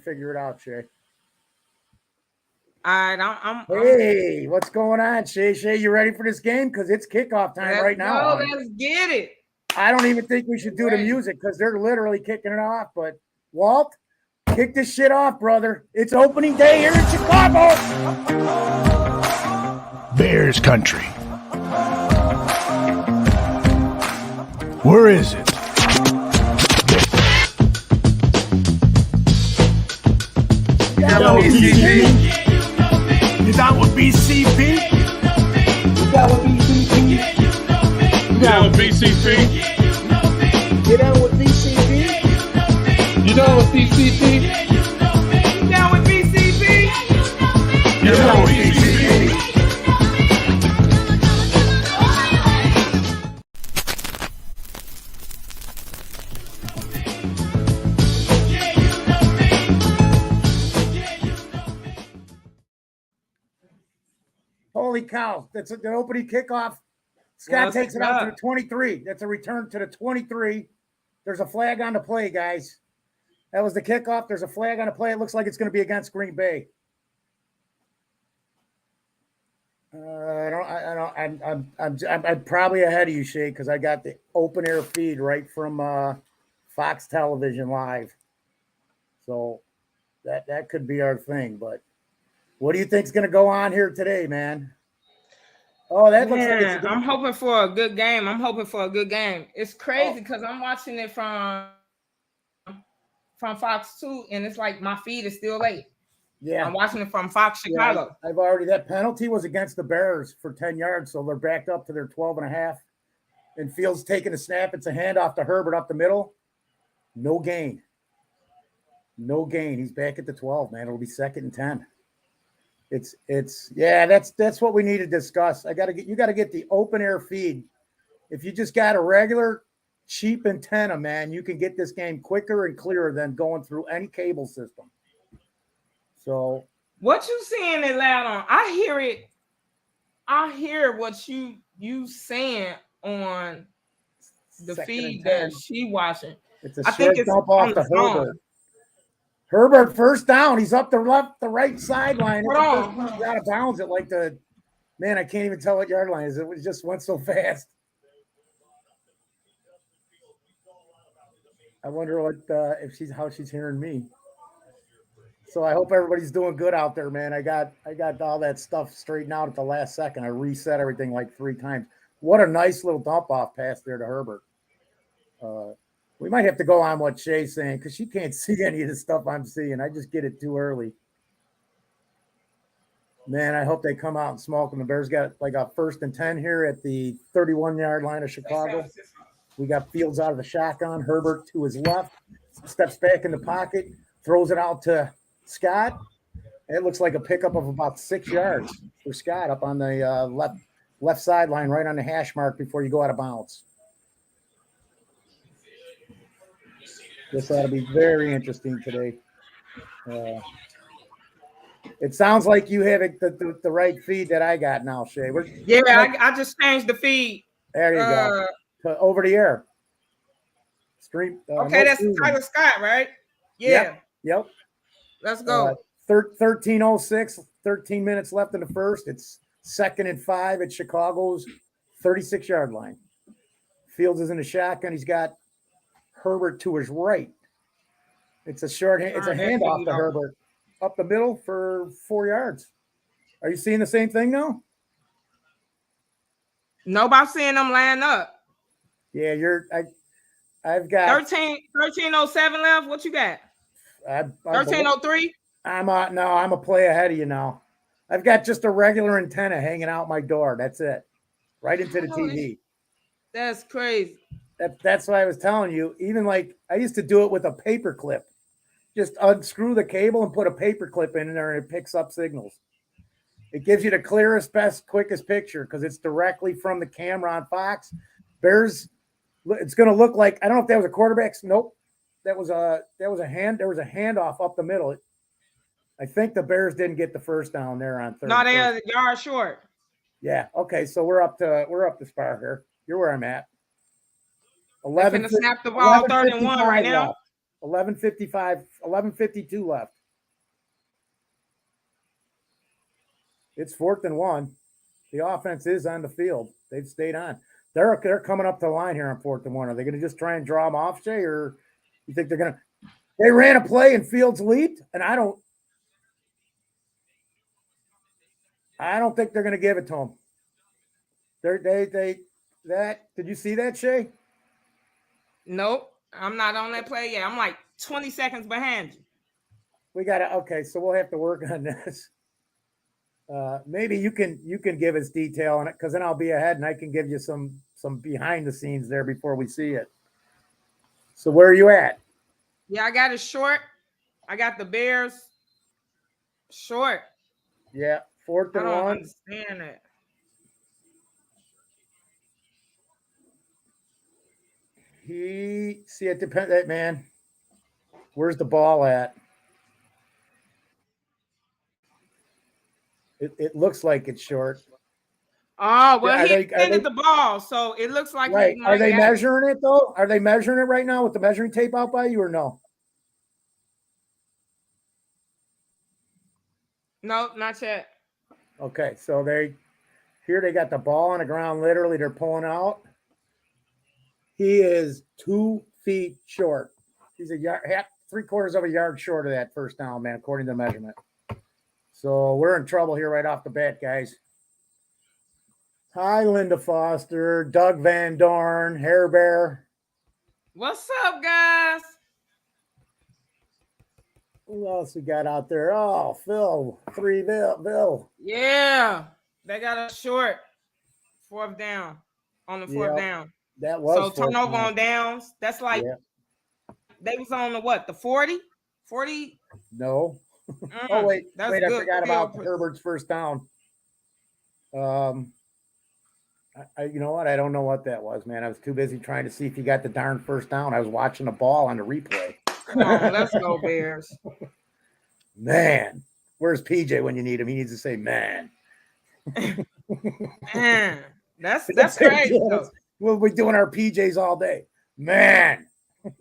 figure it out, Shay. All right, Hey, what's going on, Shay? Shay, you ready for this game? Because it's kickoff time right now. Let's get it. I don't even think we should do the music because they're literally kicking it off. But Walt, kick this shit off, brother. It's opening day here in Chicago. Bears country. Where is it? You down with BCP? You down with BCP? You down with BCP? You down with BCP? You down with BCP? You down with BCP? You down with BCP? You down with BCP? Holy cow. That's the opening kickoff. Scott takes it out to the 23. That's a return to the 23. There's a flag on the play, guys. That was the kickoff. There's a flag on the play. It looks like it's going to be against Green Bay. I'm probably ahead of you, Shay, because I got the open air feed right from Fox Television Live. So that could be our thing. But what do you think's going to go on here today, man? Oh, that looks like it's I'm hoping for a good game. It's crazy because I'm watching it from Fox 2, and it's like my feed is still late. Yeah, I'm watching it from Fox Chicago. Yeah, that penalty was against the Bears for 10 yards, so they're backed up to their 12.5. And Fields taking a snap. It's a handoff to Herbert up the middle. No gain. He's back at the 12, man. It'll be 2nd and 10. That's what we need to discuss. You got to get the open air feed. If you just got a regular cheap antenna, man, you can get this game quicker and clearer than going through any cable system. So what you saying it loud on? I hear it. I hear what you saying on the feed that she watching. It's a short dump off to Herbert. Herbert first down. He's up the right sideline. He's out of bounds at like I can't even tell what yard line is. It just went so fast. I wonder how she's hearing me. So I hope everybody's doing good out there, man. I got all that stuff straightened out at the last second. I reset everything like 3 times. What a nice little dump off pass there to Herbert. We might have to go on what Shay's saying because she can't see any of the stuff I'm seeing. I just get it too early. Man, I hope they come out and smoke them. The Bears got like a 1st and 10 here at the 31-yard line of Chicago. We got Fields out of the shotgun. Herbert to his left, steps back in the pocket, throws it out to Scott. It looks like a pickup of about 6 yards for Scott up on the left sideline, right on the hash mark before you go out of bounds. This ought to be very interesting today. It sounds like you have the right feed that I got now, Shay. I just changed the feed. There you go. Over the air. Stream. Okay, that's Tyler Scott, right? Yeah. Yep. Let's go. 13:06, 13 minutes left in the first. It's 2nd and 5 at Chicago's 36-yard line. Fields is in the shotgun. He's got Herbert to his right. It's a handoff to Herbert up the middle for 4 yards. Are you seeing the same thing now? Nope, I'm seeing them line up. Yeah, I've got 13:07 left. What you got? 13:03. I'm a play ahead of you now. I've got just a regular antenna hanging out my door. That's it. Right into the TV. That's crazy. That's why I was telling you. Even like I used to do it with a paper clip. Just unscrew the cable and put a paper clip in there, and it picks up signals. It gives you the clearest, best, quickest picture because it's directly from the camera on Fox. Bears. It's going to look like I don't know if that was a quarterback's. Nope, there was a handoff up the middle. I think the Bears didn't get the first down there on third. No, they are a yard short. Yeah. Okay. So we're up to Spar here. You're where I'm at. 11. Snap the ball. 3rd and 1 right now. 11:55, 11:52 left. It's 4th and 1. The offense is on the field. They've stayed on. They're coming up to the line here on 4th and 1. Are they going to just try and draw them off, Shay, or you think they're going to? They ran a play and Fields leaped, and I don't think they're going to give it to him. Did you see that, Shay? Nope, I'm not on that play yet. I'm like 20 seconds behind you. We got to, okay, so we'll have to work on this. Maybe you can give us detail on it, because then I'll be ahead and I can give you some behind the scenes there before we see it. So where are you at? Yeah, I got it short. I got the Bears short. Yeah, 4th I and don't 1. understand it. It depends, that man. Where's the ball at? It looks like it's short. Oh, well, Yeah, he handed the ball, so it looks like right. he Are they got measuring it though? Are they measuring it right now with the measuring tape out by you, or no? No, not yet. Okay, so they got the ball on the ground. Literally, they're pulling out. He is 2 feet short. He's a yard, 3/4 of a yard short of that first down, man, according to the measurement. So we're in trouble here right off the bat, guys. Hi, Linda Foster, Doug Van Dorn, Hair Bear. What's up, guys? Who else we got out there? Oh, Phil, Bill. Yeah, they got a short 4th down on the 4th down. That was so turnover on downs. That's like they was on the what? The 40? 40? No. Oh wait, I forgot about Herbert's first down. You know what? I don't know what that was, man. I was too busy trying to see if he got the darn first down. I was watching the ball on the replay. Come on, let's go Bears. Man, where's PJ when you need him? He needs to say, man. Man, that's crazy. We'll be doing our PJs all day. Man.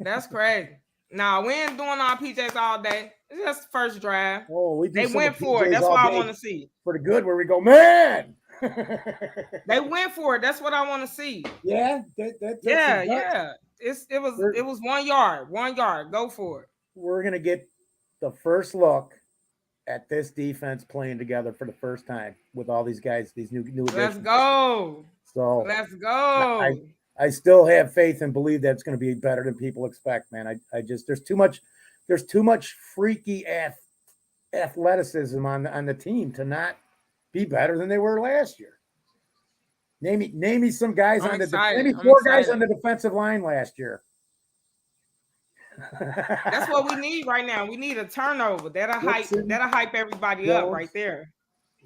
That's crazy. Nah, we ain't doing our PJs all day. It's just the first drive. Oh, they went for it. That's what I want to see. For the good, where we go, man. They went for it. That's what I want to see. Yeah, yeah. It was 1 yard. 1 yard. Go for it. We're gonna get the first look at this defense playing together for the first time with all these guys, these new additions. Let's go. So let's go. I still have faith and believe that it's going to be better than people expect, man. I just there's too much freaky athleticism on the team to not be better than they were last year. Name me some guys maybe 4 guys on the defensive line last year. That's what we need right now. We need a turnover. That'll hype everybody up right there.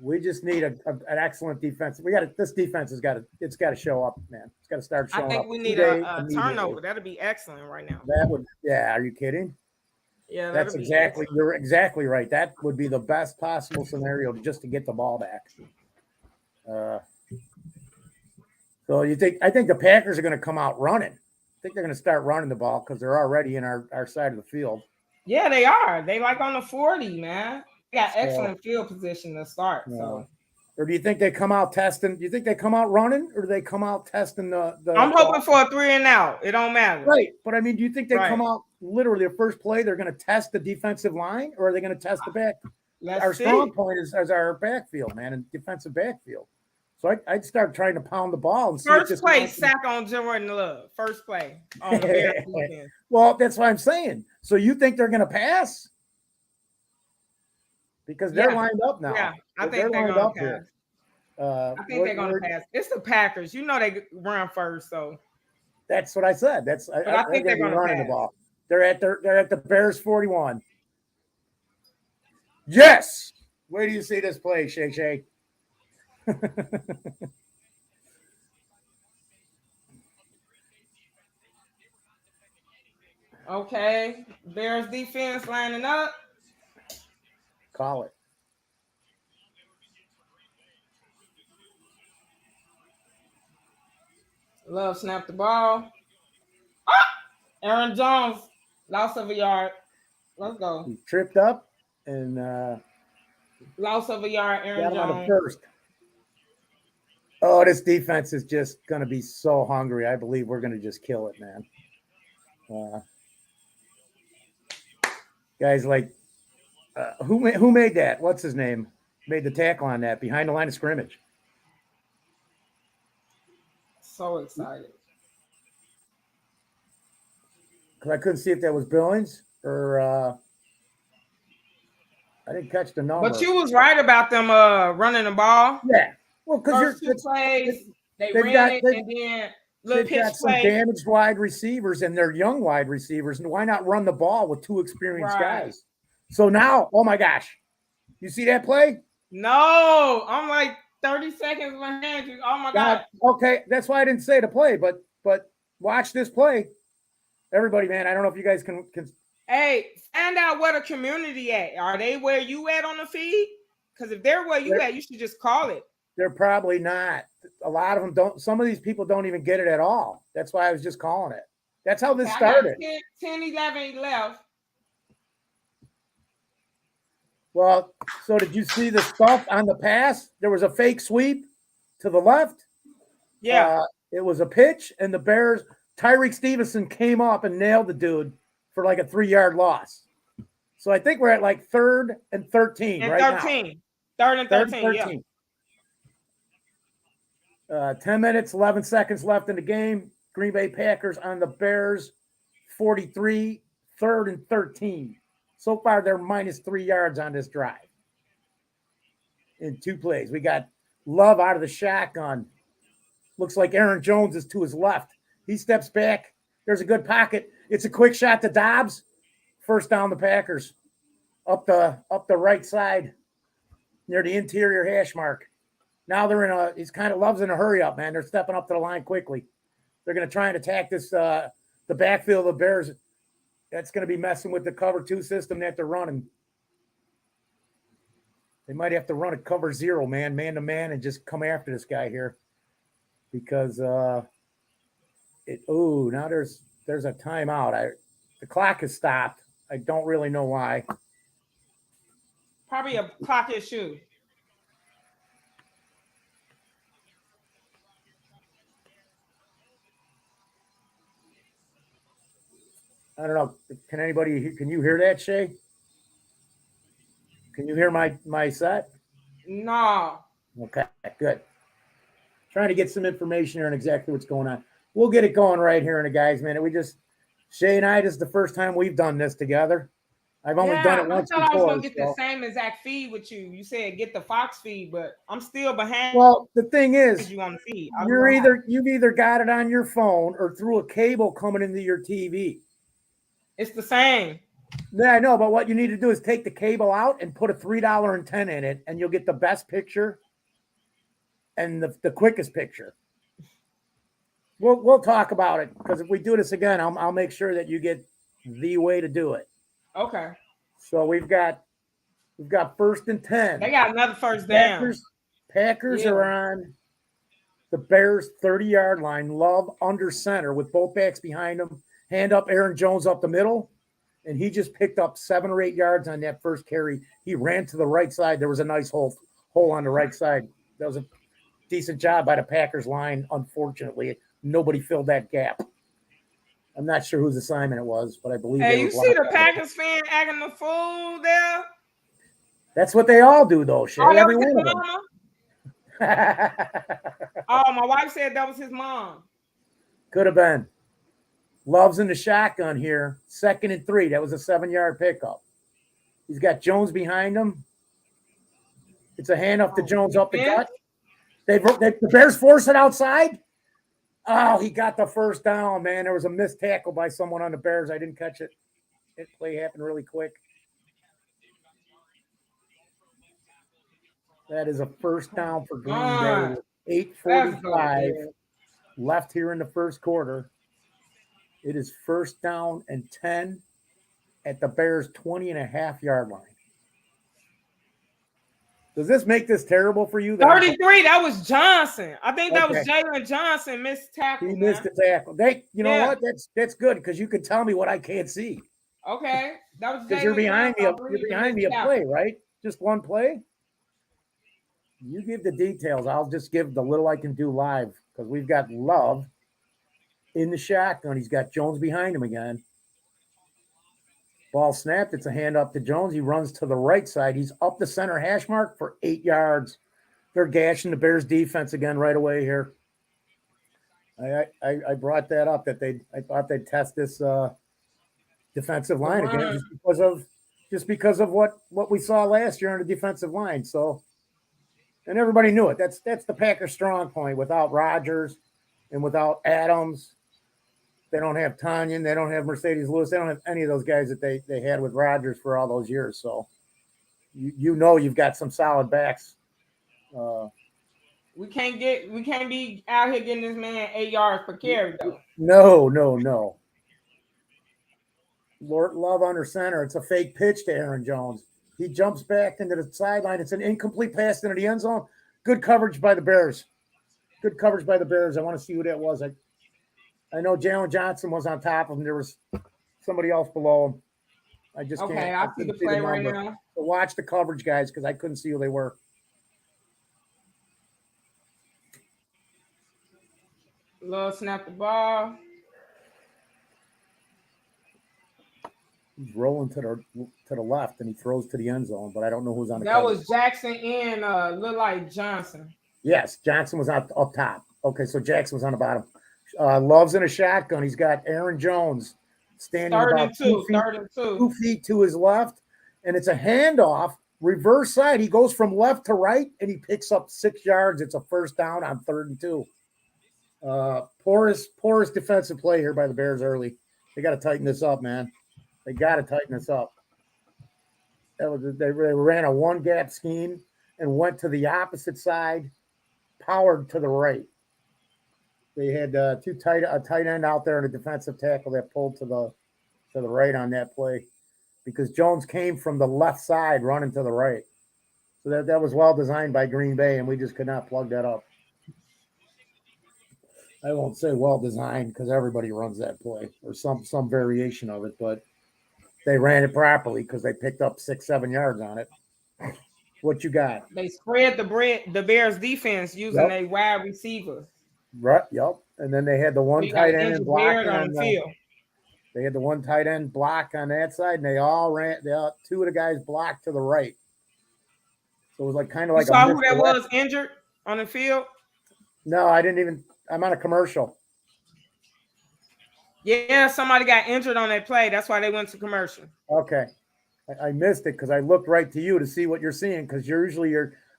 We just need an excellent defense. This defense has got to show up, man. It's got to start showing up. I think we need a turnover. That'll be excellent right now. Are you kidding? Yeah, you're exactly right. That would be the best possible scenario just to get the ball back. So I think the Packers are going to come out running. I think they're going to start running the ball because they're already in our side of the field. Yeah, they are. They like on the 40, man. They got excellent field position to start. So, or do you think they come out testing? Do you think they come out running, or do they come out testing the I'm hoping for a 3 and out. It don't matter. Right, but I mean, do you think they come out literally the first play? They're going to test the defensive line, or are they going to test the back? Our strong point is our backfield, man, and defensive backfield. So I'd start trying to pound the ball. And first play, sack on Jordan Love. First play on the Bears defense. Well, that's what I'm saying. So you think they're going to pass? Because they're lined up now. Yeah, I think they're going to pass. I think they're going to pass. It's the Packers. You know they run first, so. That's what I said. I think they're going to run the ball. They're at the Bears 41. Yes. Where do you see this play, Shay? Okay, Bears defense lining up. Call it. Love snap the ball. Aaron Jones Loss of a yard. Let's go. He tripped up and Loss of a yard, Aaron got him on the Jones. first. Oh, this defense is just going to be so hungry. I believe we're going to just kill it, man. Guys like who made that? What's his name? Made the tackle on that behind the line of scrimmage. So excited. Because I couldn't see if that was Billings or I didn't catch the number. But you was right about them running the ball. Yeah. Well, because first two plays, they ran it, and then they've got some damaged wide receivers and they're young wide receivers. And why not run the ball with two experienced guys? So now, oh my gosh, you see that play? No, I'm like 30 seconds behind you. Oh my God. Okay, that's why I didn't say the play, but watch this play. Everybody, man, I don't know if you guys can. Hey, find out where the community at. Are they where you at on the feed? Because if they're where you at, you should just call it. They're probably not. A lot of them don't. Some of these people don't even get it at all. That's why I was just calling it. That's how this started. 10, 11 left. Well, so did you see the stuff on the pass? There was a fake sweep to the left. Yeah. It was a pitch, and the Bears, Tyreek Stevenson came up and nailed the dude for like a 3-yard loss. So I think we're at like 3rd and 13 and right 13. Now. 3rd and 13, yeah. 10 minutes, 11 seconds left in the game. Green Bay Packers on the Bears, 43, 3rd and 13. So far, they're minus 3 yards on this drive in 2 plays. We got Love out of the shotgun. Looks like Aaron Jones is to his left. He steps back. There's a good pocket. It's a quick shot to Dobbs. First down the Packers. Up the right side near the interior hash mark. Now he's kind of Love's in a hurry up, man. They're stepping up to the line quickly. They're going to try and attack this, the backfield of the Bears. That's going to be messing with the cover 2 system that they're running. They might have to run a cover 0, man to man, and just come after this guy here. Because now there's a timeout. The clock has stopped. I don't really know why. Probably a clock issue. I don't know. Can you hear that, Shay? Can you hear my set? No. Okay, good. Trying to get some information here on exactly what's going on. We'll get it going right here in a guy's minute. Shay and I, this is the first time we've done this together. I've only done it once before. I was going to get the same exact feed with you. You said get the Fox feed, but I'm still behind. Well, the thing is, you on the feed. You've either got it on your phone or through a cable coming into your TV. It's the same. Yeah, I know, but what you need to do is take the cable out and put a $3 antenna in it, and you'll get the best picture and the quickest picture. We'll talk about it, because if we do this again, I'll make sure that you get the way to do it. Okay. So we've got 1st and 10. They got another first down. Packers are on the Bears 30-yard line. Love under center with both backs behind him. Hand up Aaron Jones up the middle, and he just picked up 7 or 8 yards on that first carry. He ran to the right side. There was a nice hole on the right side. That was a decent job by the Packers line. Unfortunately, nobody filled that gap. I'm not sure whose assignment it was, but I believe. Hey, you see the Packers fan acting the fool there? That's what they all do, though, Shay. Every one of them. Oh, my wife said that was his mom. Could have been. Love's in the shotgun here. 2nd and 3. That was a 7-yard pickup. He's got Jones behind him. It's a handoff to Jones up the gut. The Bears force it outside. Oh, he got the first down, man. There was a missed tackle by someone on the Bears. I didn't catch it. That play happened really quick. That is a first down for Green Bay. 8:45 left here in the first quarter. It is 1st down and 10 at the Bears' 20.5-yard line. Does this make this terrible for you? 33, that was Johnson. I think that was Jalen Johnson missed tackle. He missed the tackle. You know what? That's good, because you can tell me what I can't see. Okay, that was Because you're behind me. You're behind me a play, right? Just one play. You give the details. I'll just give the little I can do live because we've got Love in the shotgun. He's got Jones behind him again. Ball snapped. It's a hand up to Jones. He runs to the right side. He's up the center hash mark for 8 yards. They're gashing the Bears defense again right away here. I brought that up that I thought they'd test this defensive line again just because of what we saw last year on the defensive line. So, and everybody knew it. That's the Packers' strong point. Without Rodgers and without Adams, they don't have Tanyan. They don't have Mercedes Lewis. They don't have any of those guys that they had with Rodgers for all those years. So, you know you've got some solid backs. We can't be out here getting this man 8 yards per carry though. No. Lord Love under center. It's a fake pitch to Aaron Jones. He jumps back into the sideline. It's an incomplete pass into the end zone. Good coverage by the Bears. I want to see who that was. I know Jalen Johnson was on top of him. There was somebody else below him. I just can't. Okay, I see the play right now. So watch the coverage, guys, because I couldn't see who they were. Love snap the ball. He's rolling to the left, and he throws to the end zone, but I don't know who's on the That coverage. was Jackson and look like Johnson. Yes, Johnson was up top. Okay, so Jackson was on the bottom. Love's in a shotgun. He's got Aaron Jones standing about 2 feet to his left, and it's a handoff, reverse side. He goes from left to right, and he picks up 6 yards. It's a first down on 3rd and 2. Poorest defensive play here by the Bears early. They got to tighten this up, man. They got to tighten this up. They ran a one-gap scheme and went to the opposite side, powered to the right. They had a tight end out there and a defensive tackle that pulled to the right on that play because Jones came from the left side running to the right. So that was well designed by Green Bay, and we just could not plug that up. I won't say well designed because everybody runs that play or some variation of it, but they ran it properly because they picked up 6-7 yards on it. What you got? They spread the Bears defense using a wide receiver. Right. Yep. And then they had the one tight end and block on the field. They had the one tight end block on that side, and they all ran. Two of the guys blocked to the right. So it was like kind of like. You saw who that was injured on the field? No, I didn't even. I'm on a commercial. Yeah, somebody got injured on that play. That's why they went to commercial. Okay, I missed it because I looked right to you to see what you're seeing because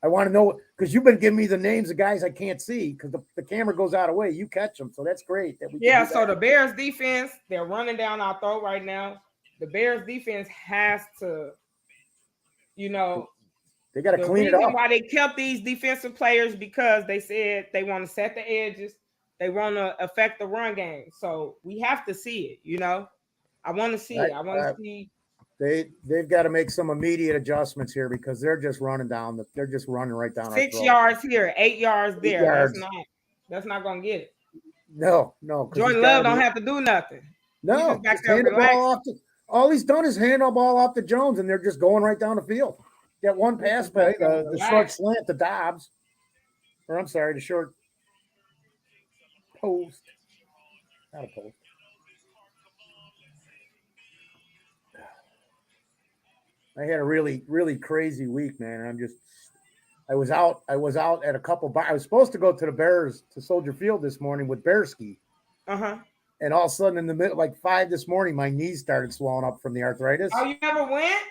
I want to know because you've been giving me the names of guys I can't see because the camera goes out of way. You catch them, so that's great. So the Bears defense, they're running down our throat right now. The Bears defense has to, they got to clean it up. Why they kept these defensive players because they said they want to set the edges. They want to affect the run game. So we have to see it, I want to see it. I want to see. They've got to make some immediate adjustments here because they're just running right down. 6 yards here, 8 yards there. That's not gonna get it. No. Jordan Love don't have to do nothing. No, hand the ball off. All he's done is hand the ball off to Jones, and they're just going right down the field. That one pass play, the short slant to Dobbs, the short post, not a post. I had a really, really crazy week, man. And I was out at a couple. I was supposed to go to the Bears to Soldier Field this morning with BearsCountry. And all of a sudden, in the middle, like 5 this morning, my knees started swelling up from the arthritis. Oh, you never went?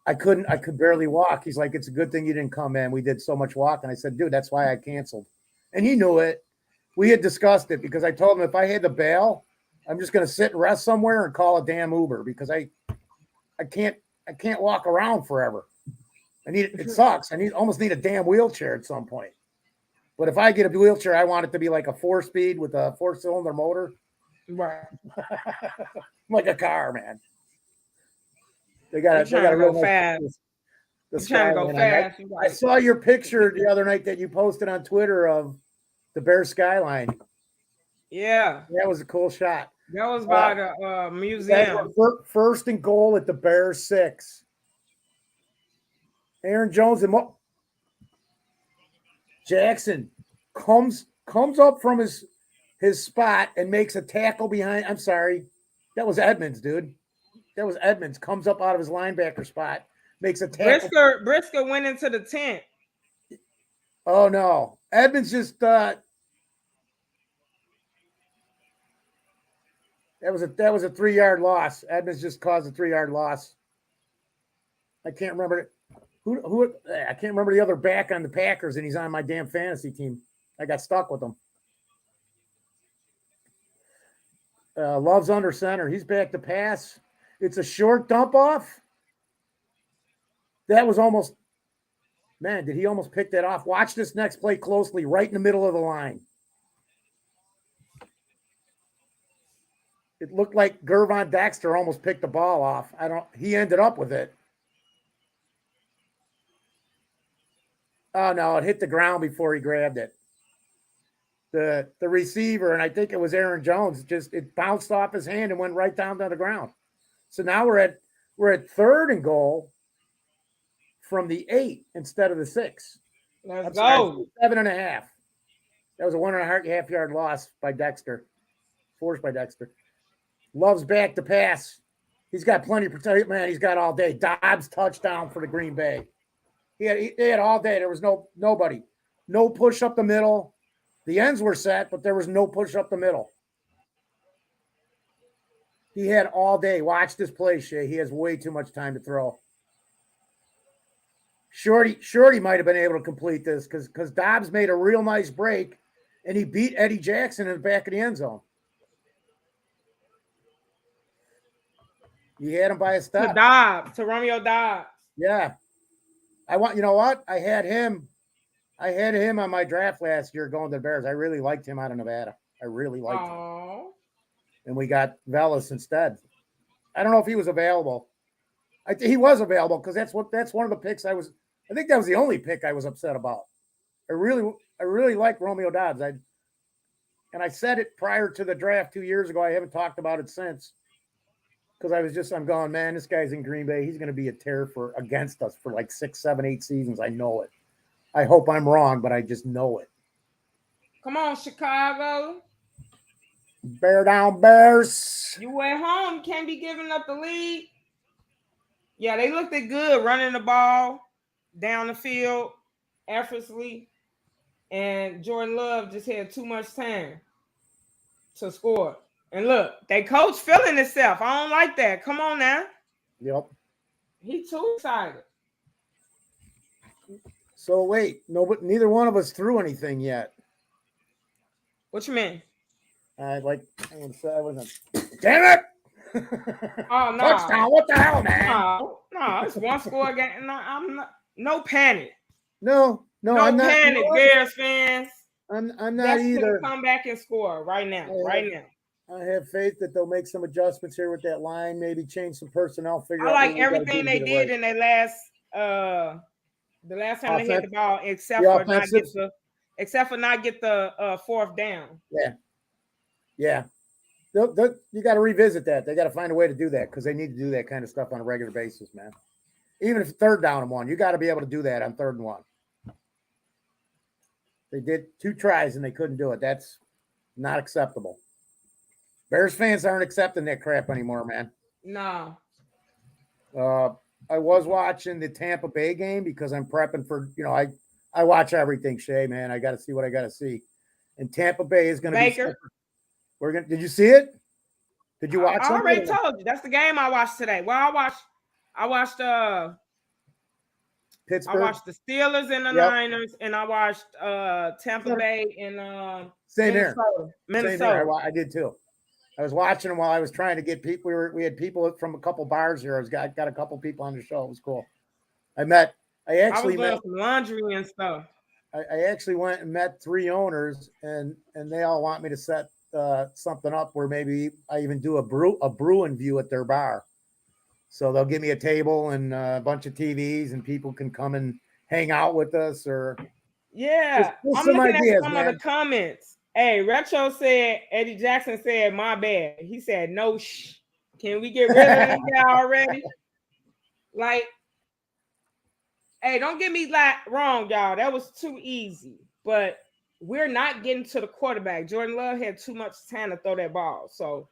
I could barely walk. He's like, it's a good thing you didn't come, man. We did so much walking. I said, dude, that's why I canceled. And he knew it. We had discussed it because I told him if I had to bail, I'm just going to sit and rest somewhere and call a damn Uber because I can't walk around forever. It sucks. I almost need a damn wheelchair at some point. But if I get a wheelchair, I want it to be like a 4-speed with a 4-cylinder motor. Right. Like a car, man. They got to go fast. Trying to go fast. I saw your picture the other night that you posted on Twitter of the Bears skyline. Yeah. That was a cool shot. That was by the museum. First and goal at the Bears 6. Aaron Jones and Jackson comes up from his spot and makes a tackle behind. I'm sorry. That was Edmonds, dude. That was Edmonds. Comes up out of his linebacker spot, makes a tackle. Brisker went into the tent. Oh no. Edmonds just that was a 3-yard loss. Edmonds just caused a 3-yard loss. I can't remember who I can't remember the other back on the Packers, and he's on my damn fantasy team. I got stuck with him. Love's under center. He's back to pass. It's a short dump off. That was almost, man, did he almost pick that off? Watch this next play closely, right in the middle of the line. It looked like Gervon Dexter almost picked the ball off. He ended up with it. Oh no, it hit the ground before he grabbed it. The receiver, and I think it was Aaron Jones, it bounced off his hand and went right down to the ground. So now we're at 3rd and goal from the 8 instead of the 6. Let's go. 7.5. That was a 1.5 yard loss by Dexter. Forced by Dexter. Love's back to pass. He's got plenty of protection. Man, he's got all day. Dobbs touchdown for the Green Bay. He had all day. There was nobody. No push up the middle. The ends were set, but there was no push up the middle. He had all day. Watch this play, Shay. He has way too much time to throw. Sciorty might have been able to complete this because Dobbs made a real nice break, and he beat Eddie Jackson in the back of the end zone. He had him by a step. To Romeo Dobbs. Yeah. You know what? I had him on my draft last year going to the Bears. I really liked him out of Nevada. I really liked him. And we got Velas instead. I don't know if he was available. He was available because that's one of the picks I think that was the only pick I was upset about. I really like Romeo Dobbs. And I said it prior to the draft 2 years ago. I haven't talked about it since. Because I'm going, man, this guy's in Green Bay. He's going to be a terror against us for like 6, 7, 8 seasons. I know it. I hope I'm wrong, but I just know it. Come on, Chicago. Bear down, Bears. You at home. Can't be giving up the lead. Yeah, they looked good running the ball down the field effortlessly. And Jordan Love just had too much time to score. And look, they coach feeling himself. I don't like that. Come on now. Yep. He's too excited. So wait, but neither one of us threw anything yet. What you mean? I wasn't. Damn it! Oh no! Touchdown! What the hell, man? No, it's one score game. No, I'm not. No panic. No, I'm not. Panic, Bears fans. I'm not either. Come back and score right now. I have faith that they'll make some adjustments here with that line. Maybe change some personnel. I like everything they did in their last. The last time they hit the ball, except for not get the 4th down. Yeah. You got to revisit that. They got to find a way to do that because they need to do that kind of stuff on a regular basis, man. Even if 3rd down and 1, you got to be able to do that on 3rd and 1. They did 2 tries and they couldn't do it. That's not acceptable. Bears fans aren't accepting that crap anymore, man. No. I was watching the Tampa Bay game because I'm prepping for, I watch everything, Shay, man. I got to see what I got to see. And Tampa Bay is going to be. Did you see it? Did you watch it? I already told you. That's the game I watched today. Well, I watched Pittsburgh. I watched the Steelers and the Niners, and I watched Tampa Bay and Minnesota. Same here. I did too. I was watching them while I was trying to get people. We had people from a couple bars here. I got a couple people on the show. It was cool. I was doing some laundry and stuff. I actually went and met 3 owners, and they all want me to set something up where maybe I even do a brewing view at their bar. So they'll give me a table and a bunch of TVs, and people can come and hang out with us. Or just I'm looking at some of the comments. Hey, Retro said, Eddie Jackson said, my bad. He said, no shh. Can we get rid of this guy already? Like, hey, don't get me wrong, y'all. That was too easy. But we're not getting to the quarterback. Jordan Love had too much time to throw that ball. So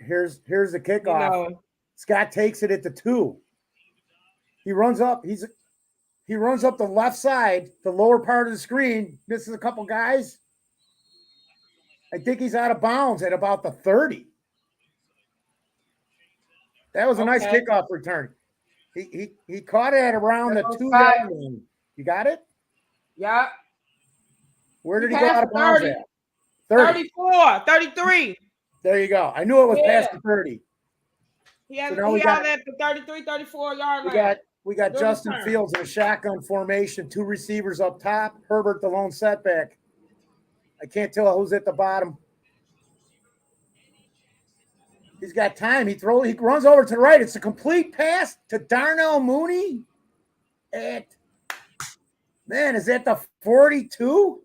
here's the kickoff. You know, Scott takes it at the 2. He runs up. He runs up the left side, the lower part of the screen, misses a couple guys. I think he's out of bounds at about the 30. That was a nice kickoff return. He caught it at around the 2-yard line. You got it? Yeah. Where did he go out of bounds 30, at? 30. 34, 33. There you go. I knew it was past the 30. He out at the 33, 34 yard line. We got Justin Fields in a shotgun formation, 2 receivers up top, Herbert the lone setback. I can't tell who's at the bottom. He's got time. He runs over to the right. It's a complete pass to Darnell Mooney. Is that the 42?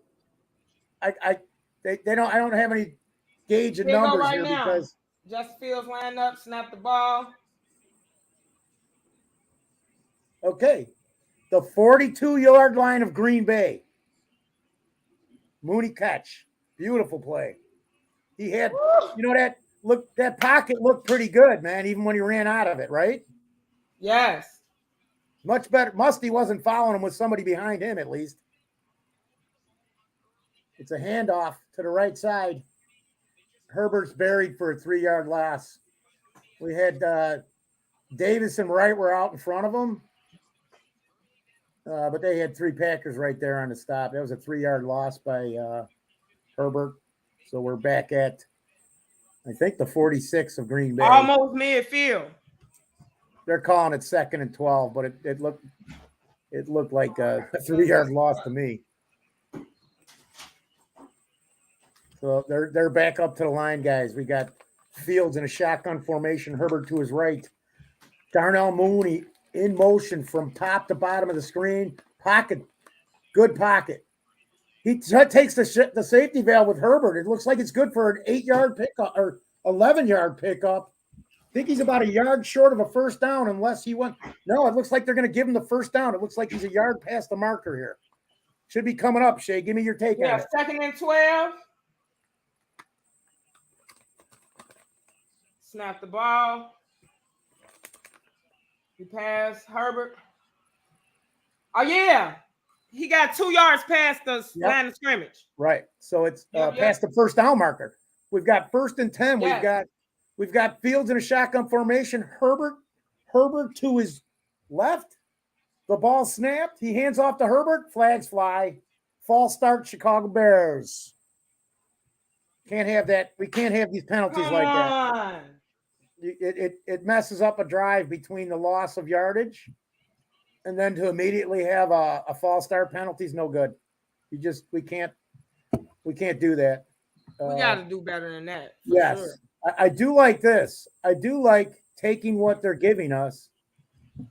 I don't have any gauge of numbers here now. because Justin Fields lined up, snapped the ball. Okay. The 42-yard line of Green Bay. Mooney catch. Beautiful play. He had, that pocket looked pretty good, man, even when he ran out of it, right? Yes. Much better. Musty wasn't following him with somebody behind him, at least. It's a handoff to the right side. Herbert's buried for a 3-yard loss. We had Davis and Wright were out in front of him. But they had 3 Packers right there on the stop. That was a 3-yard loss by Herbert. So we're back at, I think, the 46 of Green Bay. Almost midfield. They're calling it 2nd and 12, but it looked like a 3-yard loss to me. So they're back up to the line, guys. We got Fields in a shotgun formation, Herbert to his right. Darnell Mooney in motion from top to bottom of the screen. Pocket. Good pocket. He takes the safety valve with Herbert. It looks like it's good for an 8-yard pickup or 11-yard pickup. I think he's about a yard short of a first down unless he went. No, it looks like they're going to give him the first down. It looks like he's a yard past the marker here. Should be coming up, Shay. Give me your take on it. 2nd and 12. Snap the ball. He passed Herbert. Oh, yeah. He got 2 yards past the line of scrimmage. Right. So it's past the first down marker. We've got 1st and 10. Yes. We've got Fields in a shotgun formation. Herbert to his left. The ball snapped. He hands off to Herbert. Flags fly. False start, Chicago Bears. Can't have that. We can't have these penalties like that. It messes up a drive between the loss of yardage and then to immediately have a false start penalty is no good. We can't do that. We got to do better than that. Yes. Sure. I do like this. I do like taking what they're giving us,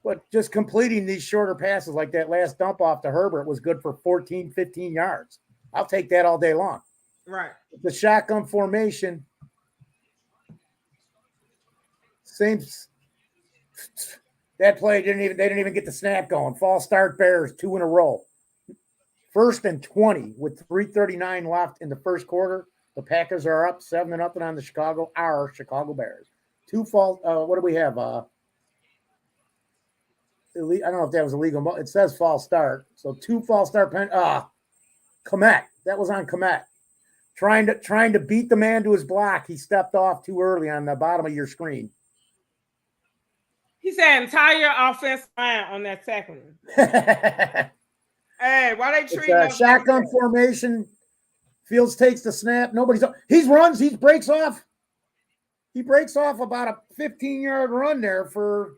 but just completing these shorter passes like that last dump off to Herbert was good for 14, 15 yards. I'll take that all day long. Right. The shotgun formation. Same. That play they didn't even get the snap going. False start Bears 2 in a row. 1st and 20 with 3:39 left in the first quarter. The Packers are up 7-0 on the Chicago Bears. 2 false. What do we have? I don't know if that was illegal. It says false start. So 2 false start. Komet. That was on Komet. Trying to beat the man to his block. He stepped off too early on the bottom of your screen. He said entire offensive line on that second one. Hey, why they treat us shotgun formation? Fields takes the snap. Nobody's up. He runs. He breaks off. He breaks off about a 15-yard run there for.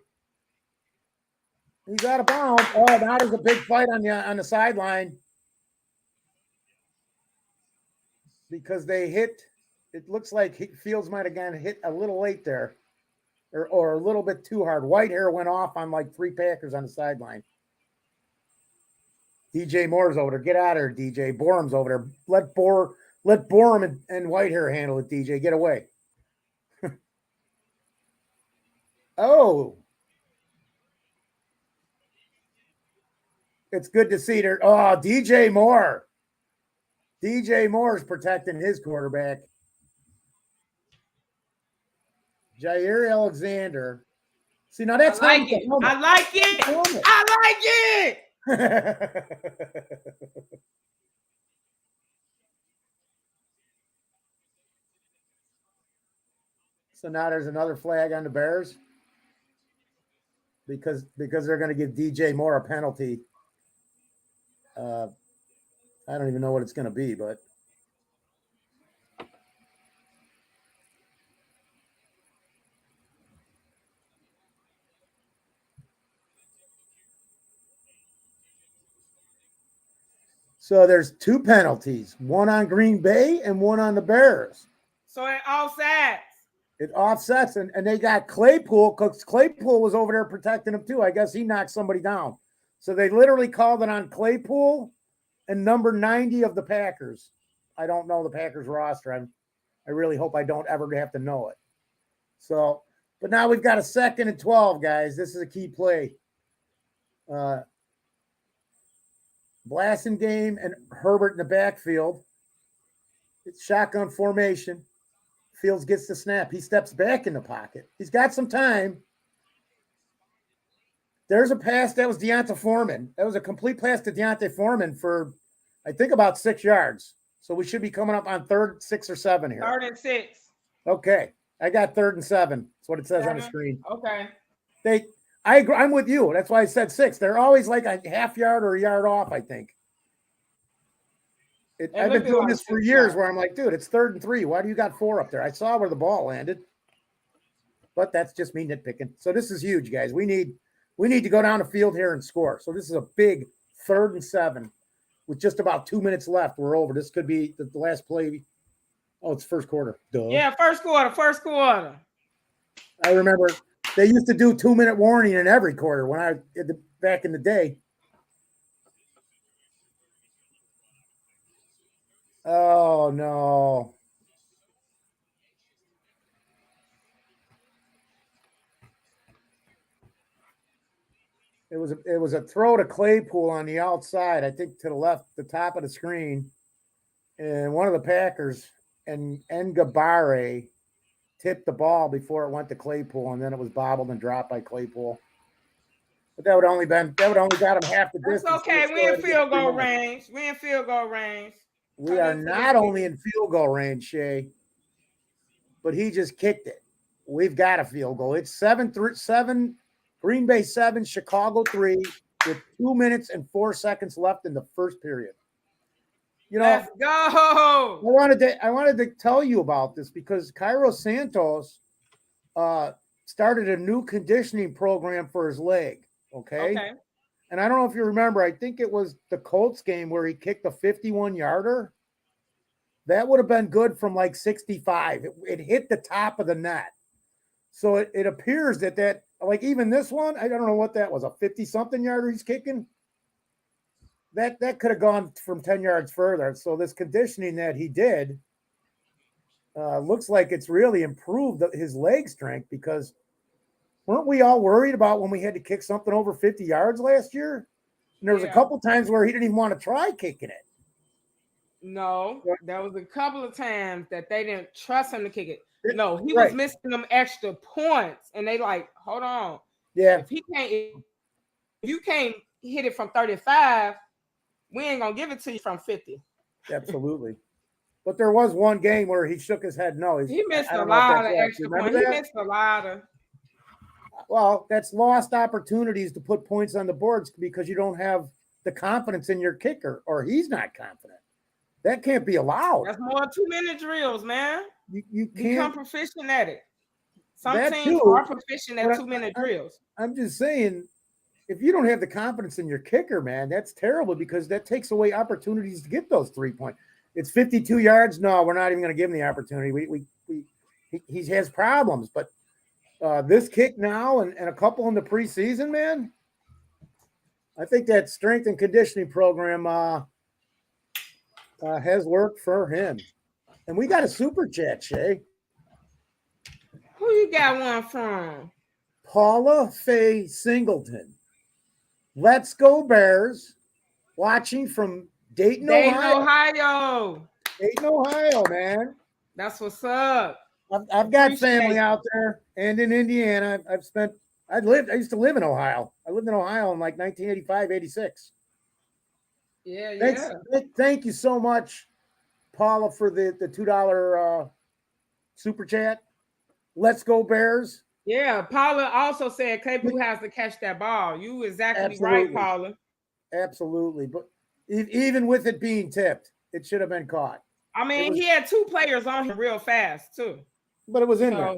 He's out of bounds. Oh, now there's a big fight on the sideline because they hit. It looks like Fields might have gotten hit a little late there. Or a little bit too hard. Whitehair went off on like 3 Packers on the sideline. DJ Moore's over there. Get out of there, DJ. Borum's over there. Let Let Borum and Whitehair handle it, DJ. Get away. Oh. It's good to see there. Oh, DJ Moore. DJ Moore is protecting his quarterback. Jair Alexander. See, now that's I like it. I like it. I like it. So now there's another flag on the Bears because they're going to give DJ Moore a penalty. I don't even know what it's going to be, but so there's two penalties, one on Green Bay and one on the Bears. So it offsets. It offsets, and they got Claypool because Claypool was over there protecting him too. I guess he knocked somebody down. So they literally called it on Claypool and number 90 of the Packers. I don't know the Packers roster. I really hope I don't ever have to know it. So, but now we've got a 2nd and 12, guys. This is a key play. Blasingame and Herbert in the backfield. It's shotgun formation. Fields gets the snap. He steps back in the pocket. He's got some time. There's a pass that was Deonta Foreman. That was a complete pass to Deonta Foreman for, I think, about 6 yards. So we should be coming up on 3rd, 6 or 7 here. 3rd and 6. Okay. I got 3rd and 7. That's what it says on the screen. Okay. I agree. I'm with you. That's why I said 6. They're always like a half yard or a yard off, I think. I've been doing this for years where I'm like, dude, it's 3rd and 3. Why do you got 4 up there? I saw where the ball landed. But that's just me nitpicking. So this is huge, guys. We need to go down the field here and score. So this is a big 3rd and 7 with just about 2 minutes left. We're over. This could be the last play. Oh, it's first quarter. Duh. Yeah, first quarter. I remember they used to do 2-minute warning in every quarter when back in the day. Oh no. It was a throw to Claypool on the outside, I think to the left, the top of the screen. And one of the Packers and Ngabare tipped the ball before it went to Claypool, and then it was bobbled and dropped by Claypool. But that would only got him half the distance. That's okay. We're in field goal range. We are not only in field goal range, Shay, but he just kicked it. We've got a field goal. It's 7-7, Green Bay 7, Chicago 3, with 2 minutes and 4 seconds left in the first period. You know, let's go. I wanted to tell you about this because Cairo Santos started a new conditioning program for his leg. Okay. And I don't know if you remember, I think it was the Colts game where he kicked a 51-yarder. That would have been good from like 65. It hit the top of the net. So it appears that like even this one, I don't know what that was, a 50-something yarder he's kicking. That could have gone from 10 yards further. So this conditioning that he did looks like it's really improved his leg strength because weren't we all worried about when we had to kick something over 50 yards last year? And there was a couple times where he didn't even want to try kicking it. No, there was a couple of times that they didn't trust him to kick it. No, he was missing them extra points, and they like, hold on. Yeah. If you can't hit it from 35, we ain't gonna give it to you from 50. Absolutely. But there was one game where he shook his head. No, he missed a lot of extra points. He missed a lot of. Well, that's lost opportunities to put points on the boards because you don't have the confidence in your kicker, or he's not confident. That can't be allowed. That's more 2-minute drills, man. You can't become proficient at it. Some teams are proficient at 2-minute drills. I'm just saying, if you don't have the confidence in your kicker, man, that's terrible because that takes away opportunities to get those 3 points. It's 52 yards. No, we're not even going to give him the opportunity. He has problems, but this kick now and a couple in the preseason, man, I think that strength and conditioning program has worked for him. And we got a super chat, Shay. Who you got one from? Paula Faye Singleton. Let's go Bears. Watching from Dayton, Ohio. Dayton, Ohio, man. That's what's up. I've got family out there and in Indiana. I used to live in Ohio. I lived in Ohio in like 1985, 86. Yeah. Thank you so much, Paula, for the $2 super chat. Let's go Bears. Yeah, Paula also said Claypool has to catch that ball. You exactly right, Paula. Absolutely. But even with it being tipped, it should have been caught. I mean, he had two players on him real fast, too. But it was in there.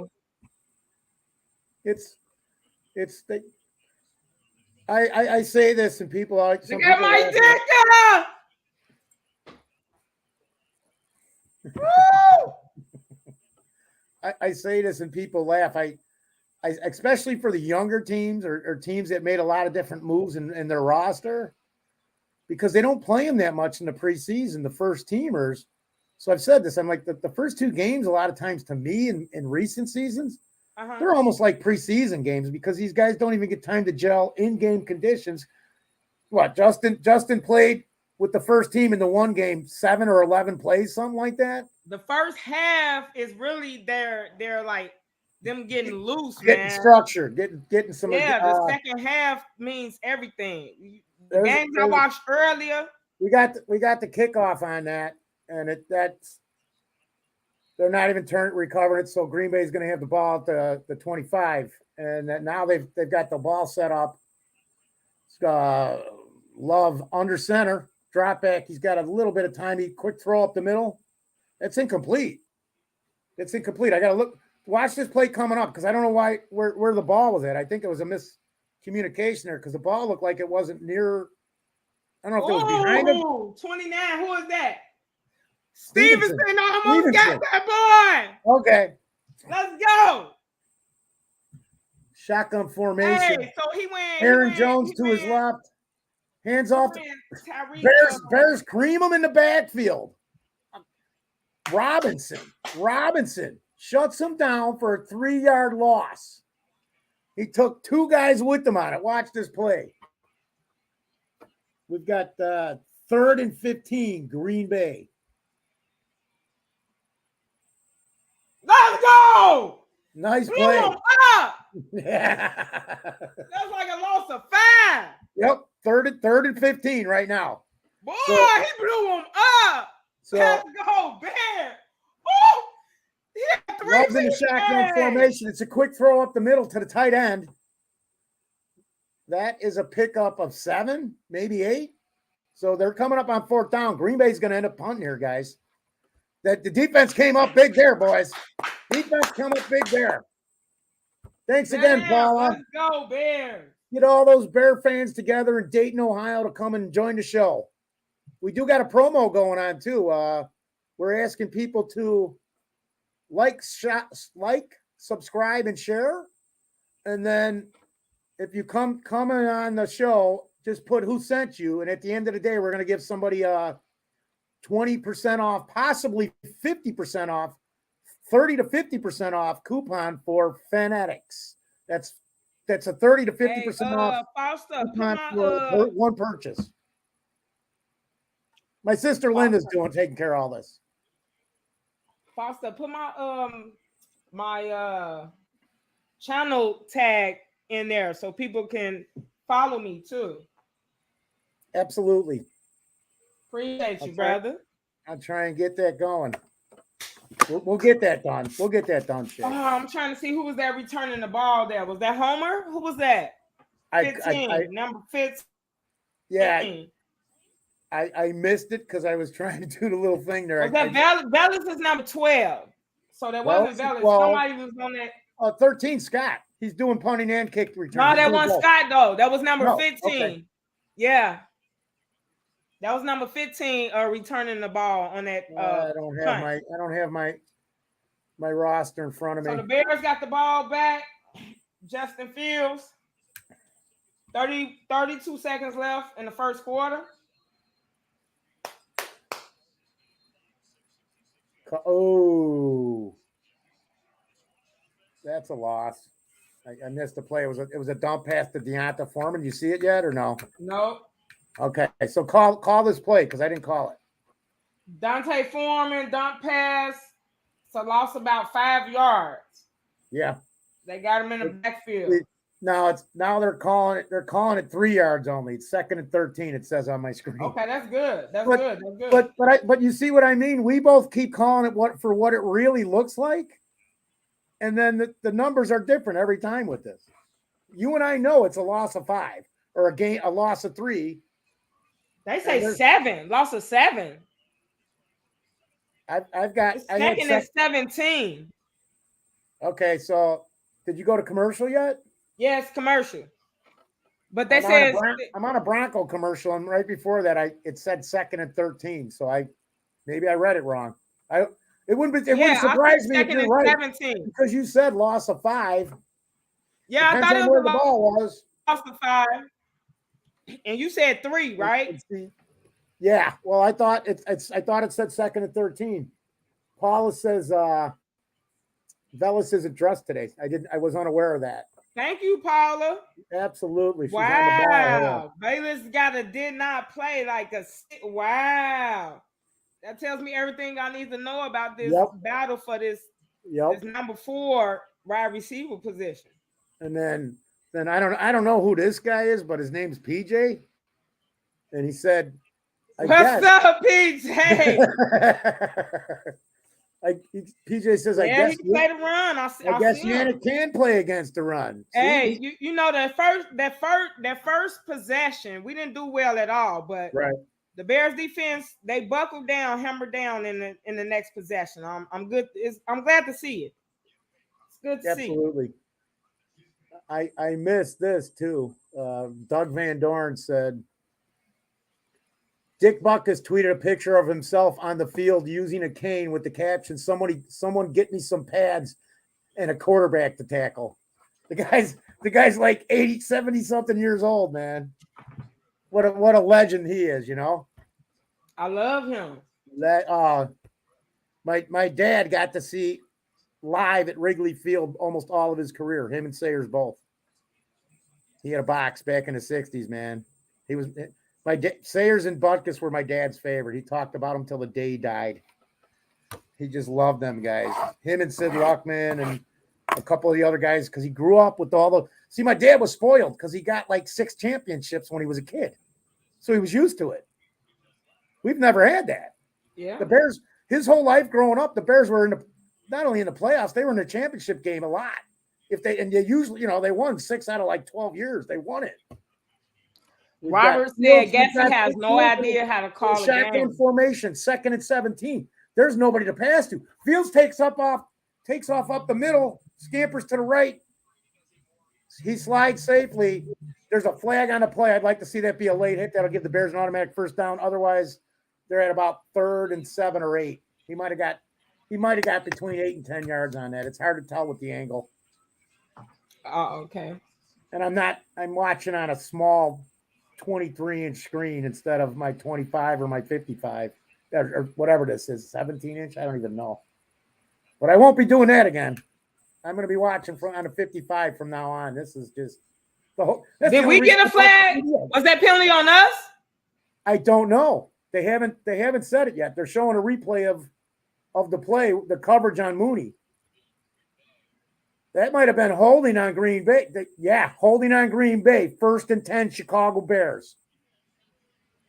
I say this and people are like, look at my dick. I say this and people laugh. I especially for the younger teams or teams that made a lot of different moves in their roster, because they don't play them that much in the preseason, the first teamers. So I've said this. I'm like, the first two games, a lot of times to me in recent seasons, they're almost like preseason games because these guys don't even get time to gel in-game conditions. What, Justin played with the first team in the one game, 7 or 11 plays, something like that? The first half is really they're like them getting loose, getting structured, getting some. Yeah, the second half means everything. The games I watched earlier. We got the kickoff on that, and that's they're not even recovering it. So Green Bay is going to have the ball at the 25, and now they've got the ball set up. Love under center, drop back. He's got a little bit of time. Quick throw up the middle. It's incomplete. I got to watch this play coming up because I don't know where the ball was at. I think it was a miscommunication there because the ball looked like it wasn't near. I don't know if it was behind him. 29. Who is that? Stevenson almost got that boy. Okay. Let's go. Shotgun formation. Hey, so he went. Aaron Jones to his left. Hands off. Bears cream him in the backfield. Robinson shuts him down for a 3-yard loss. He took 2 guys with him on it. Watch this play. We've got 3rd and 15, Green Bay. Let's go. Nice play. Yeah. That's like a loss of 5. Yep, 3rd and 15 right now. Boy, he blew him up. So, let's go, Bear. Oh, he had 3 Love's in the shotgun formation. It's a quick throw up the middle to the tight end. That is a pickup of 7, maybe 8. So they're coming up on 4th down. Green Bay's going to end up punting here, guys. The defense came up big there, boys. Defense come up big there. Thanks again, Paula. Let's go, Bears. Get all those Bear fans together in Dayton, Ohio to come and join the show. We do got a promo going on, too. We're asking people to like, subscribe, and share. And then if you come on the show, just put who sent you. And at the end of the day, we're going to give somebody 20% off, possibly 50% off, 30 to 50% off coupon for Fanatics. That's a 30 to 50% off coupon for one purchase. My sister Linda's taking care of all this. Foster, put my my channel tag in there so people can follow me too. Absolutely. Appreciate you, brother. I'll try and get that going. We'll get that done. We'll get that done, Shay. I'm trying to see who was that returning the ball there. Was that Homer? Who was that? 15, number 15. Yeah. I missed it because I was trying to do the little thing there. Was that Vellis is number 12. So that wasn't Vellis. Somebody was on that. 13, Scott. He's doing punting and kick return. No, that wasn't Scott, though. That was number 15. Okay. Yeah. That was number 15 returning the ball on that. I don't have my roster in front of me. So the Bears got the ball back. Justin Fields. 32 seconds left in the first quarter. Oh, that's a loss. I missed the play. It was a dump pass to Deonta Foreman. You see it yet or no? Nope. Okay, so call this play because I didn't call it. Dante Foreman dump pass. So lost about 5 yards. Yeah. They got him in the backfield. Now they're calling it 3 yards only. It's 2nd and 13. It says on my screen. Okay, that's good. That's good. But you see what I mean? We both keep calling it what it really looks like. And then the numbers are different every time with this. You and I know it's a loss of 5 or a loss of 3. They say 7, loss of 7. I've got it's 2nd and 17. Okay, so did you go to commercial yet? Yes, commercial. But they said I'm on a Bronco commercial, and right before that, it said 2nd and 13. So maybe I read it wrong. It wouldn't surprise me if you're right 17. Because you said loss of 5. Yeah, depends I thought it was where the ball was. Loss of 5. And you said 3, right? Yeah. Well, I thought it said 2nd and 13. Paula says Velas is addressed today. I was unaware of that. Thank you, Paula. Absolutely. She's wow. Bayless did not play like a wow. That tells me everything I need to know about this battle for this number 4 wide receiver position. And then I don't know who this guy is, but his name's PJ. And he said, What's up, PJ? PJ says, I guess he can play the run. I guess Yannick can play against the run. Hey, you know that first possession, we didn't do well at all, but the Bears defense, they buckled down, hammered down in the next possession. I'm good. I'm glad to see it. It's good to see. Absolutely. I missed this too. Doug Van Dorn said Dick Butkus tweeted a picture of himself on the field using a cane with the caption, someone get me some pads and a quarterback to tackle. The guy's like 80, 70 something years old, man. What a legend he is, you know. I love him. My dad got to see live at Wrigley Field almost all of his career, him and Sayers both. He had a box back in the 60s, man. He was Sayers and Butkus were my dad's favorite. He talked about them till the day he died. He just loved them guys. Him and Sid Luckman and a couple of the other guys, because he grew up with all the. See, my dad was spoiled because he got like 6 championships when he was a kid, so he was used to it. We've never had that. Yeah. The Bears, his whole life growing up, the Bears were not only in the playoffs, they were in the championship game a lot. They usually, they won 6 out of like 12 years. They won it. Robert said, guess he has no idea how to call a shotgun game. Formation, 2nd and 17. There's nobody to pass to. Fields takes off up the middle, scampers to the right. He slides safely. There's a flag on the play. I'd like to see that be a late hit. That'll give the Bears an automatic first down. Otherwise, they're at about 3rd and 7 or 8. He might have got between 8 and 10 yards on that. It's hard to tell with the angle. Oh, okay. And I'm watching on a small 23-inch screen instead of my 25 or my 55 or whatever this is, 17-inch. I don't even know. But I won't be doing that again. I'm going to be watching on a 55 from now on. This is just the whole. Did we get a flag? Was that penalty on us? I don't know. They haven't said it yet. They're showing a replay of the play, the coverage on Mooney. That might have been holding on Green Bay. Holding on Green Bay. 1st and 10, Chicago Bears.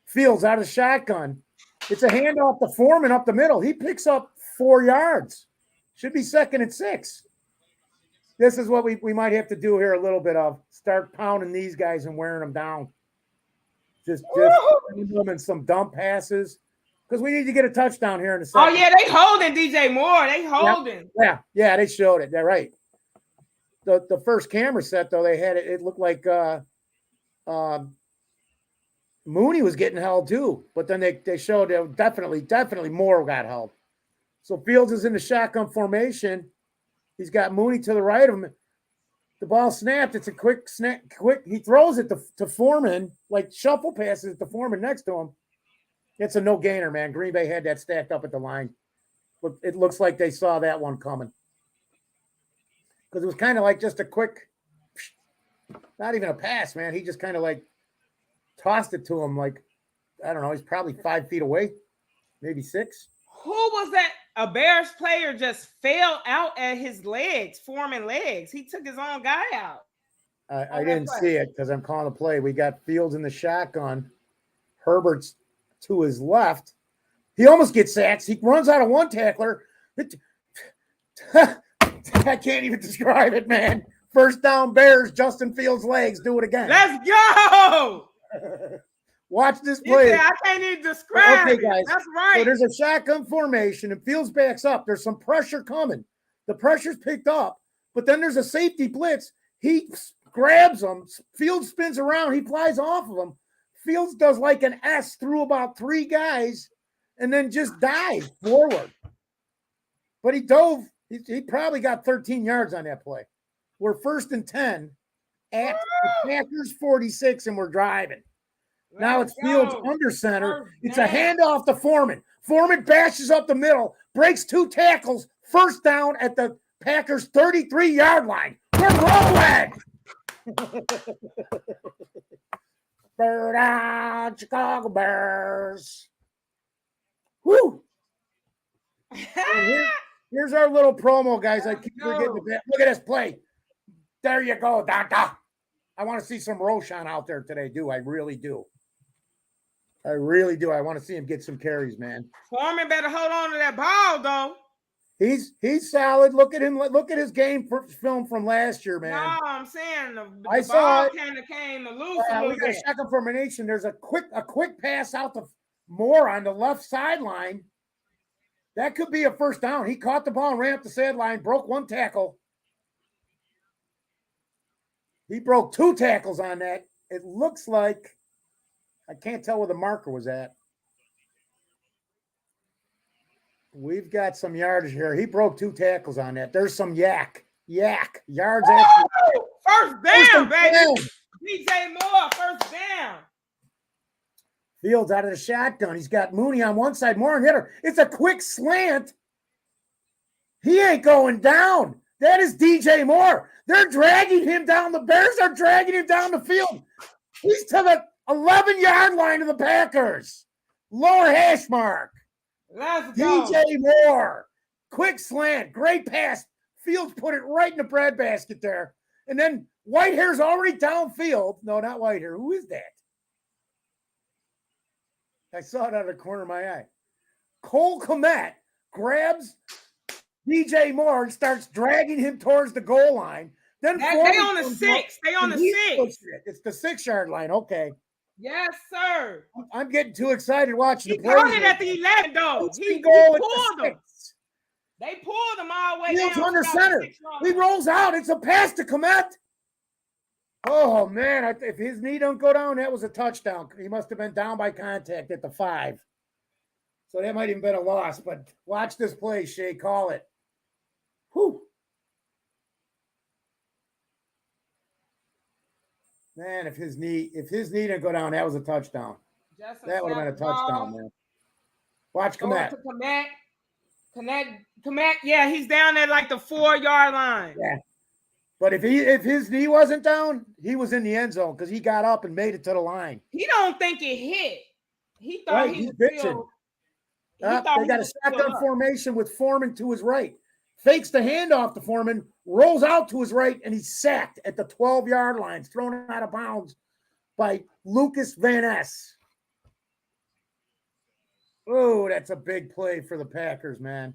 Fields out of shotgun. It's a handoff to Foreman up the middle. He picks up 4 yards. Should be 2nd and 6. This is what we might have to do here a little bit of. Start pounding these guys and wearing them down. Just them in some dump passes. Because we need to get a touchdown here in a second. Oh, yeah, they holding DJ Moore. They holding. Yeah, they showed it. They're right. The first camera set, though, they had it. It looked like Mooney was getting held too, but then they showed that definitely Moore got held. So Fields is in the shotgun formation. He's got Mooney to the right of him. The ball snapped. It's a quick snap. He throws it to Foreman, like shuffle passes to Foreman next to him. It's a no gainer, man. Green Bay had that stacked up at the line. But it looks like they saw that one coming. Because it was kind of like just a quick, not even a pass, man. He just kind of like tossed it to him like, I don't know, he's probably 5 feet away, maybe 6. Who was that? A Bears player just fell out at his legs, Foreman legs. He took his own guy out. I didn't see it because I'm calling the play. We got Fields in the shotgun. Herbert's to his left. He almost gets sacked. He runs out of one tackler. I can't even describe it, man. First down Bears, Justin Fields' legs. Do it again. Let's go. Watch this play. I can't even describe it. Guys. That's right. So there's a shotgun formation and Fields backs up. There's some pressure coming. The pressure's picked up, but then there's a safety blitz. He grabs him. Fields spins around. He flies off of him. Fields does like an S through about 3 guys and then just dives forward. But he dove. He probably got 13 yards on that play. We're 1st and 10 at the Packers 46, and we're driving. Now it's Fields under center. It's a handoff to Foreman. Foreman bashes up the middle, breaks 2 tackles, first down at the Packers 33-yard line. We're rolling. Bear down, Chicago Bears. Woo! Here's our little promo, guys. I keep forgetting to look at this play. There you go, Doctor. I want to see some Roshan out there today, I really do. I really do. I want to see him get some carries, man. Foreman better hold on to that ball, though. He's solid. Look at him. Look at his game film from last year, man. No, I'm saying the ball kind of came loose. We got a second formation. There's a quick pass out to Moore on the left sideline. That could be a first down. He caught the ball and ran up the sideline, broke 1 tackle. He broke 2 tackles on that. It looks like I can't tell where the marker was at. We've got some yardage here. He broke 2 tackles on that. There's some yak yards. First down, baby. DJ Moore, first down. Fields out of the shotgun. He's got Mooney on one side, Moore on the other. It's a quick slant. He ain't going down. That is DJ Moore. They're dragging him down. The Bears are dragging him down the field. He's to the 11-yard line of the Packers. Lower hash mark. Let's go. DJ Moore. Quick slant. Great pass. Fields put it right in the breadbasket there. And then Whitehair's already downfield. No, not Whitehair. Who is that? I saw it out of the corner of my eye. Cole Kmet grabs DJ Moore and starts dragging him towards the goal line. Then they on the 6. They on the 6. It's the 6-yard line. Okay. Yes, sir. I'm getting too excited watching the play. He caught it at the 11, though. He pulled them. They pulled him all the way Fields down. Under center. He rolls out. It's a pass to Kmet. Oh, man. If his knee don't go down, that was a touchdown. He must have been down by contact at the 5. So that might even been a loss. But watch this play, Shay. Call it. Whew. Man, if his knee didn't go down, that was a touchdown. That would have been a touchdown, man. Watch Kmet. Kmet, yeah, he's down at like the 4-yard line. Yeah. But if his knee wasn't down, he was in the end zone because he got up and made it to the line. He don't think it hit. He thought he was bitching. They got a shotgun formation with Foreman to his right. Fakes the handoff to Foreman, rolls out to his right, and he's sacked at the 12-yard line, thrown out of bounds by Lucas Van Ness. Oh, that's a big play for the Packers, man.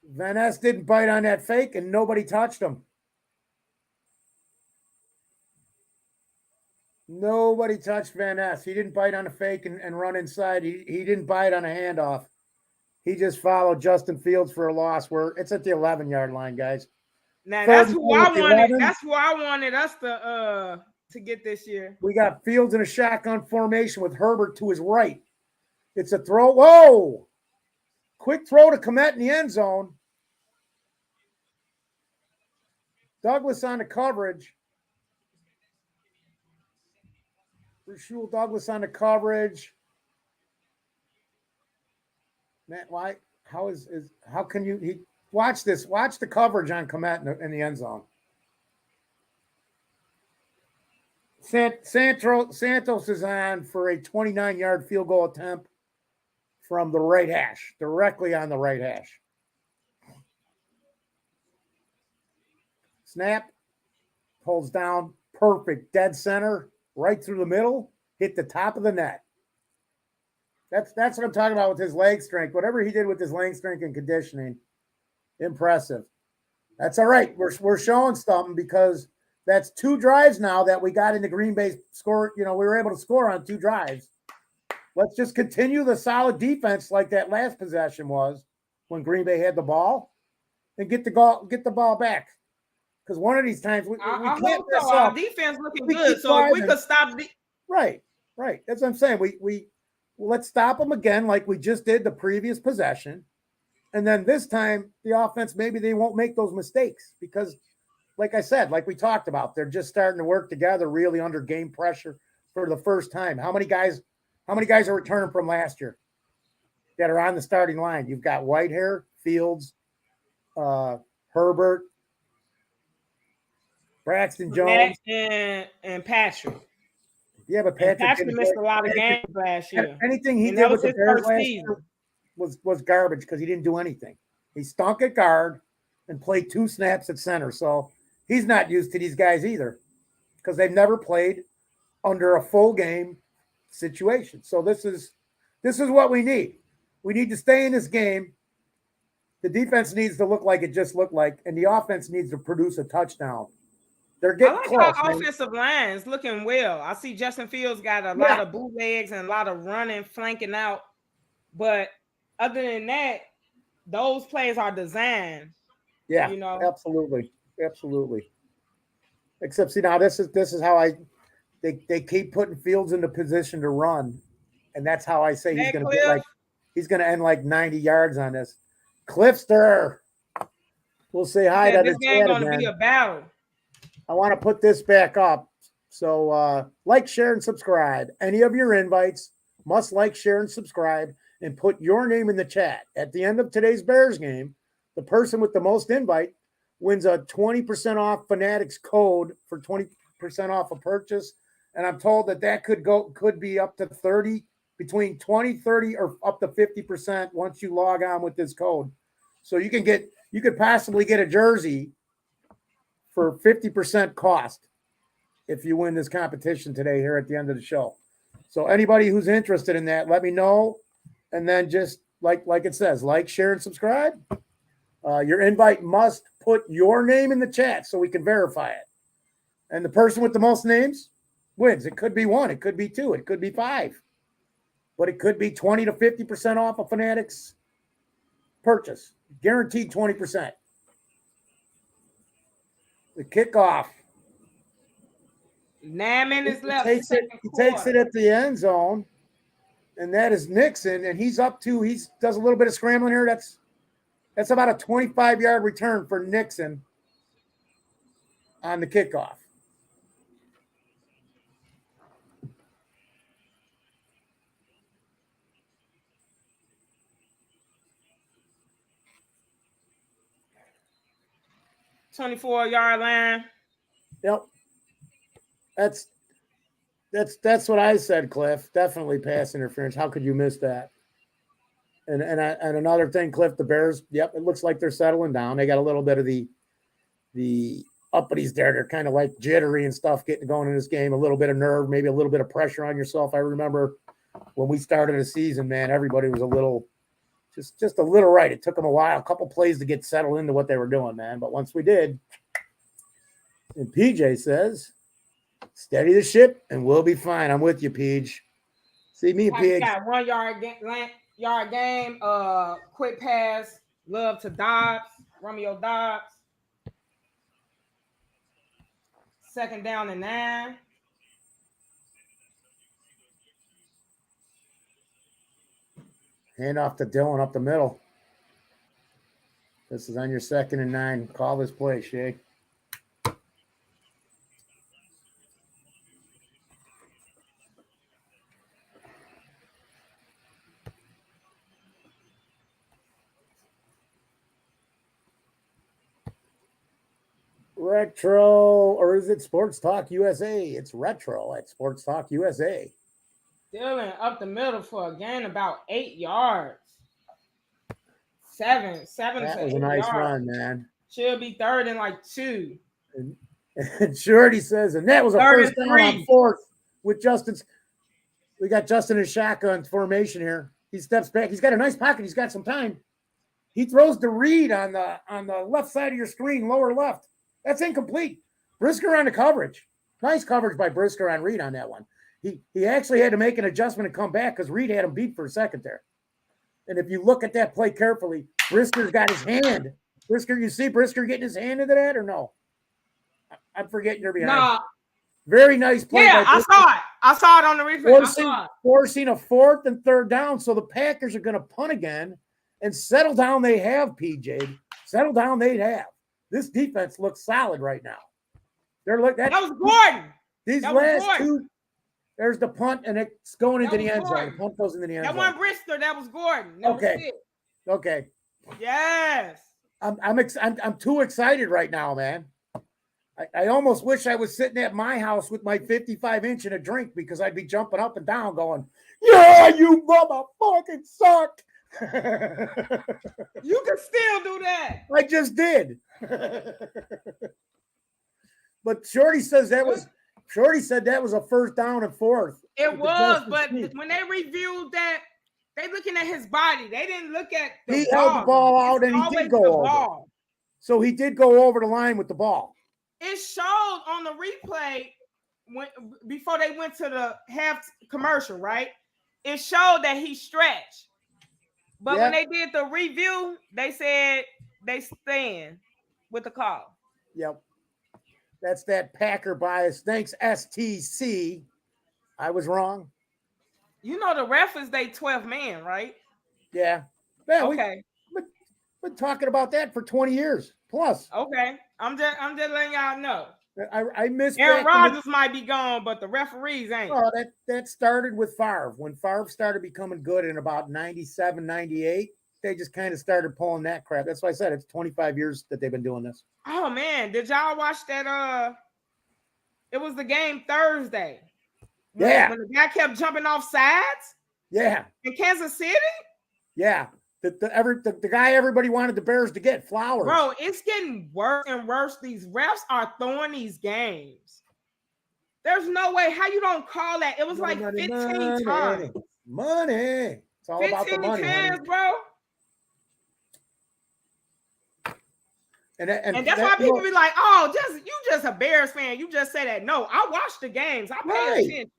Van Ness didn't bite on that fake, and nobody touched him. Nobody touched Van Ness. He didn't bite on a fake and run inside. He didn't bite on a handoff. He just followed Justin Fields for a loss. It's at the 11-yard line, guys. Now that's who I wanted. That's who I wanted us to get this year. We got Fields in a shotgun formation with Herbert to his right. It's a throw. Whoa! Quick throw to Kmet in the end zone. Douglas on the coverage. Rasul Douglas on the coverage. Man, why? How can you watch this? Watch the coverage on Komet in the end zone. Santos is on for a 29-yard field goal attempt from the right hash, directly on the right hash. Snap, pulls down, perfect, dead center, right through the middle, hit the top of the net. That's what I'm talking about with his leg strength. Whatever he did with his leg strength and conditioning, impressive. That's all right. We're showing something because that's 2 drives now that we got into Green Bay score. We were able to score on 2 drives. Let's just continue the solid defense like that last possession was when Green Bay had the ball, and get the ball back. Because one of these times we I can't hope mess so. up. Our defense looking We good, keep so if we driving. could stop Right. That's what I'm saying. We let's stop them again like we just did the previous possession. And then this time, the offense, maybe they won't make those mistakes because, like I said, like we talked about, they're just starting to work together really under game pressure for the first time. How many guys are returning from last year that are on the starting line? You've got Whitehair, Fields, Herbert, Braxton Jones, and Patrick. Yeah, but And Patrick missed a lot of games last year. Anything he And did that with was the his Bears first last season. year was garbage because he didn't do anything. He stunk at guard and played 2 snaps at center. So he's not used to these guys either because they've never played under a full game situation. So this is what we need. We need to stay in this game. The defense needs to look like it just looked like, and the offense needs to produce a touchdown. They're I getting like close. our offensive line is looking well. I see Justin Fields got a lot of bootlegs and a lot of running, flanking out. But other than that, those plays are designed. Yeah, absolutely. Except, see, now this is how they keep putting Fields into position to run, and that's how I say he's going to end like 90 yards on this. Cliffster, we'll say hi to this game going to be a battle. I want to put this back up. So like, share, and subscribe. Any of your invites must like, share, and subscribe, and put your name in the chat. At the end of today's Bears game, the person with the most invite wins a 20% off Fanatics code for 20% off a purchase. And I'm told that could be up to 30, between 20, 30, or up to 50% once you log on with this code. So you could possibly get a jersey for 50% cost if you win this competition today here at the end of the show. So anybody who's interested in that, let me know. And then just like it says, like, share, and subscribe. Your invite must put your name in the chat so we can verify it. And the person with the most names wins. It could be 1, it could be 2, it could be 5. But it could be 20 to 50% off a Fanatics purchase. Guaranteed 20%. The kickoff. 9 minutes left. He takes it at the end zone, and that is Nixon, and he does a little bit of scrambling here. That's about a 25-yard return for Nixon on the kickoff. $24-yard line. Yep. That's what I said, Cliff. Definitely pass interference. How could you miss that? And another thing, Cliff, the Bears, yep, it looks like they're settling down. They got a little bit of the uppities there. They're kind of like jittery and stuff getting going in this game, a little bit of nerve, maybe a little bit of pressure on yourself. I remember when we started the season, man, everybody was a little, just a little right. It took them a while, a couple plays to get settled into what they were doing, man. But once we did, and PJ says, steady the ship and we'll be fine. I'm with you, Peach. See me, Pig. Got 1 yard game. Quick pass. Love to Dobbs. Romeo Dobbs. 2nd down and 9. Hand off to Dylan up the middle. This is on your 2nd and 9. Call this play, Shay. Retro, or is it Sports Talk USA? It's retro at Sports Talk USA. Dylan up the middle for a gain about 8 yards. Seven That to was 8 a nice yards. run, man. Should be third and like 2. And Sciorty says, and that was a Third first and down on 3. 4th with Justin's. We got Justin in shotgun formation here. He steps back. He's got a nice pocket. He's got some time. He throws the read on the left side of your screen, lower left. That's incomplete. Brisker on the coverage. Nice coverage by Brisker on Reed on that one. He actually had to make an adjustment and come back because Reed had him beat for a second there. And if you look at that play carefully, Brisker's got his hand. Brisker, you see Brisker getting his hand into that or no? I'm forgetting you're behind. Nah. Very nice play. Yeah, I saw it. I saw it on the replay. Forcing a 4th and 3rd down. So the Packers are going to punt again and settle down. They have, PJ. Settle down. They have. This defense looks solid right now. That was Gordon. These last two, there's the punt, and it's going into the end zone. The punt goes into the end zone. That wasn't Brisker. That was Gordon. Okay. Yes. I'm too excited right now, man. I almost wish I was sitting at my house with my 55-inch and a drink because I'd be jumping up and down going, yeah, you motherfucking suck. You can still do that. I just did. But Shorty said that was a first down and 4th. It was, but when they reviewed that, they looking at his body. They didn't look at the ball. He held the ball out and he did go over. So he did go over the line with the ball. It showed on the replay before they went to the half commercial, right? It showed that he stretched. But when they did the review, they said they stand with the call. Yep. That's that Packer bias. Thanks, STC. I was wrong. You know the ref is their 12th man, right? Yeah. Okay. We've been talking about that for 20 years plus. Okay. I'm just letting y'all know. I missed Aaron Rodgers might be gone, but the referees ain't. Oh, that started with Favre. When Favre started becoming good in about 97, 98, they just kind of started pulling that crap. That's why I said it's 25 years that they've been doing this. Oh, man. Did y'all watch that? It was the game Thursday. When the guy kept jumping off sides? Yeah. In Kansas City? Yeah. The guy everybody wanted the Bears to get, Flowers. Bro, it's getting worse and worse. These refs are throwing these games. There's no way. How you don't call that? It was like 15 times. Money. It's all about the money. 15 times, bro. And that's why people be like, "Oh, you just a Bears fan. You just say that." No, I watched the games. I paid attention.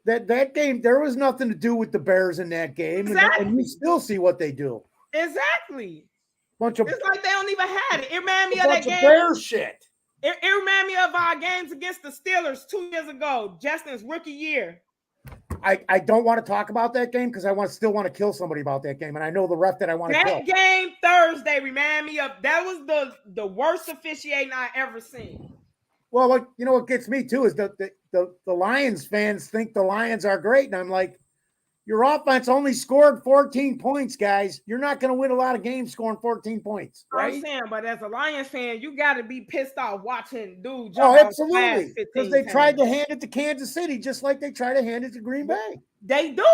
That game, there was nothing to do with the Bears in that game, and you still see what they do. Exactly. It's like they don't even have it. It reminded me of that game. Bears shit. It reminded me of our games against the Steelers 2 years ago, Justin's rookie year. I don't want to talk about that game because I still want to kill somebody about that game, and I know the ref that I want to kill. That game Thursday reminded me of that was the worst officiating I ever seen. Well, what gets me too is the Lions fans think the Lions are great, and I'm like, your offense only scored 14 points, guys. You're not going to win a lot of games scoring 14 points, right? I'm saying, but as a Lions fan, you got to be pissed off watching dude jump. Oh, absolutely, because they tried to hand it to Kansas City just like they try to hand it to Green Bay. They do.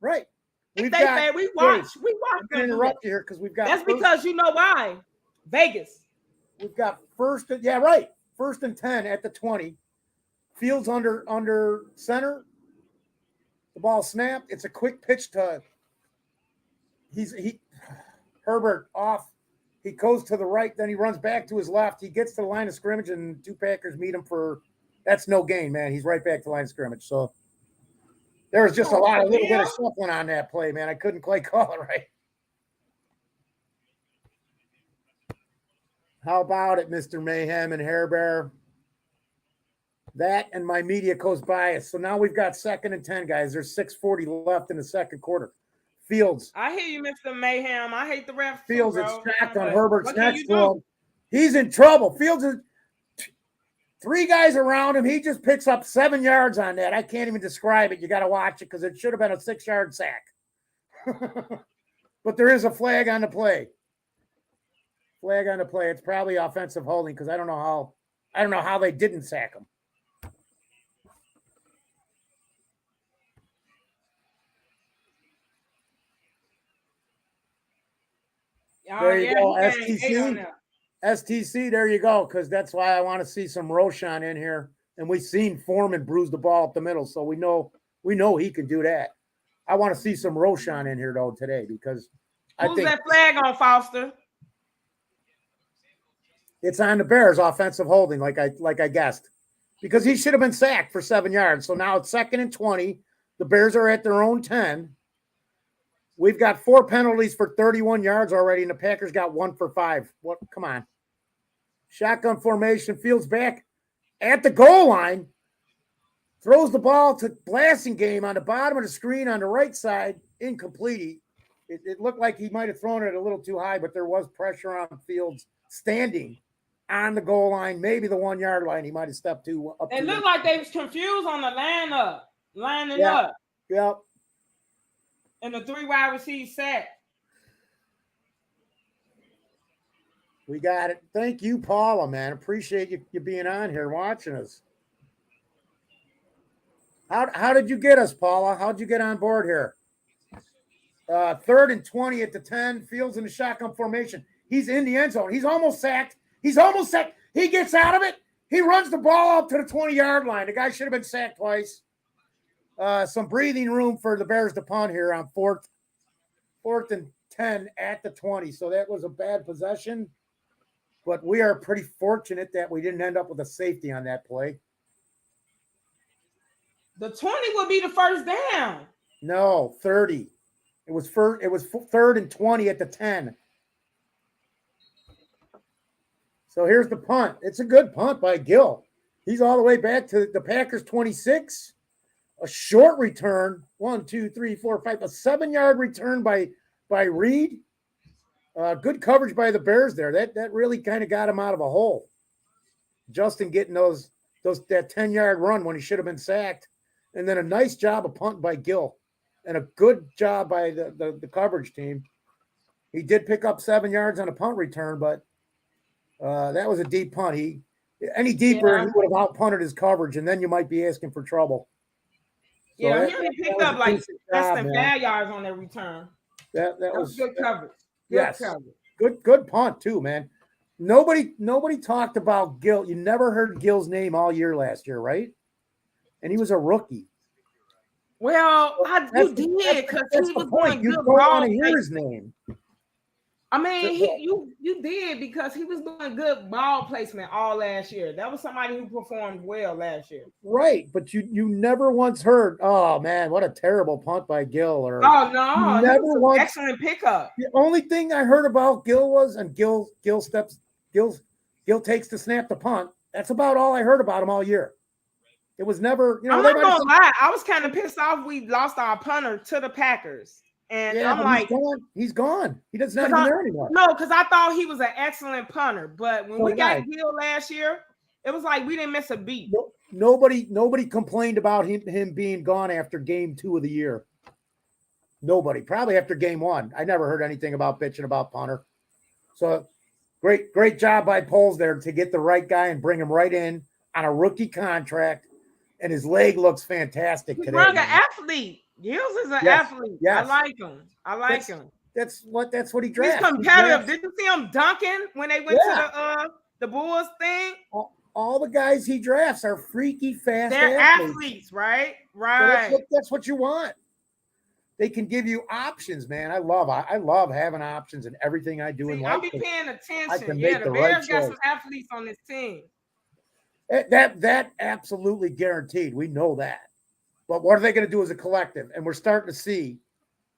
Right. We watch. I'm going to interrupt you here because we've got. That's because you know why. Vegas. We've got first and 10 at the 20. Fields under center. The ball snapped. It's a quick pitch to Herbert off. He goes to the right, then he runs back to his left. He gets to the line of scrimmage, and two Packers meet him that's no gain, man. He's right back to the line of scrimmage. So there was just a little bit of shuffling on that play, man. I couldn't quite call it right. How about it, Mr. Mayhem and Hair Bear? That and my media coast bias. So now we've got 2nd and 10, guys. There's 6:40 left in the second quarter. Fields. I hear you, Mr. Mayhem. I hate the ref. Fields is stacked on Herbert's next throw. He's in trouble. Fields is 3 guys around him. He just picks up 7 yards on that. I can't even describe it. You got to watch it because it should have been a 6-yard sack. But there is a flag on the play. Flag on the play. It's probably offensive holding because I don't know how they didn't sack him. There you go, STC. STC, there you go, because that's why I want to see some Roshan in here. And we've seen Foreman bruise the ball up the middle, so we know he can do that. I want to see some Roshan in here though today because I think that flag on, Foster? It's on the Bears offensive holding, like I guessed, because he should have been sacked for 7 yards. So now it's 2nd and 20. The Bears are at their own 10. We've got 4 penalties for 31 yards already, and the Packers got 1 for 5. What? Come on. Shotgun formation, Fields back at the goal line, throws the ball to Blasingame on the bottom of the screen on the right side, incomplete. It looked like he might have thrown it a little too high, but there was pressure on Fields standing on the goal line, maybe the 1 yard line. He might have stepped too up. It looked like they was confused on the lining up. Yep. And the 3 wide receivers sack. We got it. Thank you, Paula, man. Appreciate you being on here watching us. How did you get us, Paula? How'd you get on board here? 3rd and 20 at the 10. Fields in the shotgun formation. He's in the end zone. He's almost sacked. He gets out of it. He runs the ball up to the 20-yard line. The guy should have been sacked twice. Some breathing room for the Bears to punt here on 4th and 10 at the 20. So that was a bad possession. But we are pretty fortunate that we didn't end up with a safety on that play. The 20 would be the first down. No, 30. It was 3rd and 20 at the 10. So here's the punt. It's a good punt by Gill. He's all the way back to the Packers 26. A short return. 1, 2, 3, 4, 5. A 7-yard return by Reed. Good coverage by the Bears there. That really kind of got him out of a hole. Justin getting that 10-yard run when he should have been sacked. And then a nice job of punting by Gill. And a good job by the coverage team. He did pick up 7 yards on a punt return, but that was a deep punt. Any deeper, he would have out-punted his coverage, and then you might be asking for trouble. So yeah, he picked up like less than 5 yards on that return. That was good coverage. Good punt too, man. Nobody talked about Gill. You never heard Gill's name all year last year, right? And he was a rookie. Well, you did because he was doing good ball. You don't want to hear his name. I mean, you did because he was doing good ball placement all last year. That was somebody who performed well last year. Right, but you never once heard, oh man, what a terrible punt by Gill. Or no, never once. Excellent pickup. The only thing I heard about Gill was, and Gill takes the snap to punt. That's about all I heard about him all year. It was never, I'm not gonna lie, I was kind of pissed off we lost our punter to the Packers. And I'm like, he's gone. He doesn't have there anymore. No, because I thought he was an excellent punter. But when we got Gill last year, it was like we didn't miss a beat. Nobody complained about him being gone after game 2 of the year. Nobody. Probably after game 1. I never heard anything about bitching about punter. So great job by Poles there to get the right guy and bring him right in on a rookie contract. And his leg looks fantastic today. He's an athlete. Gills is an athlete. Yes. I like him. That's what he drafts. He's competitive. Did you see him dunking when they went to the Bulls thing? All the guys he drafts are freaky fast. They're athletes, right? Right. So that's what you want. They can give you options, man. I love having options in everything I do in life. I'll be paying attention. Yeah, the Bears got some athletes on this team. That absolutely guaranteed. We know that. But what are they going to do as a collective? And we're starting to see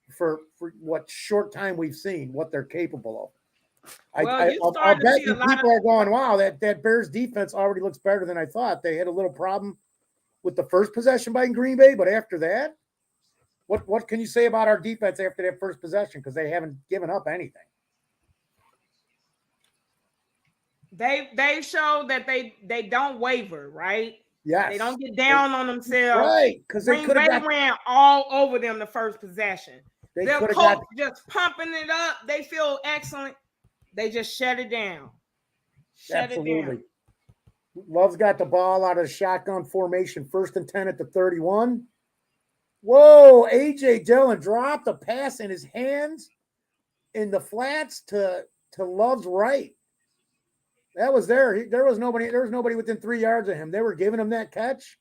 for what short time we've seen what they're capable of. I'll bet you people are going, wow, that Bears defense already looks better than I thought. They had a little problem with the first possession by Green Bay, but after that, what can you say about our defense after that first possession? Because they haven't given up anything. They show that they don't waver, right? Yes. They don't get down on themselves. Right. Because they ran all over them the first possession. Their coach got just pumping it up. They feel excellent. They just shut it down. Shut it down. Love's got the ball out of the shotgun formation, 1st and 10 at the 31. Whoa, A.J. Dillon dropped a pass in his hands in the flats to Love's right. That was there. There was nobody within 3 yards of him. They were giving him that catch,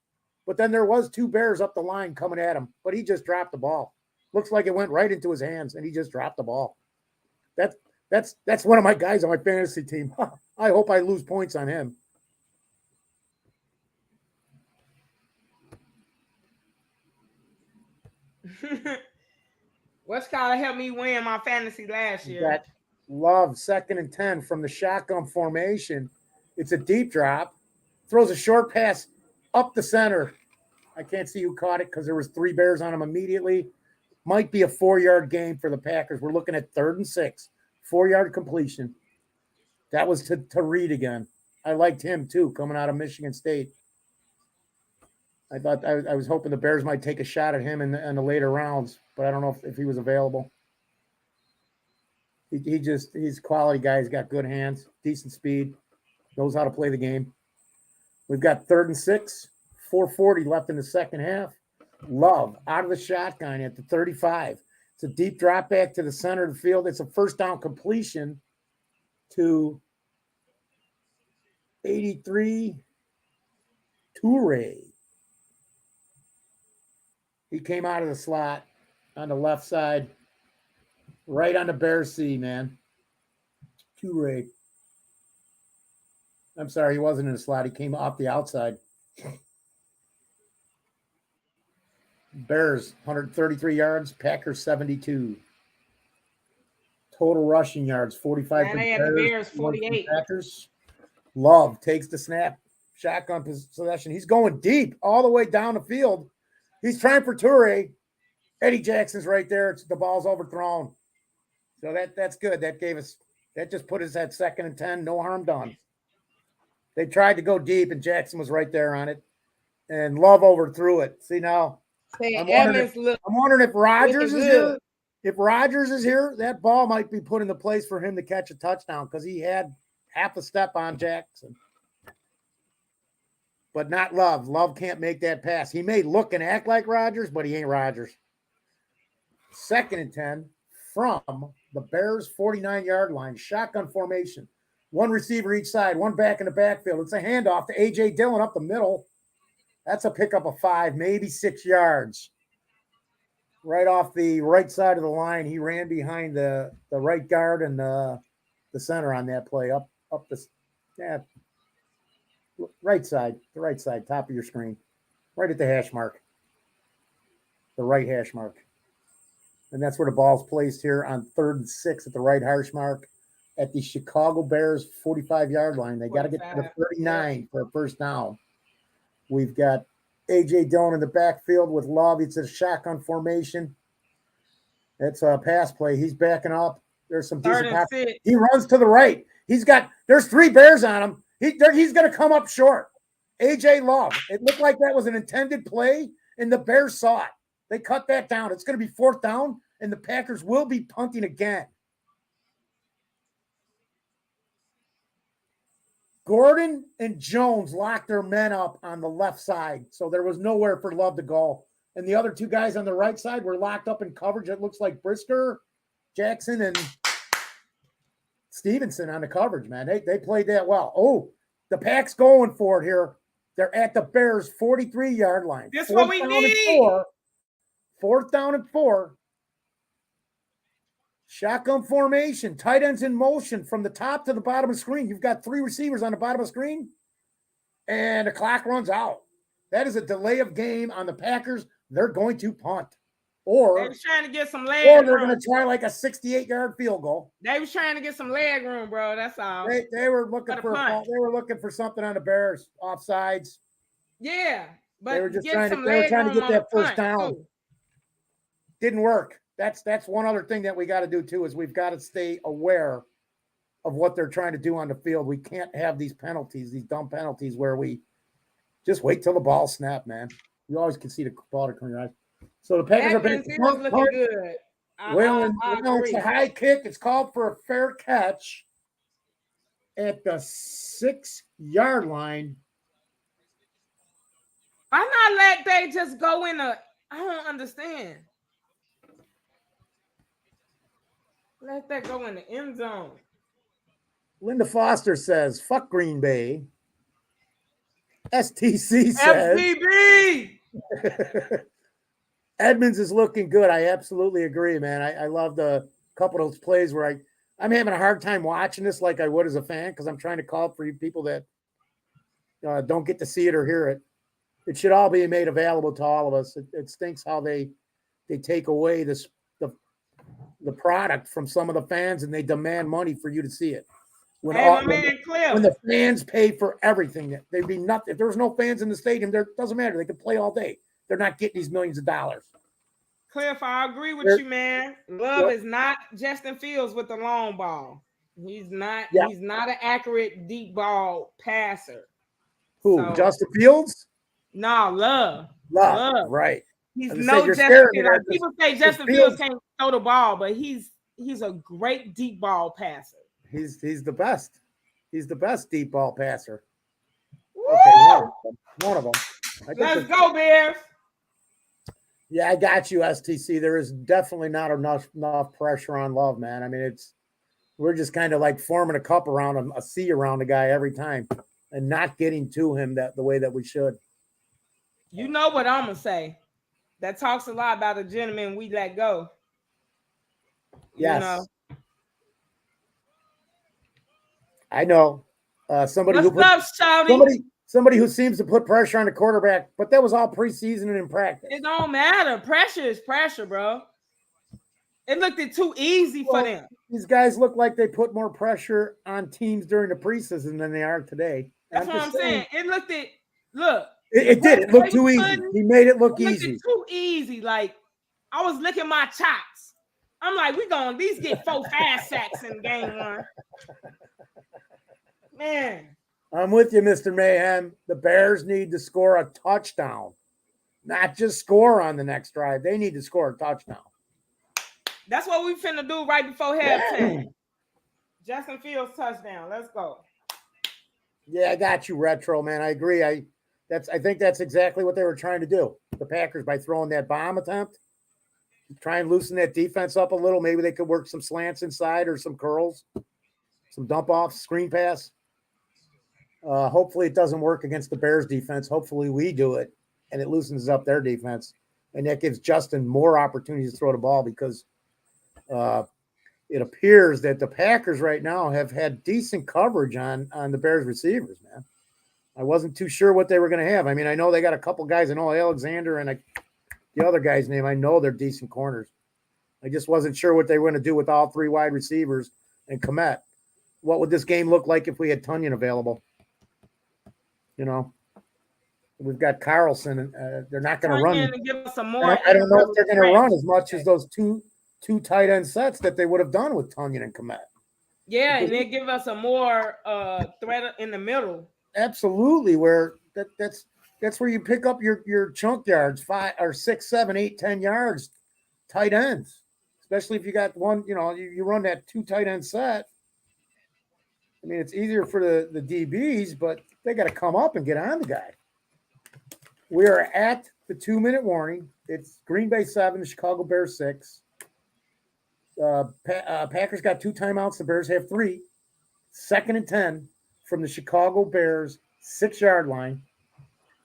but then there was 2 Bears up the line coming at him, but he just dropped the ball. Looks like it went right into his hands, and he just dropped the ball. That's one of my guys on my fantasy team. I hope I lose points on him. What's called helped me win my fantasy last year. That Love, 2nd and 10 from the shotgun formation. It's a deep drop. Throws a short pass up the center. I can't see who caught it because there was 3 Bears on him immediately. Might be a 4-yard game for the Packers. We're looking at 3rd and 6. 4-yard completion. That was to Reed again. I liked him too, coming out of Michigan State. I thought I was hoping the Bears might take a shot at him in the later rounds, but I don't know if he was available. He's a quality guy. He's got good hands, decent speed, knows how to play the game. We've got 3rd and 6, 4:40 left in the second half. Love out of the shotgun at the 35. It's a deep drop back to the center of the field. It's a 1st down completion to 83 Toure. He came out of the slot on the left side, right on the Bears C, man. Toure. I'm sorry, he wasn't in the slot. He came off the outside. Bears, 133 yards. Packers, 72. Total rushing yards, 45. And they had the Bears, 48. Packers. Love takes the snap. Shotgun possession. He's going deep all the way down the field. He's trying for Toure. Eddie Jackson's right there. The ball's overthrown. So that's good. That just put us at 2nd and 10. No harm done. They tried to go deep, and Jackson was right there on it. And Love overthrew it. See now, I'm wondering if Rodgers is here. If Rodgers is here, that ball might be put into place for him to catch a touchdown because he had half a step on Jackson. But not Love. Love can't make that pass. He may look and act like Rodgers, but he ain't Rodgers. 2nd and 10 from the Bears' 49-yard line. Shotgun formation. 1 receiver each side, 1 back in the backfield. It's a handoff to A.J. Dillon up the middle. That's a pickup of 5, maybe 6 yards. Right off the right side of the line. He ran behind the right guard and the center on that play. Up the right side, top of your screen. Right at the hash mark. The right hash mark. And that's where the ball's placed here on 3rd and 6 at the right hash mark at the Chicago Bears 45-yard line. They got to get to the 39 for a 1st down. We've got A.J. Dillon in the backfield with Love. It's a shotgun formation. It's a pass play. He's backing up. There's some decent pass. He runs to the right. There's 3 Bears on him. He's going to come up short. A.J. Love. It looked like that was an intended play, and the Bears saw it. They cut that down. It's going to be 4th down, and the Packers will be punting again. Gordon and Jones locked their men up on the left side, so there was nowhere for Love to go. And the other 2 guys on the right side were locked up in coverage. It looks like Brisker, Jackson, and Stevenson on the coverage, man. They played that well. Oh, the Pack's going for it here. They're at the Bears' 43-yard line. That's what we need. 4th down and 4. Shotgun formation. Tight ends in motion from the top to the bottom of the screen. You've got 3 receivers on the bottom of the screen, and the clock runs out. That is a delay of game on the Packers. They're going to punt. Or they was trying to get some leg room. Or they're going to try like a 68-yard field goal. They was trying to get some leg room, bro. That's all. They were looking for they were looking for something on the Bears, offsides. Yeah, but they were just trying to get that 1st down. Too. Didn't work. That's one other thing that we got to do too is we've got to stay aware of what they're trying to do on the field. We can't have these penalties, these dumb penalties where we just wait till the ball snap, man. You always can see the ball to come your eyes. So the Packers are looking good. It's a high kick. It's called for a fair catch. at the 6-yard line. Why not let they just go in a? I don't understand. Let that go in the end zone. Linda Foster says, fuck Green Bay. STC says, FCB. Edmonds is looking good. I absolutely agree, man. I love the couple of those plays where I'm having a hard time watching this like I would as a fan because I'm trying to call for you people that don't get to see it or hear it. It should all be made available to all of us. It stinks how they take away the product from some of the fans and they demand money for you to see it. When the fans pay for everything, there'd be nothing. If there was no fans in the stadium, there doesn't matter. They can play all day. They're not getting these millions of dollars. Cliff, I agree with you, man. Love is not Justin Fields with the long ball. He's not. Yeah. He's not an accurate deep ball passer. Who? So, Justin Fields? No, Love. Right. He's no Justin Fields. People say Justin Fields can't throw the ball, but he's a great deep ball passer. He's the best. He's the best deep ball passer. Woo! Okay, one of them. Let's go, Bears. Yeah, I got you, STC. There is definitely not enough pressure on Love, man. I mean, we're just kind of like forming a cup around him, a C around the guy every time, and not getting to him the way that we should. You know what I'm gonna say? That talks a lot about the gentleman we let go. Yes. You know? I know. Somebody who seems to put pressure on the quarterback, but that was all preseason and in practice. It don't matter. Pressure is pressure, bro. It looked too easy for them. These guys look like they put more pressure on teams during the preseason than they are today. That's what I'm saying. It looked It did. It looked too easy. He made it look easy. Too easy. Like I was licking my chops. I'm like, we gonna at least get 4 fast sacks in game 1. Man. I'm with you, Mr. Mayhem. The Bears need to score a touchdown, not just score on the next drive. They need to score a touchdown. That's what we finna do right before halftime. Justin Fields touchdown. Let's go. Yeah, I got you, Retro, man. I agree. I think that's exactly what they were trying to do. The Packers, by throwing that bomb attempt, try and loosen that defense up a little. Maybe they could work some slants inside or some curls, some dump offs, screen pass. Hopefully it doesn't work against the Bears defense. Hopefully we do it and it loosens up their defense. And that gives Justin more opportunities to throw the ball because it appears that the Packers right now have had decent coverage on the Bears receivers, man. I wasn't too sure what they were going to have. I mean, I know they got a couple guys. I know Alexander and the other guy's name. I know they're decent corners. I just wasn't sure what they were going to do with all 3 wide receivers and Komet. What would this game look like if we had Tunyon available? You know, we've got Carlson, and they're not going to run. Give us some more. I don't know if they're going to run as much as those two tight end sets that they would have done with Tunyon and Komet. Yeah, and they give us a more threat in the middle. Absolutely, where that's where you pick up your chunk yards, 5 or 6, 7, 8, 10 yards, tight ends. Especially if you got one, you run that 2 tight end set. I mean, it's easier for the DBs, but they got to come up and get on the guy. We are at the 2-minute warning. It's Green Bay 7, the Chicago Bears 6. Packers got 2 timeouts. The Bears have 3. 2nd and 10 from the Chicago Bears 6-yard line.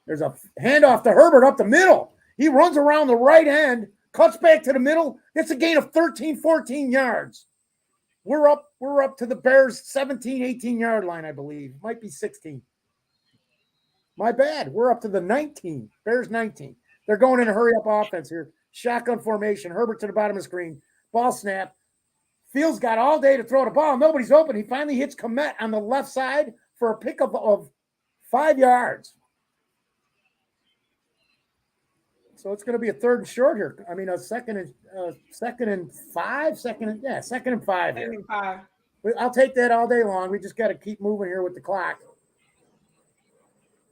There's a handoff to Herbert up the middle. He runs around the right end, cuts back to the middle. It's a gain of 13, 14 yards. We're up to the Bears 17, 18-yard line, I believe. Might be 16. My bad. We're up to the 19. Bears 19. They're going in a hurry-up offense here. Shotgun formation. Herbert to the bottom of the screen. Ball snap. Fields got all day to throw the ball. Nobody's open. He finally hits Komet on the left side for a pickup of 5 yards. So it's going to be a 3rd and short here. I mean, a second and 5. Second and 5 here. 2nd and 5. I'll take that all day long. We just got to keep moving here with the clock.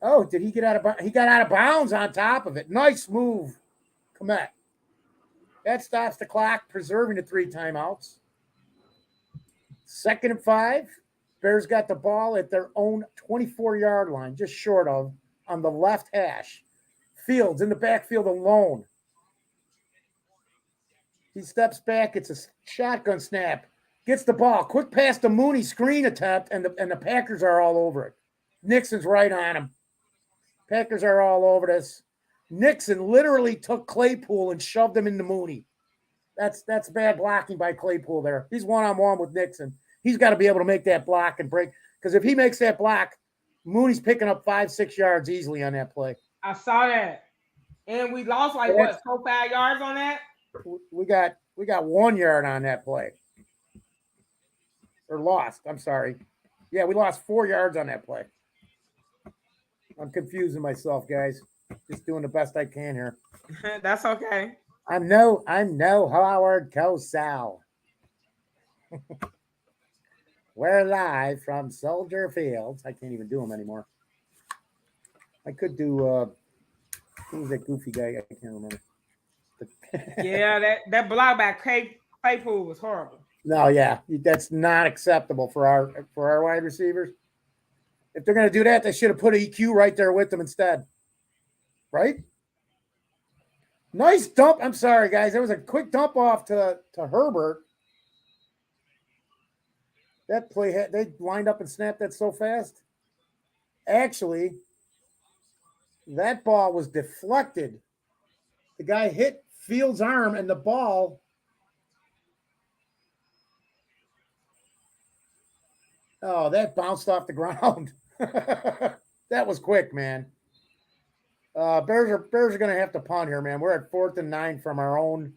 Oh, did he get out of bounds? He got out of bounds on top of it. Nice move, Komet. That stops the clock, preserving the 3 timeouts. 2nd and 5. Bears got the ball at their own 24-yard line, just short of, on the left hash. Fields in the backfield alone. He steps back. It's a shotgun snap. Gets the ball. Quick pass to Mooney, screen attempt, and the Packers are all over it. Nixon's right on him. Packers are all over this. Nixon literally took Claypool and shoved him into Mooney. That's bad blocking by Claypool there. He's one-on-one with Nixon. He's got to be able to make that block and break. Because if he makes that block, Mooney's picking up 5-6 yards easily on that play. I saw that. And we lost 4 or 5 yards on that? We got 1 yard on that play. Or lost. I'm sorry. Yeah, we lost 4 yards on that play. I'm confusing myself, guys. Just doing the best I can here. That's okay. I'm no Howard Cosell. We're live from Soldier Fields. I can't even do them anymore. I could do who's that goofy guy? I can't remember. Yeah, that block by Claypool was horrible. No, yeah, that's not acceptable for our wide receivers. If they're going to do that, they should have put EQ right there with them instead. Right? Nice dump. I'm sorry, guys. That was a quick dump off to Herbert. That play, they lined up and snapped that so fast. Actually, that ball was deflected. The guy hit Fields' arm and the ball. Oh, that bounced off the ground. That was quick, man. Bears are going to have to punt here, man. We're at 4th and 9 from our own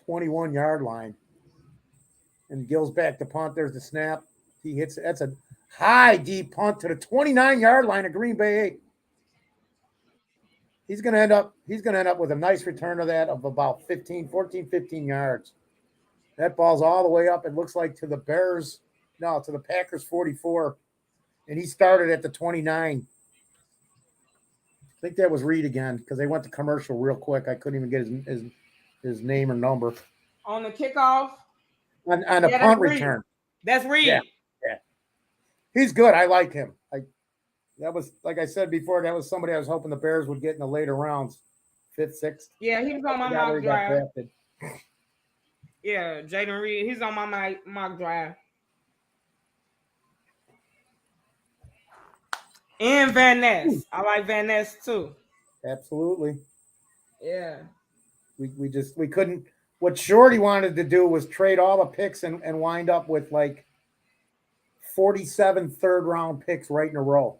21-yard line. And Gill's back to punt. There's the snap. He hits it. That's a high deep punt to the 29-yard line of Green Bay 8. He's going to end up with a nice return of that of about 15 yards. That ball's all the way up. It looks like to the Packers 44. And he started at the 29. I think that was Reed again because they went to commercial real quick. I couldn't even get his name or number. On the kickoff? On a punt return. That's Reed. Yeah. He's good. I like him. That was, like I said before, that was somebody I was hoping the Bears would get in the later rounds. 5th, 6th. Yeah, he was on my mock drive. Yeah, Jaden Reed. He's on my mock drive. And Van Ness. I like Van Ness too. Absolutely. Yeah. We couldn't. What Sciorty wanted to do was trade all the picks and wind up with like 47 third-round picks right in a row.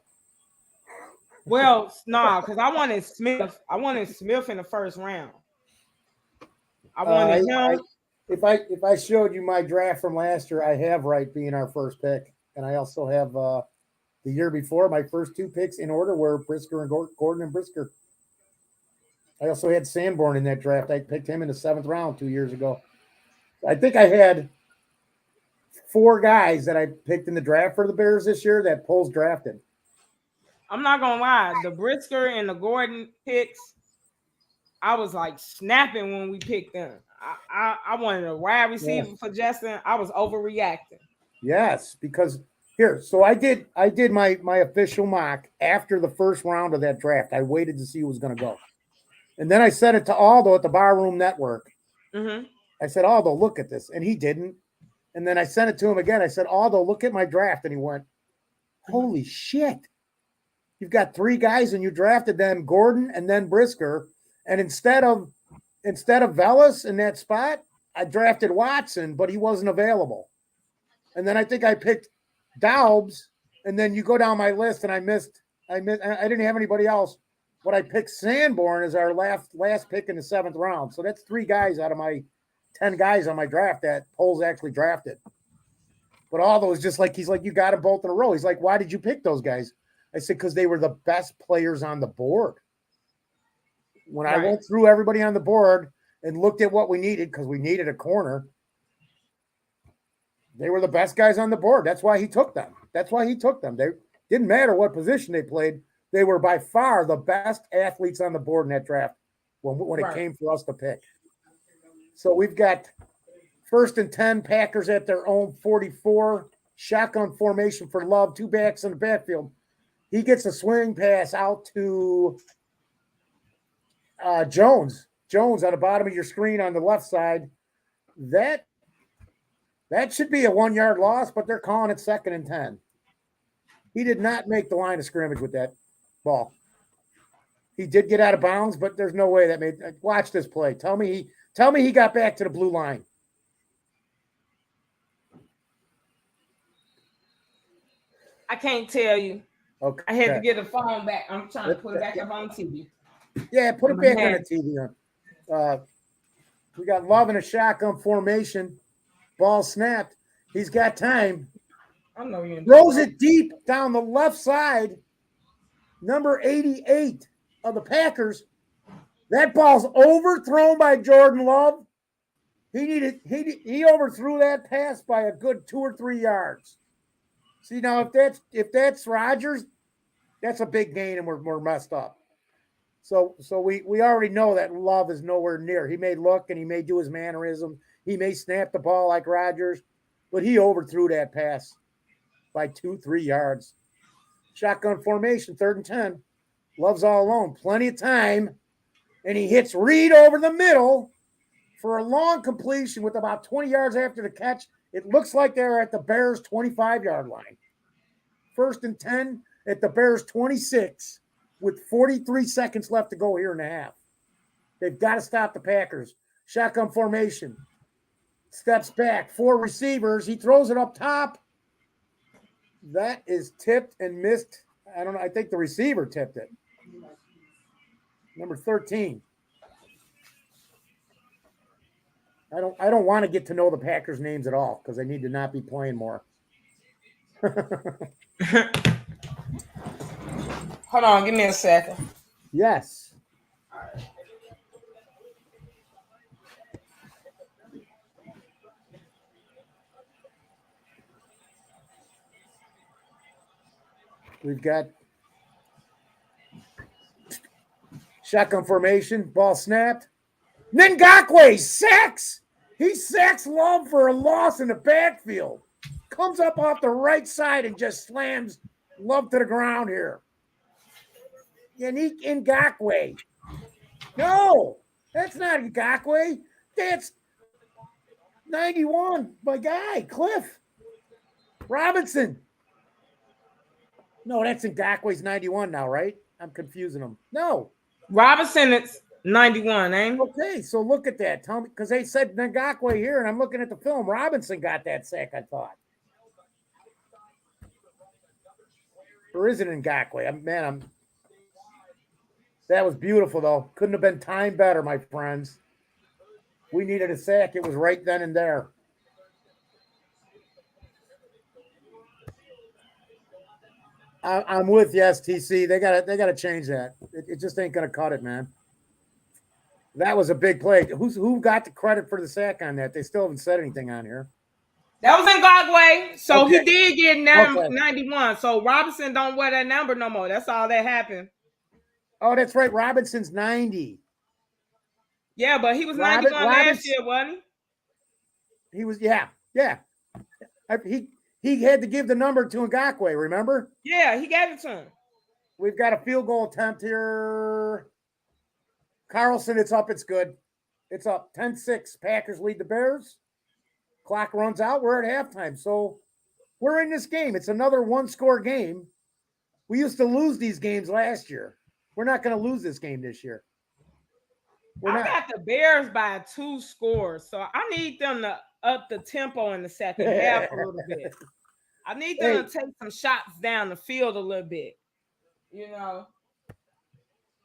Well, no, because I wanted Smith. I wanted Smith in the first round. I wanted him. If I showed you my draft from last year, I have Wright being our first pick, and I also have the year before my first 2 picks in order were Brisker and Gordon and Brisker. I also had Sanborn in that draft. I picked him in the 7th round 2 years ago. I think I had 4 guys that I picked in the draft for the Bears this year that Poles drafted. I'm not gonna lie, the Brisker and the Gordon picks, I was like snapping when we picked them. I wanted a wide receiver for Justin. I was overreacting. Yes, because here, so I did my official mock after the first round of that draft. I waited to see who was going to go. And then I sent it to Aldo at the Barroom Network. Mm-hmm. I said, Aldo, look at this. And he didn't. And then I sent it to him again. I said, Aldo, look at my draft. And he went, holy shit. You've got 3 guys and you drafted them, Gordon and then Brisker. And instead of Vellis in that spot, I drafted Watson, but he wasn't available. And then I think I picked Daubs, and then you go down my list, and I didn't have anybody else, but I picked Sanborn as our last pick in the 7th round. So that's 3 guys out of my 10 guys on my draft that Poles actually drafted. But Aldo was just like, he's like, you got them both in a row. He's like, why did you pick those guys? I said, because they were the best players on the board. When I went through everybody on the board and looked at what we needed, because we needed a corner, they were the best guys on the board. That's why he took them. They didn't matter what position they played. They were by far the best athletes on the board in that draft when it came for us to pick. So we've got 1st and 10, Packers at their own 44. shotgun formation for Love, 2 backs in the backfield. He gets a swing pass out to Jones. Jones on the bottom of your screen on the left side. That should be a 1-yard loss, but they're calling it 2nd and 10. He did not make the line of scrimmage with that ball. He did get out of bounds, but there's no way that made. Watch this play. Tell me he got back to the blue line. I can't tell you. Okay. I had to get the phone back. I'm trying to put it back up on TV. Yeah, put it back on the TV. We got Love in a shotgun formation. Ball snapped. He's got time. I know you Throws it deep down the left side. Number 88 of the Packers. That ball's overthrown by Jordan Love. He overthrew that pass by a good 2 or 3 yards. See, now if that's Rodgers, that's a big gain and we're messed up. So we already know that Love is nowhere near. He may look and he may do his mannerism. He may snap the ball like Rodgers, but he overthrew that pass by 2-3 yards. Shotgun formation, 3rd and 10. Love's all alone. Plenty of time. And he hits Reed over the middle for a long completion with about 20 yards after the catch. It looks like they're at the Bears' 25-yard line. 1st and 10 at the Bears' 26 with 43 seconds left to go here in the half. They've got to stop the Packers. Shotgun formation. Steps back. 4 receivers. He throws it up top. That is tipped and missed. I don't know. I think the receiver tipped it. Number 13. I don't want to get to know the Packers' names at all because they need to not be playing more. Hold on, give me a second. Yes. We've got shotgun formation, ball snapped. Ngakwe sacks. He sacks Love for a loss in the backfield. Comes up off the right side and just slams Love to the ground here. Yannick Ngakwe. No, that's not Ngakwe. That's 91, my guy, Cliff Robinson. No, that's Ngakwe's 91 now, right? I'm confusing them. No. Robinson, it's 91, ain't it? Okay, so look at that. Tell me, because they said Ngakwe here, and I'm looking at the film. Robinson got that sack, I thought. Or is it Ngakwe? That was beautiful, though. Couldn't have been timed better, my friends. We needed a sack. It was right then and there. I'm with you, STC. They gotta change that. It just ain't gonna cut it, man. That was a big play. Who got the credit for the sack on that? They still haven't said anything on here. That was Ngakwe. So Okay. he did get 91. So Robinson don't wear that number no more. That's all that happened. Oh, that's right. Robinson's 90. Yeah, but he was 91 last year, wasn't he? He was, yeah. He had to give the number to Ngakwe, remember? Yeah, he gave it to him. We've got a field goal attempt here. Carlson, it's up. It's good. It's up. 10-6. Packers lead the Bears. Clock runs out. We're at halftime. So we're in this game. It's another one-score game. We used to lose these games last year. We're not going to lose this game this year. I got the Bears by 2 scores. So I need them to up the tempo in the second half a little bit. I need them to take some shots down the field a little bit. You know.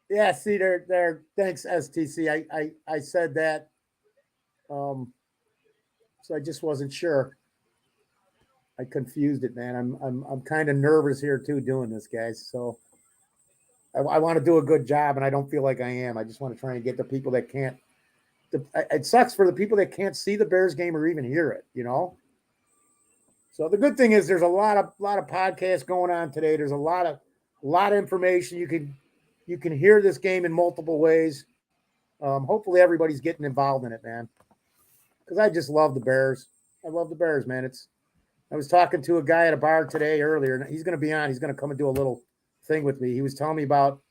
Yeah, see, there. Thanks, STC. I said that. So I just wasn't sure. I confused it, man. I'm kind of nervous here too doing this, guys. So I want to do a good job, and I don't feel like I am. I just want to try and get the people that can't. It sucks for the people that can't see the Bears game or even hear it, you know. So the good thing is there's a lot of podcasts going on today. There's a lot of information. You can hear this game in multiple ways. Hopefully everybody's getting involved in it, man. Because I just love the Bears. I love the Bears, man. I was talking to a guy at a bar today earlier, and he's going to be on. He's going to come and do a little thing with me. He was telling me about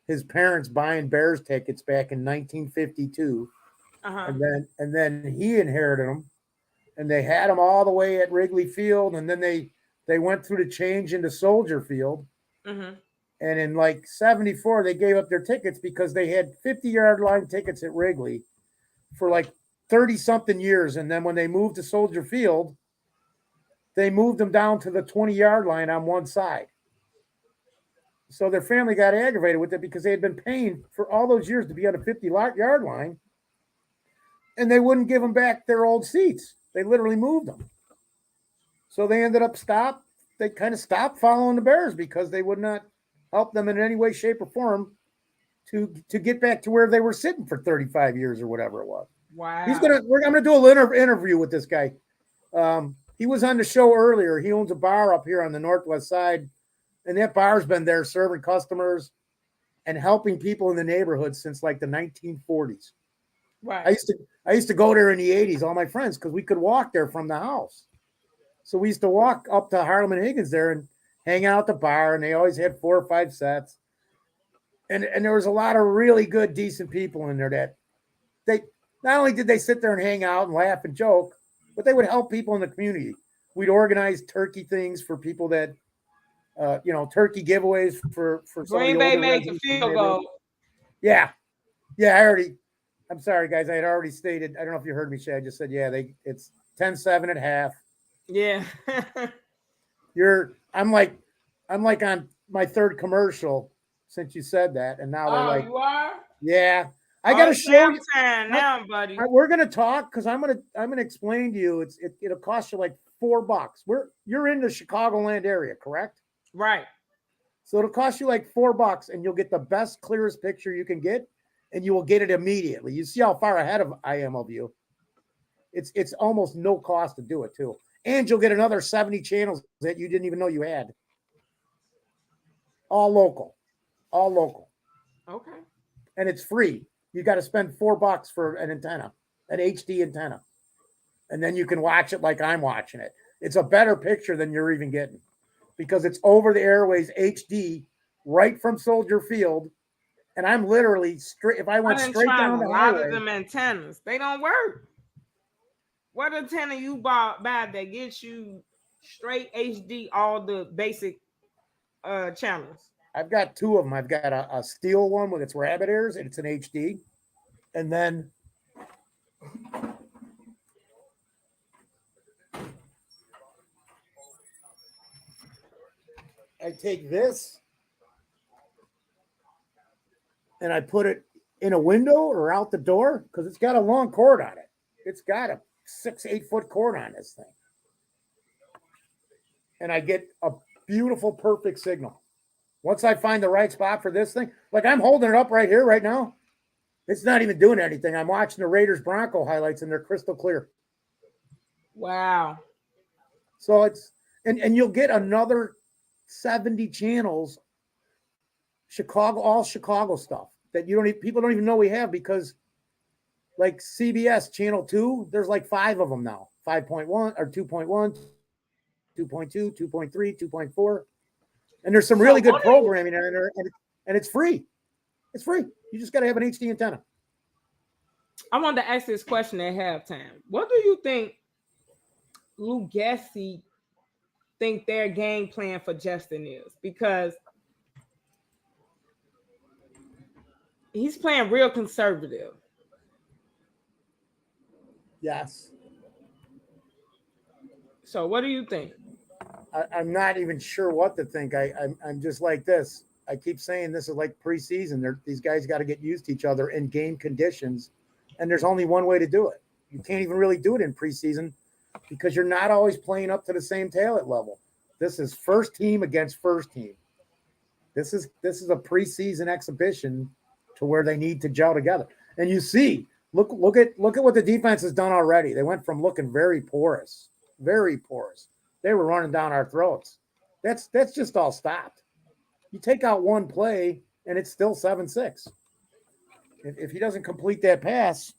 his parents buying Bears tickets back in 1952, and then he inherited them, and they had them all the way at Wrigley Field, and then they went through the change into Soldier Field. And in like 74, they gave up their tickets because they had 50-yard line tickets at Wrigley for like 30-something years. And then when they moved to Soldier Field, they moved them down to the 20-yard line on one side. So their family got aggravated with it because they had been paying for all those years to be on a 50-yard line, and they wouldn't give them back their old seats. They literally moved them. So they ended up they kind of stopped following the Bears because they would not help them in any way, shape, or form to get back to where they were sitting for 35 years or whatever it was. Wow. I'm gonna do a little interview with this guy. He was on the show earlier. He owns a bar up here on the Northwest side, and that bar's been there serving customers and helping people in the neighborhood since like the 1940s. Right. I used to go there in the 80s, all my friends, because we could walk there from the house. So we used to walk up to Harlem and Higgins there and hang out at the bar, and they always had 4 or 5 sets. And there was a lot of really good, decent people in there that they not only did they sit there and hang out and laugh and joke, but they would help people in the community. We'd organize turkey things for people that, turkey giveaways for Green Bay made the field goal. Yeah. I'm sorry, guys. I had already stated. I don't know if you heard me, Shay. I just said, it's 10-7 at half. Yeah. I'm like on my 3rd commercial since you said that, and now they're like, you are? Yeah. I got to show you time now, buddy. We're gonna talk because I'm gonna explain to you. It'll cost you like $4. You're in the Chicagoland area, correct? Right. So it'll cost you like $4, and you'll get the best, clearest picture you can get, and you will get it immediately. You see how far ahead I am of you. It's almost no cost to do it too, and you'll get another 70 channels that you didn't even know you had. All local. Okay. And it's free. You got to spend $4 for an antenna, an HD antenna. And then you can watch it like I'm watching it. It's a better picture than you're even getting because it's over the airways HD right from Soldier Field. And I'm literally straight. If I went straight down the highway, a lot of them antennas, they don't work. What antenna you buy that gets you straight HD, all the basic channels? I've got 2 of them. I've got a steel one with its rabbit ears, and it's an HD. And then I take this and I put it in a window or out the door because it's got a long cord on it. It's got a 6-8 foot cord on this thing. And I get a beautiful, perfect signal. Once I find the right spot for this thing, like I'm holding it up right here, right now. It's not even doing anything. I'm watching the Raiders Bronco highlights and they're crystal clear. Wow. So it's, and you'll get another 70 channels, all Chicago stuff that people don't even know we have because like CBS channel 2, there's like 5 of them now, 5.1 or 2.1, 2.2, 2.3, 2.4. And there's some really good programming in there, and it's free. It's free. You just got to have an HD antenna. I wanted to ask this question at halftime. What do you think Lou Gessie think their game plan for Justin is? Because he's playing real conservative. Yes. So what do you think? I'm not even sure what to think. I'm just like this. I keep saying this is like preseason. These guys got to get used to each other in game conditions, and there's only one way to do it. You can't even really do it in preseason because you're not always playing up to the same talent level. This is first team against first team. This is a preseason exhibition to where they need to gel together. And you see, look at what the defense has done already. They went from looking very porous. They were running down our throats. That's just all stopped. You take out one play and it's still 7-6. If he doesn't complete that pass,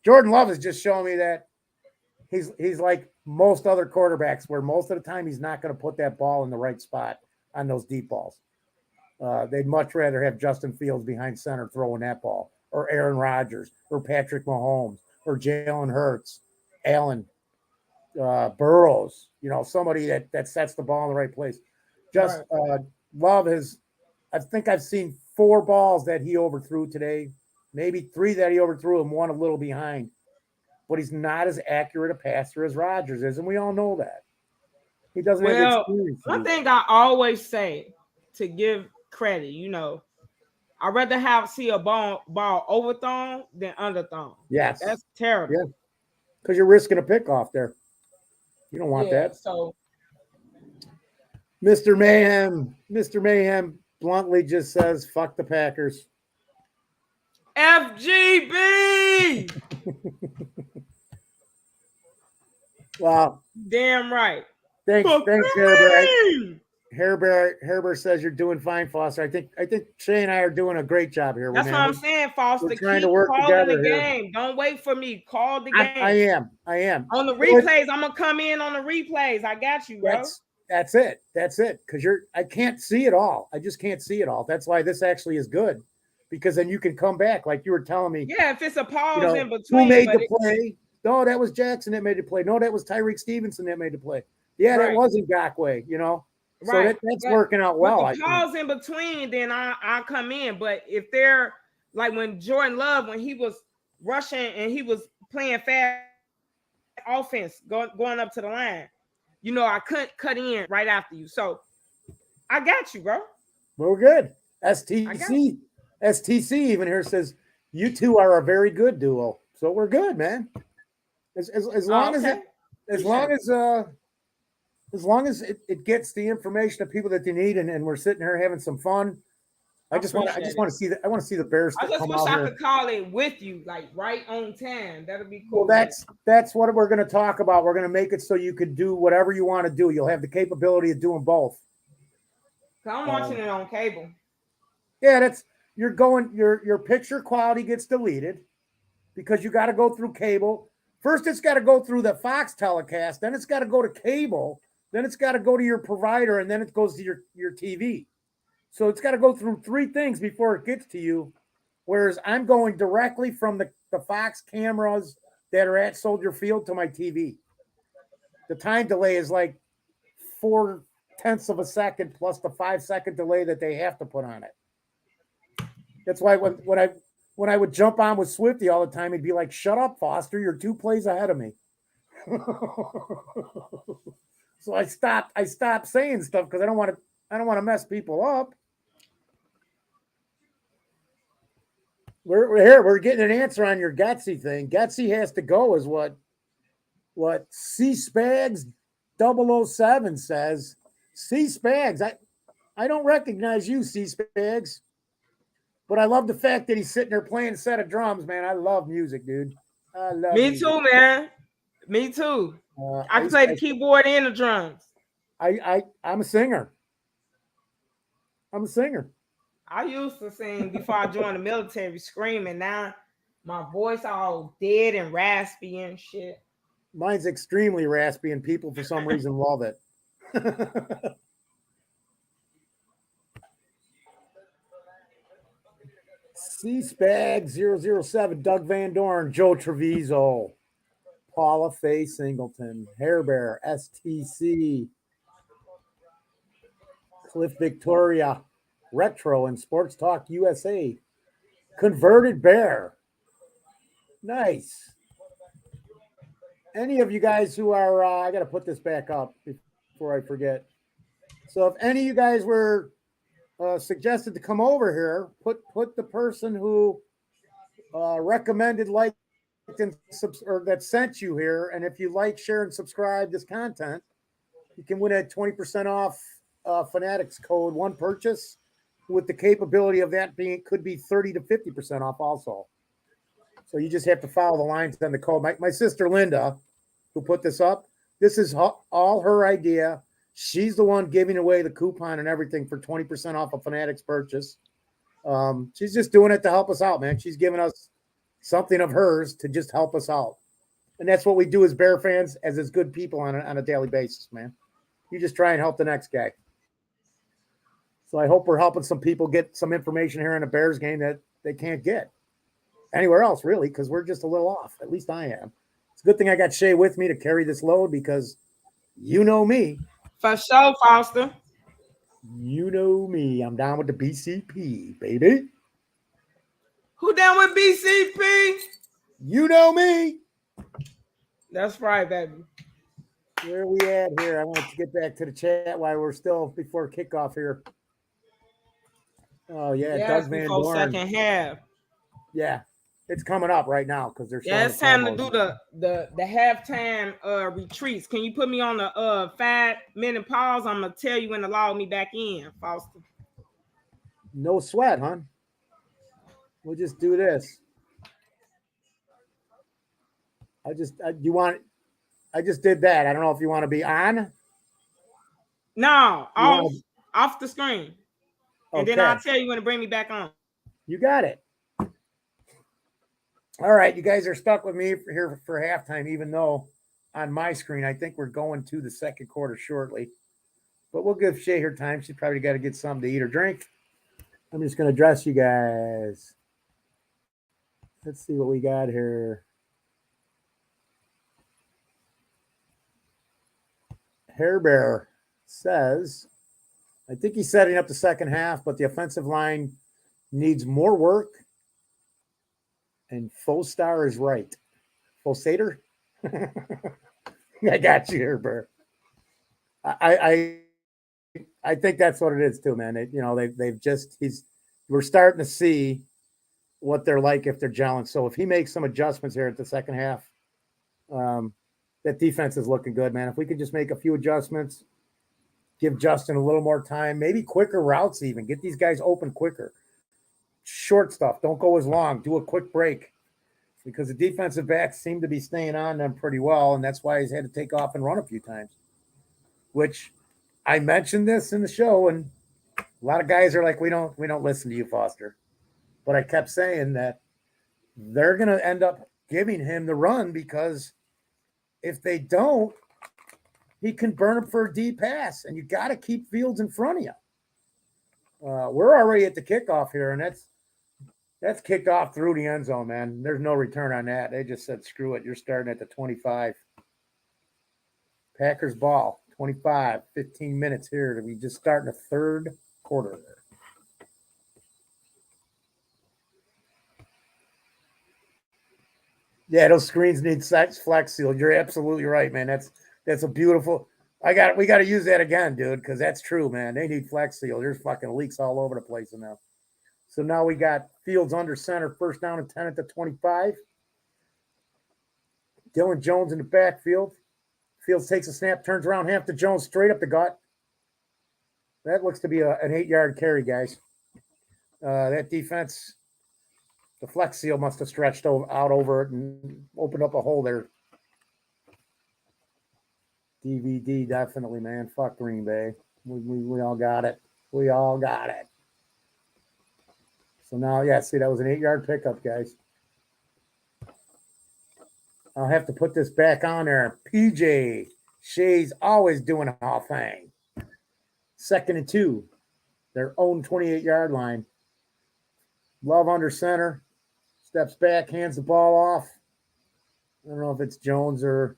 Jordan Love is just showing me that he's like most other quarterbacks, where most of the time he's not going to put that ball in the right spot on those deep balls. They'd much rather have Justin Fields behind center throwing that ball, or Aaron Rodgers, or Patrick Mahomes, or Jalen Hurts, Allen, Burrows. Somebody that sets the ball in the right place. Just Love his. I think I've seen 4 balls that he overthrew today, maybe 3 that he overthrew and 1 a little behind. But he's not as accurate a passer as Rodgers is, and we all know that. He doesn't have experience. One thing I always say to give credit, I'd rather see a ball overthrown than underthrown. Yes. That's terrible. Yeah. Because you're risking a pickoff there. You don't want that. So Mr. Mayhem bluntly just says, fuck the Packers. FGB. Wow. Damn right. Thanks, Hairbear. Hairbear says you're doing fine, Foster. I think Shay and I are doing a great job here. That's what I'm saying, Foster. We're trying to work together the game. Don't wait for me. Call the game. I am. On the replays, I'm gonna come in on the replays. I got you, bro. That's it. Because I can't see it all. I just can't see it all. That's why this actually is good. Because then you can come back, like you were telling me. Yeah, if it's a pause in between. Who made the play? No, that was Jackson that made the play. No, that was Tyreek Stevenson that made the play. Yeah, that wasn't Gakwe, So that's working out well. But the pause in between, then I come in. But if they're like when Jordan Love, when he was rushing and he was playing fast offense, going up to the line, I couldn't cut in right after you. So I got you, bro. We're good. STC even here says you two are a very good duo. So we're good, man. As long as it gets the information to people that they need, and we're sitting here having some fun. I just want to see that. I want to see the Bears. I just wish I could call it with you, like right on time. That'd be cool. Well, that's what we're going to talk about. We're going to make it so you could do whatever you want to do. You'll have the capability of doing both. I'm watching it on cable. Yeah, your picture quality gets deleted because you got to go through cable. First, it's got to go through the Fox telecast. Then it's got to go to cable. Then it's got to go to your provider, and then it goes to your TV. So it's got to go through 3 things before it gets to you, whereas I'm going directly from the Fox cameras that are at Soldier Field to my TV. The time delay is like 0.4 of a second plus the 5-second delay that they have to put on it. That's why when I would jump on with Swifty all the time, he'd be like, "Shut up, Foster! You're 2 plays ahead of me." So I stopped saying stuff because I don't want to mess people up. We're getting an answer on your Gutsy thing. Gutsy has to go is what C Spags 007 says. C Spags, I don't recognize you, C Spags. But I love the fact that he's sitting there playing a set of drums, man. I love music, dude. I love Me too, man. Me too. I can play the keyboard and the drums. I'm a singer. I used to sing before I joined the military, screaming. Now my voice all dead and raspy and shit. Mine's extremely raspy, and people for some reason love it. C-Spag 007, Doug Van Dorn, Joe Treviso, Paula Faye Singleton, Hairbear, STC, Cliff Victoria, Retro and Sports Talk USA, Converted Bear. Nice. Any of you guys who are, I got to put this back up before I forget. So if any of you guys were suggested to come over here, put the person who recommended, like, or that sent you here, and if you like, share, and subscribe this content, you can win a 20% off Fanatics code, one purchase, with the capability of that could be 30 to 50% off also. So you just have to follow the lines on the code. My sister Linda, who put this up, this is all her idea. She's the one giving away the coupon and everything for 20% off a Fanatics purchase. She's just doing it to help us out, man. She's giving us something of hers to just help us out. And that's what we do as Bear fans, as good people on a daily basis, man. You just try and help the next guy. So I hope we're helping some people get some information here in a Bears game that they can't get anywhere else, really, because we're just a little off. At least I am. It's a good thing I got Shay with me to carry this load because you know me. For sure, Foster. You know me. I'm down with the BCP, baby. Who down with BCP? You know me. That's right, baby. Where are we at here? I want to get back to the chat while we're still before kickoff here. Oh, yeah. Yes, Doug Van before Dorn. second half. Yeah. It's coming up right now because they're showing. Yeah, it's time to do the halftime retreats. Can you put me on the 5-minute pause? I'm gonna tell you when to log me back in, Foster. No sweat, huh? We'll just do this. I just did that. I don't know if you want to be on. No, off the screen. And then Okay. I'll tell you when to bring me back on. You got it. All right, you guys are stuck with me here for halftime, even though on my screen I think we're going to the second quarter shortly. But we'll give Shay her time. She's probably got to get something to eat or drink. I'm just going to address you guys. Let's see what we got here. Hair Bear says, I think he's setting up the second half, but the offensive line needs more work. And Foster is right. Foster? I got you here, Bear. I think that's what it is too, man. We're starting to see what they're like if they're gelling. So if he makes some adjustments here at the second half, that defense is looking good, man. If we could just make a few adjustments, give Justin a little more time, maybe quicker routes even, get these guys open quicker. Short stuff, don't go as long, do a quick break because the defensive backs seem to be staying on them pretty well, and that's why he's had to take off and run a few times, which I mentioned this in the show, and a lot of guys are like, we don't listen to you, Foster. But I kept saying that they're going to end up giving him the run because if they don't, he can burn him for a deep pass, and you got to keep Fields in front of you. We're already at the kickoff here, and that's kicked off through the end zone, man. There's no return on that. They just said, screw it. You're starting at the 25. Packers ball, 25, 15 minutes here. We just start in the third quarter. Yeah, those screens need Flex Seal. You're absolutely right, man. That's a beautiful. We got to use that again, dude, because that's true, man. They need Flex Seal. There's fucking leaks all over the place in there. So now we got Fields under center, first down and 10 at the 25. Dylan Jones in the backfield. Fields takes a snap, turns around, half to Jones, straight up the gut. That looks to be an 8-yard carry, guys. That defense, the Flex Seal must have stretched out over it and opened up a hole there. DVD, definitely, man. Fuck Green Bay. We all got it. We all got it. So now, yeah, see, that was an 8-yard pickup, guys. I'll have to put this back on there. PJ Shay's always doing a whole thing. 2nd and 2. Their own 28-yard line. Love under center. Steps back, hands the ball off. I don't know if it's Jones or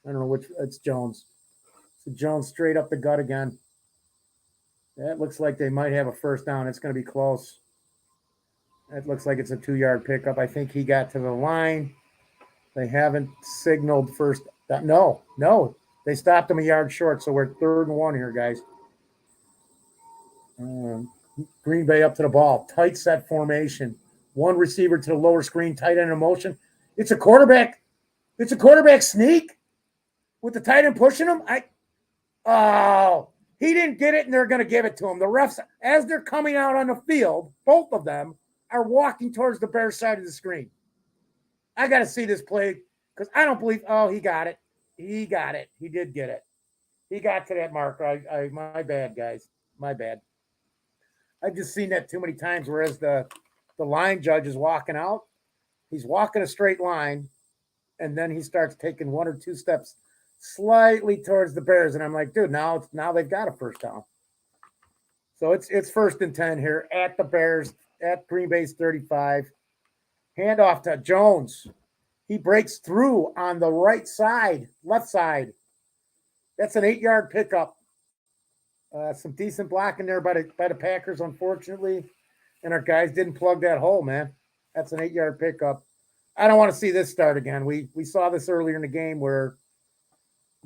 I don't know which. It's Jones. So Jones straight up the gut again. That looks like they might have a first down. It's going to be close. That looks like it's a 2-yard pickup. I think he got to the line. They haven't signaled first. No. They stopped him a yard short, so we're 3rd and 1 here, guys. Green Bay up to the ball. Tight set formation. One receiver to the lower screen, tight end in motion. It's a quarterback. It's a quarterback sneak with the tight end pushing him. He didn't get it, and they're going to give it to him. The refs, as they're coming out on the field, both of them are walking towards the Bears side of the screen. I got to see this play because I don't believe. Oh, he got it. He got it. He did get it. He got to that marker. My bad, guys. My bad. I've just seen that too many times. Whereas the line judge is walking out, he's walking a straight line, and then he starts taking 1 or 2 steps slightly towards the Bears, and I'm like, dude, now they've got a first down. So it's 1st and 10 here at the Bears at Green Bay's 35. Handoff to Jones. He breaks through on the right side, left side. That's an 8-yard pickup. Some decent blocking there by the Packers, unfortunately. And our guys didn't plug that hole, man. That's an 8-yard pickup. I don't want to see this start again. We saw this earlier in the game where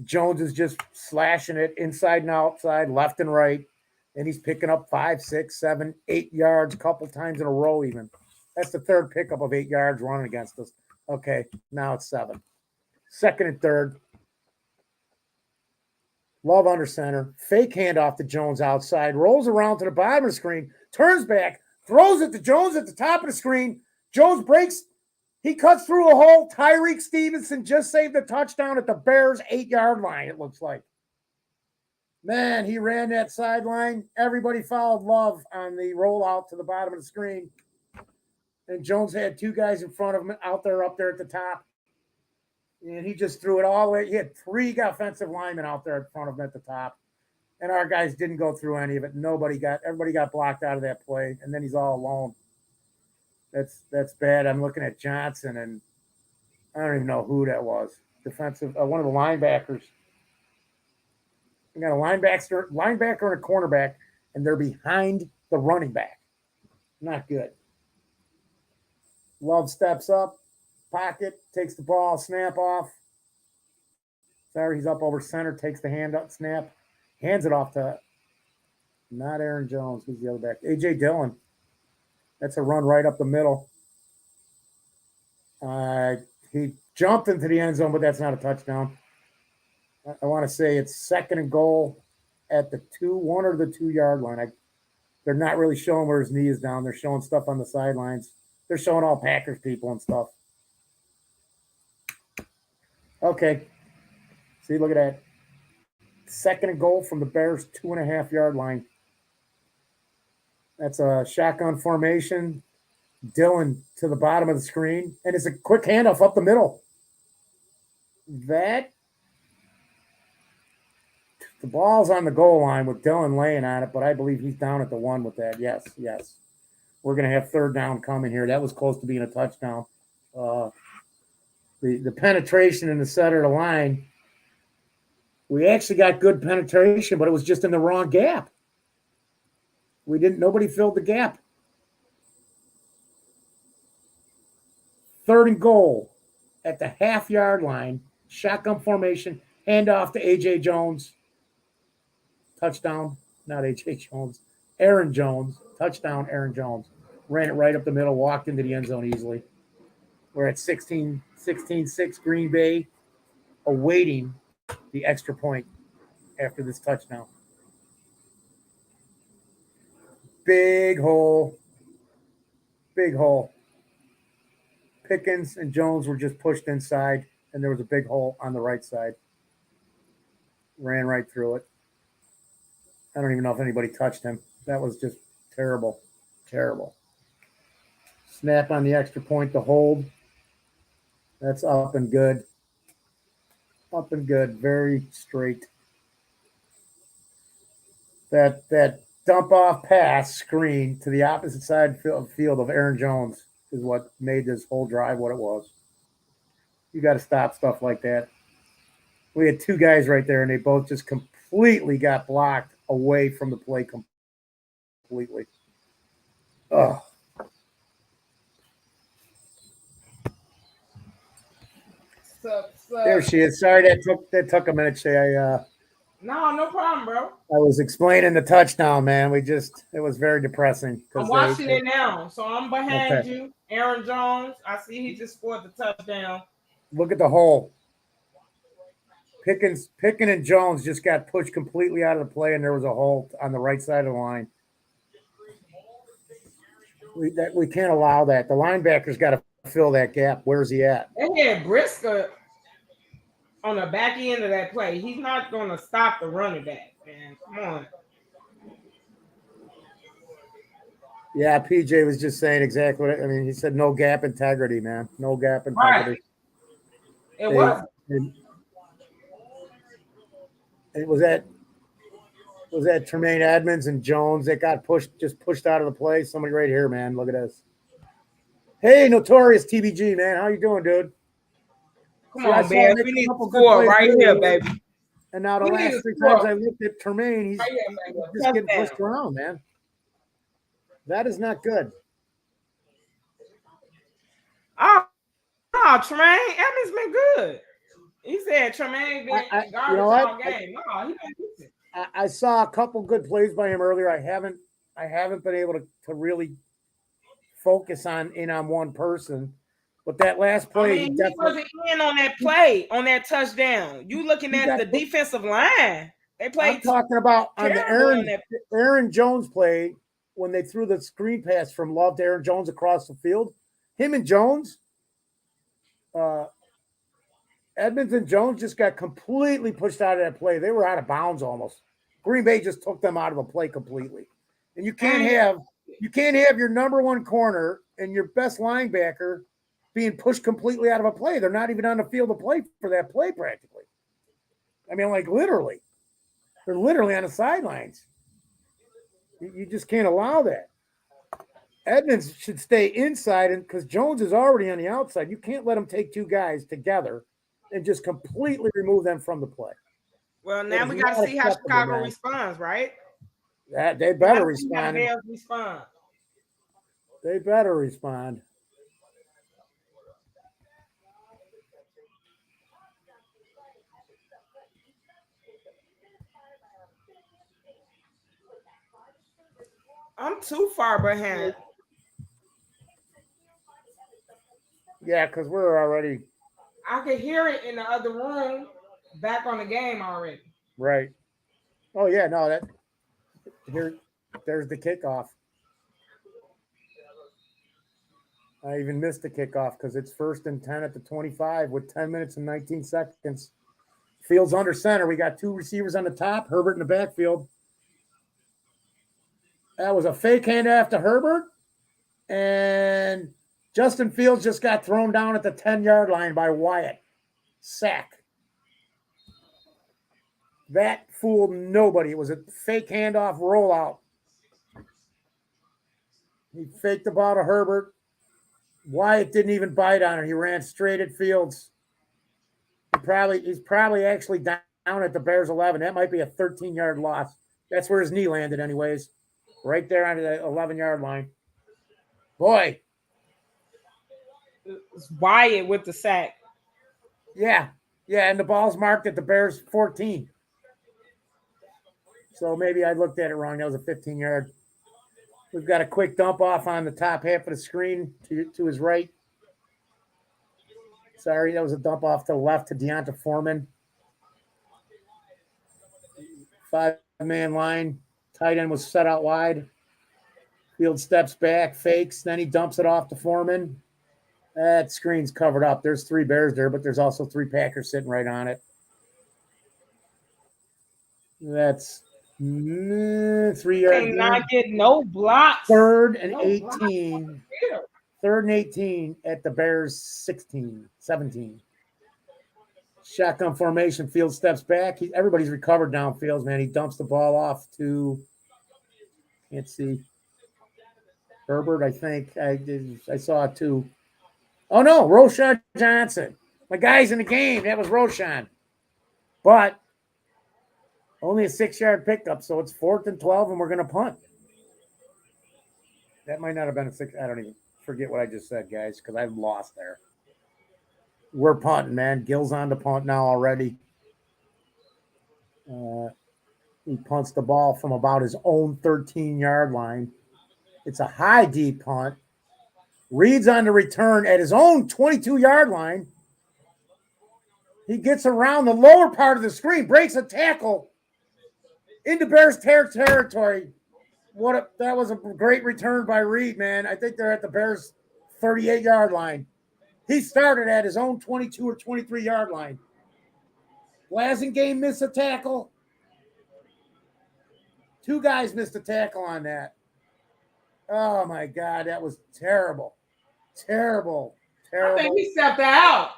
Jones is just slashing it inside and outside, left and right. And he's picking up 5, 6, 7, 8 yards a couple times in a row even. That's the 3rd pickup of 8 yards running against us. Okay, now it's 7. 2nd and 3rd. Love under center. Fake handoff to Jones outside. Rolls around to the bottom of the screen. Turns back. Throws it to Jones at the top of the screen. Jones breaks. He cuts through a hole. Tyreek Stevenson just saved the touchdown at the Bears' 8-yard line, it looks like. Man, he ran that sideline. Everybody followed Love on the rollout to the bottom of the screen. And Jones had 2 guys in front of him up there at the top. And he just threw it all the way. He had 3 offensive linemen out there in front of him at the top. And our guys didn't go through any of it. Everybody got blocked out of that play. And then he's all alone. That's bad. I'm looking at Johnson, and I don't even know who that was. Defensive, one of the linebackers. We got a linebacker and a cornerback, and they're behind the running back. Not good. Love steps up, pocket, takes the ball, snap off. Sorry, he's up over center, takes the hand up, snap, hands it off to not Aaron Jones. Who's the other back? A.J. Dillon. That's a run right up the middle. He jumped into the end zone, but that's not a touchdown. I want to say it's 2nd and goal at the 1 or the 2-yard line. They're not really showing where his knee is down. They're showing stuff on the sidelines. They're showing all Packers people and stuff. Okay. See, look at that. 2nd and goal from the Bears' 2.5-yard line. That's a shotgun formation. Dillon to the bottom of the screen. And it's a quick handoff up the middle. The ball's on the goal line with Dillon laying on it, but I believe he's down at the 1 with that. Yes. We're going to have 3rd down coming here. That was close to being a touchdown. The penetration in the center of the line, we actually got good penetration, but it was just in the wrong gap. Nobody filled the gap. 3rd and goal at the 1/2-yard line. Shotgun formation. Handoff to A.J. Jones. Touchdown. Not A.J. Jones. Aaron Jones. Touchdown, Aaron Jones. Ran it right up the middle. Walked into the end zone easily. We're at 16-6 Green Bay. Awaiting the extra point after this touchdown. Big hole. Pickens and Jones were just pushed inside, and there was a big hole on the right side. Ran right through it. I don't even know if anybody touched him. That was just terrible. Snap on the extra point to hold. That's up and good. Very straight. That dump off pass screen to the opposite side field of Aaron Jones is what made this whole drive what it was. You got to stop stuff like that. We had 2 guys right there, and they both just completely got blocked away from the play completely. Oh. There she is. Sorry that took a minute, Shay. No problem, bro. I was explaining the touchdown, man. It was very depressing. I'm watching it now. So I'm behind you. Aaron Jones. I see he just scored the touchdown. Look at the hole. Pickens and Jones just got pushed completely out of the play, and there was a hole on the right side of the line. We can't allow that. The linebacker's got to fill that gap. Where's he at? They had Brisker on the back end of that play. He's not going to stop the running back, man. Come on. Yeah, PJ was just saying exactly what he said. No gap integrity, man. No gap integrity. It was. It was that Tremaine Edmonds and Jones that got pushed out of the play. Somebody right here, man. Look at this. Hey, Notorious TBG, man. How you doing, dude? Come on, Bears. We need to score right here, baby. And now the last 3 times I looked at Tremaine, he's just getting pushed around, man. That is not good. Oh, Tremaine Edmonds been good. He said Tremaine been garbage all game. No, he been decent. I saw a couple good plays by him earlier. I haven't been able to really focus in on one person. But that last play, he wasn't in on that play, on that touchdown. You looking at the defensive line. They played. I'm talking about on the Aaron Jones play when they threw the screen pass from Love to Aaron Jones across the field. Him and Jones, Edmonds and Jones just got completely pushed out of that play. They were out of bounds almost. Green Bay just took them out of the play completely. And you can't have your number one corner and your best linebacker being pushed completely out of a play. They're not even on the field to play for that play practically. I mean, like literally. They're literally on the sidelines. You just can't allow that. Edmonds should stay inside because Jones is already on the outside. You can't let him take 2 guys together and just completely remove them from the play. Well, now we got to see how Chicago responds, right? They better respond. They better respond. I'm too far behind. Yeah, because we're already. I could hear it in the other room. Back on the game already. Right. Oh yeah, no, there's the kickoff. I even missed the kickoff because it's 1st and 10 at the 25 with 10 minutes and 19 seconds. Fields under center. We got 2 receivers on the top, Herbert in the backfield. That was a fake handoff to Herbert, and Justin Fields just got thrown down at the 10-yard line by Wyatt. Sack. That fooled nobody. It was a fake handoff rollout. He faked the ball to Herbert. Wyatt didn't even bite on it. He ran straight at Fields. He's probably actually down at the Bears 11. That might be a 13-yard loss. That's where his knee landed anyways. Right there on the 11-yard line. Boy. It's Wyatt with the sack. Yeah, and the ball's marked at the Bears 14. So maybe I looked at it wrong. That was a 15-yard. We've got a quick dump off on the top half of the screen to his right. Sorry, that was a dump off to the left to Deonta Foreman. 5-man line. Tight end was set out wide. Field steps back, fakes, then he dumps it off to Foreman. That screen's covered up. There's 3 Bears there, but there's also 3 Packers sitting right on it. That's 3 yards. Not get no blocks. 3rd and 18. 3rd and 18 at the Bears 17. Shotgun formation. Field steps back. Everybody's recovered downfield, man. He dumps the ball off to, can't see, Herbert, I think. I saw it too. Oh, no, Roshan Johnson. My guy's in the game. That was Roshan. But only a 6-yard pickup, so it's 4th and 12, and we're going to punt. That might not have been a 6. I don't even forget what I just said, guys, because I've lost there. We're punting, man. Gill's on the punt now already. He punts the ball from about his own 13-yard line. It's a high deep punt. Reed's on the return at his own 22-yard line. He gets around the lower part of the screen, breaks a tackle into Bears territory. That was a great return by Reed, man. I think they're at the Bears 38-yard line. He started at his own 22 or 23-yard line. Blasingame missed a tackle. 2 guys missed a tackle on that. Oh, my God. That was terrible. Terrible. I think he stepped out.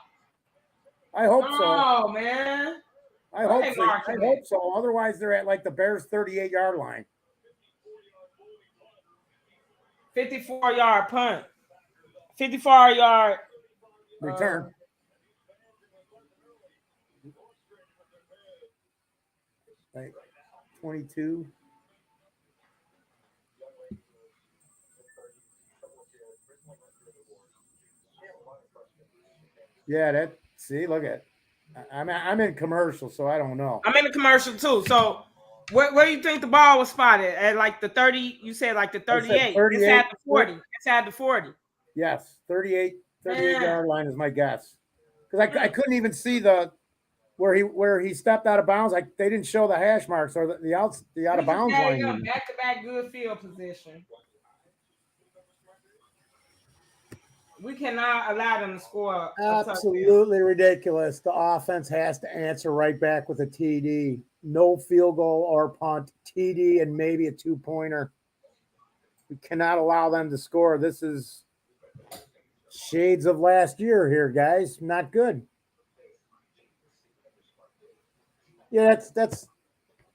I hope so. Oh man. I hope so. Otherwise, they're at like the Bears' 38-yard line. 54-yard punt. 54-yard Return. Right. 22. Yeah, look at I'm in commercial, so I don't know. I'm in the commercial too. So where do you think the ball was spotted? At like the 30, you said like the 38. 38. It's at the 40. It's at the 40. Yes, 38-yard line is my guess. Because I couldn't even see the where he stepped out of bounds. Like they didn't show the hash marks or the out of bounds line. Back-to-back good field position. We cannot allow them to score. Absolutely ridiculous. The offense has to answer right back with a TD. No field goal or punt, TD, and maybe a 2-pointer. We cannot allow them to score. This is shades of last year here, guys. Not good. Yeah, that's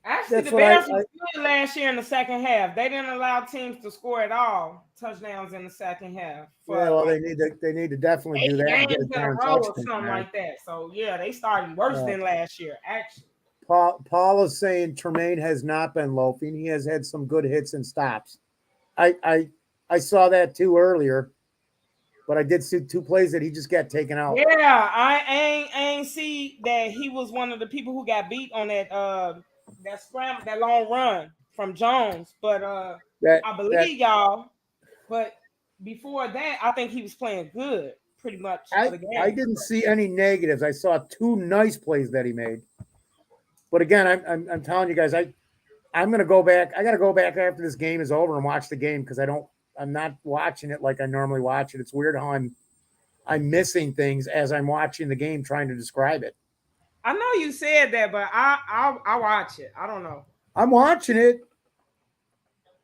actually the Bears was good last year in the second half. They didn't allow teams to score at all touchdowns in the second half. They need to definitely do that. Games in a row or something like that. So yeah, they started worse than last year. Actually, Paul is saying Tremaine has not been loafing. He has had some good hits and stops. I saw that too earlier, but I did see 2 plays that he just got taken out. Yeah, I ain't see that he was one of the people who got beat on that scramble, that long run from Jones. But I believe y'all. But before that, I think he was playing good, pretty much. For the game. I didn't see any negatives. I saw 2 nice plays that he made. But again, I'm telling you guys, I'm going to go back. I got to go back after this game is over and watch the game because I'm not watching it like I normally watch it. It's weird how I'm missing things as I'm watching the game, trying to describe it. I know you said that, but I watch it. I don't know. I'm watching it.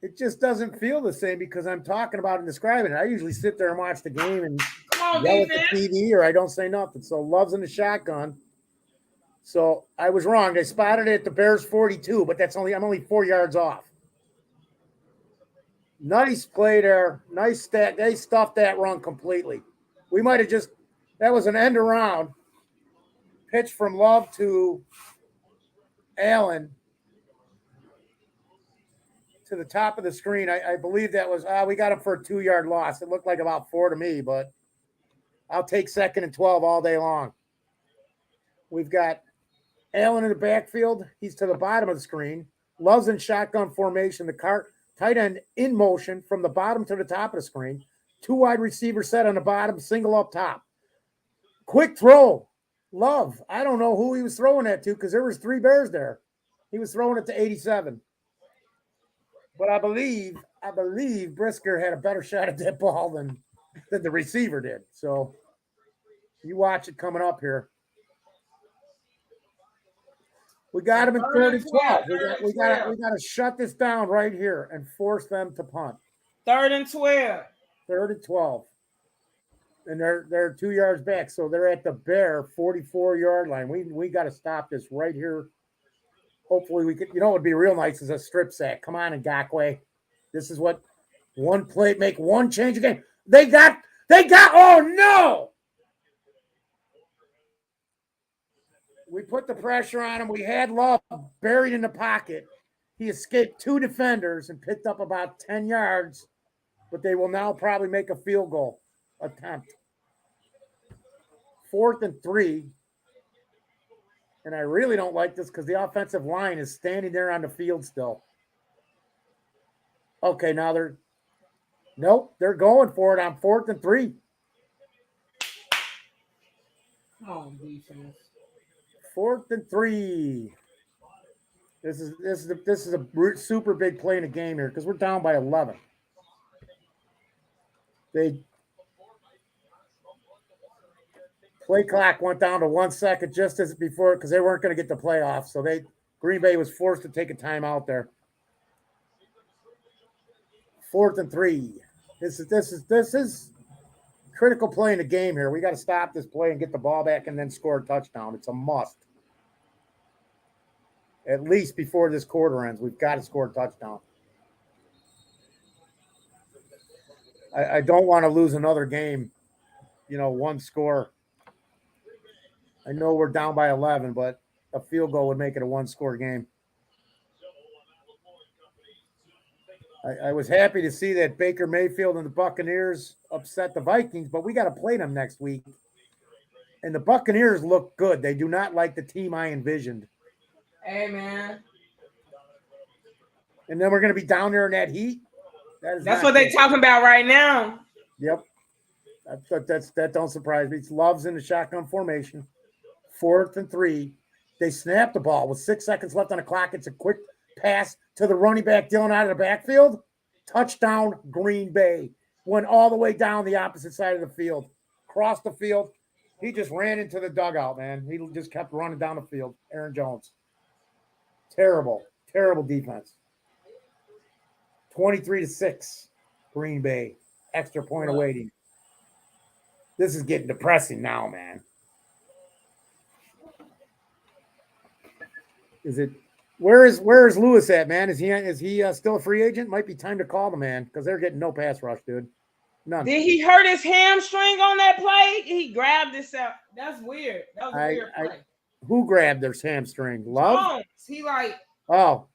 It just doesn't feel the same because I'm talking about and describing it. I usually sit there and watch the game and yell at the TV or I don't say nothing. So Love's in the shotgun. So I was wrong. They spotted it at the Bears 42, but I'm only 4 yards off. Nice play there. Nice stat. They stuffed that run completely. We might have that was an end around pitch from Love to Allen to the top of the screen. I believe that was, we got him for a 2-yard loss. It looked like about 4 to me, but I'll take 2nd and 12 all day long. We've got Allen in the backfield. He's to the bottom of the screen. Love's in shotgun formation. The tight end in motion from the bottom to the top of the screen. 2 wide receivers set on the bottom, single up top. Quick throw. Love. I don't know who he was throwing that to because there was 3 Bears there. He was throwing it to 87. But I believe Brisker had a better shot at that ball than the receiver did. So you watch it coming up here. We got him in 3rd and 12. We got to shut this down right here and force them to punt. 3rd and 12. 3rd and 12. And they're 2 yards back. So they're at the Bear 44-yard line. We got to stop this right here. Hopefully we could, what would be real nice is a strip sack. Come on, Ngakoue. This is what one play, make one change again. They got, oh no! We put the pressure on him. We had Love buried in the pocket. He escaped 2 defenders and picked up about 10 yards, but they will now probably make a field goal attempt. 4th and 3. And I really don't like this because the offensive line is standing there on the field still. Okay, now they're going for it on 4th and 3. Come on, defense. 4th and 3. This is a super big play in the game here because we're down by 11. Play clock went down to 1 second just as before because they weren't going to get the playoff. So Green Bay was forced to take a timeout there. 4th and 3. This is critical play in the game here. We got to stop this play and get the ball back and then score a touchdown. It's a must. At least before this quarter ends, we've got to score a touchdown. I don't want to lose another game, one score. I know we're down by 11, but a field goal would make it a one-score game. I was happy to see that Baker Mayfield and the Buccaneers upset the Vikings, but we got to play them next week. And the Buccaneers look good. They do not like the team I envisioned. Hey, man. And then we're going to be down there in that heat. That's what they're talking about right now. Yep. That don't surprise me. It's Love's in the shotgun formation. 4th and 3. They snap the ball with 6 seconds left on the clock. It's a quick pass to the running back, Dillon, out of the backfield. Touchdown, Green Bay. Went all the way down the opposite side of the field. Crossed the field. He just ran into the dugout, man. He just kept running down the field. Aaron Jones. Terrible defense. 23-6, Green Bay. Extra point awaiting. This is getting depressing now, man. Where is Lewis at, man? Is he still a free agent? Might be time to call the man because they're getting no pass rush, dude. None. Did he hurt his hamstring on that play? He grabbed himself. That's weird. That was a weird play. Who grabbed their hamstring? Love? Jones. He Oh,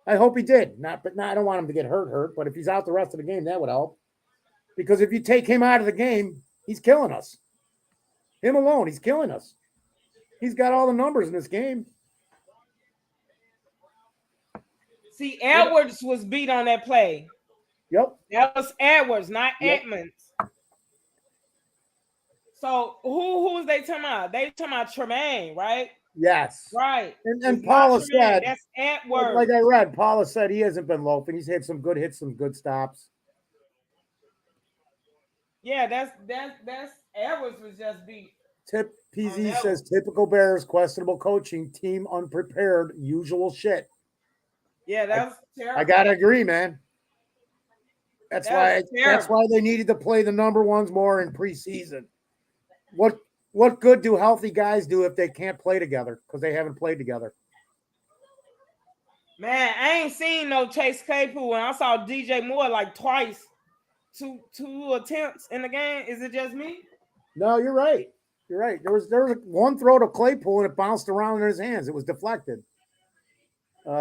I hope he did. I don't want him to get hurt. But if he's out the rest of the game, that would help. Because if you take him out of the game, he's killing us. Him alone, he's killing us. He's got all the numbers in this game. See, Edwards was beat on that play. Yep. That was Edwards, not Edmonds. So who was they talking about? They talking about Tremaine, right? Yes. Right. And Paula said, that's Edwards. Like I read, Paula said he hasn't been loafing. He's had some good hits, some good stops. Yeah, that's Edwards was just beat. Tip PZ says typical Bears, questionable coaching, team unprepared, usual shit. Yeah, that's terrible. I gotta agree, man. That's why they needed to play the number ones more in preseason. What good do healthy guys do if they can't play together because they haven't played together? Man, I ain't seen no Chase Claypool, and I saw DJ Moore like twice. Two attempts in the game. Is it just me? No, you're right. You're right. There was one throw to Claypool and it bounced around in his hands. It was deflected.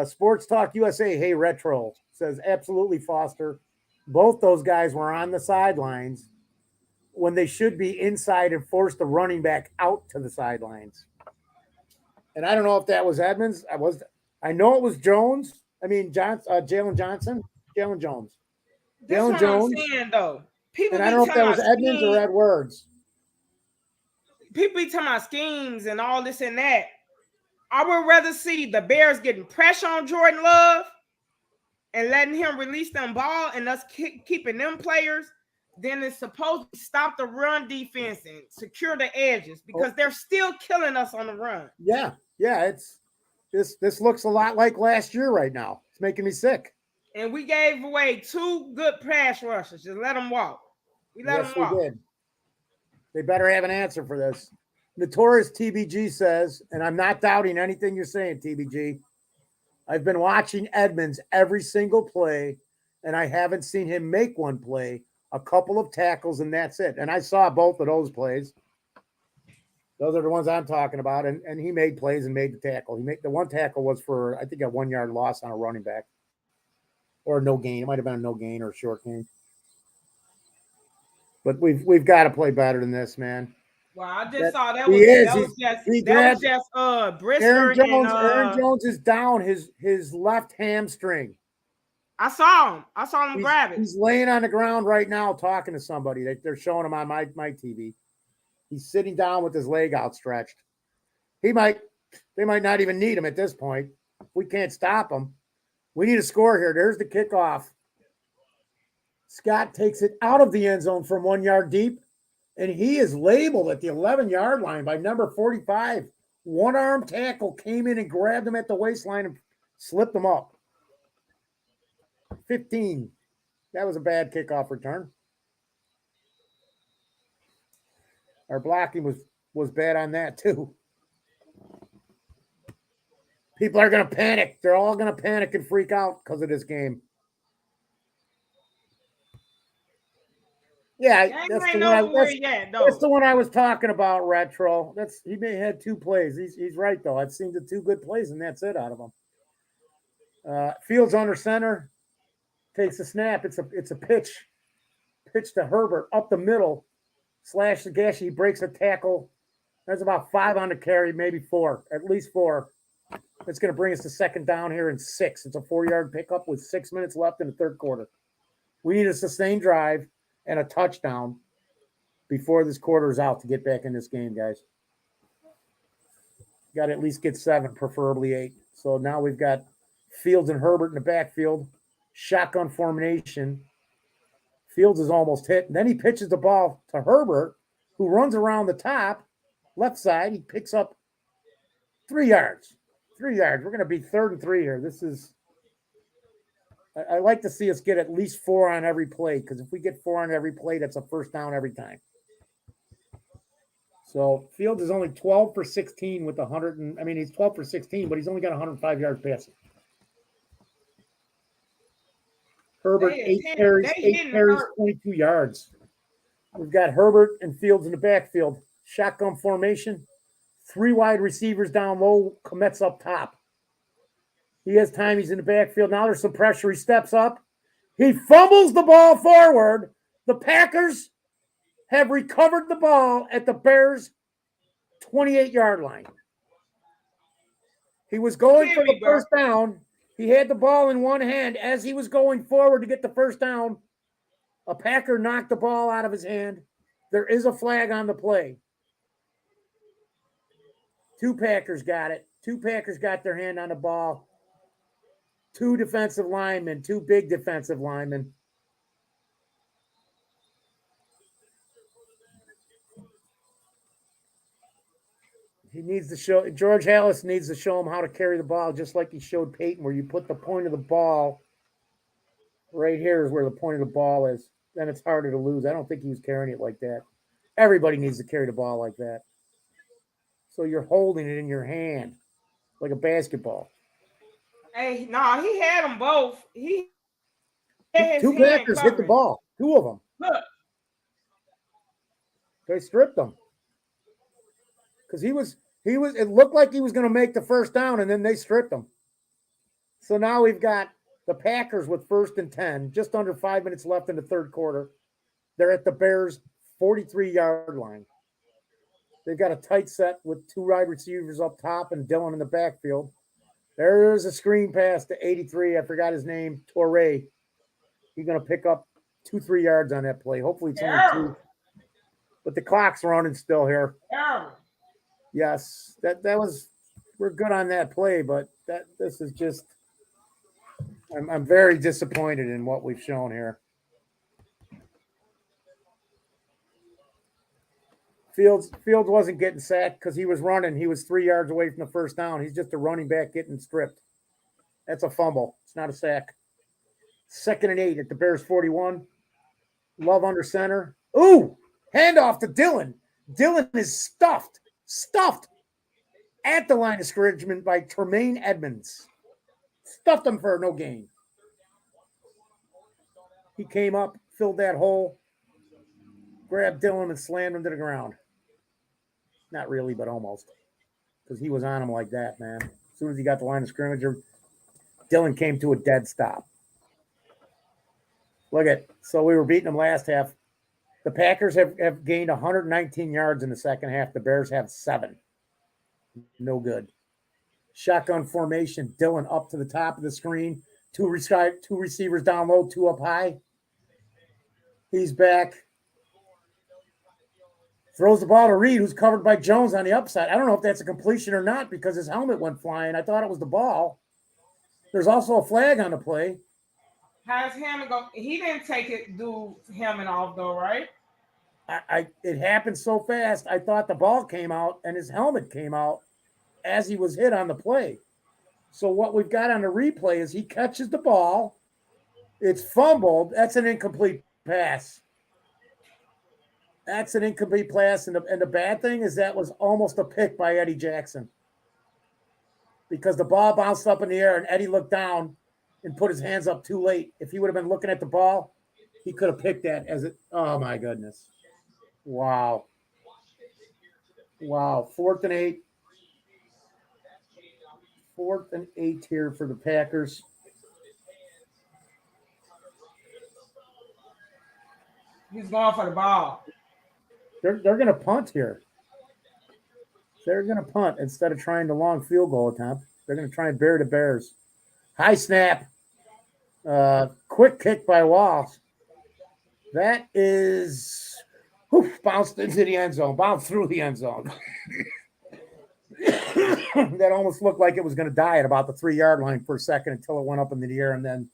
Sports Talk USA, hey, Retro, says absolutely, Foster. Both those guys were on the sidelines when they should be inside and force the running back out to the sidelines. And I don't know if that was Edmonds. I know it was Jones. Jalen Johnson. Jalen Jones. Jalen Jones. I'm saying, though. And I don't know if that was Edmonds or Edwards. People be talking about schemes and all this and that. I would rather see the Bears getting pressure on Jordan Love and letting him release them ball and us keeping them players than it's supposed to stop the run defense and secure the edges because they're still killing us on the run. Yeah. This looks a lot like last year right now. It's making me sick. And we gave away 2 good pass rushes. Just let them walk. We did. They better have an answer for this. Notorious TBG says, and I'm not doubting anything you're saying, TBG. I've been watching Edmonds every single play, and I haven't seen him make one play, a couple of tackles, and that's it. And I saw both of those plays. Those are the ones I'm talking about. And he made plays and made the tackle. The one tackle was for, I think, a 1-yard loss on a running back. Or no gain. It might have been a no gain or a short gain. But we've got to play better than this, man. Well, I just saw that was just Brisker. Aaron Jones is down his left hamstring. I saw him grab it. He's laying on the ground right now talking to somebody. They're showing him on my TV. He's sitting down with his leg outstretched. They might not even need him at this point. We can't stop him. We need a score here. There's the kickoff. Scott takes it out of the end zone from 1 yard deep, and he is labeled at the 11-yard line by number 45. One-arm tackle came in and grabbed him at the waistline and slipped him up. 15. That was a bad kickoff return. Our blocking was bad on that too. People are going to panic. They're all going to panic and freak out because of this game. Yeah, that's the one I was talking about, Retro. He may have had 2 plays. He's right though. I've seen the 2 good plays, and that's it out of him. Fields under center, takes a snap. It's a pitch to Herbert up the middle, slash the gash. He breaks a tackle. There's about 5 on the carry, maybe 4, at least 4. It's going to bring us to second down here in 6. It's a 4-yard pickup with 6 minutes left in the third quarter. We need a sustained drive and a touchdown before this quarter is out to get back in this game, guys. Got to at least get 7, preferably 8. So now we've got Fields and Herbert in the backfield, shotgun formation. Fields is almost hit. And then he pitches the ball to Herbert, who runs around the top, left side. He picks up 3 yards. 3 yards. We're going to be 3rd and 3 here. This is – I like to see us get at least 4 on every play, because if we get 4 on every play, that's a first down every time. So Fields is only 12 for 16 with he's 12 for 16, but he's only got 105 yards passing. Herbert, 8 carries, 22 yards. We've got Herbert and Fields in the backfield. Shotgun formation. 3 wide receivers down low. Komet's up top. He has time. He's in the backfield. Now there's some pressure. He steps up. He fumbles the ball forward. The Packers have recovered the ball at the Bears' 28-yard line. He was going for the first down. He had the ball in one hand. As he was going forward to get the first down, a Packer knocked the ball out of his hand. There is a flag on the play. 2 Packers got it. 2 Packers got their hand on the ball. 2 defensive linemen, 2 big defensive linemen. He needs to show, George Halas needs to show him how to carry the ball, just like he showed Peyton, where you put the point of the ball right here is where the point of the ball is. Then it's harder to lose. I don't think he was carrying it like that. Everybody needs to carry the ball like that. So you're holding it in your hand like a basketball. Hey, no, he had them both. He had 2 Packers hit the ball. 2 of them. Look. They stripped him. Because it looked like he was going to make the first down, and then they stripped him. So now we've got the Packers with 1st and 10, just under 5 minutes left in the third quarter. They're at the Bears' 43-yard line. They've got a tight set with 2 wide receivers up top and Dillon in the backfield. There's a screen pass to 83. I forgot his name, Torrey. He's going to pick up 2-3 yards on that play. Hopefully it's only 2. But the clock's running still here. Yes, we're good on that play, but this is just, I'm very disappointed in what we've shown here. Fields wasn't getting sacked because he was running. He was 3 yards away from the first down. He's just a running back getting stripped. That's a fumble. It's not a sack. 2nd and 8 at the Bears 41. Love under center. Ooh, handoff to Dillon. Dillon is stuffed at the line of scrimmage by Tremaine Edmonds. Stuffed him for no gain. He came up, filled that hole, grabbed Dillon and slammed him to the ground. Not really, but almost. Because he was on him like that, man. As soon as he got the line of scrimmage, Dillon came to a dead stop. Look at, so we were beating them last half. The Packers have gained 119 yards in the second half. The Bears have 7. No good. Shotgun formation. Dillon up to the top of the screen. 2 receivers down low, 2 up high. He's back. Throws the ball to Reed, who's covered by Jones on the upside. I don't know if that's a completion or not because his helmet went flying. I thought it was the ball. There's also a flag on the play. How's helmet go? He didn't take it, do helmet off though, right? It happened so fast. I thought the ball came out and his helmet came out as he was hit on the play. So what we've got on the replay is he catches the ball. It's fumbled. That's an incomplete pass. That's an incomplete pass, and the bad thing is that was almost a pick by Eddie Jackson because the ball bounced up in the air and Eddie looked down and put his hands up too late. If he would have been looking at the ball, he could have picked that as it. Oh my goodness! Wow! 4th and 8. 4th and 8 here for the Packers. He's going for the ball. They're going to punt here. They're going to punt instead of trying the long field goal attempt. They're going to try and bury the Bears. High snap. Quick kick by Walsh. That is bounced into the end zone. Bounced through the end zone. That almost looked like it was going to die at about the 3-yard line for a second until it went up into the air and then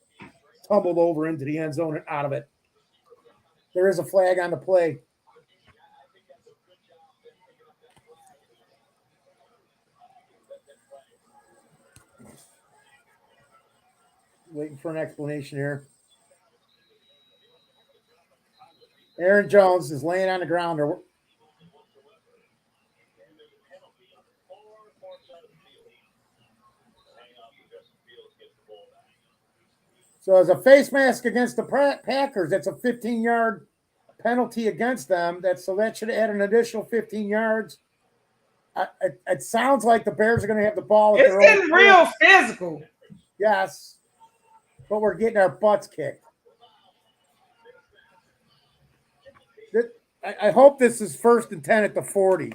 tumbled over into the end zone and out of it. There is a flag on the play. Waiting for an explanation here. Aaron Jones is laying on the ground. So as a face mask against the Packers, that's a 15-yard penalty against them. That should add an additional 15 yards. It sounds like the Bears are going to have the ball. It's getting real physical. Yes, but we're getting our butts kicked. I hope this is 1st and 10 at the 40.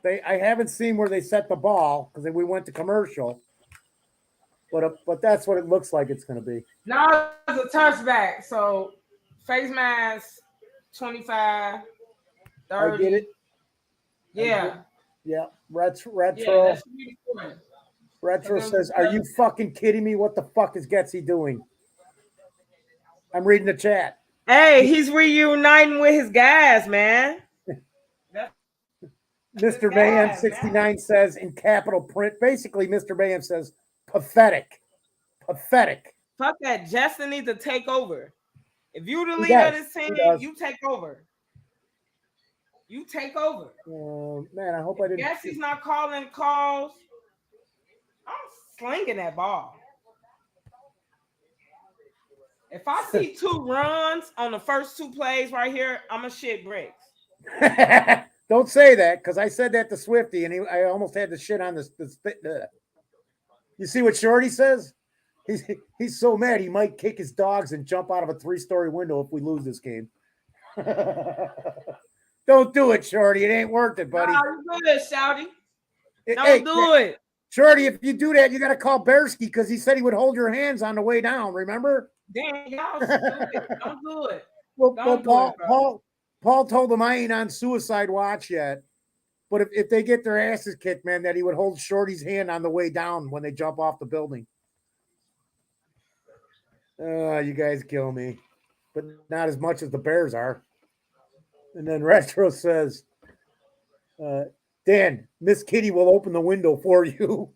I haven't seen where they set the ball because we went to commercial. But that's what it looks like it's going to be. No, it's a touchback. So face mask, 25, 30. I get it. Yeah. Yeah. Retro. Yeah, Retro says, "Are you fucking kidding me? What the fuck is Getsy doing?" I'm reading the chat. Hey, he's reuniting with his guys, man. Mr. Mayhem 69 says in capital print. Basically, Mr. Mayhem says, pathetic. Pathetic. Fuck that. Justin needs to take over. If you the leader of this team, you take over. You take over. Man, I hope I didn't. Guess he's not calling calls. I'm slinging that ball. If I see 2 runs on the first 2 plays right here, I'm a shit bricks. Don't say that because I said that to Swifty and I almost had the shit on this. You see what Shorty says? He's so mad he might kick his dogs and jump out of a 3-story window if we lose this game. Don't do it, Shorty. It ain't worth it, buddy. No, you good, Sciorty. Don't do it. Shorty, if you do that, you got to call Bearsky because he said he would hold your hands on the way down. Remember? Damn, y'all stupid. Don't do it. Well, Paul told him I ain't on suicide watch yet. But if they get their asses kicked, man, that he would hold Shorty's hand on the way down when they jump off the building. You guys kill me. But not as much as the Bears are. And then Retro says, Dan, Miss Kitty will open the window for you.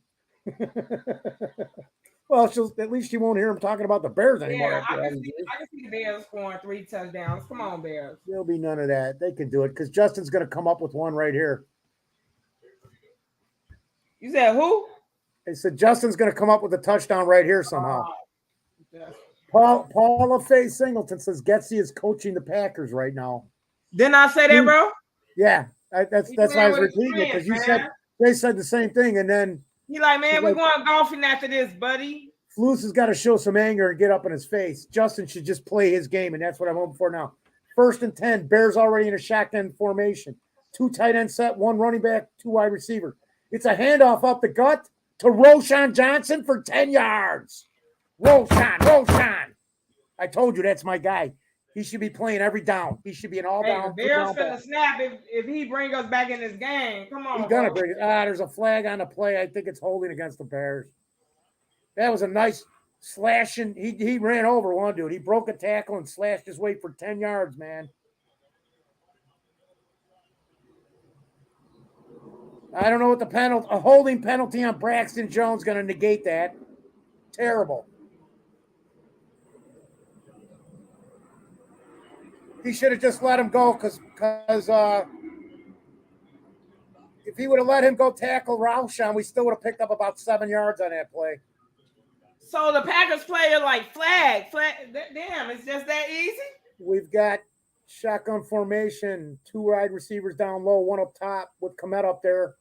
Well, at least she won't hear him talking about the Bears anymore. Yeah, I can see the Bears scoring 3 touchdowns. Come on, Bears. There'll be none of that. They can do it because Justin's going to come up with one right here. You said who? I said Justin's going to come up with a touchdown right here somehow. Paul LaFay Singleton says Getsy is coaching the Packers right now. Didn't I say that, bro? Yeah, that's why I was repeating it because they said the same thing, and then he like, man, we're going golfing after this, buddy. Flus has got to show some anger and get up in his face. Justin should just play his game, and that's what I'm hoping for now. 1st and 10, Bears already in a shotgun formation. 2 tight end set, 1 running back, 2 wide receiver. It's a handoff up the gut to Roschon Johnson for 10 yards. Roschon. I told you that's my guy. He should be playing every down. He should be an all-down. Bears finna snap if he bring us back in this game. Come on. He's gonna bring it. There's a flag on the play. I think it's holding against the Bears. That was a nice slashing. He ran over one dude. He broke a tackle and slashed his way for 10 yards, man. I don't know what the penalty. A holding penalty on Braxton Jones going to negate that. Terrible. he should have just let him go because if he would have let him go tackle Roshan, we still would have picked up about 7 yards on that play. So the Packers player like flag. Damn, it's just that easy. We've got shotgun formation, 2 wide receivers down low, 1 up top with Komet up there.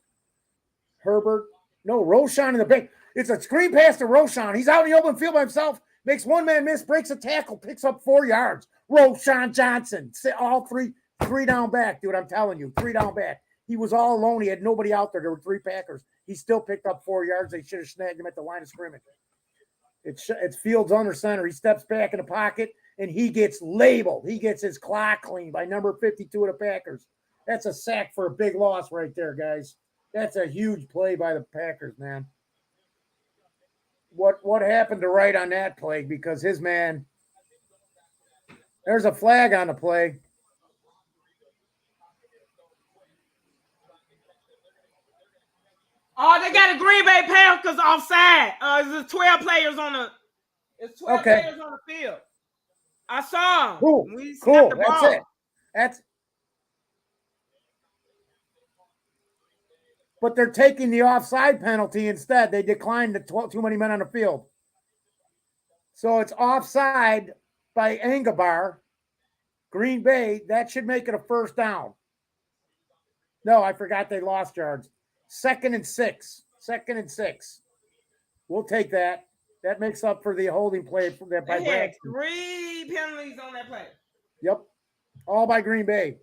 Herbert. No, Roshan in the back. It's a screen pass to Roshan. He's out in the open field by himself. Makes one man miss, breaks a tackle, picks up 4 yards. Roshan Johnson. All three down back, dude. I'm telling you, 3 down back. He was all alone. He had nobody out there. There were 3 Packers. He still picked up 4 yards. They should have snagged him at the line of scrimmage. It's Fields under center. He steps back in the pocket, and he gets labeled. He gets his clock clean by number 52 of the Packers. That's a sack for a big loss right there, guys. That's a huge play by the Packers, man. What happened to Wright on that play? Because his man, there's a flag on the play. Oh, they got a Green Bay Packers offside. There's 12 players on the. It's 12 players on the field. I saw them. Cool. Cool. That's it. But they're taking the offside penalty instead. They declined the too many men on the field. So it's offside by Engelbar. Green Bay. That should make it a first down. No, I forgot they lost yards. 2nd and 6. 2nd and 6. We'll take that. That makes up for the holding play by Braxton. They had 3 penalties on that play. Yep. All by Green Bay.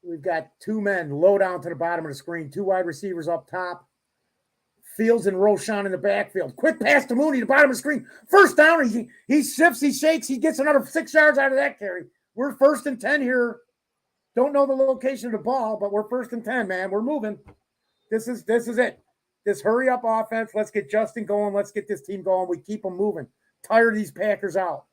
We've got 2 men low down to the bottom of the screen. 2 wide receivers up top. Fields and Roshan in the backfield. Quick pass to Mooney, the bottom of the screen. First down. He shifts, he shakes, he gets another 6 yards out of that carry. We're 1st and 10 here. Don't know the location of the ball, but we're 1st and 10, man. We're moving. This is it. This hurry up offense. Let's get Justin going. Let's get this team going. We keep them moving. Tire these Packers out.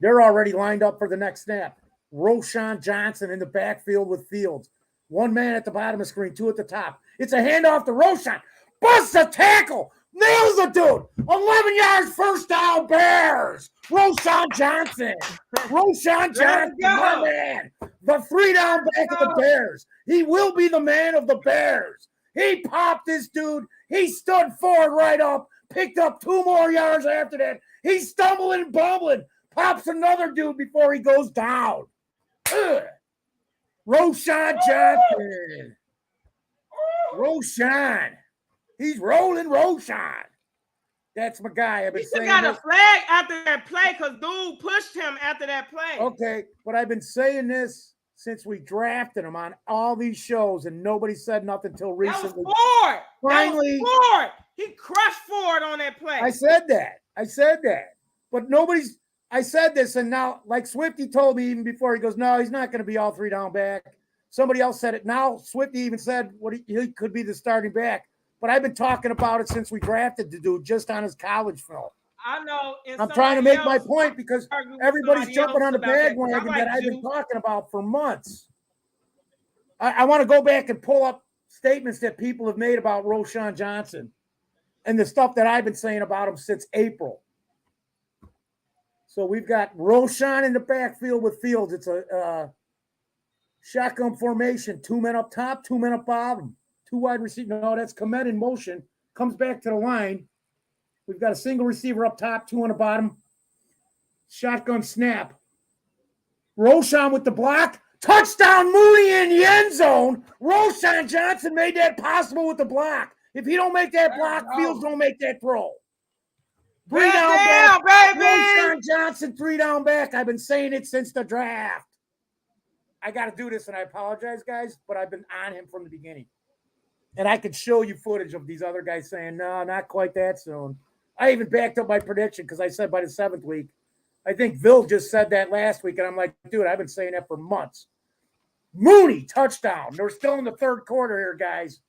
They're already lined up for the next snap. Roshan Johnson in the backfield with Fields. 1 man at the bottom of the screen, 2 at the top. It's a handoff to Roshan. Busts a tackle. Nails the dude. 11 yards, first down, Bears. Roshan Johnson. Roshan Johnson, my man. The 3 down back of the Bears. He will be the man of the Bears. He popped this dude. He stood forward right up, picked up 2 more yards after that. He's stumbling and bumbling. Pops another dude before he goes down. Ugh. Roshan Johnson. Roshan. He's rolling Roshan. That's my guy. I've been saying got a flag after that play because dude pushed him after that play. Okay, but I've been saying this since we drafted him on all these shows, and nobody said nothing until recently. Ford. Finally, Ford. He crushed Ford on that play. I said that. But nobody's. I said this, and now, like Swifty told me even before, he goes, no, he's not going to be all 3 down back. Somebody else said it. Now, Swifty even said he could be the starting back. But I've been talking about it since we drafted the dude just on his college film. I know. I'm trying to make my point because everybody's jumping on the bandwagon that I've been talking about for months. I want to go back and pull up statements that people have made about Roshan Johnson and the stuff that I've been saying about him since April. So we've got Roshan in the backfield with Fields. It's a shotgun formation. 2 men up top, 2 men up bottom. 2 wide receivers. No, that's Komet in motion. Comes back to the line. We've got a single receiver up top, 2 on the bottom. Shotgun snap. Roshan with the block. Touchdown, Mooney in the end zone. Roshan Johnson made that possible with the block. If he don't make that block, Fields don't make that throw. 3 down back, baby. Roshan Johnson, 3 down back. I've been saying it since the draft. I got to do this, and I apologize, guys, but I've been on him from the beginning. And I could show you footage of these other guys saying, no, not quite that soon. I even backed up my prediction because I said by the 7th week. I think Bill just said that last week, and I'm like, dude, I've been saying that for months. Mooney, touchdown. They're still in the 3rd quarter here, guys.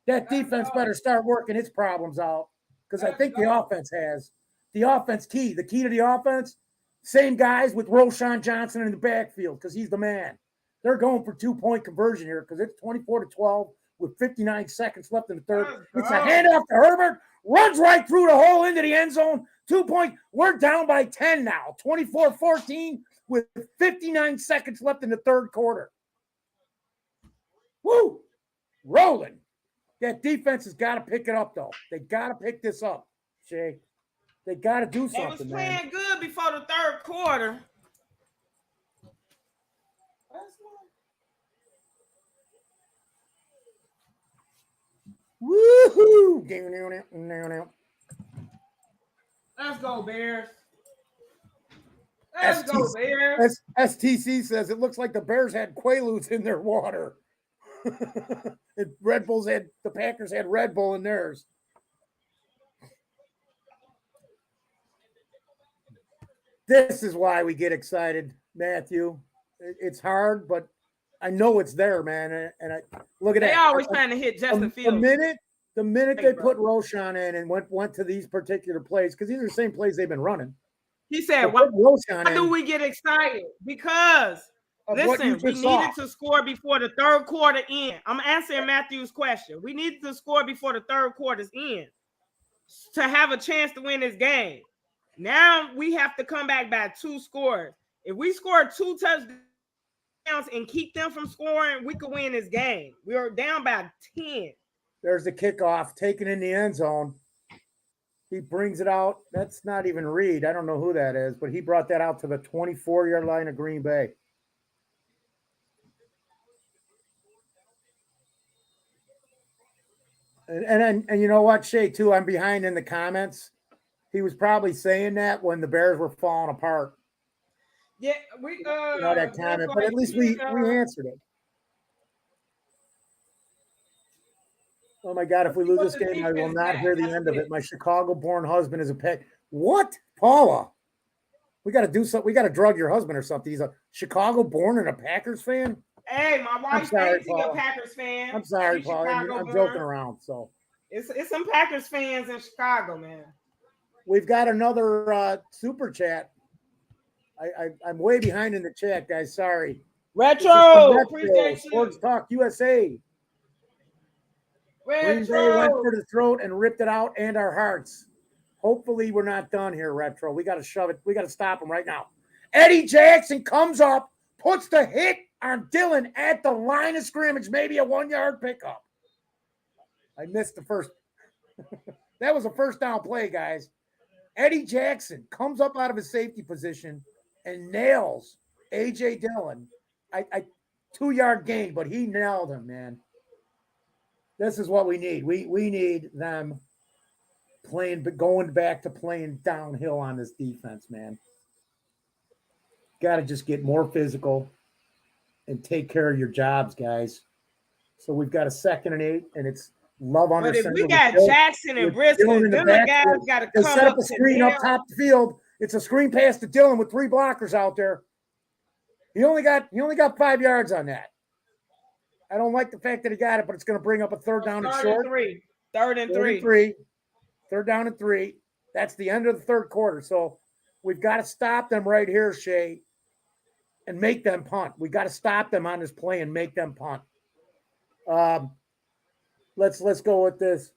That defense better start working its problems out because I think the offense has. The offense key. The key to the offense, same guys with Roshan Johnson in the backfield because he's the man. They're going for 2-point conversion here because it's 24-12 with 59 seconds left in the 3rd. It's a handoff to Herbert. runs right through the hole into the end zone. 2 point. We're down by 10 now, 24-14 with 59 seconds left in the third quarter. Woo! Rolling. That defense has got to pick it up, though. They got to pick this up, Shay. They got to do They was something, playing man. good before the third quarter. Woohoo! Let's go, Bears. Let's go, Bears. STC says it looks like the Bears had Quaaludes in their water. The Packers had Red Bull in theirs. This is why we get excited, Matthew. It's hard, but I know it's there, man. And I look at that. They always trying to hit Justin Fields. The minute they put Roshan in and went to these particular plays, because these are the same plays they've been running. He said, why do we get excited? Because, listen, we needed to score before the third quarter end. I'm answering Matthew's question. We needed to score before the third quarter's end to have a chance to win this game. Now we have to come back by 2 scores. If we score 2 touchdowns and keep them from scoring, we could win this game. We are down by 10. There's the kickoff taken in the end zone. He brings it out. That's not even Reed. I don't know who that is, but he brought that out to the 24-yard line of Green Bay. And you know what, Shay, too, I'm behind in the comments. He was probably saying that when the Bears were falling apart. Yeah, we that comment, but at least we answered it. Oh my God! If we lose this game, I will not hear the end of it. My Chicago-born husband is a pet. What, Paula? We got to do something. We got to drug your husband or something. He's a Chicago-born and a Packers fan. Hey, my wife's a Packers fan. I'm sorry, Paula. I'm joking around. So it's some Packers fans in Chicago, man. We've got another super chat. I'm way behind in the chat, guys. Sorry. Retro. Appreciate you. Sports Talk USA. Retro. Green Bay went for the throat and ripped it out and our hearts. Hopefully we're not done here, Retro. We got to shove it. We got to stop him right now. Eddie Jackson comes up, puts the hit on Dillon at the line of scrimmage, maybe a 1-yard pickup. I missed the first. That was a first down play, guys. Eddie Jackson comes up out of his safety position and nails A.J. Dillon. 2-yard gain, but he nailed him, man. This is what we need. We need them going back to playing downhill on this defense, man. Got to just get more physical and take care of your jobs, guys. So we've got a 2nd and 8, and it's Love under center. But if we got Jackson and Briscoe, then the guys got to come up. Set up a screen up top the field. It's a screen pass to Dillon with 3 blockers out there. He only got 5 yards on that. I don't like the fact that he got it, but it's going to bring up a 3rd down and short. 3rd and 3. 3rd down and 3. That's the end of the 3rd quarter. So we've got to stop them right here, Shay, and make them punt. We got to stop them on this play and make them punt. Let's go with this.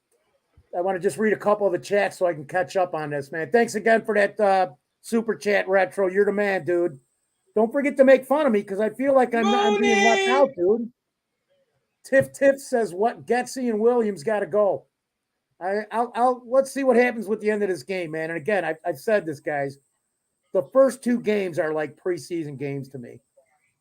I want to just read a couple of the chats so I can catch up on this, man. Thanks again for that super chat, Retro. You're the man, dude. Don't forget to make fun of me because I feel like I'm being left out, dude. Tiff says what Getsy and Williams got to go. Let's see what happens with the end of this game, man. And again, I've said this, guys. The first 2 games are like preseason games to me.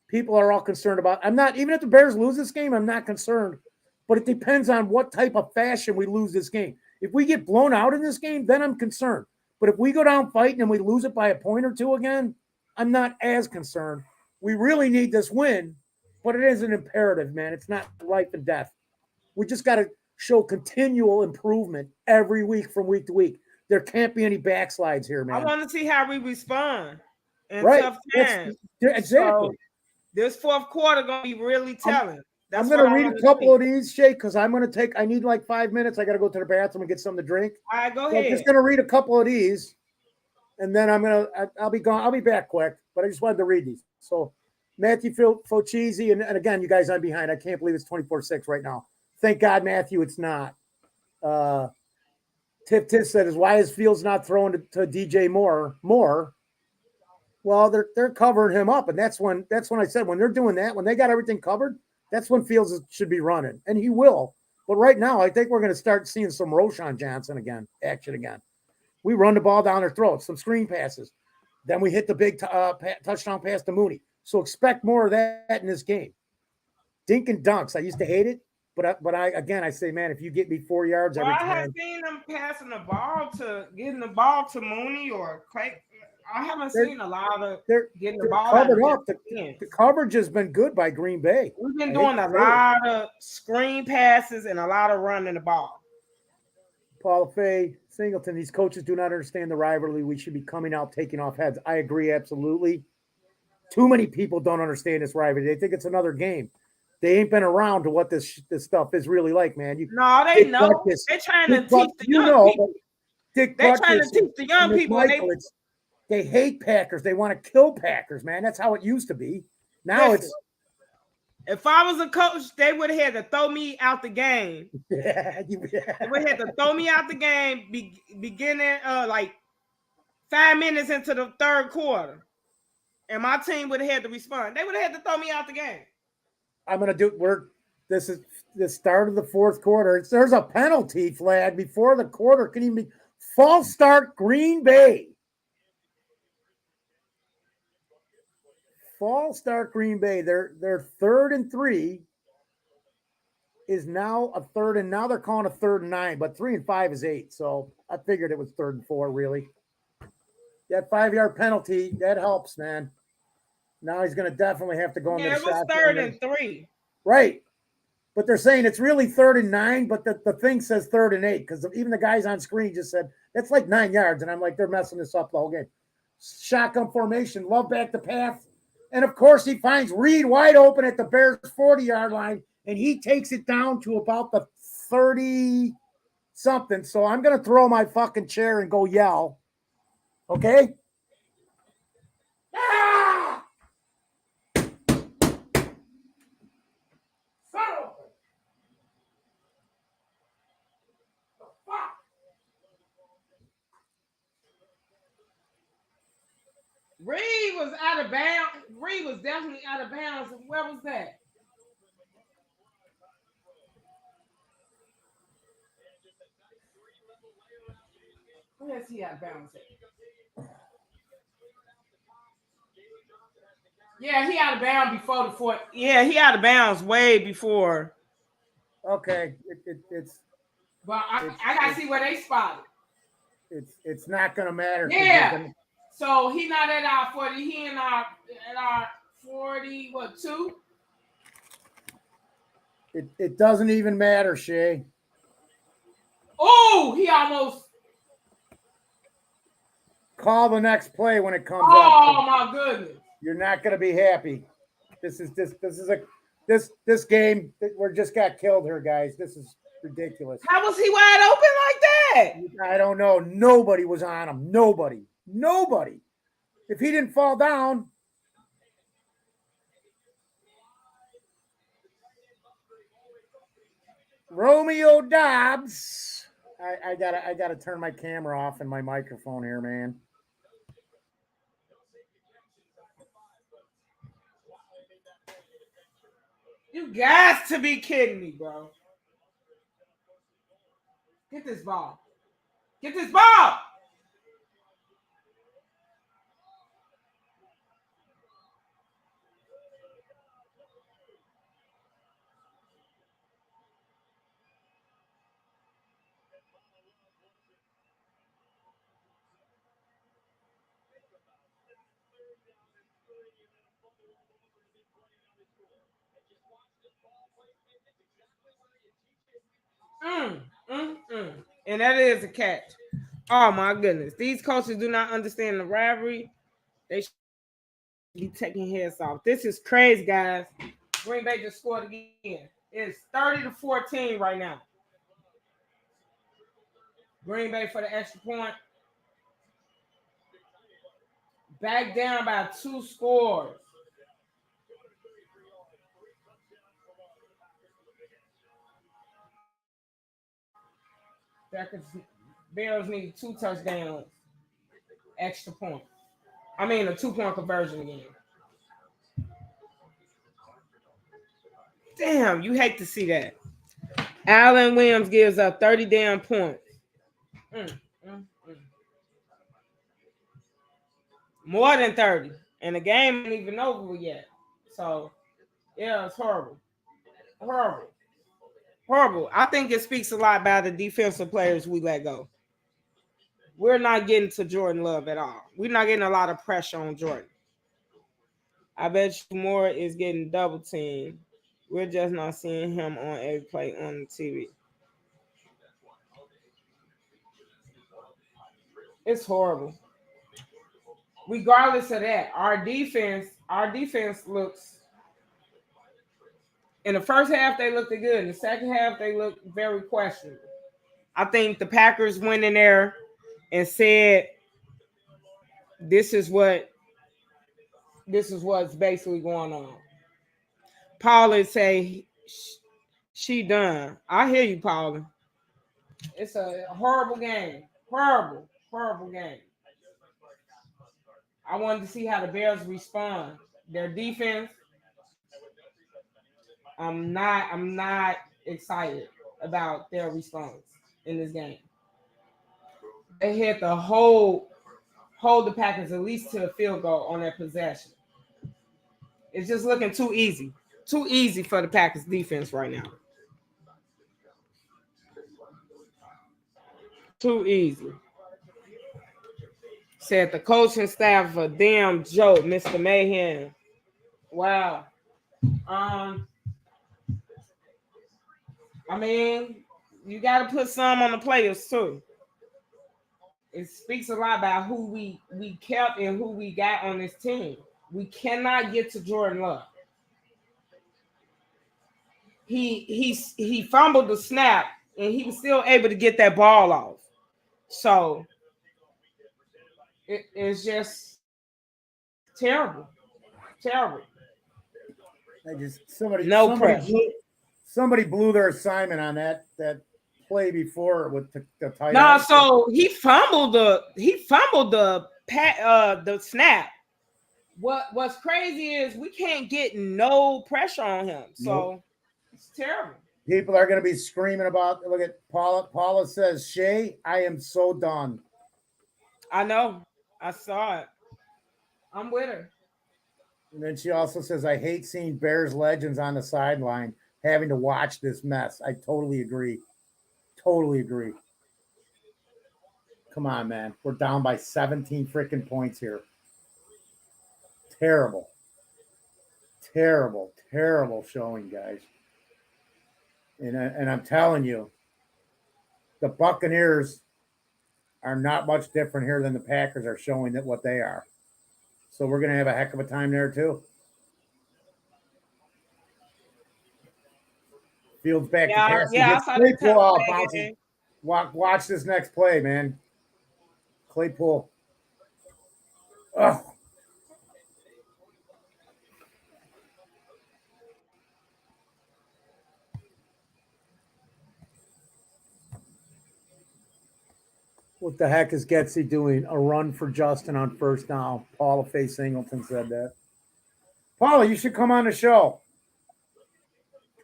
People are all concerned about. I'm not, even if the Bears lose this game, I'm not concerned. But it depends on what type of fashion we lose this game. If we get blown out in this game, then I'm concerned. But if we go down fighting and we lose it by a point or 2 again, I'm not as concerned. We really need this win, but it is an imperative, man. It's not life and death. We just got to show continual improvement every week from week to week. There can't be any backslides here, man. I want to see how we respond in right. tough times. Exactly. So this 4th quarter going to be really telling. I'm going to read a couple of these, Shay, because I need like 5 minutes. I got to go to the bathroom and get something to drink. All right, go ahead. I'm just going to read a couple of these, and then I'll be gone. I'll be back quick, but I just wanted to read these. So Matthew Fochese, and again, you guys, I'm behind. I can't believe it's 24-6 right now. Thank God, Matthew, it's not. Tip said is why is Fields not throwing to DJ Moore? Well, they're covering him up, and that's when I said when they're doing that, when they got everything covered, that's when Fields should be running, and he will. But right now, I think we're going to start seeing some Roshan Johnson action again. We run the ball down their throats, some screen passes, then we hit the big touchdown pass to Mooney. So expect more of that in this game. Dink and dunks. I used to hate it, but I say, man, if you get me 4 yards every time. I have seen them passing the ball getting the ball to Mooney or Clay. I haven't seen a lot of getting the ball covered up. The coverage has been good by Green Bay. We've been doing a lot of screen passes and a lot of running the ball. Paul Fay, Singleton, these coaches do not understand the rivalry. We should be coming out, taking off heads. I agree, absolutely. Too many people don't understand this rivalry. They think it's another game. They ain't been around to what this stuff is really like, man. No, they know. They're trying to teach the young people. They're trying to teach the young people. They hate Packers. They want to kill Packers, man. That's how it used to be. Now if I was a coach, they would have had to throw me out the game. Yeah. They would have had to throw me out the game beginning like 5 minutes into the third quarter. And my team would have had to respond. They would have had to throw me out the game. This is the start of the fourth quarter. There's a penalty flag before the quarter can even be. False start, Green Bay. False start, Green Bay. Their 3rd and 3 is now a 3rd, and now they're calling a 3rd and 9, but 3 and 5 is 8. So I figured it was 3rd and 4, really. That 5-yard penalty, that helps, man. Now he's going to definitely have to go into the shotgun. It was 3rd and 3. Right. But they're saying it's really 3rd and 9, but the thing says 3rd and 8 because even the guys on screen just said, that's like 9 yards. And I'm like, they're messing this up the whole game. Shotgun formation, Love back the path. And, of course, he finds Reed wide open at the Bears' 40-yard line, and he takes it down to about the 30-something. So I'm going to throw my fucking chair and go yell. Okay? Ah! Reed was out of bounds. Reed was definitely out of bounds. Where was that? Where is he out of bounds at? Yeah, he out of bounds before the fourth. Yeah, he out of bounds way before. Okay, it's. But I gotta see where they spotted. It's not gonna matter. Yeah. So he not at our 40. He in our 40. What 2? It doesn't even matter, Shay. Oh, he almost. Call the next play when it comes up. Oh my goodness! You're not going to be happy. This game. We just got killed here, guys. This is ridiculous. How was he wide open like that? I don't know. Nobody was on him. Nobody. If he didn't fall down. Romeo Dobbs. I gotta turn my camera off and my microphone here, man. You got to be kidding me, bro. Get this ball. Get this ball. And that is a catch. Oh my goodness. These coaches do not understand the rivalry. They should be taking heads off. This is crazy, guys. Green Bay just scored again. It's 30-14 right now. Green Bay for the extra point. Back down by 2 scores. Bears need 2 touchdowns, extra point. I mean, a 2-point conversion again. Damn, you hate to see that. Allen Williams gives up 30 damn points. More than 30. And the game ain't even over yet. So, yeah, it's horrible. Horrible. I think it speaks a lot about the defensive players we let go. We're not getting to Jordan Love at all. We're not getting a lot of pressure on Jordan. I bet you Moore is getting double teamed. We're just not seeing him on every play on the TV. It's horrible. Regardless of that, our defense looks. In the first half, they looked good. In the second half, they looked very questionable. I think the Packers went in there and said, "This is what's basically going on." Paula say, "She done." I hear you, Paula. It's a horrible game. Horrible game. I wanted to see how the Bears respond. Their defense. I'm not excited about their response in this game. They had to hold the Packers at least to a field goal on their possession. It's just looking too easy. Too easy for the Packers defense right now. Too easy. Said the coaching staff a damn joke, Mr. Mayhem. Wow. I mean, you got to put some on the players too. It speaks a lot about who we kept and who we got on this team. We cannot get to Jordan Love. He fumbled the snap and he was still able to get that ball off. So it's just terrible. Somebody blew their assignment on that play before with the tight end. No, so he fumbled the snap. What's crazy is we can't get no pressure on him. So it's terrible. People are going to be screaming about. Look at Paula. Paula says, "Shay, I am so done." I know. I saw it. I'm with her. And then she also says, "I hate seeing Bears legends on the sideline having to watch this mess." I totally agree. Come on, man. We're down by 17 freaking points here. Terrible showing, guys. And I'm telling you, the Buccaneers are not much different here than the Packers are showing that what they are. So we're going to have a heck of a time there too. Fields back to pass. Yeah, Claypool off. Watch this next play, man. Claypool. Oh. What the heck is Getsy doing? A run for Justin on first down. Paula Faye Singleton said that. Paula, you should come on the show.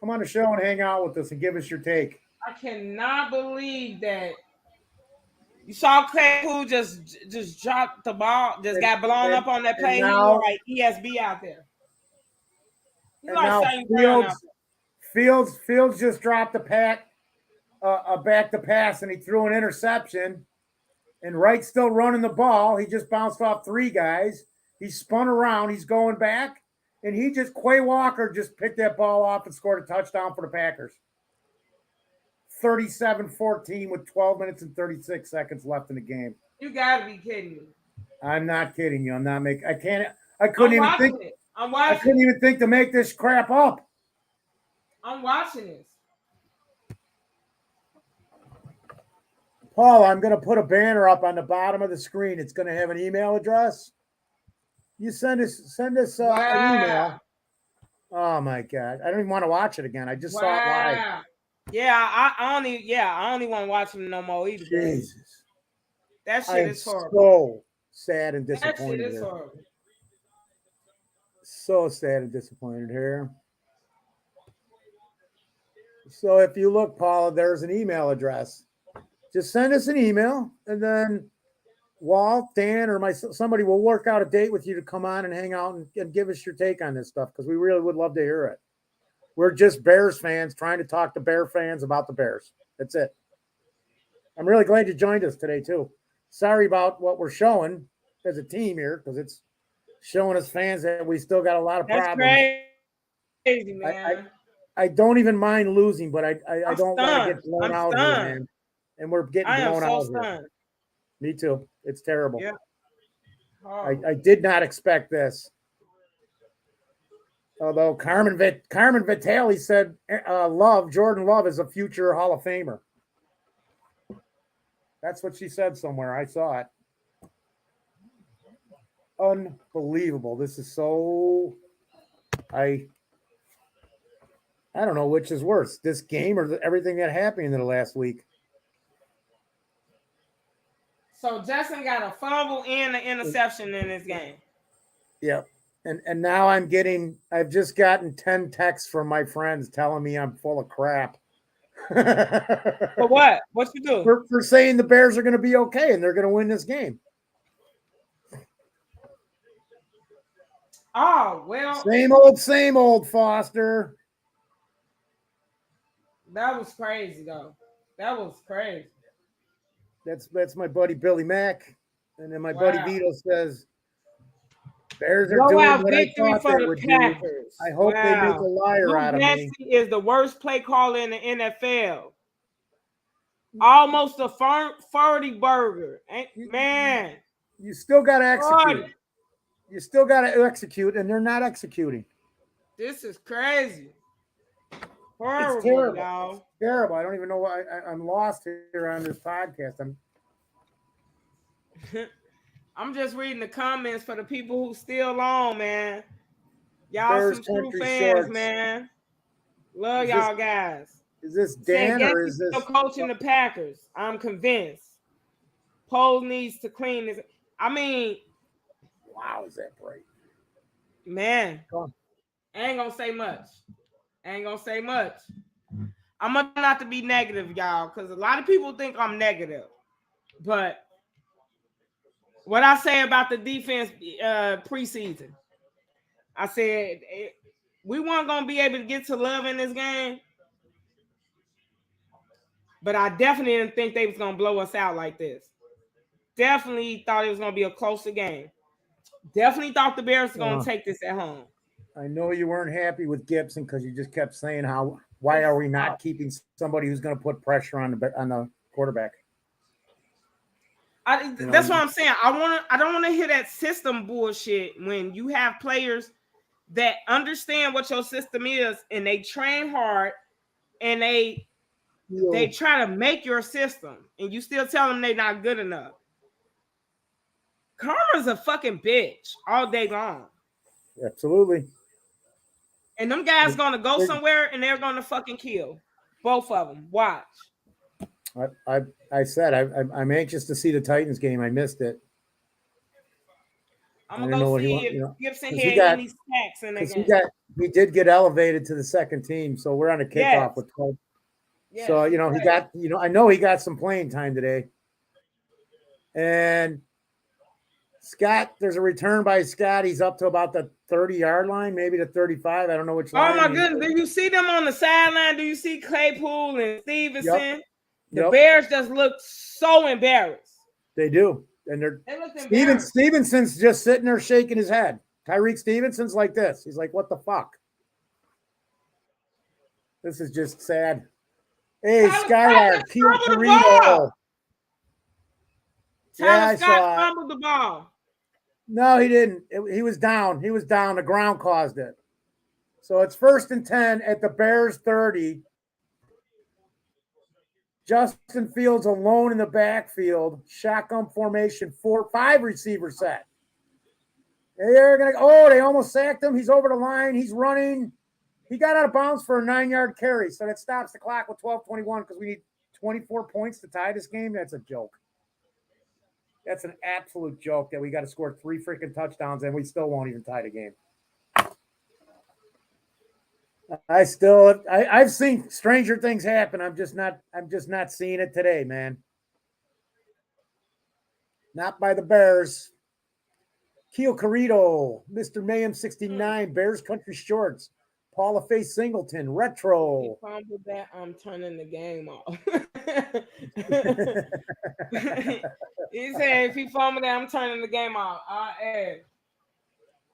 Come on the show and hang out with us and give us your take. I cannot believe that you saw Claypool just dropped the ball, just got blown up on that play. He was like ESB out there. Fields just dropped a back to pass, and he threw an interception. And Wright's still running the ball. He just bounced off 3 guys. He spun around. He's going back. And Quay Walker just picked that ball off and scored a touchdown for the Packers. 37-14 with 12 minutes and 36 seconds left in the game. You got to be kidding me. I'm not kidding you. I'm couldn't even think to make this crap up. I'm watching this. Paul, I'm going to put a banner up on the bottom of the screen. It's going to have an email address. You send us an email. Oh my God. I don't even want to watch it again. I just saw it live. Yeah, I only want to watch him no more either. Jesus. That I shit am is horrible. so sad and That disappointed shit is here. horrible. So sad and disappointed here. So if you look, Paula, there's an email address. Just send us an email, and then Walt, Dan, or somebody will work out a date with you to come on and hang out and give us your take on this stuff, because we really would love to hear it. We're just Bears fans trying to talk to Bear fans about the Bears. That's it. I'm really glad you joined us today, too. Sorry about what we're showing as a team here, because it's showing us fans that we still got a lot of problems. Crazy, man. I don't even mind losing, but I don't want to get blown I'm out stunned. here, man. And we're getting I am blown so out stunned. here. Me too. It's terrible. Yeah. I did not expect this. Although Carmen Vitale said Jordan Love is a future Hall of Famer. That's what she said somewhere. I saw it. Unbelievable. This is so I don't know which is worse, this game or everything that happened in the last week. So Justin got a fumble and an interception in this game. Yep. And now I've just gotten 10 texts from my friends telling me I'm full of crap. For what? What you do? For saying the Bears are going to be okay and they're going to win this game. Oh, well. Same old, Foster. That was crazy, though. That was crazy. That's my buddy Billy Mack. And then my buddy Vito says, Bears are doing what I thought they would do. I hope they make a liar out of me. Is the worst play caller in the NFL. Almost a 40 burger. Man. You still got to execute. You still got to execute, and they're not executing. This is crazy. Horrible, it's terrible. Y'all. It's terrible. I don't even know why I'm lost here on this podcast. I'm just reading the comments for the people who still on, man. Y'all Bears some true fans, shorts. Man. Love y'all guys. Is this Dan or is this still coaching the Packers? I'm convinced. Poles needs to clean this. I mean, wow, is that bright? Man, I ain't gonna say much. I'm gonna not to be negative, y'all, because a lot of people think I'm negative. But what I say about the defense preseason, I said we weren't gonna be able to get to love in this game. But I definitely didn't think they was gonna blow us out like this. Definitely thought it was gonna be a closer game. Definitely thought the Bears were gonna take this at home. I know you weren't happy with Gibson because you just kept saying why are we not keeping somebody who's going to put pressure on the quarterback? That's what I'm saying. I don't want to hear that system bullshit when you have players that understand what your system is and they train hard and they try to make your system and you still tell them they're not good enough. Karma's a fucking bitch all day long. Absolutely. And them guys gonna go somewhere and they're gonna fucking kill both of them. Watch. I said I'm anxious to see the Titans game. I missed it. I'm gonna go see if Gibson had any sacks in the game. He did get elevated to the second team, so we're on a kickoff with 12. Yes, so he got I know he got some playing time today. And Scott, there's a return by Scott. He's up to about the 30-yard line, maybe the 35. I don't know which line. Oh, my goodness. Do you see them on the sideline? Do you see Claypool and Stevenson? Yep. The Bears just look so embarrassed. They do. And Stevenson's just sitting there shaking his head. Tyreek Stevenson's like this. He's like, what the fuck? This is just sad. Hey, Skylar, Keel Torito. Tyler Scott fumbled the ball. No, he didn't. He was down. He was down. The ground caused it. So it's 1st and 10 at the Bears 30. Justin Fields alone in the backfield. Shotgun formation, 4-5 receiver set. They're gonna. Oh, they almost sacked him. He's over the line. He's running. He got out of bounds for a 9-yard carry, so that stops the clock with 12:21 because we need 24 points to tie this game. That's a joke. That's an absolute joke that we got to score 3 freaking touchdowns and we still won't even tie the game. I've seen stranger things happen. I'm just not seeing it today, man. Not by the Bears. Keel Carrito, Mr. Mayhem 69, Bears Country Shorts, Paula Faye Singleton, Retro. He fumbled that. I'm turning the game off. He said if he fumbled that, I'm turning the game off.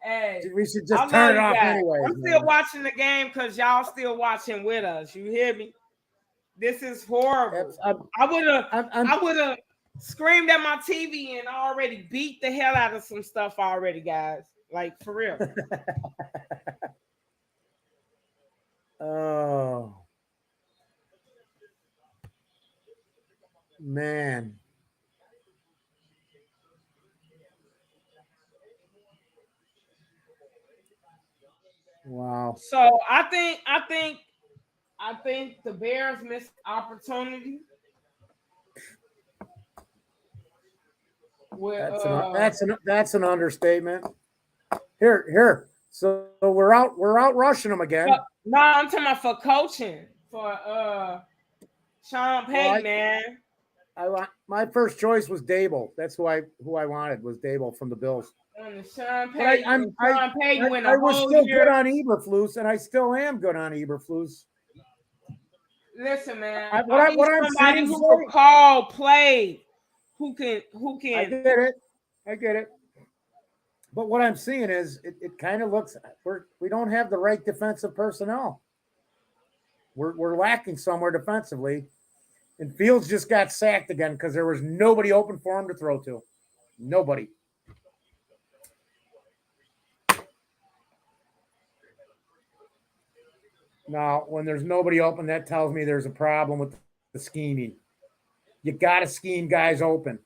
Hey, we should just turn it off anyway. I'm still watching the game because y'all still watching with us. You hear me? This is horrible. I would have screamed at my TV and already beat the hell out of some stuff already, guys. Like, for real. Oh. Man. Wow. So I think the Bears missed opportunity. That's an understatement. Here. So we're out rushing them again. No, I'm talking about for coaching for Sean Payton, man. My first choice was Dable. That's who I wanted was Dable from the Bills. And Sean Payton, I was still good on Eberflus, and I still am good on Eberflus. Listen, man. What I'm somebody saying, who can call play, who can. I get it. But what I'm seeing is it kind of looks we don't have the right defensive personnel. We're lacking somewhere defensively, and Fields just got sacked again because there was nobody open for him to throw to. Nobody. Now, when there's nobody open, that tells me there's a problem with the scheming. You got to scheme guys open.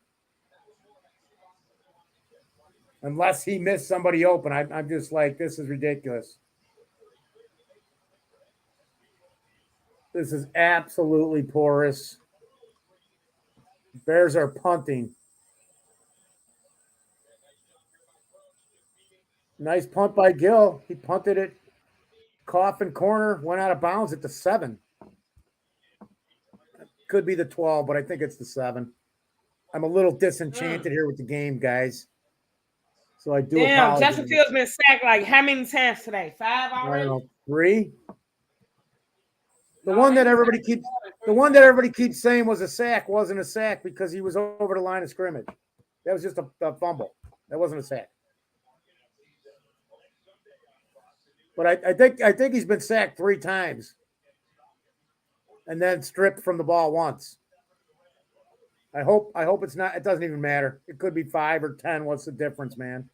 Unless he missed somebody open. I'm just like, this is ridiculous. This is absolutely porous. Bears are punting. Nice punt by Gill. He punted it. Coffin corner, went out of bounds at the 7. Could be the 12, but I think it's the 7. I'm a little disenchanted here with the game, guys. So I do apologize. Justin Fields been sacked like how many times today? 5 already? I don't know, 3. The one that everybody keeps saying was a sack wasn't a sack because he was over the line of scrimmage. That was just a fumble. That wasn't a sack. But I think he's been sacked 3 times and then stripped from the ball once. I hope it's not. It doesn't even matter. It could be 5 or 10. What's the difference, man?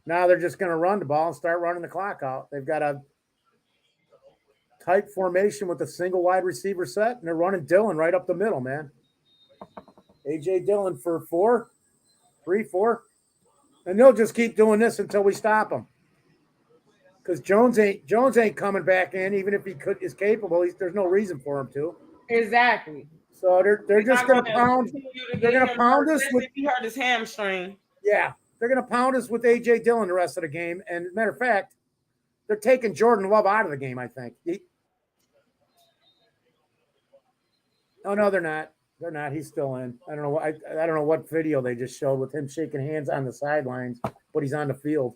Now they're just going to run the ball and start running the clock out. They've got a tight formation with a single wide receiver set, and they're running Dillon right up the middle, man. A.J. Dillon for 4, and they'll just keep doing this until we stop them. Because Jones ain't coming back in, even if he is capable. There's no reason for him to. Exactly. So they're just going to pound. They're going to pound us with. He hurt his hamstring. Yeah, they're going to pound us with A.J. Dillon the rest of the game. And matter of fact, they're taking Jordan Love out of the game. I think. Oh no, they're not. They're not. He's still in. I don't know. I don't know what video they just showed with him shaking hands on the sidelines, but he's on the field.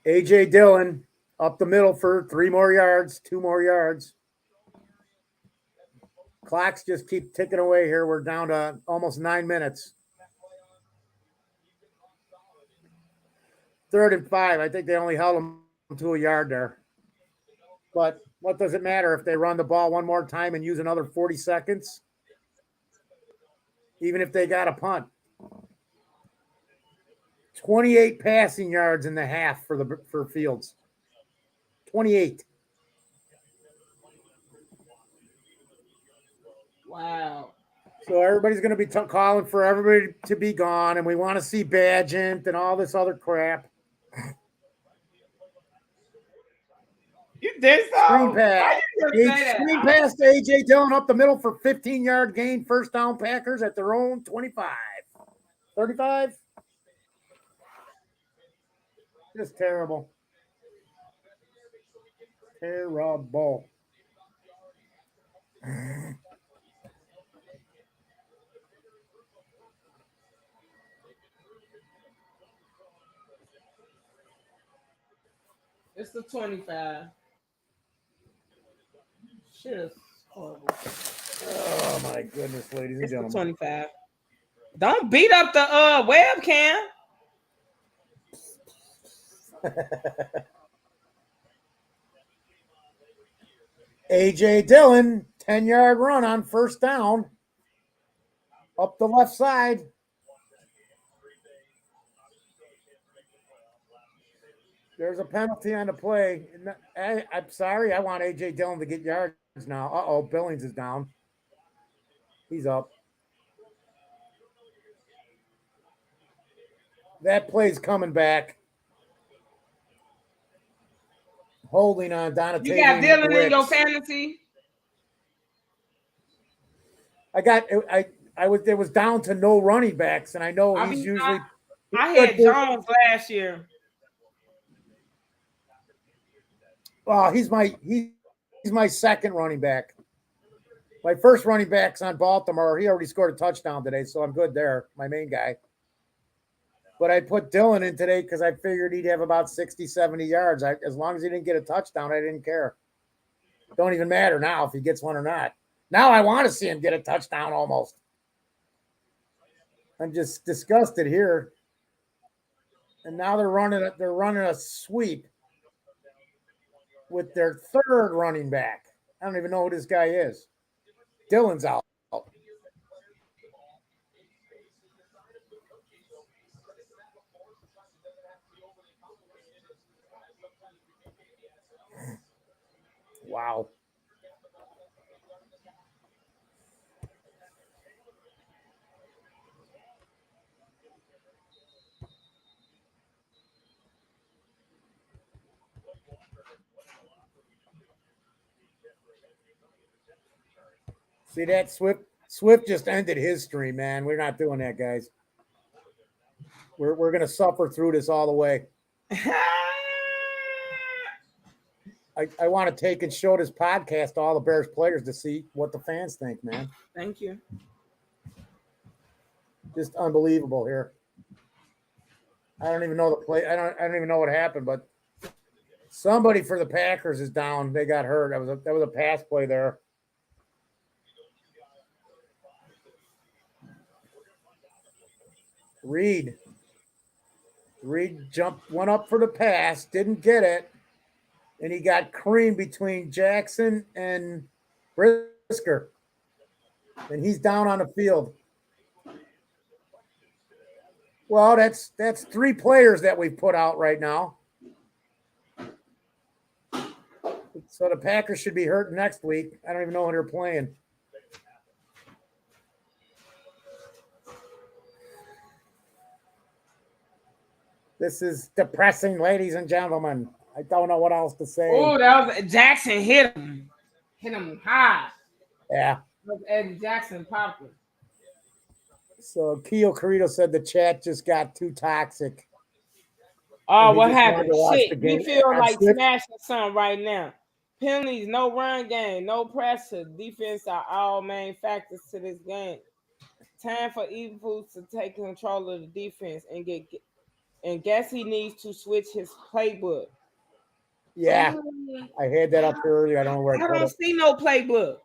A.J. Dillon up the middle for 3 more yards, 2 more yards. Clocks just keep ticking away here. We're down to almost 9 minutes. 3rd and 5. I think they only held them to a yard there. But what does it matter if they run the ball one more time and use another 40 seconds? Even if they got a punt. 28 passing yards in the half for Fields. 28. Wow. So everybody's going to be calling for everybody to be gone, and we want to see Badgent and all this other crap. You did so? Screen pass. Why you gonna say that? Screen pass to A.J. Dillon up the middle for 15-yard gain. First down Packers at their own 25. 35? Just terrible. Terrible. It's the 25. Shit is horrible. Oh my goodness, ladies and It's the gentlemen. 25. Don't beat up the webcam. A.J. Dillon, 10-yard run on first down. Up the left side. There's a penalty on the play. I'm sorry. I want A.J. Dillon to get yards now. Uh-oh, Billings is down. He's up. That play's coming back. Holding on Donatelli. You got Dillon in your fantasy? It was down to no running backs, and I know he's usually. I had Jones last year. Well, he's my second running back. My first running back's on Baltimore. He already scored a touchdown today, so I'm good there. My main guy. But I put Dillon in today because I figured he'd have about 60, 70 yards. As long as he didn't get a touchdown, I didn't care. Don't even matter now if he gets one or not. Now I want to see him get a touchdown almost. I'm just disgusted here. And now they're running a sweep with their third running back. I don't even know who this guy is. Dillon's out. Wow. See that Swift just ended his stream, man. We're not doing that, guys. We're gonna suffer through this all the way. I want to take and show this podcast to all the Bears players to see what the fans think, man. Thank you. Just unbelievable here. I don't even know the play. I don't even know what happened, but somebody for the Packers is down. They got hurt. That was a pass play there. Reed went up for the pass, didn't get it, and he got creamed between Jackson and Brisker. And he's down on the field. Well, that's three players that we've put out right now. So the Packers should be hurt next week. I don't even know who they're playing. This is depressing, ladies and gentlemen. I don't know what else to say. Oh, that was Jackson hit him high. Yeah. Eddie Jackson popped it. So Keo Carrito said the chat just got too toxic. Oh, what happened? Shit, we feel like smashing something right now. Penalties, no run game, no pressure. Defense are all main factors to this game. Time for Evil to take control of the defense and guess he needs to switch his playbook. Yeah, I had that up here earlier. I don't know where I don't see no playbook.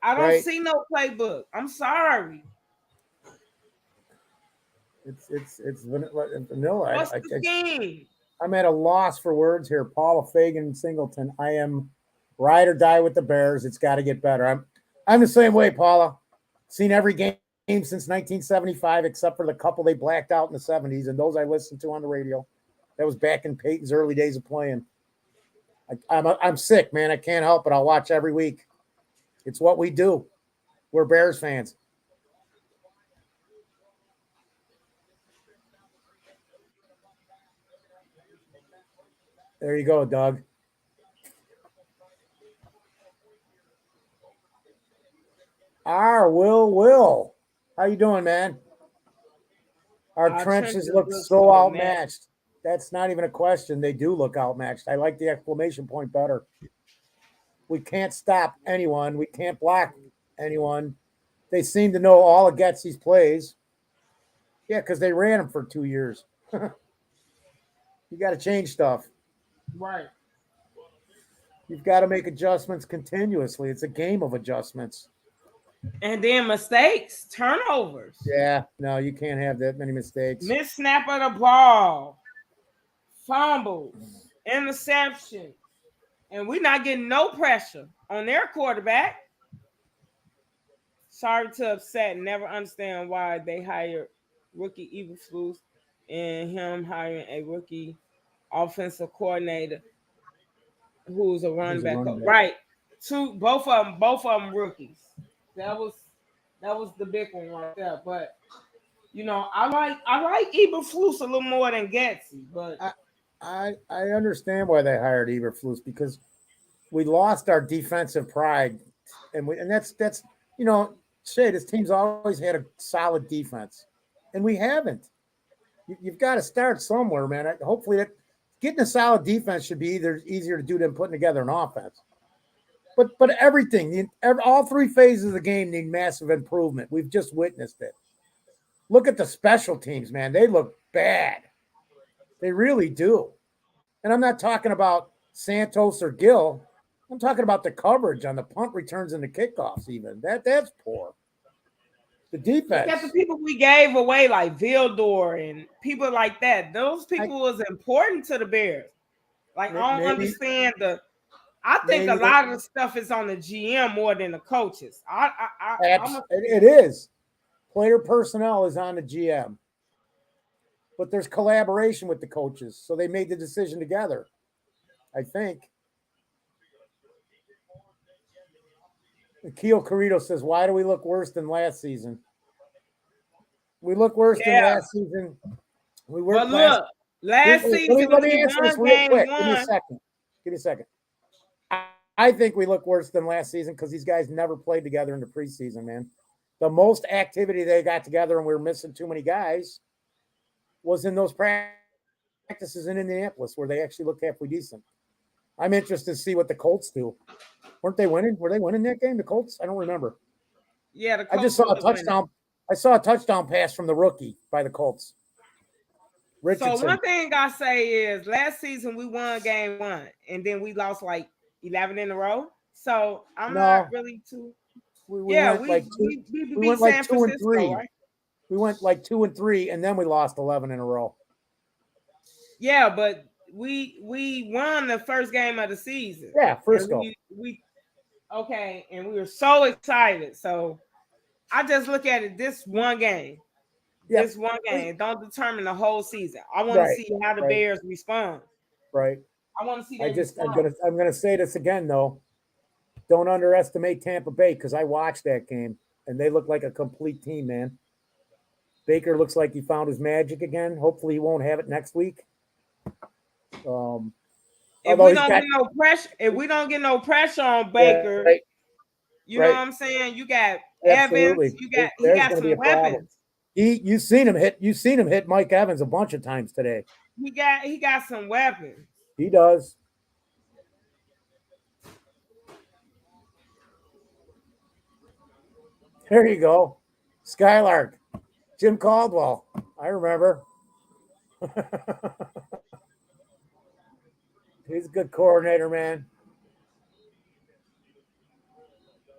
I don't see no playbook. I'm sorry. It's vanilla. What's the game? I'm at a loss for words here. Paula Fagan Singleton. I am ride or die with the Bears. It's got to get better. I'm the same way, Paula. Seen every game since 1975, except for the couple they blacked out in the 70s, and those I listened to on the radio. That was back in Peyton's early days of playing. I'm sick, man. I can't help it. I'll watch every week. It's what we do. We're Bears fans. There you go, Doug. Will. How you doing, man? Our trenches look so outmatched. That's not even a question. They do look outmatched. I like the exclamation point better. We can't stop anyone. We can't block anyone. They seem to know all of Getsy's plays. Yeah, because they ran them for 2 years. You got to change stuff. Right. You've got to make adjustments continuously. It's a game of adjustments. And then mistakes, turnovers. Yeah, no, you can't have that many mistakes. Miss snap of the ball, fumbles, interception. And we're not getting no pressure on their quarterback. Sorry to upset. Never understand why they hired rookie Eberflus and him hiring a rookie offensive coordinator who's a running back. Right. Both of them rookies. That was the big one right there. But I like Eberflus a little more than Getsy, but I understand why they hired Eberflus, because we lost our defensive pride, and that's Shay, this team's always had a solid defense, and we haven't. You've got to start somewhere, man. Hopefully, that getting a solid defense should be easier to do than putting together an offense. But everything, all three phases of the game need massive improvement. We've just witnessed it. Look at the special teams, man. They look bad. They really do. And I'm not talking about Santos or Gill. I'm talking about the coverage on the punt returns and the kickoffs even. That's poor. The defense. Look at the people we gave away, like Vildor and people like that. Those people was important to the Bears. Like, I don't understand I think a lot of the stuff is on the GM more than the coaches. It is. Player personnel is on the GM. But there's collaboration with the coaches. So they made the decision together, I think. Akil Carrito says, why do we look worse than last season? We look worse than last season. Last season, let me answer this real quick. Give me a second. I think we look worse than last season because these guys never played together in the preseason, man. The most activity they got together, and we were missing too many guys, was in those practices in Indianapolis where they actually looked halfway decent. I'm interested to see what the Colts do. Weren't they winning? Were they winning that game, the Colts? I don't remember. Yeah, the Colts. I just saw a touchdown. Winning. I saw a touchdown pass from the rookie by the Colts. Richardson. So one thing I say is last season we won game 1, and then we lost like 11 in a row. So I'm not really too. We went like 2 and 3. Right? We went like 2 and 3, and then we lost 11 in a row. Yeah, but we won the first game of the season. Yeah, Frisco. Okay, and we were so excited. So I just look at it this one game. Yep. This one game. Don't determine the whole season. I want to see how the Bears respond. Right. I want to see. I'm gonna say this again though. Don't underestimate Tampa Bay, because I watched that game and they look like a complete team, man. Baker looks like he found his magic again. Hopefully he won't have it next week. If we don't get no pressure on Baker, you know what I'm saying? You got Absolutely. Evans. He got some weapons. You've seen him hit Mike Evans a bunch of times today. He got some weapons. He does. There you go. Skylark. Jim Caldwell. I remember. He's a good coordinator, man.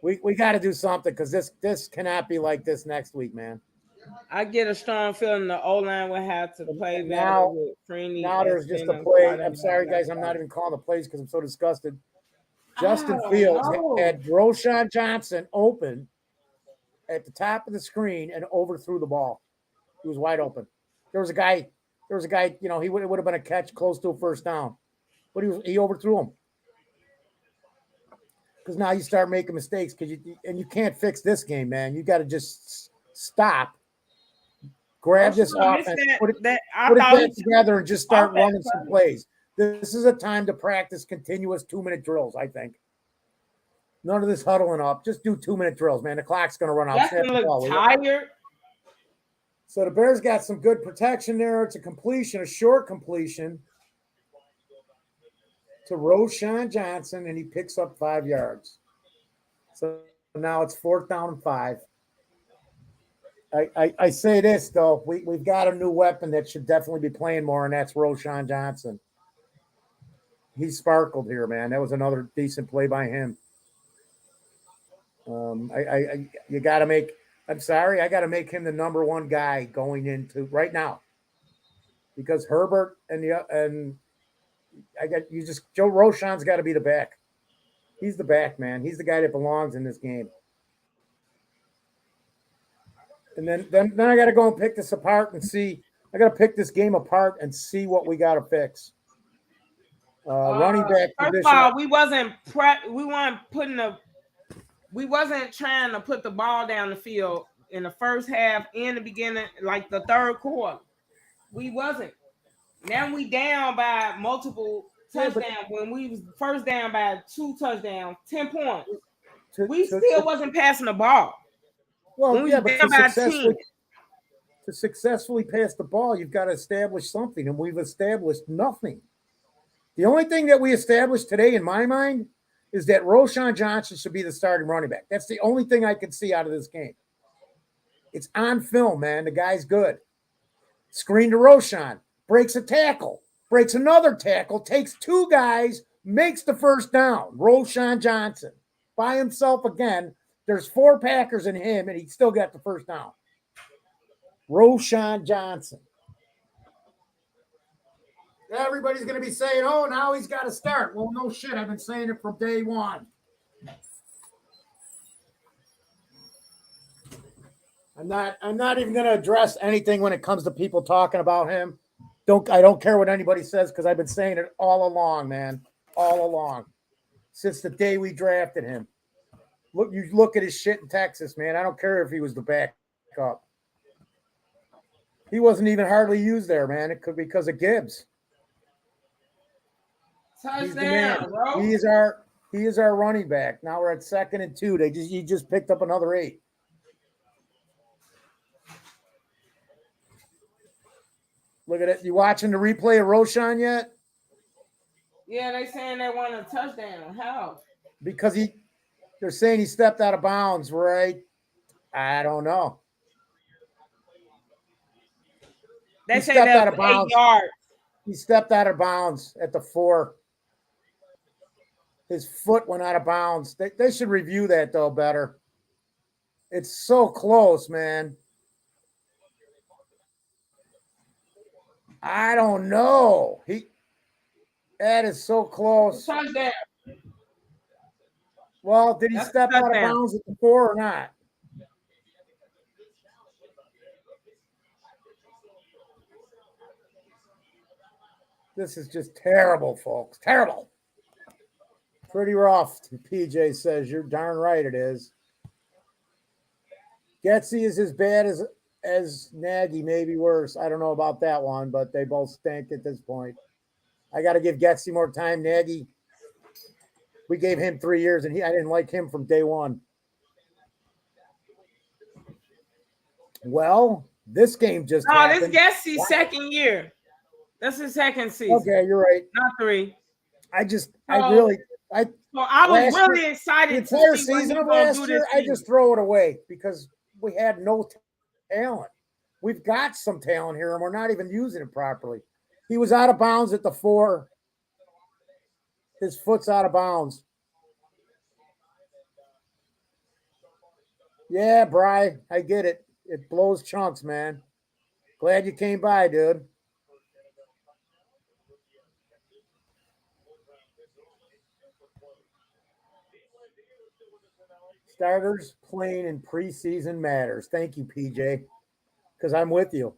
We got to do something, because this cannot be like this next week, man. I get a strong feeling the O-line will have to play now. With Freeney. Now there's just a play. I'm sorry, guys. I'm not even calling the plays because I'm so disgusted. Justin Fields had Roshan Johnson open at the top of the screen and overthrew the ball. He was wide open. There was a guy. He would have been a catch close to a first down, but he overthrew him. Because now you start making mistakes, you can't fix this game, man. You got to just stop. Grab this offense, put it back together, and just start running some plays. This is a time to practice continuous 2-minute drills, I think. None of this huddling up. Just do 2-minute drills, man. The clock's going to run out. Justin looked tired. So the Bears got some good protection there. It's a completion, a short completion to Roschon Johnson, and he picks up 5 yards. So now it's 4th down and 5. I say this, though. We've got a new weapon that should definitely be playing more, and that's Roschon Johnson. He sparkled here, man. That was another decent play by him. You got to make – I'm sorry, I got to make him the number one guy going into right now, because Herbert Joe Roschon's got to be the back. He's the back, man. He's the guy that belongs in this game. And then I got to go and pick this apart and see. I got to pick this game apart and see what we got to fix. Running back position. First of all, we wasn't trying to put the ball down the field in the first half and the beginning, like the third quarter. We wasn't. Now we down by multiple touchdowns. When we was first down by 2 touchdowns, 10 points. We still wasn't passing the ball. Well, yeah, but to successfully pass the ball, you've got to establish something, and we've established nothing. The only thing that we established today, in my mind, is that Roschon Johnson should be the starting running back. That's the only thing I can see out of this game. It's on film, man. The guy's good. Screen to Roschon, breaks a tackle, breaks another tackle, takes 2 guys, makes the first down. Roschon Johnson by himself again. There's 4 Packers in him, and he still got the first down. Roschon Johnson. Everybody's going to be saying, oh, now he's got to start. Well, no shit. I've been saying it from day one. I'm not even going to address anything when it comes to people talking about him. I don't care what anybody says, because I've been saying it all along, man. All along. Since the day we drafted him. Look at his shit in Texas, man. I don't care if he was the backup. He wasn't even hardly used there, man. It could be because of Gibbs. He's the man. Bro. He is our running back. Now we're at 2nd and 2. He just picked up another 8. Look at it. You watching the replay of Roschon yet? Yeah, they saying they want a touchdown. How? Because they're saying he stepped out of bounds, right? I don't know. They say that was 8 yards. He stepped out of bounds at the 4. His foot went out of bounds. They should review that, though, better. It's so close, man. I don't know. That is so close. Touchdown. Well, did he step out of bounds at the 4 or not? This is just terrible, folks. Terrible. Pretty rough, PJ says. You're darn right it is. Getsy is as bad as Nagy, maybe worse. I don't know about that one, but they both stink at this point. I got to give Getsy more time. Nagy, we gave him 3 years, and I didn't like him from day one. Well, this game just happened. This Getsy's second year. That's his second season. Okay, you're right. Not 3. I was really excited. The entire season of last year, I just throw it away because we had no talent. We've got some talent here, and we're not even using it properly. He was out of bounds at the 4. His foot's out of bounds. Yeah, Bri, I get it. It blows chunks, man. Glad you came by, dude. Starters playing in preseason matters. Thank you, PJ, because I'm with you.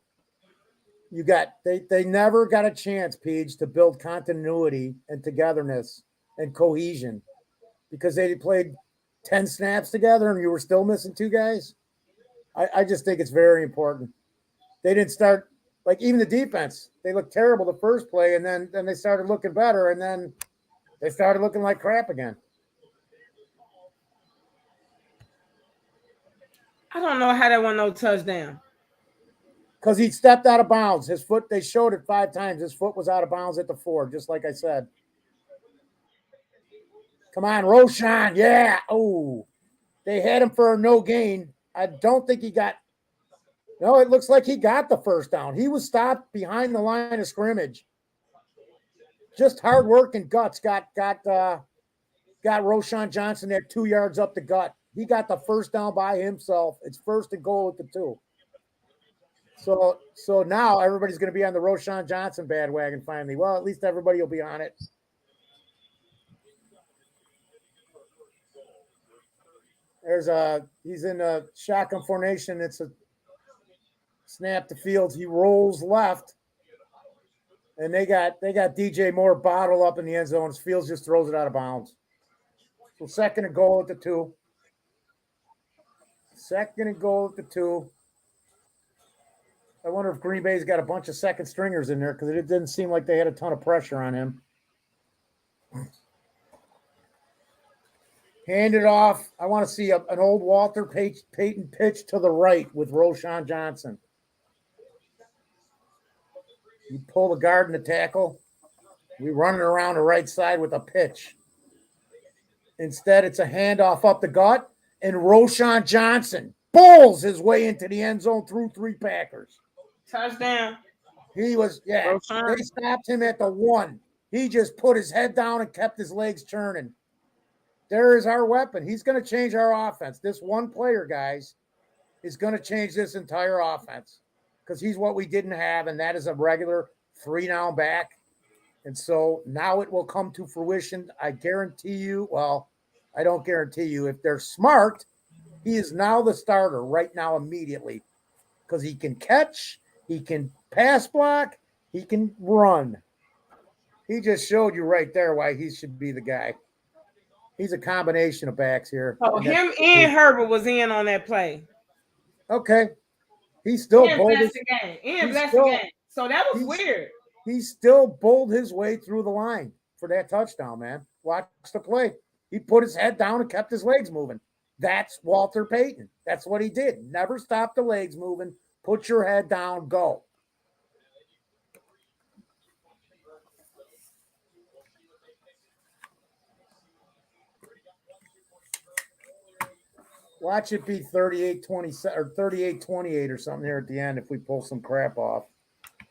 They never got a chance, PJ, to build continuity and togetherness and cohesion because they played 10 snaps together and you were still missing 2 guys. I just think it's very important. They didn't start like even the defense, they looked terrible the first play, and then they started looking better, and then they started looking like crap again. I don't know how that went no touchdown. Because he stepped out of bounds. His foot, they showed it 5 times. His foot was out of bounds at the 4, just like I said. Come on, Roshan. Yeah. Oh, they had him for a no gain. I don't think he got. No, it looks like he got the first down. He was stopped behind the line of scrimmage. Just hard work and guts got Roshan Johnson there 2 yards up the gut. He got the first down by himself. It's 1st and goal at the 2. So now everybody's going to be on the Roshan Johnson bandwagon finally. Well, at least everybody will be on it. He's in a shotgun formation. It's a snap to Fields. He rolls left, and they got DJ Moore bottled up in the end zone. Fields just throws it out of bounds. So 2nd and goal at the 2. 2nd and goal at the 2. I wonder if Green Bay's got a bunch of second stringers in there because it didn't seem like they had a ton of pressure on him. Hand it off. I want to see an old Walter Payton pitch to the right with Roshan Johnson. You pull the guard and the tackle. We run it around the right side with a pitch. Instead, it's a handoff up the gut, and Roshan Johnson bowls his way into the end zone through 3 Packers. Touchdown. He was, yeah. They stopped him at the 1. He just put his head down and kept his legs churning. There is our weapon. He's going to change our offense. This one player, guys, is going to change this entire offense because he's what we didn't have, and that is a regular 3-down back. And so now it will come to fruition. I guarantee you, well, I don't guarantee you. If they're smart, he is now the starter right now immediately because he can catch, he can pass block, he can run. He just showed you right there why he should be the guy. He's a combination of backs here. Oh, him and Herbert was in on that play. Okay. He still bowled the game. The game. So that was weird. He still bowled his way through the line for that touchdown, man. Watch the play. He put his head down and kept his legs moving. That's Walter Payton. That's what he did. Never stop the legs moving. Put your head down, go. Watch it be 38-27 or 38-28 or something here at the end if we pull some crap off.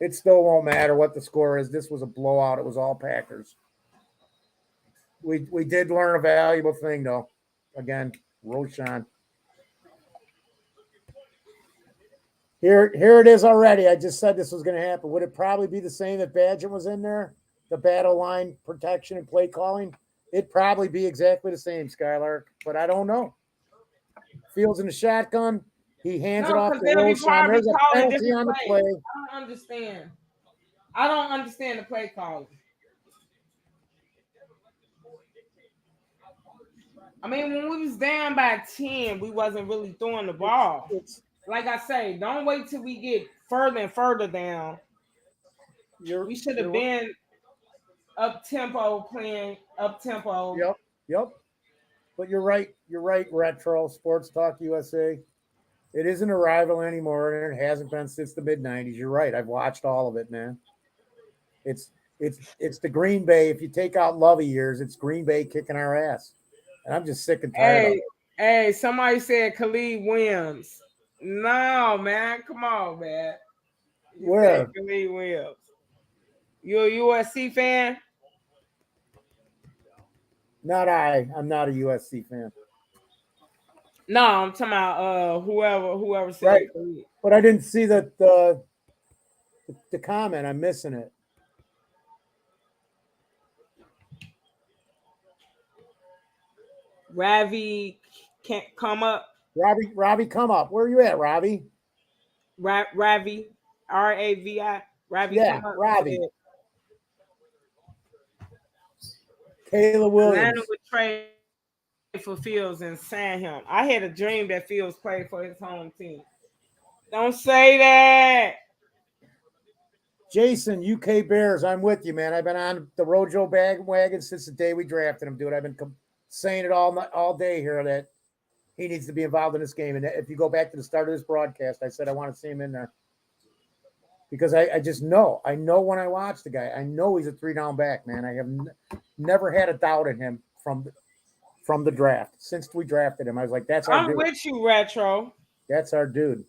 It still won't matter what the score is. This was a blowout. It was all Packers. We did learn a valuable thing, though. Again, Roshan. Here it is already. I just said this was going to happen. Would it probably be the same if Badger was in there? The battle line protection and play calling? It'd probably be exactly the same, Skylark, but I don't know. Fields in the shotgun. He hands it off to Roshan. There's a penalty on the play. I don't understand the play calling. I mean, when we was down by 10, we wasn't really throwing the ball. Like I say, don't wait till we get further and further down. We should have been playing up tempo. Yep. But you're right. You're right, Retro Sports Talk USA. It isn't a rival anymore, and it hasn't been since the mid-90s. You're right. I've watched all of it, man. It's the Green Bay. If you take out Lovey years, it's Green Bay kicking our ass. And I'm just sick and tired of it. Hey, somebody said Khalid Williams. No, man. Come on, man. Where? Khalid Williams. You a USC fan? Not I. I'm not a USC fan. No, I'm talking about whoever said right. Khalid. But I didn't see the comment. I'm missing it. Ravi can't come up. Ravi, come up. Where are you at, Ravi? Ravi, R-A-V-I. Ravi, yeah, come up. Ravi. Kayla Williams. Atlanta would trade for Fields and sign him. I had a dream that Fields played for his home team. Don't say that. Jason, UK Bears, I'm with you, man. I've been on the Rojo bandwagon since the day we drafted him, dude. I've been saying it all day here that he needs to be involved in this game. And if you go back to the start of this broadcast, I said I want to see him in there because I just know. I know when I watch the guy, I know he's a 3-down back, man. I have never had a doubt in him from the draft. Since we drafted him, I was like, that's our dude. I'm with you, Retro. That's our dude.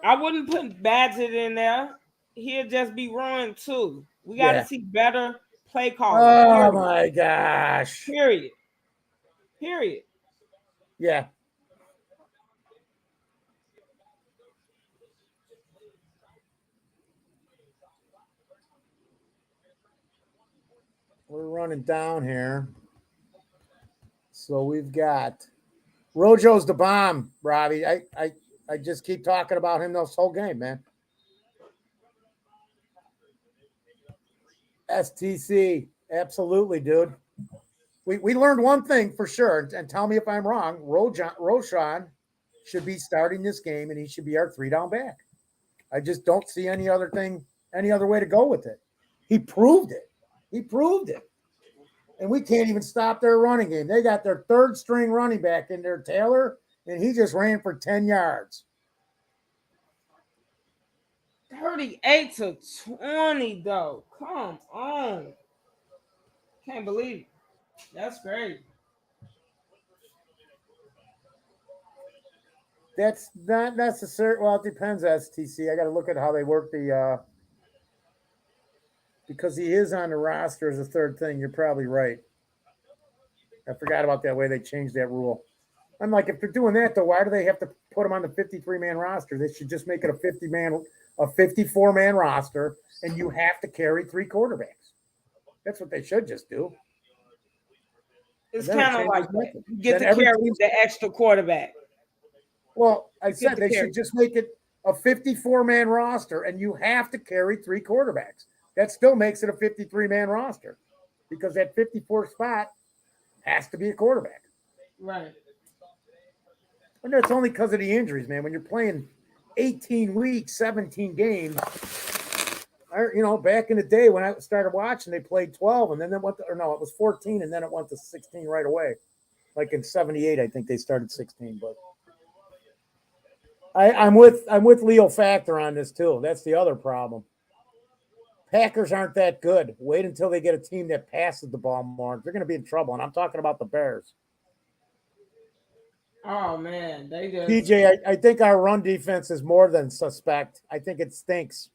I wouldn't put Badgett in there. He'll just be ruined too. We got to see better play calling. Oh my gosh. Period. Yeah. We're running down here. So we've got Rojo's the bomb, Robbie. I just keep talking about him this whole game, man. STC, absolutely, dude. We learned one thing for sure, and tell me if I'm wrong. Roschon should be starting this game, and he should be our 3-down back. I just don't see any other way to go with it. He proved it. And we can't even stop their running game. They got their third string running back in there, Taylor, and he just ran for 10 yards. 38-20, though. Come on. Can't believe it. That's great. That's not necessary. Well, it depends, STC. I got to look at how they work the because he is on the roster as a third thing. You're probably right. I forgot about that way they changed that rule. I'm like, if they're doing that, though, why do they have to put him on the 53-man roster? They should just make it a 54-man roster, and you have to carry 3 quarterbacks. That's what they should just do. It's kind of like that. You get to carry the extra quarterback. Well, I said they should just make it a 54-man roster, and you have to carry 3 quarterbacks. That still makes it a 53-man roster because that 54 spot has to be a quarterback. Right. And that's only because of the injuries, man. When you're playing 18 weeks, 17 games, back in the day when I started watching, they played 12, and then it was 14, and then it went to 16 right away. Like in 78, I think they started 16. But I'm with Leo Factor on this too. That's the other problem. Packers aren't that good. Wait until they get a team that passes the ball more. They're going to be in trouble, and I'm talking about the Bears. Oh, man. They just... PJ, I think our run defense is more than suspect. I think it stinks.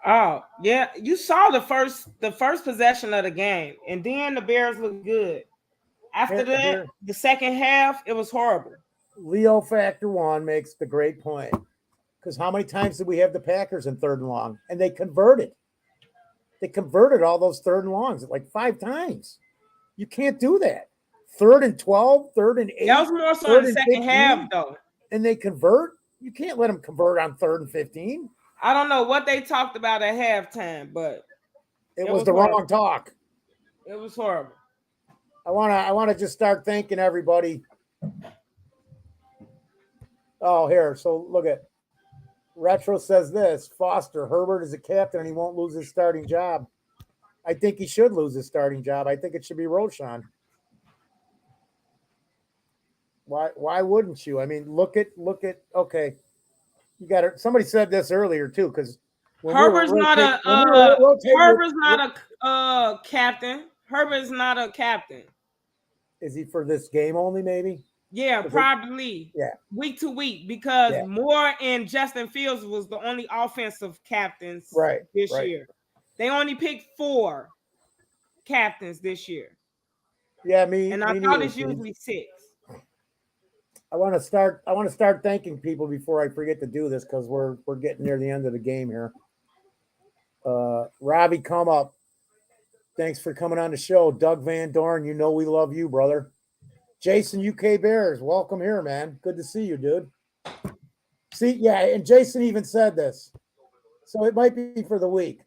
Oh, yeah. You saw the first possession of the game, and then the Bears looked good. After that, the second half, it was horrible. Leo Factor 1 makes the great point. Because how many times did we have the Packers in 3rd and long? And they converted. They converted all those 3rd and longs like 5 times. You can't do that. 3rd and 12, 3rd and 8. That was more so in the second half, though. And they convert? You can't let them convert on 3rd and 15. I don't know what they talked about at halftime, but it was the wrong talk. It was horrible. I wanna just start thanking everybody. Oh, here. So look at Retro says this. Foster, Herbert is a captain and he won't lose his starting job. I think he should lose his starting job. I think it should be Roschon. Why wouldn't you? I mean, look at okay. You got it. Somebody said this earlier too, because Herbert's not a captain. Herbert's not a captain. Is he for this game only, maybe? Yeah, probably. Yeah. Week to week, because Moore and Justin Fields was the only offensive captains this year. They only picked 4 captains this year. Yeah, I thought it's usually 6. I want to start thanking people before I forget to do this because we're getting near the end of the game here. Robbie, come up. Thanks for coming on the show. Doug Van Dorn, you know we love you, brother. Jason, UK Bears, welcome here, man. Good to see you, dude. See, yeah, and Jason even said this. So it might be for the week.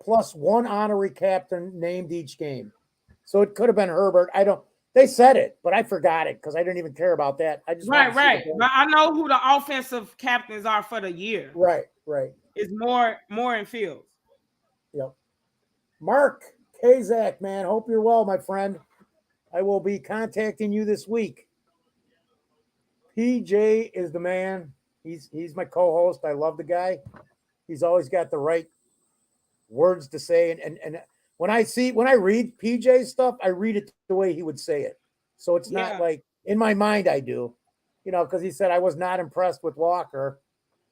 Plus 1 honorary captain named each game. So it could have been Herbert. They said it, but I forgot it because I didn't even care about that. I just right. But I know who the offensive captains are for the year. Right. is more in Fields. Yep. Mark Kazak, man, hope you're well, my friend. I will be contacting you this week. PJ is the man. He's my co-host. I love the guy. He's always got the right words to say. And when I read PJ's stuff, I read it the way he would say it. So it's not like in my mind I do, because he said I was not impressed with Walker,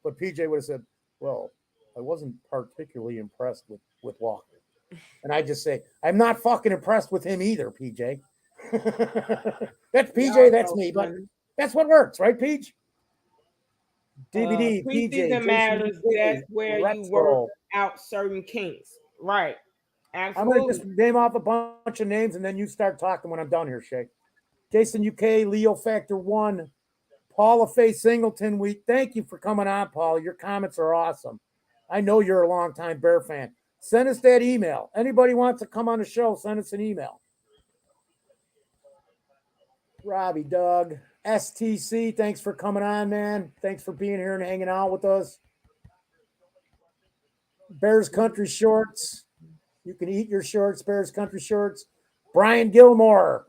but PJ would have said, well, I wasn't particularly impressed with Walker. And I just say, I'm not fucking impressed with him either, PJ. That's PJ, that's me, but that's what works, right, Peach? DVD, PJ. Preseason matters. That's where you work out certain kinks. Right. Absolutely. I'm going to just name off a bunch of names and then you start talking when I'm done here, Shay. Jason UK, Leo Factor 1, Paula Faye Singleton. Thank you for coming on, Paul. Your comments are awesome. I know you're a longtime Bear fan. Send us that email. Anybody wants to come on the show, send us an email. Robbie, Doug, STC, thanks for coming on, man. Thanks for being here and hanging out with us. Bears Country Shorts. You can eat your shorts, Bears Country Shorts. Brian Gilmore.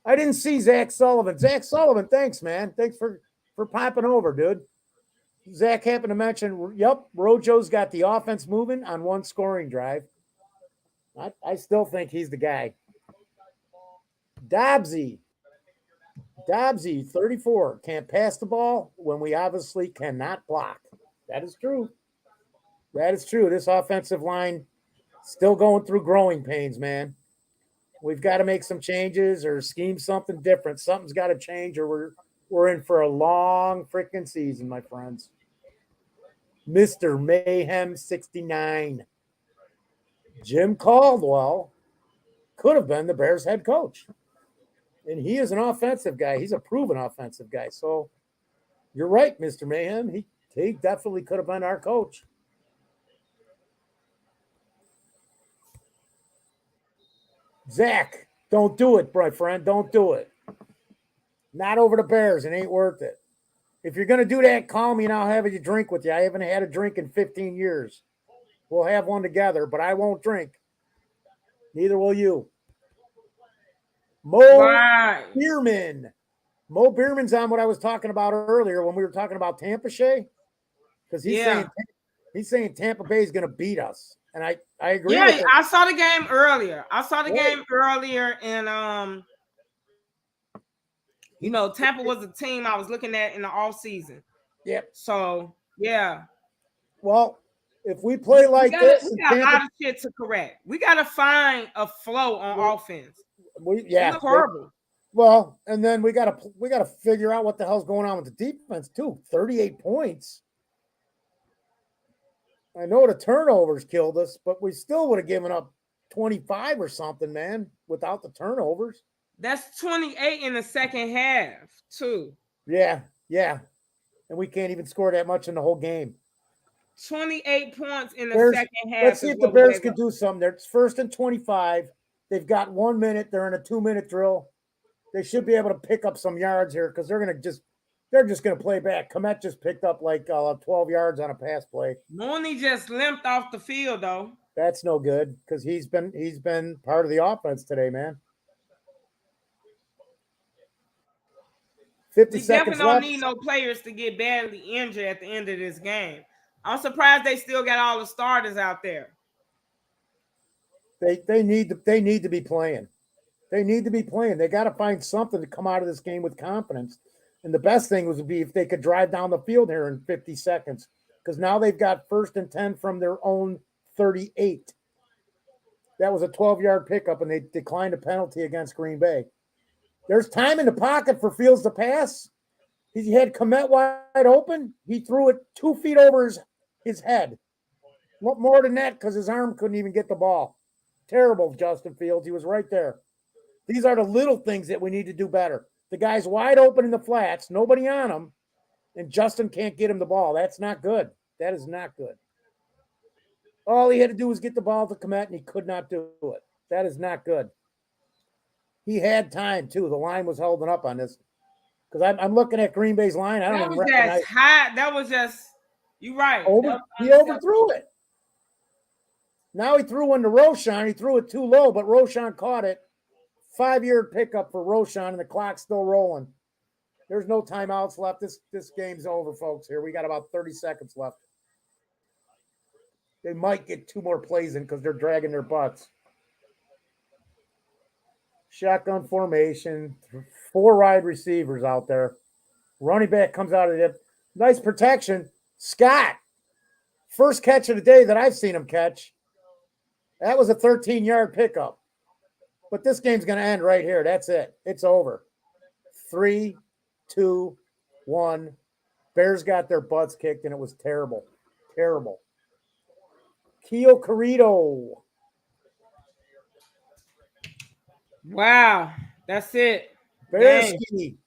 I didn't see Zach Sullivan. Zach Sullivan, thanks, man. Thanks for popping over, dude. Zach happened to mention, yep, Rojo's got the offense moving on one scoring drive. I still think he's the guy. Dobbsy, 34, can't pass the ball when we obviously cannot block. That is true. That is true. This offensive line still going through growing pains, man. We've got to make some changes or scheme something different. Something's got to change or we're in for a long freaking season, my friends. Mr. Mayhem 69. Jim Caldwell could have been the Bears head coach. And he is an offensive guy. He's a proven offensive guy. So you're right, Mr. Mayhem. He definitely could have been our coach. Zach, don't do it, my friend. Don't do it. Not over the Bears. It ain't worth it. If you're going to do that, call me and I'll have a drink with you. I haven't had a drink in 15 years. We'll have one together, but I won't drink. Neither will you. Bierman. Mo Bierman's on what I was talking about earlier when we were talking about Tampa, Shay. Because he's saying Tampa Bay is going to beat us. And I agree with it. I saw the game earlier. And Tampa was a team I was looking at in the offseason. Yep. So, yeah. Well, if we play like this, we got a lot of shit to correct. We got to find a flow on offense. It's horrible. Well, and then we got to figure out what the hell's going on with the defense too. 38 points. I know the turnovers killed us, but we still would have given up 25 or something, man, without the turnovers. That's 28 in the second half, too. Yeah. And we can't even score that much in the whole game. 28 points in the second half. Let's see if the Bears can do something. They're first and 25. They've got 1 minute. They're in a 2-minute drill. They should be able to pick up some yards here because they're just going to play back. Komet just picked up like 12 yards on a pass play. Mooney just limped off the field, though. That's no good because he's been part of the offense today, man. 50 we seconds definitely left. don't need no players to get badly injured at the end of this game. I'm surprised they still got all the starters out there. They need to be playing. They need to be playing. They got to find something to come out of this game with confidence. And the best thing would be if they could drive down the field here in 50 seconds because now they've got 1st and 10 from their own 38. That was a 12-yard pickup, and they declined a penalty against Green Bay. There's time in the pocket for Fields to pass. He had Komet wide open. He threw it 2 feet over his head. More than that because his arm couldn't even get the ball. Terrible, Justin Fields. He was right there. These are the little things that we need to do better. The guy's wide open in the flats, nobody on him, and Justin can't get him the ball. That's not good. That is not good. All he had to do was get the ball to Komet, and he could not do it. That is not good. He had time, too. The line was holding up on this. Because I'm looking at Green Bay's line. I don't even recognize. That was just You're right. He overthrew it. Now he threw one to Roshan. He threw it too low, but Roshan caught it. 5-yard pickup for Roshan, and the clock's still rolling. There's no timeouts left. This game's over, folks. Here we got about 30 seconds left. They might get 2 more plays in because they're dragging their butts. Shotgun formation, 4 wide receivers out there. Running back comes out of the dip. Nice protection. Scott, first catch of the day that I've seen him catch. That was a 13-yard pickup. But this game's going to end right here. That's it. It's over. 3, 2, 1. Bears got their butts kicked, and it was terrible. Terrible. Keo Carrito. Wow. That's it. Bearski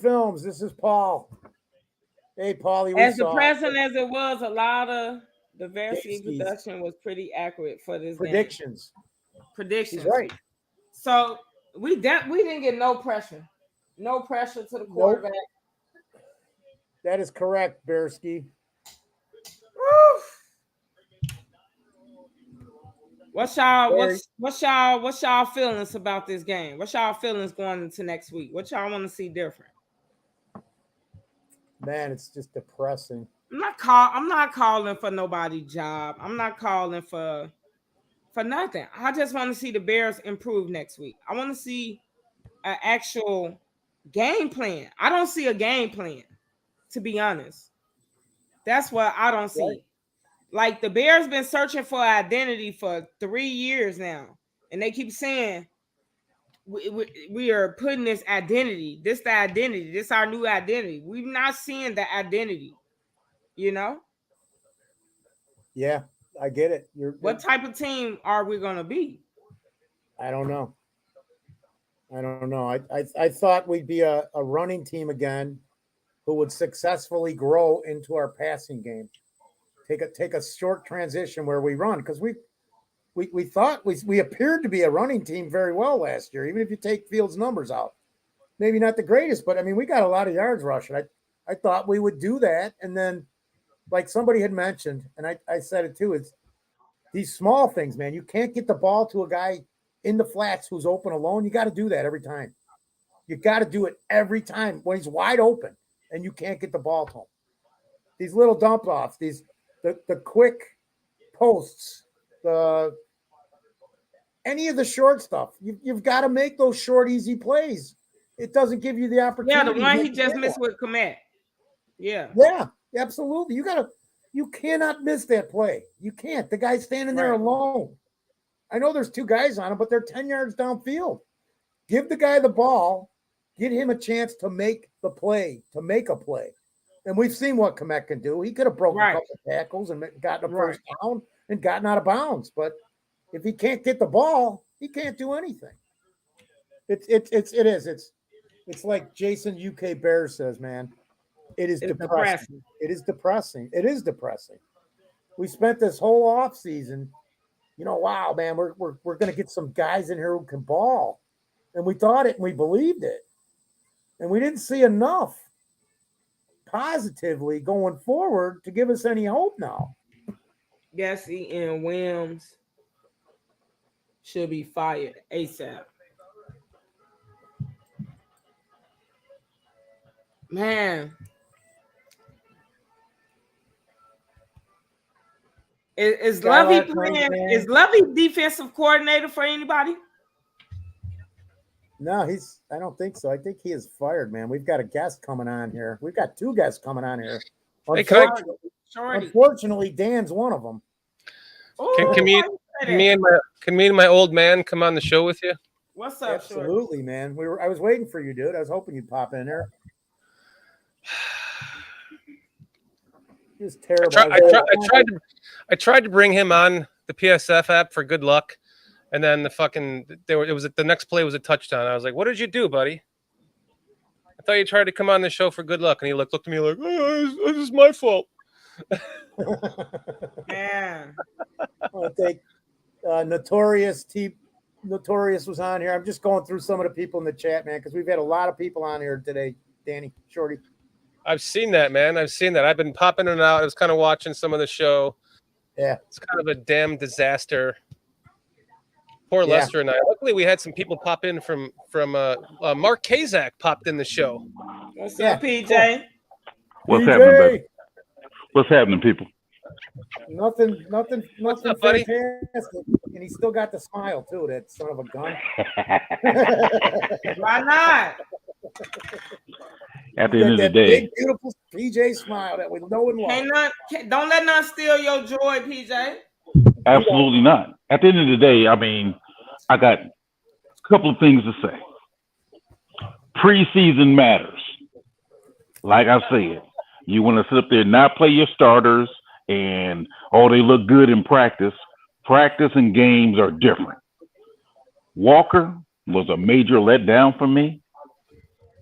Films. This is Paul. Hey, Paulie. As depressing as it was, a lot of the Bearski production was pretty accurate for this predictions. Game. Predictions. He's right. So we didn't get no pressure. No pressure to the quarterback. Nope. That is correct, Bearski. What's y'all feelings about this game? What's y'all feelings going into next week? What y'all want to see different? Man, it's just depressing. I'm not calling for nobody's job. I'm not calling for nothing. I just want to see the Bears improve next week. I want to see an actual game plan. I don't see a game plan, to be honest. That's what I don't see. Right. Like the Bears been searching for identity for 3 years now, and they keep saying we are putting this identity. This the identity. This our new identity. We're not seeing the identity. You know? Yeah, I get it. What type of team are we gonna be? I don't know. I thought we'd be a running team again, who would successfully grow into our passing game. Take a short transition where we run, because we thought we appeared to be a running team very well last year, even if you take Fields' numbers out. Maybe not the greatest, but I mean, we got a lot of yards rushing. I thought we would do that, and then, like somebody had mentioned, and I said it too, it's these small things, man. You can't get the ball to a guy in the flats who's open alone. You got to do that every time. You got to do it every time when he's wide open and you can't get the ball to him. These little dump offs, the quick posts, any of the short stuff. You've got to make those short, easy plays. It doesn't give you the opportunity. Yeah, the one he just missed with Komet. Yeah, absolutely. You cannot miss that play. You can't. The guy's standing there alone. I know there's 2 guys on him, but they're 10 yards downfield. Give the guy the ball. Get him a chance to make the play, to make a play. And we've seen what Komet can do. He could have broken a couple of tackles and gotten a first down and gotten out of bounds. But if he can't get the ball, he can't do anything. It's like Jason UK Bears says, man. It's depressing. It is depressing. We spent this whole offseason, wow, man, we're going to get some guys in here who can ball. And we thought it and we believed it. And we didn't see enough positively going forward to give us any hope now. Gessie and Williams should be fired ASAP. Man. Is Lovey playing? Is Lovey defensive coordinator for anybody? No, I don't think so. I think he is fired, man. We've got a guest coming on here. We've got 2 guests coming on here. Unfortunately, Dan's one of them. Can me and my old man come on the show with you? What's up, Absolutely, Shorty? Man. I was waiting for you, dude. I was hoping you'd pop in there. It was terrible. I tried to bring him on the PSF app for good luck, and then the next play was a touchdown. I was like, "What did you do, buddy? I thought you tried to come on the show for good luck." And he looked at me like, "Oh, this is my fault." Man, I think Notorious was on here. I'm just going through some of the people in the chat, man, because we've had a lot of people on here today. Danny, Shorty. I've seen that, man. I've seen that. I've been popping in and out. I was kind of watching some of the show. Yeah. It's kind of a damn disaster. Poor Yeah. Lester and I. Luckily, we had some people pop in from Mark Kazak popped in the show. What's Yeah. up, PJ? What's PJ, happening, baby? What's happening, people? Nothing What's up, buddy? fantastic. And he still got the smile too, that son of a gun. Why not? At the end of the that day, big, beautiful PJ smile that we know and love. Don't let none steal your joy, PJ. absolutely not. At the end of the day, I mean, I got a couple of things to say. Preseason matters. Like I said, you want to sit up there and not play your starters and, oh, they look good in practice. Practice and games are different. Walker was a major letdown for me.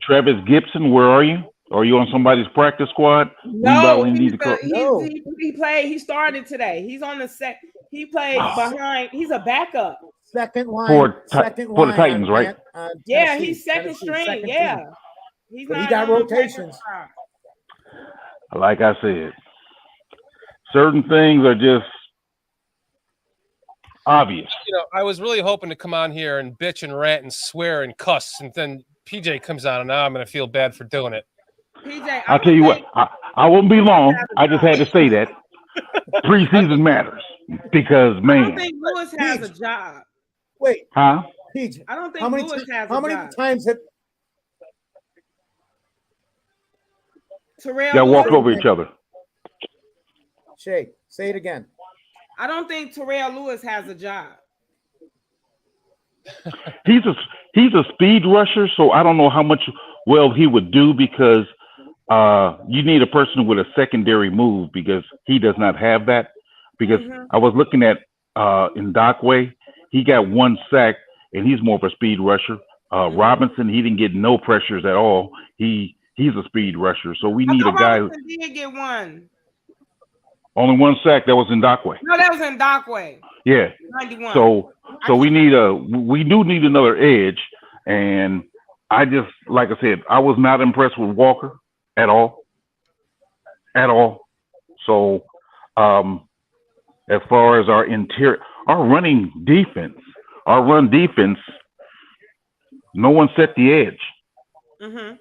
Travis Gibson, where are you? Are you on somebody's practice squad? No, No. he played. He started today. He's on the set. He played behind. He's a backup. Second line for the Titans, on- right? on Yeah, Tennessee. he's second Tennessee, string. second Yeah, team. he's But he not got on the rotations. practice squad. Like I said, certain things are just obvious. You know, I was really hoping to come on here and bitch and rant and swear and cuss, and then PJ comes on, and now I'm going to feel bad for doing it. PJ, I'll tell you what, I won't be long. I just had to say that. Preseason matters because, I man. don't think Lewis has a job. Wait, Huh? PJ, I don't think how many, Lewis ti- has how a many job. times have Terrell Y'all walk Lewis, over each other. Shay, say it again. I don't think Terrell Lewis has a job. He's a speed rusher, so I don't know how much well he would do because you need a person with a secondary move because he does not have that. Because I was looking at in Dockway, he got 1 sack and he's more of a speed rusher. Robinson, he didn't get no pressures at all. He's a speed rusher, so we need a guy. Robinson did get one. Only 1 sack that was in Dockway. No, that was in Dockway. Yeah. 91. So we do need another edge, and I just, like I said, I was not impressed with Walker at all. So as far as our run defense, no one set the edge. Mm-hmm.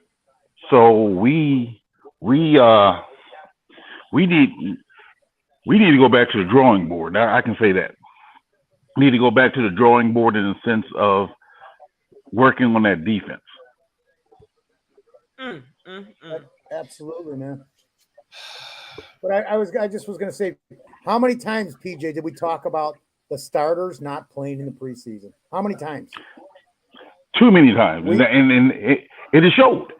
So we need to go back to the drawing board. I can say that. We need to go back to the drawing board in the sense of working on that defense. Absolutely, man. But I just was going to say, how many times, PJ, did we talk about the starters not playing in the preseason? How many times? Too many times, and it showed.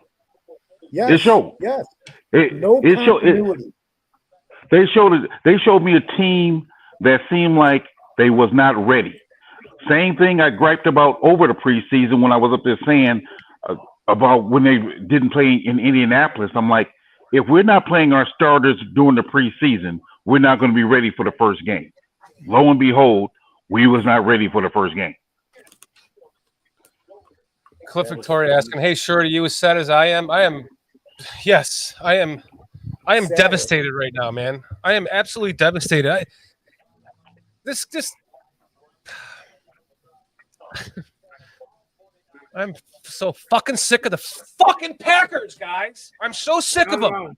Yes. It showed. Yes. No continuity. They showed me a team that seemed like they was not ready. Same thing I griped about over the preseason when I was up there saying about when they didn't play in Indianapolis. I'm like, if we're not playing our starters during the preseason, we're not going to be ready for the first game. Lo and behold, we was not ready for the first game. Cliff Victoria asking, "Hey, Sciorty, you as sad as I am? Yes, I am. I am devastated right now, man. I am absolutely devastated. I'm so fucking sick of the fucking Packers, guys. I'm so sick of them.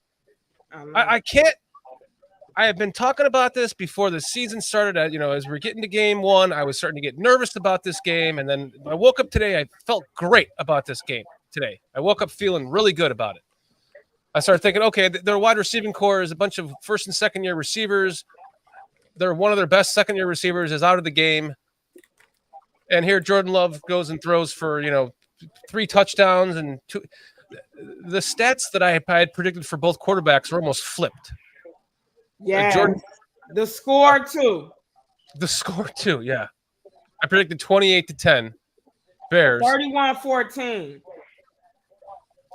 I can't. I have been talking about this before the season started. As we're getting to game 1, I was starting to get nervous about this game, and then I woke up today. I felt great about this game today. I woke up feeling really good about it. I started thinking, okay, their wide receiving core is a bunch of first and second year receivers. One of their best second year receivers is out of the game. And here Jordan Love goes and throws for, 3 touchdowns and 2. The stats that I had predicted for both quarterbacks are almost flipped. Yeah. The score too. The score too, yeah. I predicted 28-10 Bears. 31-14.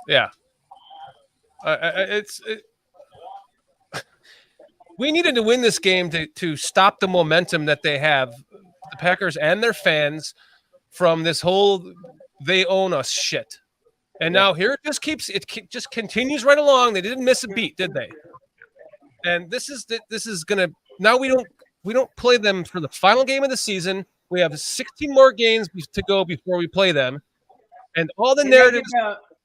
Yeah. We needed to win this game to stop the momentum that they have, the Packers and their fans, from this whole they own us shit. And now here it just continues right along. They didn't miss a beat, did they? And this is gonna now we don't play them for the final game of the season. We have 16 more games to go before we play them, and all the narratives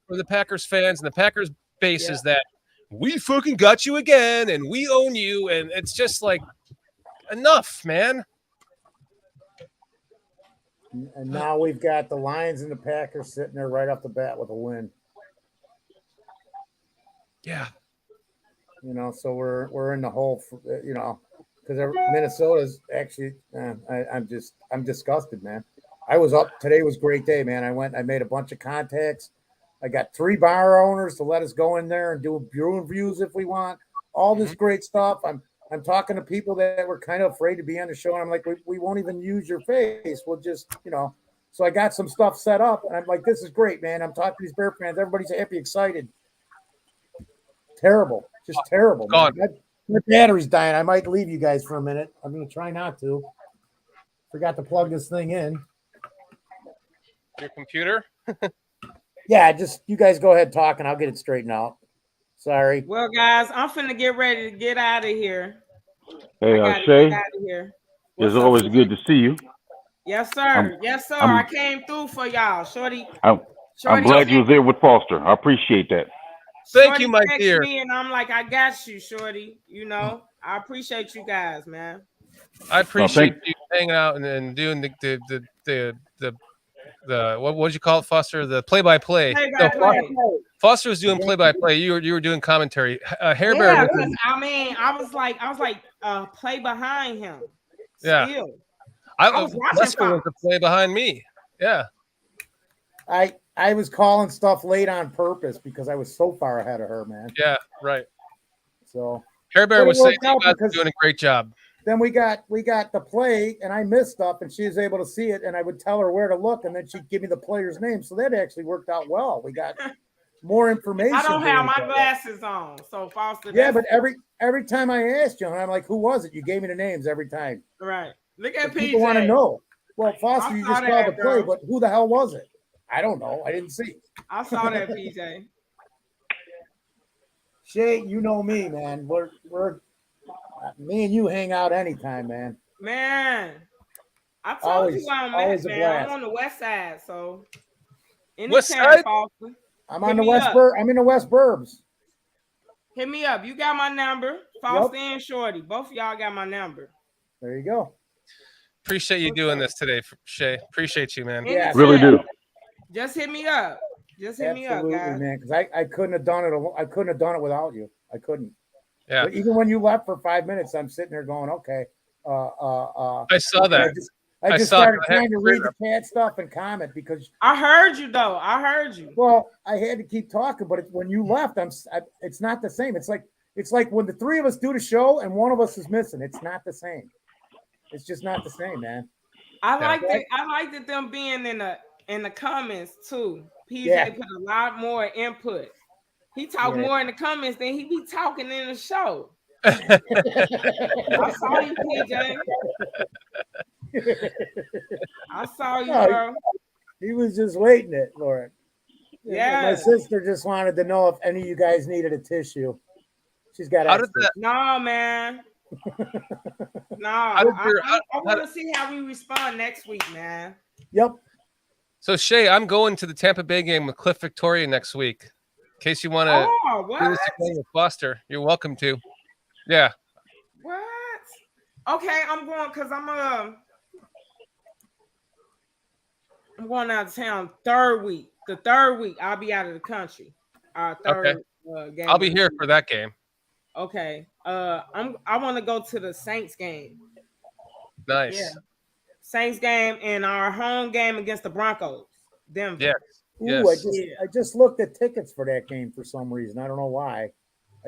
for the Packers fans and the Packers base is that we fucking got you again and we own you, and it's just like enough, man. And now we've got the Lions and the Packers sitting there right off the bat with a win. Yeah. You know, so we're in the hole, you know, because Minnesota's actually, I'm disgusted, man. I was up, today was a great day, man. I made a bunch of contacts. I got 3 bar owners to let us go in there and do brew reviews if we want. All this great stuff. I'm talking to people that were kind of afraid to be on the show. And I'm like, we won't even use your face. We'll just, you know. So I got some stuff set up. And I'm like, this is great, man. I'm talking to these Bear fans. Everybody's happy, excited. Terrible. Just terrible. God. My battery's dying. I might leave you guys for a minute. I'm going to try not to. Forgot to plug this thing in. Your computer? Yeah, just you guys go ahead talking. I'll get it straightened out. Sorry. Well, guys, I'm finna get ready to get out of here. Hey, Shay, It's always good to see you. Yes, sir. Yes, sir. I came through for y'all, Shorty. I'm glad you was there with Foster. I appreciate that. Thank you, my dear. Me and I'm like, I got you, Shorty. You know, I appreciate you guys, man. I appreciate you hanging out and doing the what would you call it, Foster? The play-by-play. Foster was doing play-by-play. You were doing commentary. Hair Bear. Because I was like play behind him. Yeah. Still. I was watching the play behind me. Yeah. I was calling stuff late on purpose because I was so far ahead of her, man. Yeah, right. So Hair Bear was saying you guys were doing a great job. Then we got the play, and I missed stuff, and she was able to see it, and I would tell her where to look, and then she'd give me the player's name. So that actually worked out well. We got more information. I don't have my glasses on, so Foster. Yeah, but every time I asked you, and I'm like, who was it? You gave me the names every time. Right. Look at PJ. People want to know. Well, Foster, you just called the play, but who the hell was it? I don't know. I didn't see. I saw that, PJ. Shay, you know me, man. We're me and you hang out anytime, man. Man, I told you I'm at, man. I'm on the west side, so west side? Foster. I'm on the west I'm in the West Burbs. Hit me up. You got my number. Foster and Shorty. Both of y'all got my number. There you go. Appreciate you doing this today, Shay. Appreciate you, man. Yeah, really do. Just hit me up. Just hit me up, guys. Man, because I couldn't have done it. I couldn't have done it without you. I couldn't. Yeah. But even when you left for 5 minutes, I'm sitting there going, okay. I saw that. I just started trying to read the cat stuff and comment because I heard you though. I heard you. Well, I had to keep talking, but when you left, it's not the same. It's like when the 3 of us do the show and one of us is missing. It's not the same. It's just not the same, man. I liked them being in the comments too. PJ put a lot more input. He talked more in the comments than he be talking in the show. I saw you, PJ. I saw you, bro. He was just waiting it for it. Yeah. My sister just wanted to know if any of you guys needed a tissue. She's got No, man. No. I want to see how we respond next week, man. Yep. So, Shay, I'm going to the Tampa Bay game with Cliff Victoria next week. In case you want to do this again with Foster, you're welcome to. Yeah. What? Okay, I'm going because I'm going out of town third week. The third week, I'll be out of the country. Game. I'll be here for that game. Okay. I want to go to the Saints game. Nice. Yeah. Saints game and our home game against the Broncos. Denver. Yeah. Ooh, I just looked at tickets for that game for some reason. I don't know why.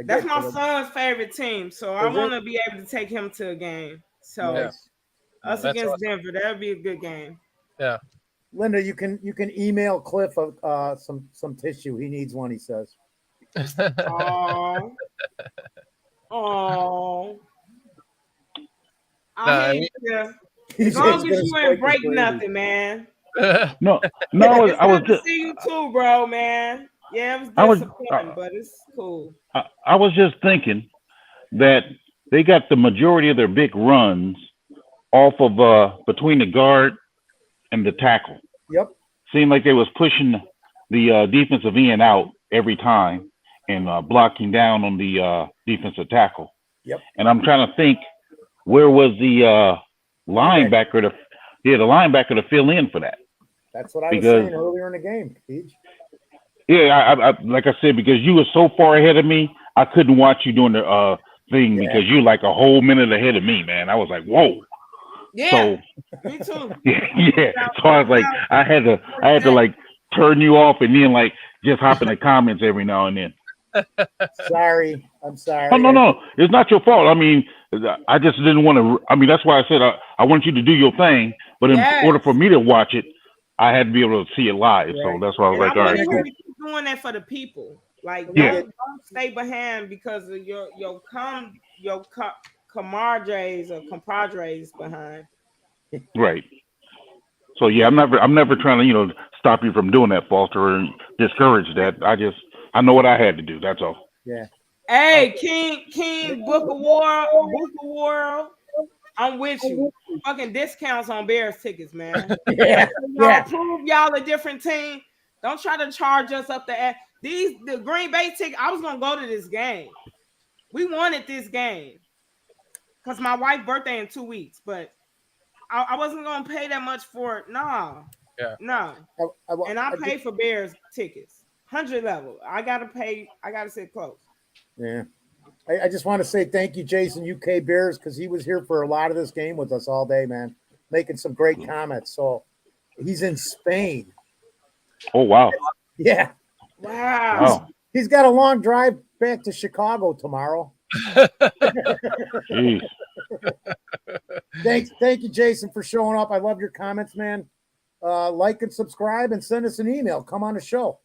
That's my son's favorite team, so I want to be able to take him to a game. So us against Denver, that'd be a good game. Yeah. Linda, you can email Cliff some tissue. He needs one, he says. Oh. I hate you. As long as you ain't break nothing, man. No, It's I was good to just see you too, bro, man. Yeah, it I was was disappointing, but it's cool. I was just thinking that they got the majority of their big runs off of between the guard and the tackle. Yep. Seemed like they was pushing the defensive end out every time and blocking down on the defensive tackle. Yep. And I'm trying to think, where was the linebacker the linebacker to fill in for that? That's what I was saying earlier in the game, Paige. Yeah, I like I said, because you were so far ahead of me, I couldn't watch you doing the thing because you're like a whole minute ahead of me, man. I was like, whoa. Yeah, So, me too. yeah. So I was like, I had to like turn you off and then like just hop in the comments every now and then. Sorry. I'm sorry. Oh, no. It's not your fault. I mean, I just didn't want to. I mean, that's why I said I want you to do your thing. But in order for me to watch it, I had to be able to see it live. Right. So that's why I was like, all right, cool. Doing that for the people. Like, don't stay behind because of your compadres or compadres behind. Right. So yeah, I'm never trying to stop you from doing that, Foster, or discourage that. I know what I had to do. That's all. Yeah. Hey, King, Book of World. I'm with you. Fucking discounts on Bears tickets, man. Y'all prove y'all a different team. Don't try to charge us up the Green Bay ticket. I was gonna go to this game. We wanted this game because my wife's birthday in 2 weeks, but I wasn't gonna pay that much for it. No. And I pay for Bears tickets, 100 level. I gotta sit close. Yeah. I just want to say thank you, Jason, UK Bears, because he was here for a lot of this game with us all day, man, making some great comments. So he's in Spain. Oh, wow. Yeah. Wow. He's got a long drive back to Chicago tomorrow. Jeez. Thank you, Jason, for showing up. I love your comments, man. Like and subscribe and send us an email. Come on the show.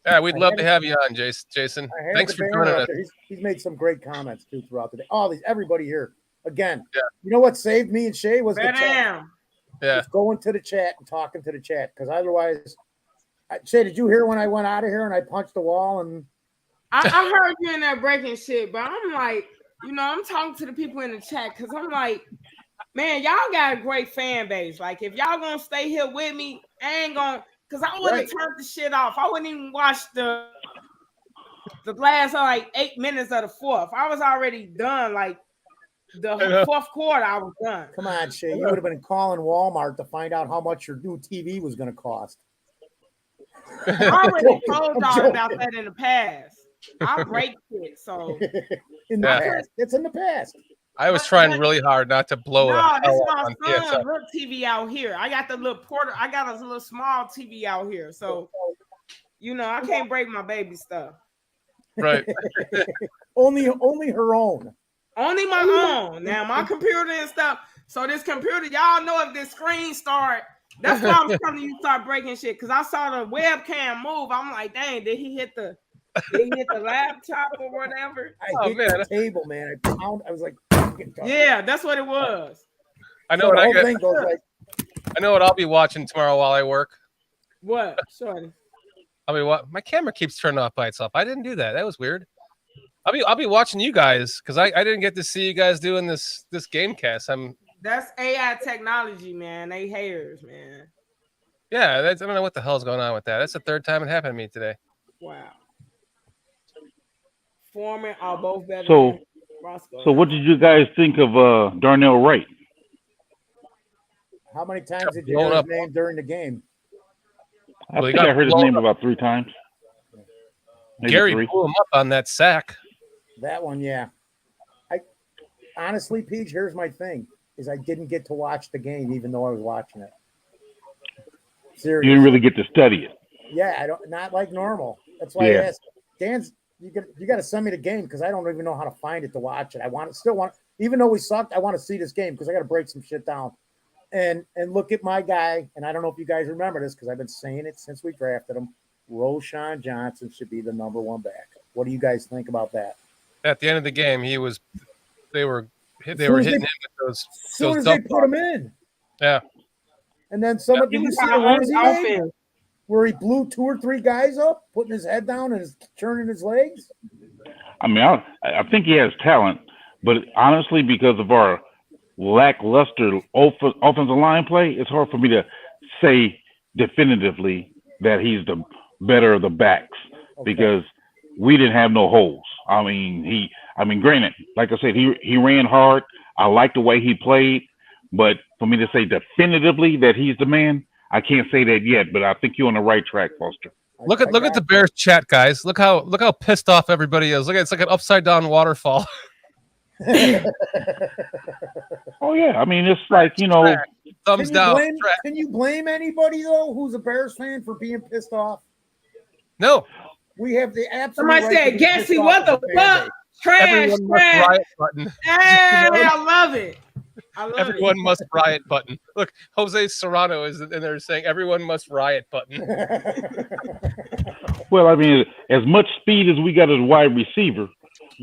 Yeah, we'd love to have you on, Jason. Thanks for joining us. He's made some great comments too throughout the day. Everybody here. Again, you know what saved me and Shay was the chat. Yeah. Just going to the chat and talking to the chat, because otherwise, Shay, did you hear when I went out of here and I punched the wall? And I heard you in there breaking shit, but I'm like, I'm talking to the people in the chat because I'm like, man, y'all got a great fan base. Like, if y'all gonna stay here with me, I ain't gonna. Because I would have turned the shit off. I wouldn't even watch the last 8 minutes of the fourth. I was already done. Like the fourth quarter, I was done. Come on, Shay. You would have been calling Walmart to find out how much your new TV was going to cost. I already told y'all about that in the past. I break it. So in the past. It's in the past. I was trying really hard not to blow it. No, this is my son's little TV out here. I got the little I got a little small TV out here. So, I can't break my baby stuff. Right. only her own. Only my own. Now, my computer and stuff. So this computer, y'all know if this screen start, that's why I'm telling you start breaking shit. Because I saw the webcam move. I'm like, dang, did he hit the laptop or whatever? I hit the table, man. I was like, yeah, that's what it was. I know I know what I'll be watching tomorrow while I work. What? Shorty. My camera keeps turning off by itself. I didn't do that. That was weird. I'll be watching you guys because I didn't get to see you guys doing this game cast. That's AI technology, man. They haters, man. Yeah, I don't know what the hell's going on with that. That's the third time it happened to me today. Wow. Foreman are both better. So what did you guys think of Darnell Wright? How many times did you hear his name during the game? I think I heard his name about 3 times. Maybe Gary 3. blew him up on that sack. That one, yeah. Honestly, Peach, here's my thing, is I didn't get to watch the game even though I was watching it. Seriously. You didn't really get to study it. Yeah, not like normal. That's why I asked Dan's. You got to send me the game because I don't even know how to find it to watch it. Even though we sucked, I want to see this game because I got to break some shit down. And look at my guy, and I don't know if you guys remember this because I've been saying it since we drafted him. Roschon Johnson should be the number 1 back. What do you guys think about that? At the end of the game, they were hitting him with those. As soon as they put him in. Yeah. And then did you see the runs he made? Where he blew 2 or 3 guys up, putting his head down and turning his legs? I mean, I think he has talent, but honestly, because of our lackluster offensive line play, it's hard for me to say definitively that he's the better of the backs because we didn't have no holes. I mean, granted, like I said, he ran hard. I like the way he played, but for me to say definitively that he's the man, I can't say that yet. But I think you're on the right track, Foster. Look at the Bears chat, guys. Look how pissed off everybody is. Look, it's like an upside down waterfall. Oh yeah, I mean it's like thumbs down. Can you blame anybody though who's a Bears fan for being pissed off? No. We have the absolute. Somebody said, "Guessy, what the fuck? Trash, trash." Riot button. Hey, I love it. Everyone must riot button. Look, Jose Serrano is in there saying everyone must riot button. Well, I mean, as much speed as we got as a wide receiver,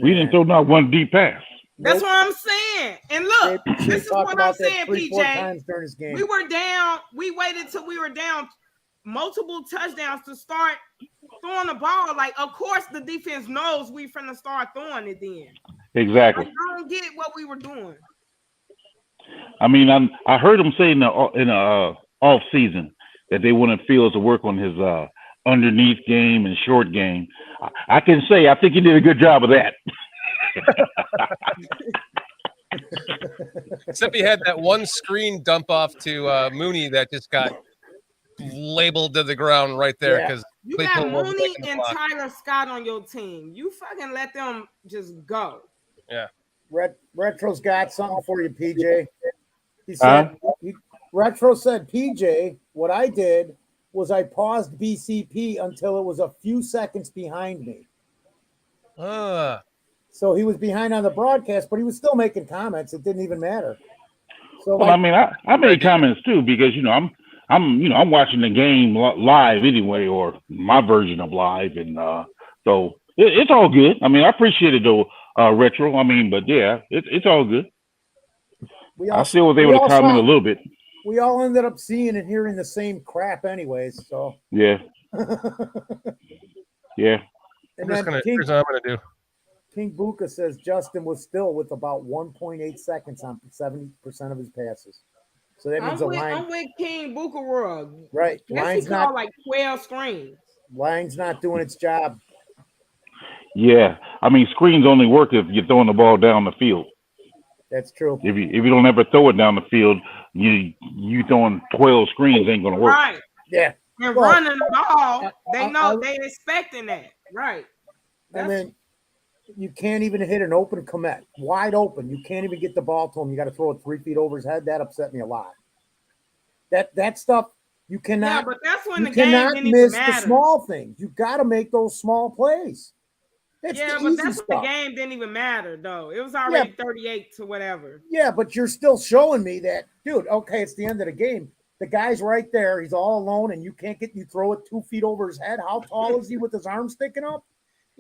we didn't throw not one deep pass. That's what I'm saying. And look, this is what I'm saying, PJ. We were down. We waited till we were down multiple touchdowns to start throwing the ball. Like, of course, the defense knows we finna start throwing it then. Exactly. I don't get what we were doing. I mean, I heard him say in the off season that they wanted Fields to work on his underneath game and short game. I can say I think he did a good job of that. Except he had that one screen dump off to Mooney that just got labeled to the ground right there because you got Mooney and Tyler Scott on your team. You fucking let them just go. Yeah. Retro's got something for you, PJ. He said, Retro said, PJ, what I did was I paused BCP until it was a few seconds behind me. So he was behind on the broadcast, but he was still making comments. It didn't even matter. So, well, I mean, I made comments too because I'm watching the game live anyway, or my version of live, and so it's all good. I mean, I appreciate it though, Retro. I mean, but yeah, it's all good. I still was able to comment a little bit. We all ended up seeing and hearing the same crap, anyways. So yeah, yeah. And here's what I'm gonna do. King Buka says Justin was still with about 1.8 seconds on 70% of his passes. So that means I'm with King Buka World. Right. Line's not like 12 screens. Line's not doing its job. Yeah. I mean, screens only work if you're throwing the ball down the field. That's true. If you don't ever throw it down the field, you throwing 12 screens ain't gonna work. Right. Yeah. And running the ball, they know they expecting that. Right. I mean, you can't even hit an open commit, wide open. You can't even get the ball to him. You got to throw it 3 feet over his head. That upset me a lot. That stuff you cannot. Yeah, but that's when the game didn't miss even matter. The small things. You got to make those small plays. But that's when the game didn't even matter, though. It was already 38 to whatever. Yeah, but you're still showing me that, dude. Okay, it's the end of the game. The guy's right there. He's all alone, and you throw it 2 feet over his head. How tall is he with his arm sticking up?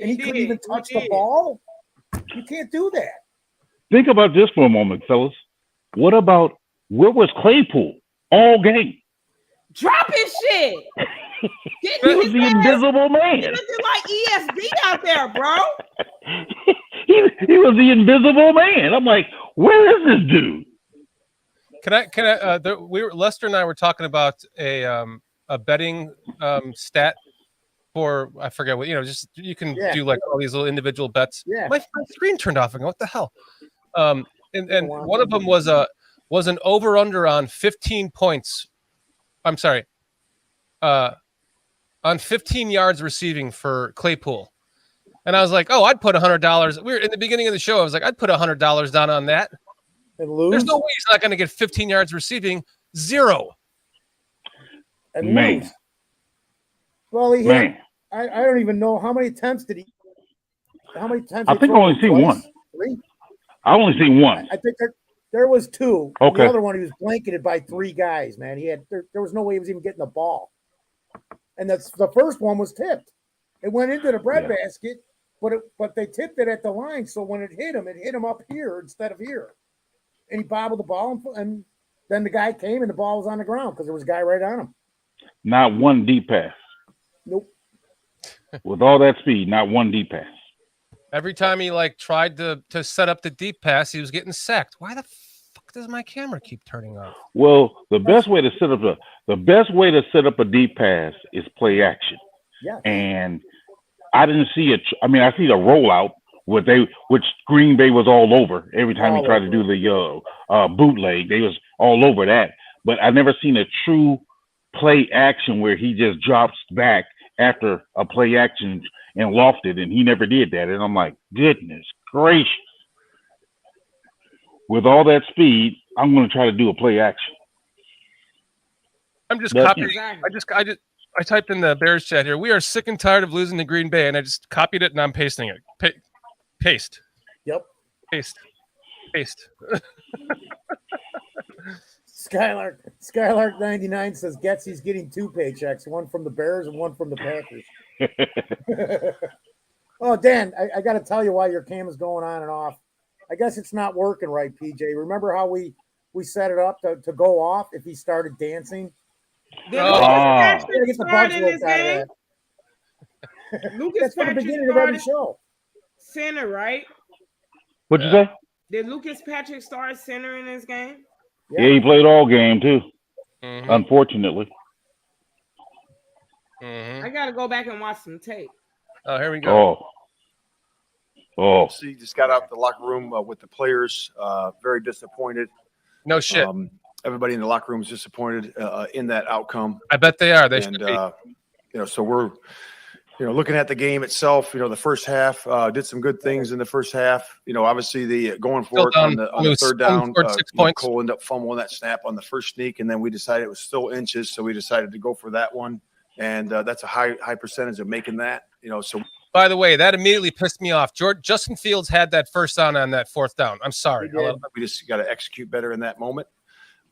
And he couldn't even touch the ball. You can't do that. Think about this for a moment, fellas. What about where was Claypool all game? Drop his shit. He was the invisible man. He looking like ESB out there, bro. he was the invisible man. I'm like, where is this dude? Lester and I were talking about a betting stat for, I forget what, just you can do like all these little individual bets. Yeah. My screen turned off. I go, what the hell? And one of them was an over under on 15 points. I'm sorry. On 15 yards receiving for Claypool. And I was like, oh, I'd put $100. We were in the beginning of the show. I was like, I'd put $100 down on that. And lose? There's no way he's not going to get 15 yards receiving. 0. And man. Lose. Well, he had, I don't even know how many attempts did he. How many times? I think I only seen one. 3? I only seen one. I think there was 2. Okay. The other one, he was blanketed by 3 guys. Man, there was no way he was even getting the ball. And the first one was tipped. It went into the bread basket, but they tipped it at the line. So when it hit him up here instead of here. And he bobbled the ball, and then the guy came and the ball was on the ground because there was a guy right on him. Not one deep pass. Nope. With all that speed, not one deep pass. Every time he like tried to set up the deep pass, he was getting sacked. Why the fuck does my camera keep turning off? Well, the best way to set up a deep pass is play action. Yeah. And I didn't see I see the rollout which Green Bay was all over every time he tried to do the bootleg. They was all over that. But I never seen a true play action where he just drops back after a play action and lofted, and he never did that. And I'm like, goodness gracious. With all that speed, I'm going to try to do a play action. I'm just copying. I typed in the Bears chat here. We are sick and tired of losing to Green Bay, and I just copied it and I'm pasting it. Paste. Yep. Paste. Skylark 99 says Getsy's getting 2 paychecks, one from the Bears and one from the Packers. Oh, Dan, I got to tell you why your cam is going on and off. I guess it's not working right, PJ. Remember how we set it up to go off if he started dancing? Lucas Get the bugs looked out of that. Lucas That's for the beginning of every show. Center, right? What'd you say? Did Lucas Patrick start center in this game? Yeah, he played all game too. Mm-hmm. Unfortunately. I got to go back and watch some tape. Oh, here we go. Oh. So he just got out the locker room with the players. Very disappointed. No shit. Everybody in the locker room is disappointed in that outcome. I bet they are. They should be. So we're, looking at the game itself. The first half did some good things in the first half. Obviously the going for it on the third down. Cole ended up fumbling that snap on the first sneak, and then we decided it was still inches, so we decided to go for that one. And that's a high percentage of making that. So. By the way, that immediately pissed me off. Justin Fields had that first down on that fourth down. I'm sorry. We just got to execute better in that moment.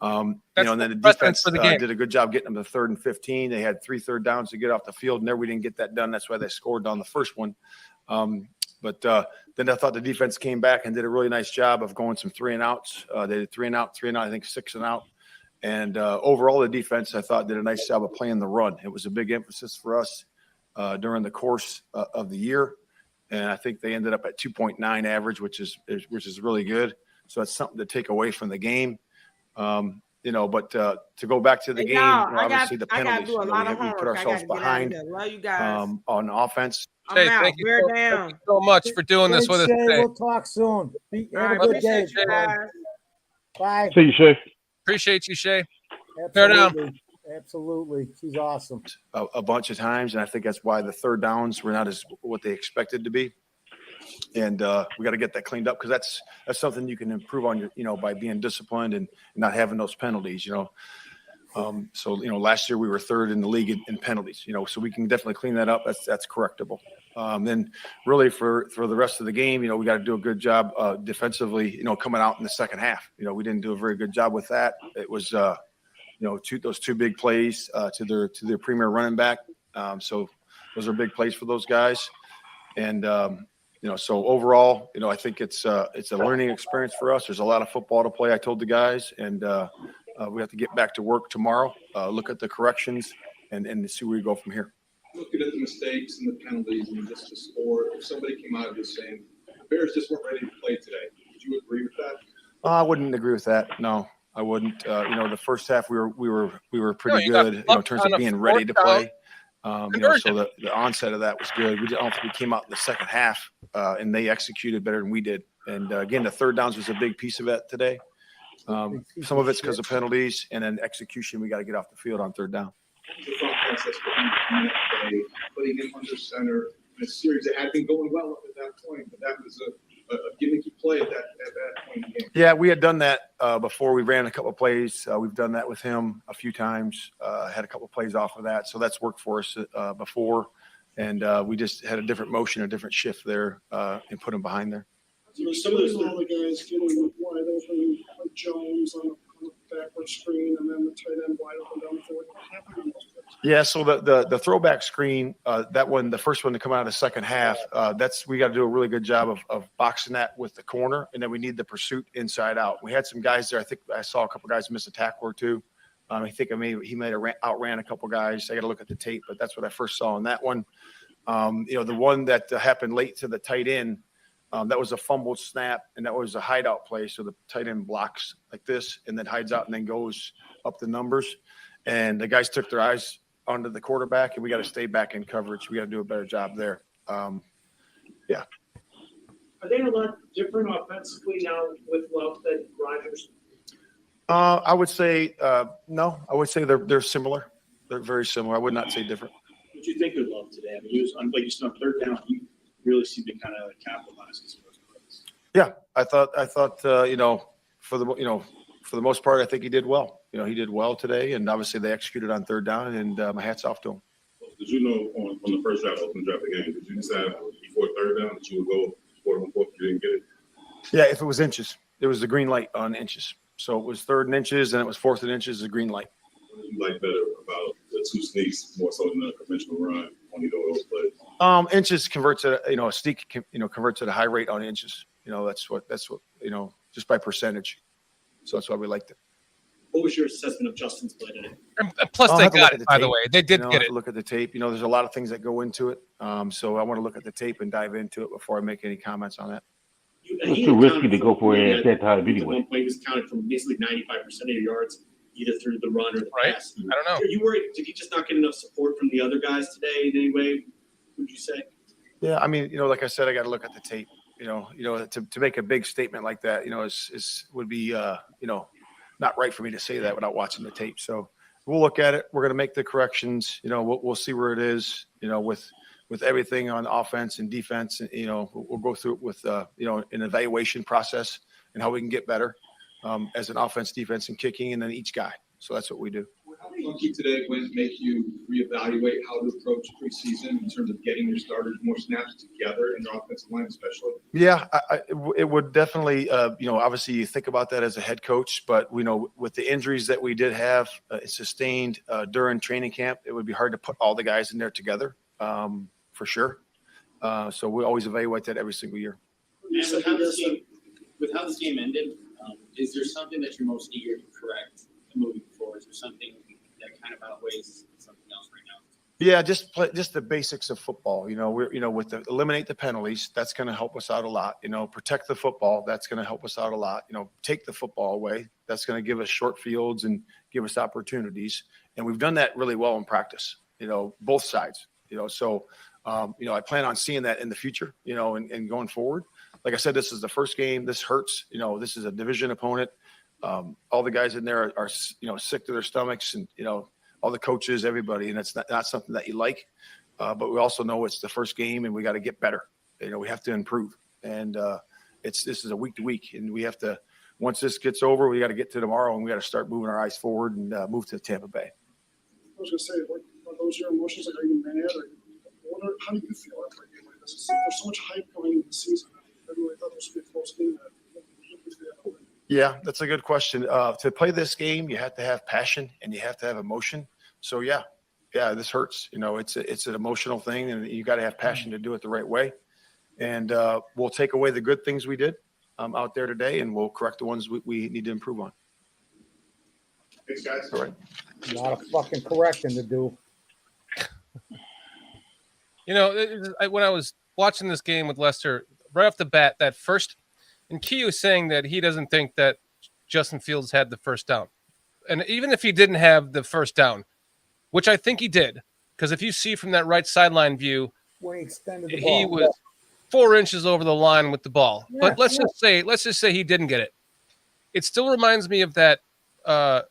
And then the defense did a good job getting them to 3rd and 15. They had 3 third downs to get off the field, and there we didn't get that done. That's why they scored on the first one. But then I thought the defense came back and did a really nice job of going some 3 and outs. They did 3 and out, I think 6 and out. And overall, the defense, I thought, did a nice job of playing the run. It was a big emphasis for us during the course of the year. And I think they ended up at 2.9 average, which is really good. So that's something to take away from the game. But to go back to the game, obviously the penalties, we put ourselves behind Love you guys. on offense. Hey, thank you so much for doing this with us today. We'll talk soon. Have a good day. Bye. See you, Shay. Appreciate you, Shay. Fair down. Absolutely. She's awesome. A bunch of times, and I think that's why the third downs were not as what they expected to be. And we got to get that cleaned up because that's something you can improve on by being disciplined and not having those penalties. So last year we were 3rd in the league in penalties. So we can definitely clean that up. That's correctable. Then really for the rest of the game, we got to do a good job defensively. Coming out in the second half. We didn't do a very good job with that. It was those 2 big plays to their premier running back. So those are big plays for those guys. And so overall, I think it's a learning experience for us. There's a lot of football to play. I told the guys, and we have to get back to work tomorrow. Look at the corrections and see where we go from here. Looking at the mistakes and the penalties and just the score, if somebody came out of this saying the Bears just weren't ready to play today, would you agree with that? I wouldn't agree with that. No, I wouldn't. The first half we were pretty good in terms of being ready to play. So the onset of that was good. We came out in the second half and they executed better than we did. And again, the third downs was a big piece of that today. Some of it's because of penalties, and then execution. We got to get off the field on third down. The thought process behind that day, putting him under center in a series that had been going well up at that point, but that was a gimmicky play at that point in the game. Yeah, we had done that before. We ran a couple of plays. We've done that with him a few times. Had a couple of plays off of that, so that's worked for us before. And we just had a different motion, a different shift there, and put him behind there. Some of those other guys getting wide open, like Jones on the backward screen, and then the tight end wide open down the field. What happened in those plays? Yeah, so the throwback screen, that one, the first one to come out of the second half, we got to do a really good job of boxing that with the corner, and then we need the pursuit inside out. We had some guys there. I think I saw a couple guys miss a tackle or two. I think he may have outran a couple guys. I got to look at the tape, but that's what I first saw on that one. The one that happened late to the tight end, that was a fumbled snap, and that was a hideout play. So the tight end blocks like this, and then hides out, and then goes up the numbers. And the guys took their eyes onto the quarterback, and we got to stay back in coverage. We got to do a better job there. Yeah. Are they a lot different offensively now with Love than Rodgers? I would say no. I would say they're similar. They're very similar. I would not say different. What do you think of Love today? I mean, he was like you said on third down. He really seemed to kind of capitalize his first plays. Yeah, I thought for the most part, I think he did well. He did well today, and obviously they executed on third down, and my hat's off to him. Did you know on the first drive, open drive of the game, did you decide before third down that you would go fourth and fourth? You didn't get it? Yeah, if it was inches, there was the green light on inches. So it was third and inches, and it was fourth and inches, the green light. What did you like better about the two sneaks more so than a conventional run on either of those plays? Inches converts at a sneak, converts at a high rate on inches. That's what just by percentage. So that's why we liked it. What was your assessment of Justin's play today? And plus, they got it, by the way. They did get it. Look at the tape. There's a lot of things that go into it. So I want to look at the tape and dive into it before I make any comments on that. It's too risky to go for it at that time anyway. One point, he was counted from basically 95% of your yards, either through the run or the pass. I don't know. Are you worried? Did he just not get enough support from the other guys today in any way, would you say? Yeah, I mean, like I said, I got to look at the tape. To make a big statement like that, would be, not right for me to say that without watching the tape. So we'll look at it. We're going to make the corrections. We'll see where it is, with everything on offense and defense. We'll go through it with, an evaluation process and how we can get better as an offense, defense, and kicking, and then each guy. So that's what we do. How funky today when it make you reevaluate how to approach preseason in terms of getting your starters more snaps together in the offensive line, especially? Yeah, it would definitely, obviously you think about that as a head coach, but with the injuries that we did have sustained during training camp, it would be hard to put all the guys in there together for sure. So we always evaluate that every single year. And with how this game ended, is there something that you're most eager to correct moving forward? Is there something that kind of outweighs something else right now? Yeah, just the basics of football. Eliminate the penalties. That's going to help us out a lot. Protect the football. That's going to help us out a lot. Take the football away. That's going to give us short fields and give us opportunities. And we've done that really well in practice. Both sides. So I plan on seeing that in the future. And going forward. Like I said, this is the first game. This hurts. This is a division opponent. All the guys in there are sick to their stomachs, and all the coaches, everybody, and it's not something that you like. But we also know it's the first game, and we got to get better. We have to improve, and this is a week to week, and we have to. Once this gets over, we got to get to tomorrow, and we got to start moving our eyes forward and move to Tampa Bay. I was going to say, are those your emotions? Are you mad? How do you feel after a game like this? There's so much hype going into the season. I really thought this would be a close game. Yeah, that's a good question. To play this game, you have to have passion and you have to have emotion. So yeah, this hurts. It's an emotional thing, and you got to have passion to do it the right way. And we'll take away the good things we did out there today, and we'll correct the ones we need to improve on. Thanks, guys. All right. A lot of fucking correcting to do. When I was watching this game with Lester, right off the bat, that first. And Key was saying that he doesn't think that Justin Fields had the first down. And even if he didn't have the first down, which I think he did, because if you see from that right sideline view, When he extended the he ball. was 4 inches over the line with the ball. Yeah, But let's just say he didn't get it. It still reminds me of that the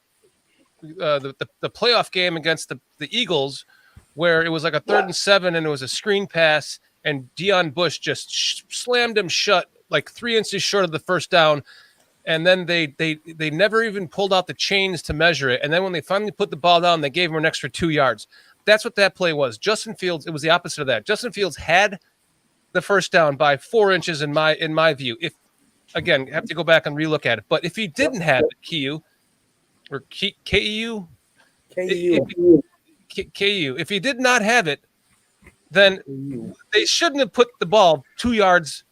playoff game against the Eagles, where it was like a 3rd and 7, and it was a screen pass, and Deion Bush just slammed him shut like 3 inches short of the first down. And then they never even pulled out the chains to measure it. And then when they finally put the ball down, they gave him an extra 2 yards. That's what that play was. Justin Fields, it was the opposite of that. Justin Fields had the first down by 4 inches in my view. If again, have to go back and relook at it. But if he didn't have it, KU, KU. If he did not have it, then they shouldn't have put the ball 2 yards.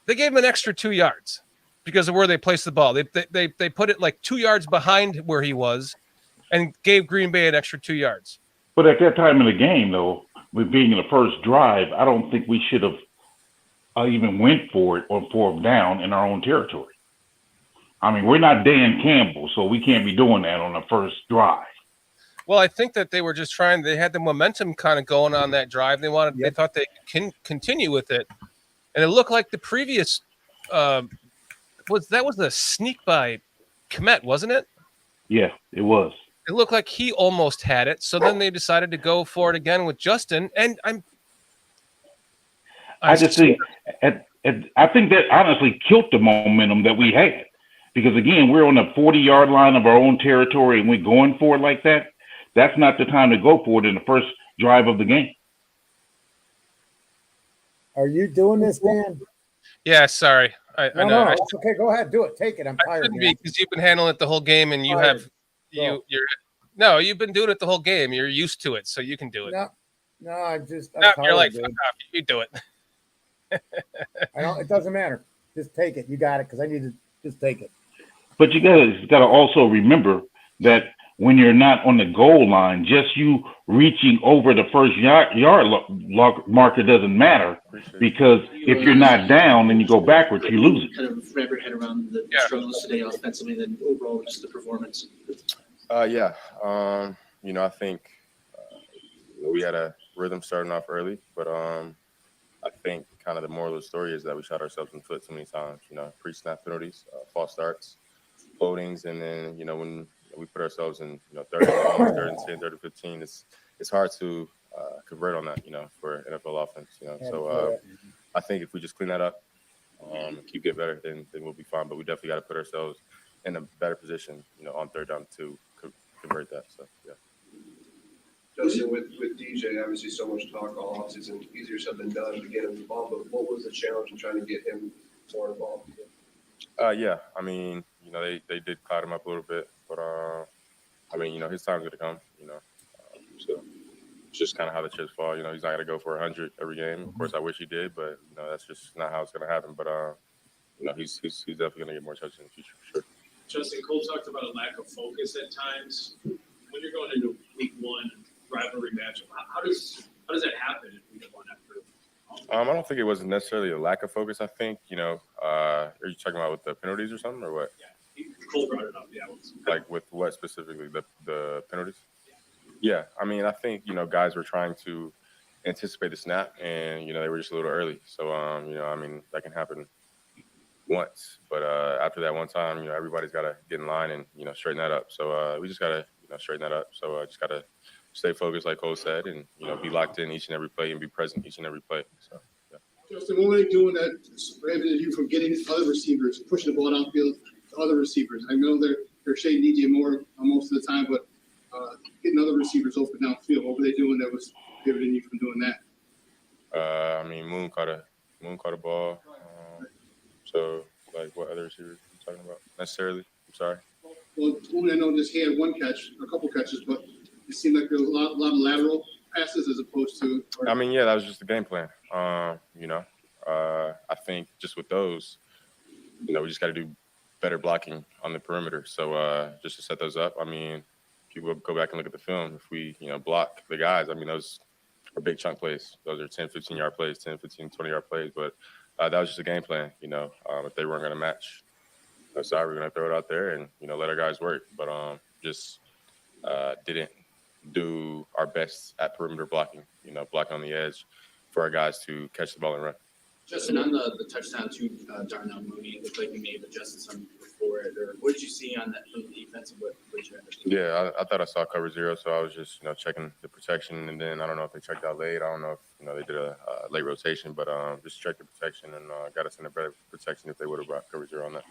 They gave him an extra 2 yards because of where they placed the ball. They put it like 2 yards behind where he was and gave Green Bay an extra 2 yards. But at that time in the game, though, with being in the first drive, I don't think we should have even went for it on 4th down in our own territory. I mean, we're not Dan Campbell, so we can't be doing that on the first drive. Well, I think that they were just trying. They had the momentum kind of going on that drive. They wanted. They thought they can continue with it, and it looked like the previous was the sneak by Kmet, wasn't it? Yeah, it was. It looked like he almost had it. So then they decided to go for it again with Justin. And I just think I think that honestly killed the momentum that we had, because again, we're on the 40-yard line of our own territory and we're going for it like that. That's not the time to go for it in the first drive of the game. Are you doing this, Dan? Yeah, sorry. I know. No, it's okay. Go ahead, do it. Take it. I'm tired. Shouldn't be, because you've been handling it the whole game, and you've been doing it the whole game. You're used to it, so you can do it. No, I'm you're like, fuck off. You do it. It doesn't matter. Just take it. You got it, because I need to just take it. But you gotta also remember that when you're not on the goal line, just you reaching over the first yard marker doesn't matter, because if you're not down and you go backwards, you lose it. Kind of wrap your head around the struggles today offensively, then overall just the performance. I think we had a rhythm starting off early, but I think kind of the moral of the story is that we shot ourselves in the foot too many times. Pre-snap penalties, false starts, holdings, and then when we put ourselves in, 3rd and 10, 3rd and 15. It's hard to convert on that, for NFL offense. So I think if we just clean that up, and keep getting better, then we'll be fine. But we definitely got to put ourselves in a better position, on 3rd down to convert that. So yeah. Justin, with DJ, obviously so much talk all offseason, easier said than done to get him involved. But what was the challenge in trying to get him more involved? They did cloud him up a little bit, but his time's gonna come. So it's just kind of how the chips fall. He's not gonna go for 100 every game. Of course, I wish he did, but that's just not how it's gonna happen. But he's definitely gonna get more touches in the future for sure. Justin, Cole talked about a lack of focus at times. When you're going into week 1 rivalry matchup, how does that happen in week 1 after? I don't think it was necessarily a lack of focus. I think, are you talking about with the penalties or something, or what? Yeah, Cole brought it up. Yeah. Like with what specifically? The penalties? Yeah. I think, guys were trying to anticipate the snap, and, they were just a little early. So, that can happen once. But after that one time, everybody's got to get in line and, straighten that up. So we just got to, straighten that up. So I just got to stay focused, like Cole said, and, be locked in each and every play and be present each and every play. So, yeah. Justin, what were they doing that prevented you from getting other receivers, pushing the ball downfield to other receivers? I know they're Shay DJ more most of the time, but getting other receivers open downfield, what were they doing that was preventing you from doing that? Moon caught a ball. So, like, what other receivers are you talking about necessarily? I'm sorry. Well, Moon, I know just he had one catch, a couple catches, but it seemed like there was a lot of lateral passes as opposed to. That was just the game plan. I think just with those, we just got to do better blocking on the perimeter. So just to set those up, people go back and look at the film. If we, block the guys, those are big chunk plays. Those are 10, 15-yard plays, 10, 15, 20-yard plays. But that was just a game plan, if they weren't going to match. Sorry, we're going to throw it out there and, let our guys work. But just didn't do our best at perimeter blocking, blocking on the edge for our guys to catch the ball and run. Justin, on the touchdown to Darnell Mooney, it looked like you may have adjusted something before it. Or what did you see on that from the defense? And what you understand? Yeah, I thought I saw cover 0, so I was just, checking the protection. And then I don't know if they checked out late. I don't know if, they did a late rotation, but just checked the protection and got us in a better protection if they would have brought cover 0 on that.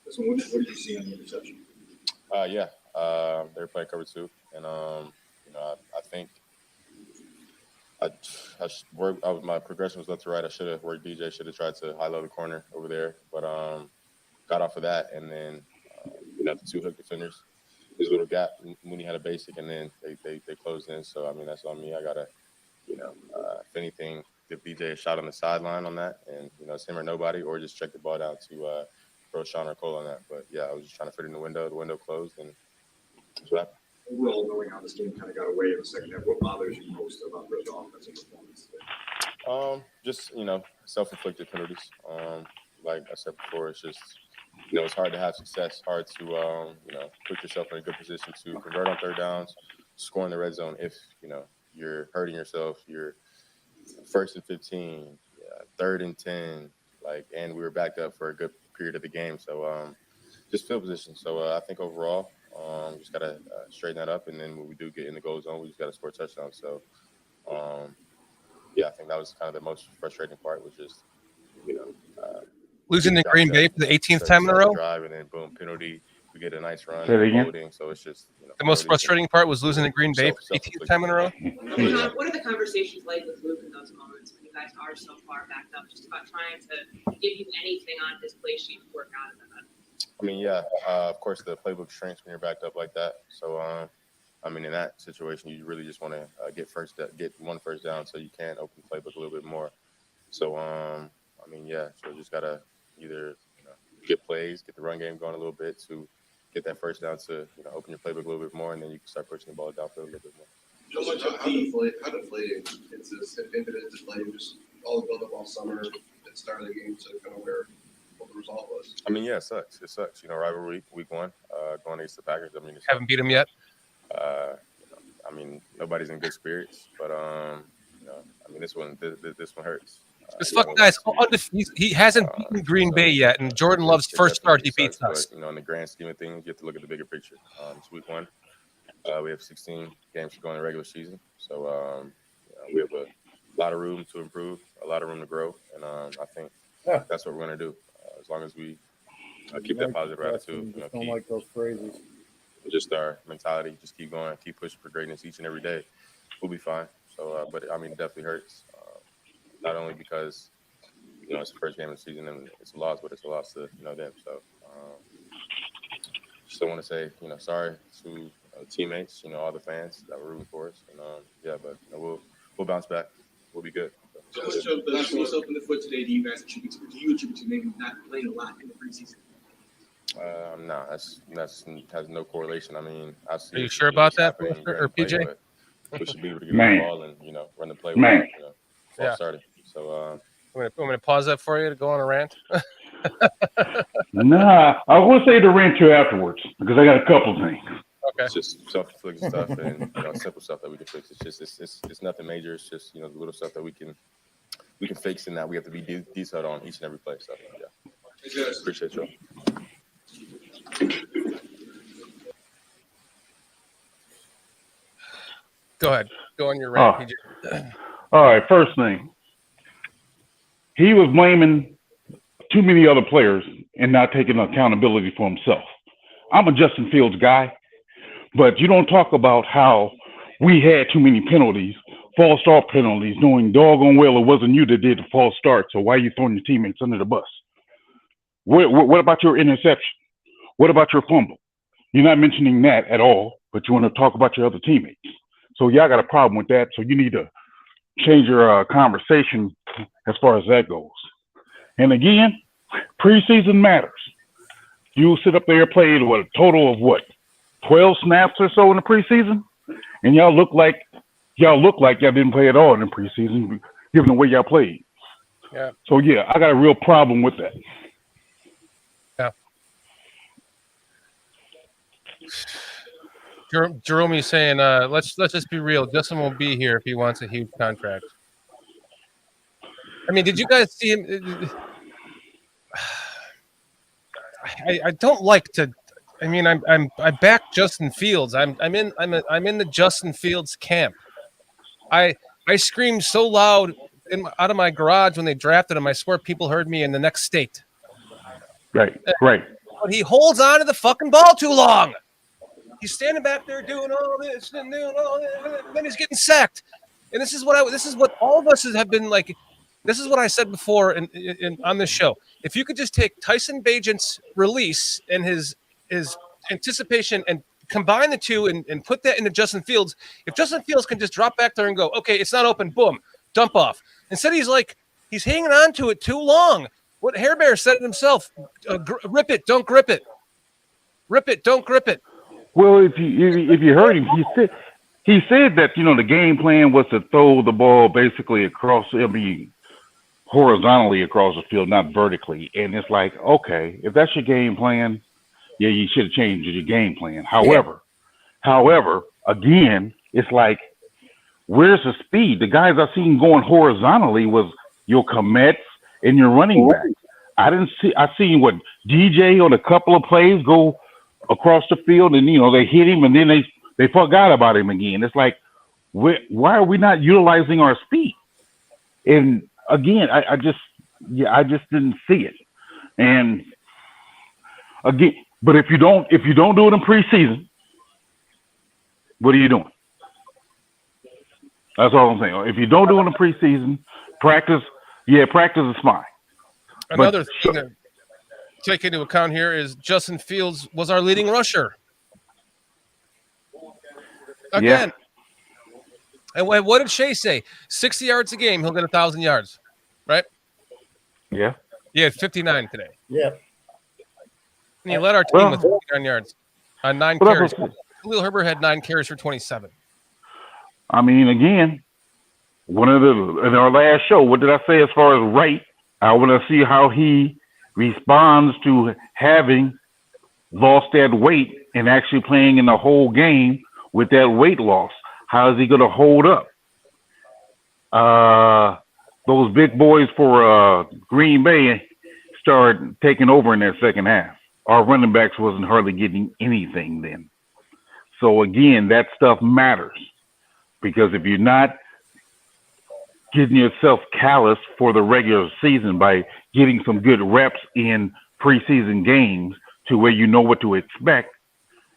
So what did you see on the reception? They were playing cover 2. And, I think my progression was left to right. I should have worked DJ, should have tried to high-low the corner over there, but got off of that. And then, the 2 hook defenders, his little gap. Mooney had a basic, and then they closed in. So I mean, that's on me. I gotta, if anything, give BJ a shot on the sideline on that, and it's him or nobody, or just check the ball down to throw Sean or Cole on that. But yeah, I was just trying to fit it in the window. The window closed, and that's what happened. Overall, knowing how this game kind of got away in the second half, what bothers you most about the offensive performance today? Just self-inflicted penalties. Like I said before, it's just it's hard to have success, hard to put yourself in a good position to convert on third downs, score in the red zone if you're hurting yourself. You're 1st and 15, 3rd and 10, and we were backed up for a good period of the game. So just field position. So I think overall, just gotta straighten that up, and then when we do get in the goal zone, we just gotta score touchdowns. So I think that was kind of the most frustrating part, was just losing to Green Bay for the 18th time in a row. Drive, and then boom, penalty. We get a nice run. Again? So it's just the most frustrating part was losing to Green Bay for the 18th time in a row. What are the conversations like with Luke in those moments when you guys are so far backed up, just about trying to give you anything on his play sheet to work out of that? I mean, of course, the playbook shrinks when you're backed up like that. So, in that situation, you really just want to get one first down so you can open the playbook a little bit more. So, so just got to either get plays, get the run game going a little bit to get that first down to open your playbook a little bit more, and then you can start pushing the ball downfield a little bit more. How deflating is this? If it is deflating, just all the build up all summer at the start of the game to kind of what the result was. I mean, it sucks. It sucks. Rivalry week 1, going against the Packers. I mean, Haven't beat them yet. Nobody's in good spirits, but this one hurts. This fucking guy's undefeated. He hasn't beaten Green Bay yet, and Jordan Love's first start, he beats us. But, in the grand scheme of things, you have to look at the bigger picture. It's week 1. We have 16 games to go in the regular season, so we have a lot of room to improve, a lot of room to grow, and I think that's what we're going to do. As long as we keep that positive attitude, don't like those phrases. Just our mentality, just keep going, keep pushing for greatness each and every day, we'll be fine. So, but it definitely hurts. Not only because it's the first game of the season and it's a loss, but it's a loss to them. So, still want to say sorry to teammates, all the fans that were rooting for us, and but we'll bounce back. We'll be good. So much of the yourself in the foot today, do you attribute to maybe not playing a lot in the preseason? No, that's has no correlation. Are you sure about that, or PJ? We should be able to get the ball and run the play. Started. So I'm gonna pause that for you to go on a rant. Nah, I will say to rant you afterwards because I got a couple things. Okay. It's just self-inflicted stuff and simple stuff that we can fix. It's just it's nothing major. It's just the little stuff that we can fix and that we have to be detailed on each and every play. So yeah, appreciate you. Go ahead. Go on your rant, PJ. All right, first thing. He was blaming too many other players and not taking accountability for himself. I'm a Justin Fields guy, but you don't talk about how we had too many penalties, false start penalties, knowing doggone well it wasn't you that did the false start, so why are you throwing your teammates under the bus? What about your interception? What about your fumble? You're not mentioning that at all, but you want to talk about your other teammates. So y'all got a problem with that, so you need to change your conversation as far as that goes. And again, preseason matters. You sit up there, played a total of 12 snaps or so in the preseason, and y'all look like y'all didn't play at all in the preseason, given the way y'all played. Yeah. So yeah, I got a real problem with that. Yeah. Jerome is saying, let's just be real. Justin won't be here if he wants a huge contract. Did you guys see him? I don't like to. I back Justin Fields. I'm in the Justin Fields camp. I screamed so loud out of my garage when they drafted him. I swear people heard me in the next state. Right. But he holds on to the fucking ball too long. He's standing back there doing all this and doing all that, and then he's getting sacked. And this is what all of us have been like. This is what I said before on this show. If you could just take Tyson Bagent's release and his anticipation and combine the two and put that into Justin Fields. If Justin Fields can just drop back there and go, okay, it's not open, boom, dump off. Instead, he's hanging on to it too long. What Hair Bear said it himself: rip it, don't grip it. Rip it, don't grip it. Well, if you heard him, he said that the game plan was to throw the ball basically horizontally across the field, not vertically. And it's like, okay, if that's your game plan, yeah, you should have changed your game plan. However, again, it's like, where's the speed? The guys I seen going horizontally was your Komets and your running back. I seen what DJ on a couple of plays go across the field, and they hit him, and then they forgot about him again. It's like, why are we not utilizing our speed? And again, I just didn't see it. And again, but if you don't do it in preseason, what are you doing? That's all I'm saying. If you don't do it in preseason, practice is fine. Another thing to take into account here is Justin Fields was our leading rusher. Again. Yeah. And what did Shay say? 60 yards a game, he'll get 1,000 yards, right? Yeah. Yeah, 59 today. Yeah. And he led our team with 59 yards on 9 carries. Khalil Herbert had 9 carries for 27. I mean, again, in our last show, what did I say as far as Wright? I want to see how he responds to having lost that weight and actually playing in the whole game with that weight loss. How is he going to hold up? Those big boys for Green Bay started taking over in that second half. Our running backs wasn't hardly getting anything then. So again, that stuff matters, because if you're not getting yourself callous for the regular season by getting some good reps in preseason games to where you know what to expect,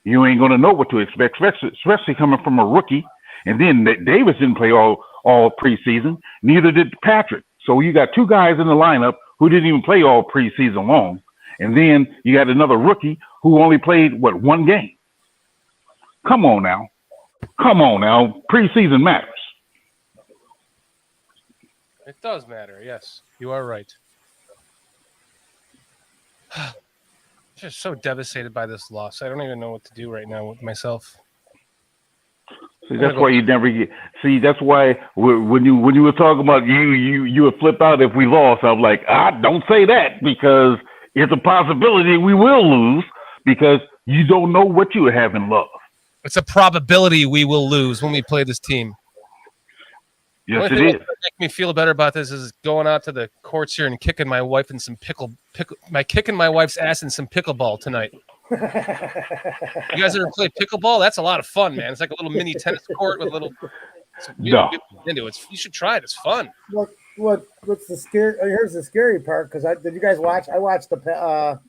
you ain't going to know what to expect, especially coming from a rookie. And then Davis didn't play all preseason. Neither did Patrick. So you got 2 guys in the lineup who didn't even play all preseason long. And then you got another rookie who only played, 1 game. Come on now. Preseason matters. It does matter. Yes, you are right. Just so devastated by this loss. I don't even know what to do right now with myself. See, that's why you never get. See, that's why when you were talking about you would flip out if we lost. I'm like, don't say that, because it's a possibility we will lose, because you don't know what you have in love. It's a probability we will lose when we play this team. Yes, it is. What make me feel better about this is going out to the courts here and kicking my wife in some kicking my wife's ass in some pickleball tonight. You guys ever play pickleball? That's a lot of fun, man. It's like a little mini tennis court with a little. No. You should try it. It's fun. What's the scary? Here's the scary part, because did you guys watch? I watched the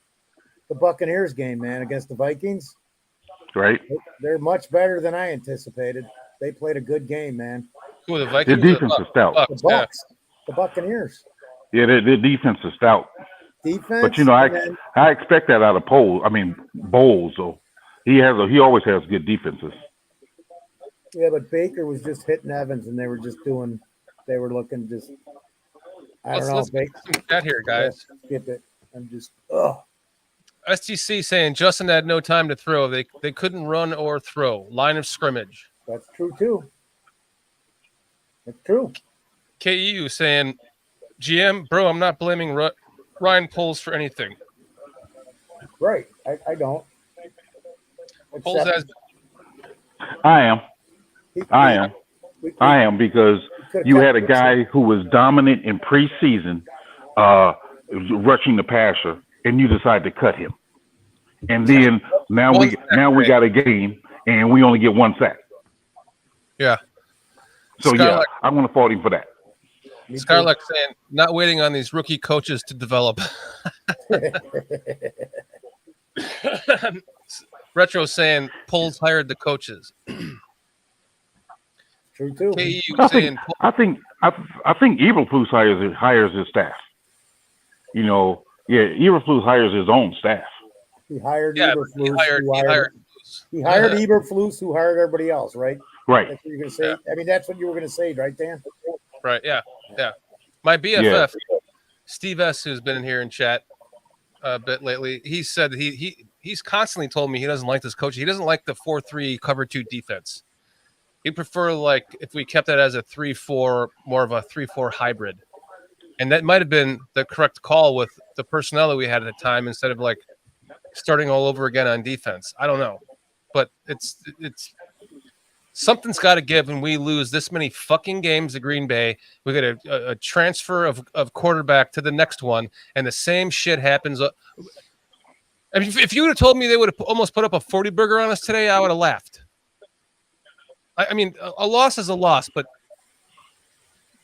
Buccaneers game, man, against the Vikings. Right. They're much better than I anticipated. They played a good game, man. Who, the Vikings? Their defense is stout. The Bucks. Yeah. The Buccaneers. Yeah, their defense is stout. Defense. But I expect that out of Bowles. So he always has good defenses. Yeah, but Baker was just hitting Evans, and they were looking just. I don't know. Let's get here, guys. Skip it. I'm just. STC saying Justin had no time to throw. They couldn't run or throw. Line of scrimmage. That's true too. That's true. KEU saying, GM, bro, I'm not blaming Ryan Poles for anything. Right. I don't. Poles has. I am, because you had a guy who was dominant in preseason, rushing the passer, and you decide to cut him. And then now we got a game, and we only get 1 sack. Yeah. So Scarlett, I'm going to fault him for that. Scarlett saying, not waiting on these rookie coaches to develop. Retro saying, Poles hired the coaches. True too. I think Eberflus hires his staff. Eberflus hires his own staff. He hired Eberflus. He hired He hired Eberflus, who hired everybody else, right? Right. That's what you're going to say. I mean, that's what you were going to say, right, Dan? Right. Yeah. Yeah. My BFF, Steve S., who's been in here in chat a bit lately, he said that he's constantly told me he doesn't like this coach. He doesn't like the 4-3 cover 2 defense. He'd prefer like if we kept that as a 3-4, more of a 3-4 hybrid. And that might have been the correct call with the personnel that we had at the time instead of like starting all over again on defense. I don't know. But it's something's got to give when we lose this many fucking games to Green Bay. We get a transfer of quarterback to the next one, and the same shit happens. I mean, if you would have told me they would have almost put up a 40 burger on us today, I would have laughed. I mean, a loss is a loss, but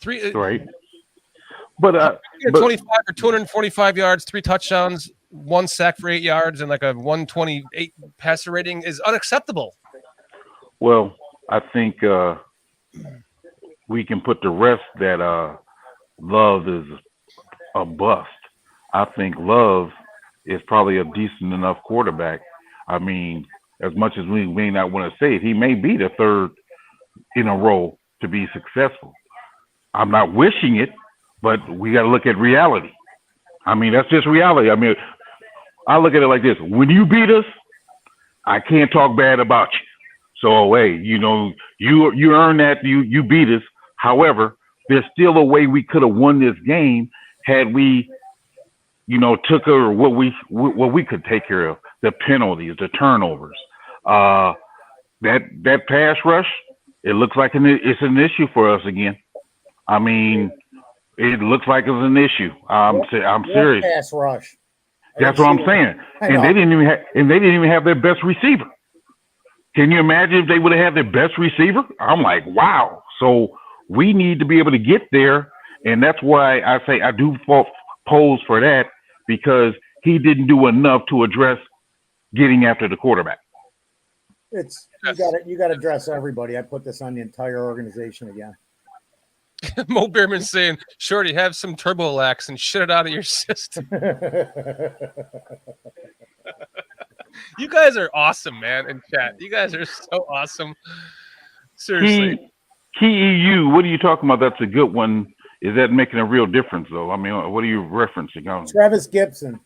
right. But 25 or 245 yards, 3 touchdowns, 1 sack for 8 yards, and like a 128 passer rating is unacceptable. Well, I think we can put the rest that Love is a bust. I think Love is probably a decent enough quarterback. I mean, as much as we may not want to say it, he may be the third in a row to be successful. I'm not wishing it, but we got to look at reality. I mean, that's just reality. I mean, I look at it like this. When you beat us, I can't talk bad about you. So, hey, you know, you earned that. You beat us. However, there's still a way we could have won this game had we, you know, took over what we could take care of. The penalties, the turnovers, that pass rush. It looks like it's an issue for us again. I mean, it looks like it's an issue. I'm serious. Pass rush. That's what I'm saying. And they didn't even have their best receiver. Can you imagine if they would have had their best receiver? I'm like, wow. So we need to be able to get there, and that's why I say I do pose for that, because he didn't do enough to address getting after the quarterback. You got to address everybody. I put this on the entire organization again. Mo Beerman saying, "Shorty, have some Turbolax and shit it out of your system." You guys are awesome, man, in chat. You guys are so awesome. Seriously. KEU, what are you talking about? That's a good one. Is that making a real difference, though? I mean, what are you referencing? Travis Gibson.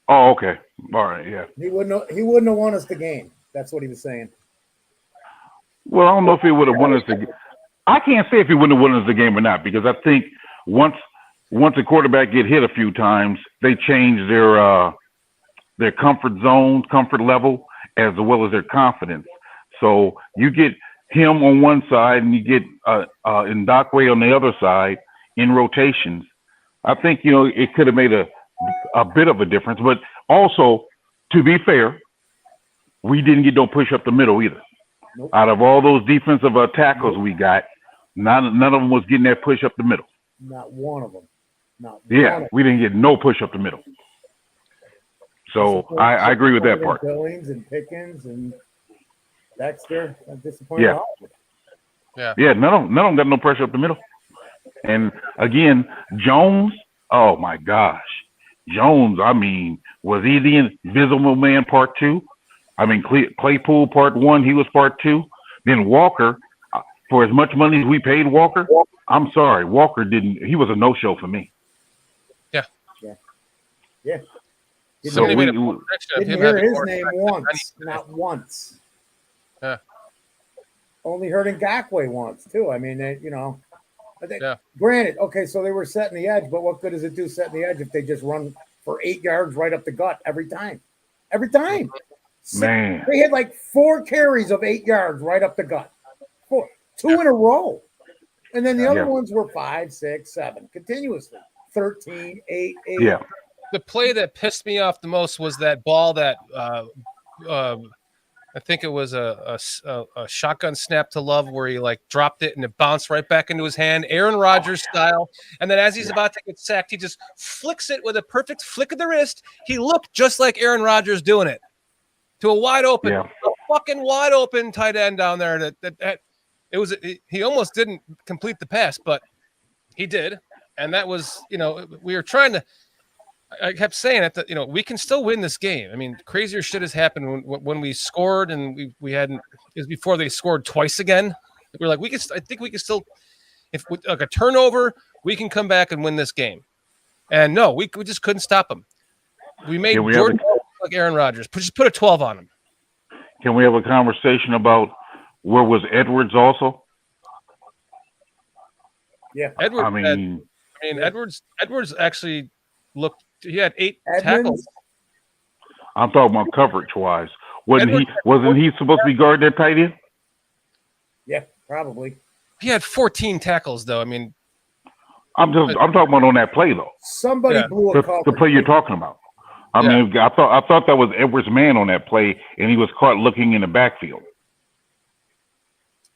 Oh, okay. All right, yeah. He wouldn't have won us the game. That's what he was saying. Well, I don't know if he would have won us the game. I can't say if he wouldn't have won us the game or not, because I think once a quarterback get hit a few times, they change their comfort zone, comfort level, as well as their confidence. So you get him on one side and you get Ndakwe on the other side in rotations. I think, you know, it could have made a bit of a difference. But also, to be fair, we didn't get no push up the middle either. Nope. Out of all those defensive tackles we got, none of them was getting that push up the middle. Not one of them. We didn't get no push up the middle. So I agree with that part. Billings and Pickens and Dexter. I'm disappointed. Yeah. None of them got no pressure up the middle. And again, Jones. Oh my gosh, Jones. I mean, was he the Invisible Man Part 2? I mean, Claypool Part 1. He was Part 2. Then Walker. For as much money as we paid Walker, I'm sorry, Walker didn't. He was a no-show for me. Yeah. So we didn't hear his name once, not once. Yeah. Only heard Ngakoue once too. I mean, you know. Granted, okay, so they were setting the edge, but what good does it do setting the edge if they just run for 8 yards right up the gut every time? Every time. Man. They had like 4 carries of 8 yards right up the gut. 2 in a row. And then the other ones were 5, 6, 7 continuously. 13, 8, 8. Yeah. The play that pissed me off the most was that ball that I think it was a shotgun snap to Love where he like dropped it and it bounced right back into his hand, Aaron Rodgers style. And then as he's about to get sacked, he just flicks it with a perfect flick of the wrist. He looked just like Aaron Rodgers doing it to a wide open, a fucking wide open tight end down there. That it was. He almost didn't complete the pass, but he did. And that was, you know, we were trying to. I kept saying it that, you know, we can still win this game. I mean, crazier shit has happened when we scored and we hadn't, it was before they scored twice again. We're like, I think we can still, if with like a turnover, we can come back and win this game. And no, we just couldn't stop them. We made Jordan like Aaron Rodgers. Just put a 12 on him. Can we have a conversation about where was Edwards also? Yeah. Edwards actually looked, he had 8 tackles. I'm talking about coverage wise. Wasn't he supposed to be guarding that tight end? Yeah, probably. He had 14 tackles though. I mean, I'm talking about on that play though. Somebody blew a coverage. The play you're talking about. I mean, I thought that was Edwards' man on that play, and he was caught looking in the backfield.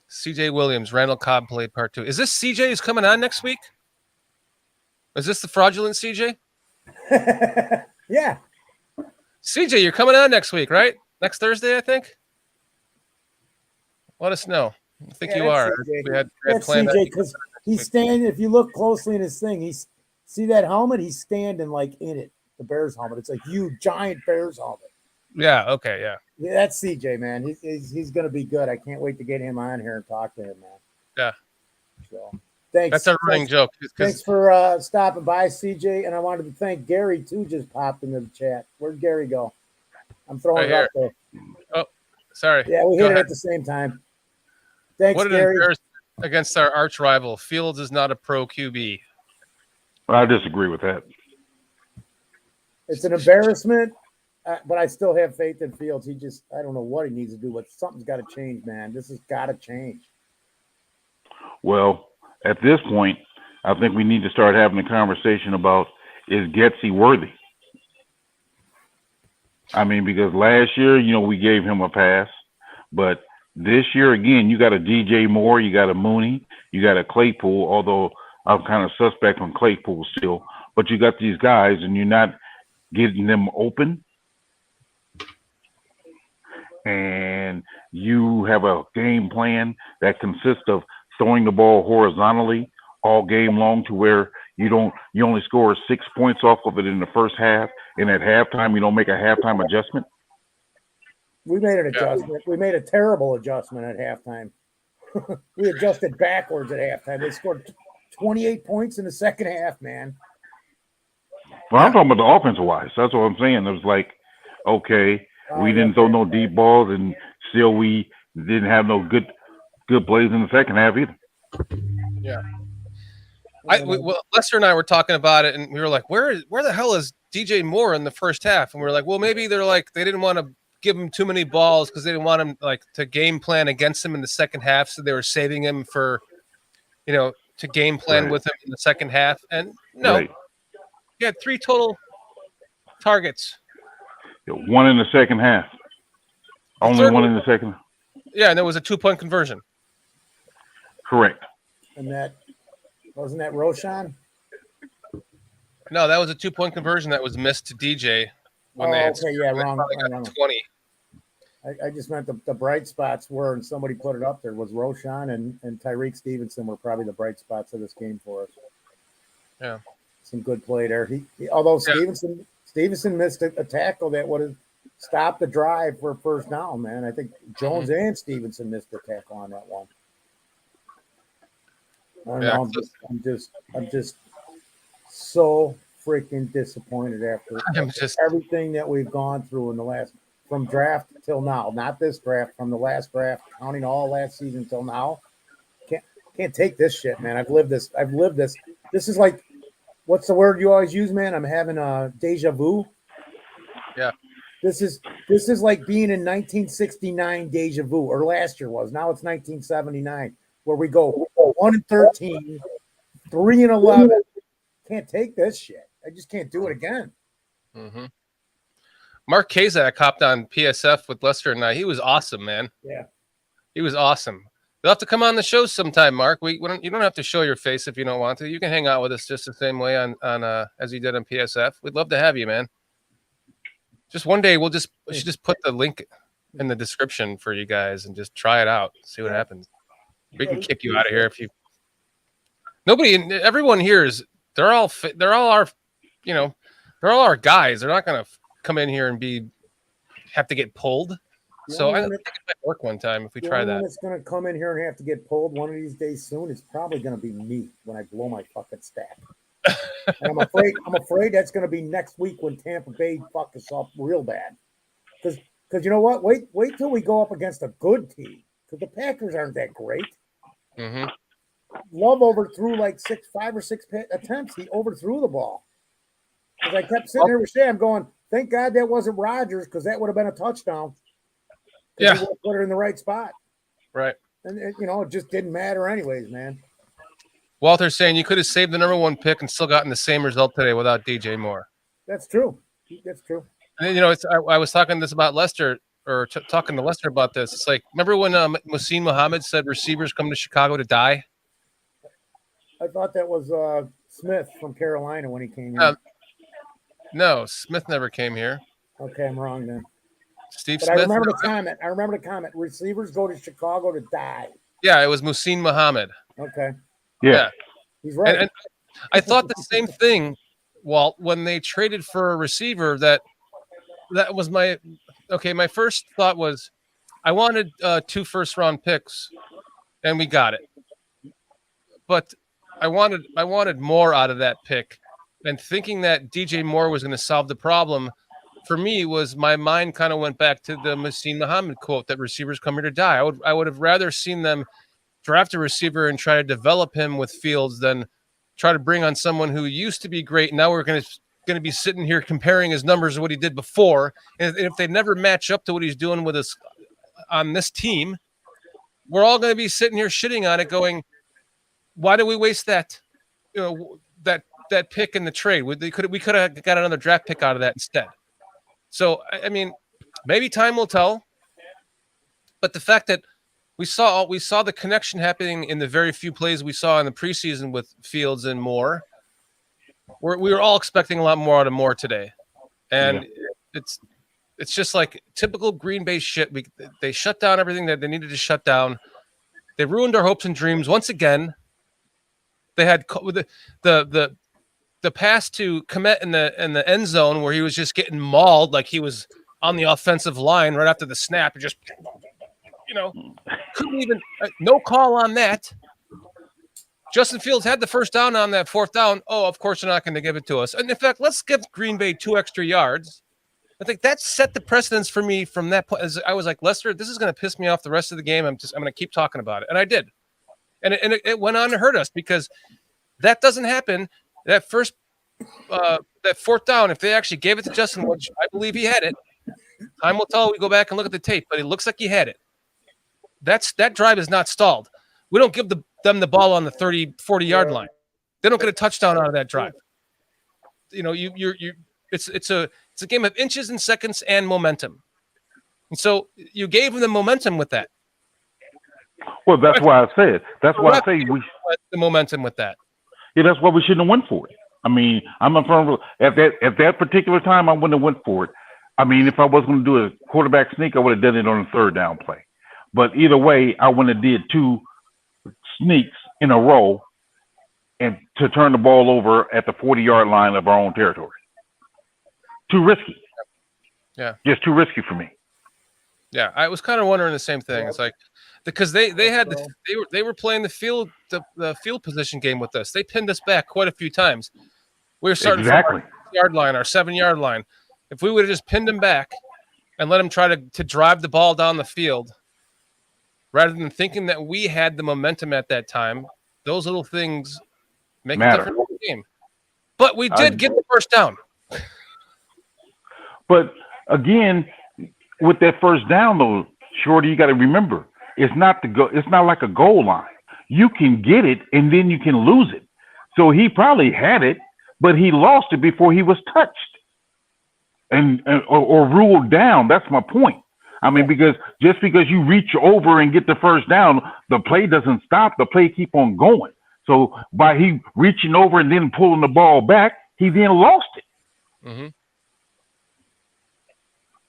CJ Williams, Randall Cobb played part 2. Is this CJ who's coming on next week? Is this the fraudulent CJ? Yeah. CJ, you're coming on next week, right? Next Thursday, I think. Let us know. I think you are. We had planned CJ, because he's standing. If you look closely in his thing, see that helmet? He's standing like in it. The Bears helmet. It's a huge, giant Bears helmet. Yeah. Okay. Yeah. Yeah, that's CJ, man. He's going to be good. I can't wait to get him on here and talk to him, man. Yeah. So thanks. That's a running joke. Thanks for stopping by, CJ. And I wanted to thank Gary too. Just popped into the chat. Where'd Gary go? I'm throwing it up there. Oh, sorry. Yeah, we hit it at the same time. Thanks, what an Gary. embarrassment against our arch rival. Fields is not a pro QB. I disagree with that. It's an embarrassment, but I still have faith in Fields. I don't know what he needs to do, but something's got to change, man. This has got to change. Well, at this point, I think we need to start having a conversation about, is Getsy worthy? I mean, because last year, we gave him a pass, but this year, again, you got a DJ Moore, you got a Mooney, you got a Claypool, although I'm kind of suspect on Claypool still, but you got these guys and you're not getting them open, and you have a game plan that consists of throwing the ball horizontally all game long to where you only score 6 points off of it in the first half, and at halftime you don't make a halftime adjustment. We made an adjustment. We made a terrible adjustment at halftime. We adjusted backwards at halftime. They scored 28 points in the second half, man. Well, I'm talking about the offensive wise. That's what I'm saying. It was like, okay, we didn't throw no deep balls, and still we didn't have no good plays in the second half either. Yeah. Lester and I were talking about it, and we were like, where the hell is DJ Moore in the first half? And we were like, well, maybe they didn't want to give him too many balls because they didn't want him to game plan against him in the second half, so they were saving him for, to game plan with him in the second half. And no. Right. He had 3 total targets. One in the second half. Only one in the second. Yeah, and there was a 2-point conversion. Correct. And wasn't that Roshan? No, that was a 2-point conversion that was missed to DJ when they had wrong. 20. I just meant the bright spots were, and somebody put it up there, was Roshan and Tyreek Stevenson were probably the bright spots of this game for us. Yeah. Some good play there. Although Stevenson missed a tackle that would have stopped the drive for a first down, man. I think Jones and Stevenson missed a tackle on that one. I don't know. I'm just so freaking disappointed after everything that we've gone through in the last, from draft till now. Not this draft, from the last draft, counting all last season till now. Can't take this shit, man. I've lived this. This is like, what's the word you always use, man? I'm having a deja vu. Yeah. This is like being in 1969 deja vu, or last year was. Now it's 1979, where we go 1-13, 3-11. Can't take this shit. I just can't do it again. Mm-hmm. Mark Kazak hopped on PSF with Lester and I. He was awesome, man. Yeah. He was awesome. You'll have to come on the show sometime, Mark. You don't have to show your face if you don't want to. You can hang out with us just the same way on as you did on PSF. We'd love to have you, man. Just one day we should just put the link in the description for you guys and just try it out. See what happens. We can kick you out of here if you. Everyone here they're all our, they're all our guys. They're not going to come in here and have to get pulled. So I think it might work one time if we try that. It's going to come in here and have to get pulled one of these days soon. It's probably going to be me when I blow my fucking stack. And I'm afraid that's going to be next week when Tampa Bay fuck us up real bad. Because you know what? Wait till we go up against a good team. Because the Packers aren't that great. Mm-hmm. Love overthrew like 5 or 6 attempts. He overthrew the ball. Because I kept sitting there with Shay. I'm going, thank God that wasn't Rodgers, because that would have been a touchdown. Yeah. He would have put it in the right spot. Right. And it just didn't matter anyways, man. Walter's saying you could have saved the number 1 pick and still gotten the same result today without DJ Moore. That's true. That's true. And I was talking about Lester, or talking to Lester about this. It's like, remember when Muhsin Muhammad said receivers come to Chicago to die? I thought that was Smith from Carolina when he came here. No, Smith never came here. Okay, I'm wrong then. Smith. I remember the comment. Receivers go to Chicago to die. Yeah, it was Muhsin Muhammad. Okay. Yeah. He's right. And I thought the same thing, Walt, when they traded for a receiver. That was my first thought was I wanted 2 first-round picks, and we got it. But I wanted more out of that pick, and thinking that DJ Moore was going to solve the problem for me was my mind kind of went back to the Muhsin Muhammad quote that receivers come here to die. I would have rather seen them draft a receiver and try to develop him with Fields than try to bring on someone who used to be great. Now we're going to be sitting here comparing his numbers to what he did before. And if they never match up to what he's doing with us on this team, we're all going to be sitting here shitting on it going, why did we waste that, that pick in the trade? We could have got another draft pick out of that instead. So, I mean, maybe time will tell, but the fact that we saw the connection happening in the very few plays we saw in the preseason with Fields and Moore. We were all expecting a lot more out of Moore today, and it's just like typical Green Bay shit. They shut down everything that they needed to shut down. They ruined our hopes and dreams once again. They had the pass to Komet in the end zone where he was just getting mauled like he was on the offensive line right after the snap. Just couldn't even no call on that. Justin Fields had the first down on that 4th down. Oh, of course they're not going to give it to us. And in fact, let's give Green Bay 2 extra yards. I think that set the precedence for me from that point. I was like, Lester, this is going to piss me off the rest of the game. I'm going to keep talking about it, and I did. And it went on to hurt us because that doesn't happen. That first that 4th down, if they actually gave it to Justin, which I believe he had it, time will tell. We go back and look at the tape, but it looks like he had it. That drive is not stalled. We don't give them the ball on the 30, 40-yard line. They don't get a touchdown out of that drive. It's a game of inches and seconds and momentum. And so you gave them the momentum with that. Well, that's why I said. That's why I say the momentum with that. Yeah, that's why we shouldn't have went for it. I mean, I'm a firm at that particular time. I wouldn't have went for it. I mean, if I was going to do a quarterback sneak, I would have done it on a 3rd down play. But either way, I wouldn't have did 2 sneaks in a row and to turn the ball over at the 40-yard line of our own territory. Too risky. Yeah, just too risky for me. Yeah, I was kind of wondering the same thing. It's like because they were playing the field position game with us. They pinned us back quite a few times. We were starting from our yard line, our 7-yard line. If we would have just pinned them back and let them try to drive the ball down the field, rather than thinking that we had the momentum at that time, those little things make a difference in the game. But we did get the first down. But again, with that first down, though, Shorty, you got to remember, it's not like a goal line. You can get it and then you can lose it. So he probably had it, but he lost it before he was touched or ruled down. That's my point. I mean, because just because you reach over and get the first down, the play doesn't stop. The play keep on going. So by he reaching over and then pulling the ball back, he then lost it. Mm-hmm.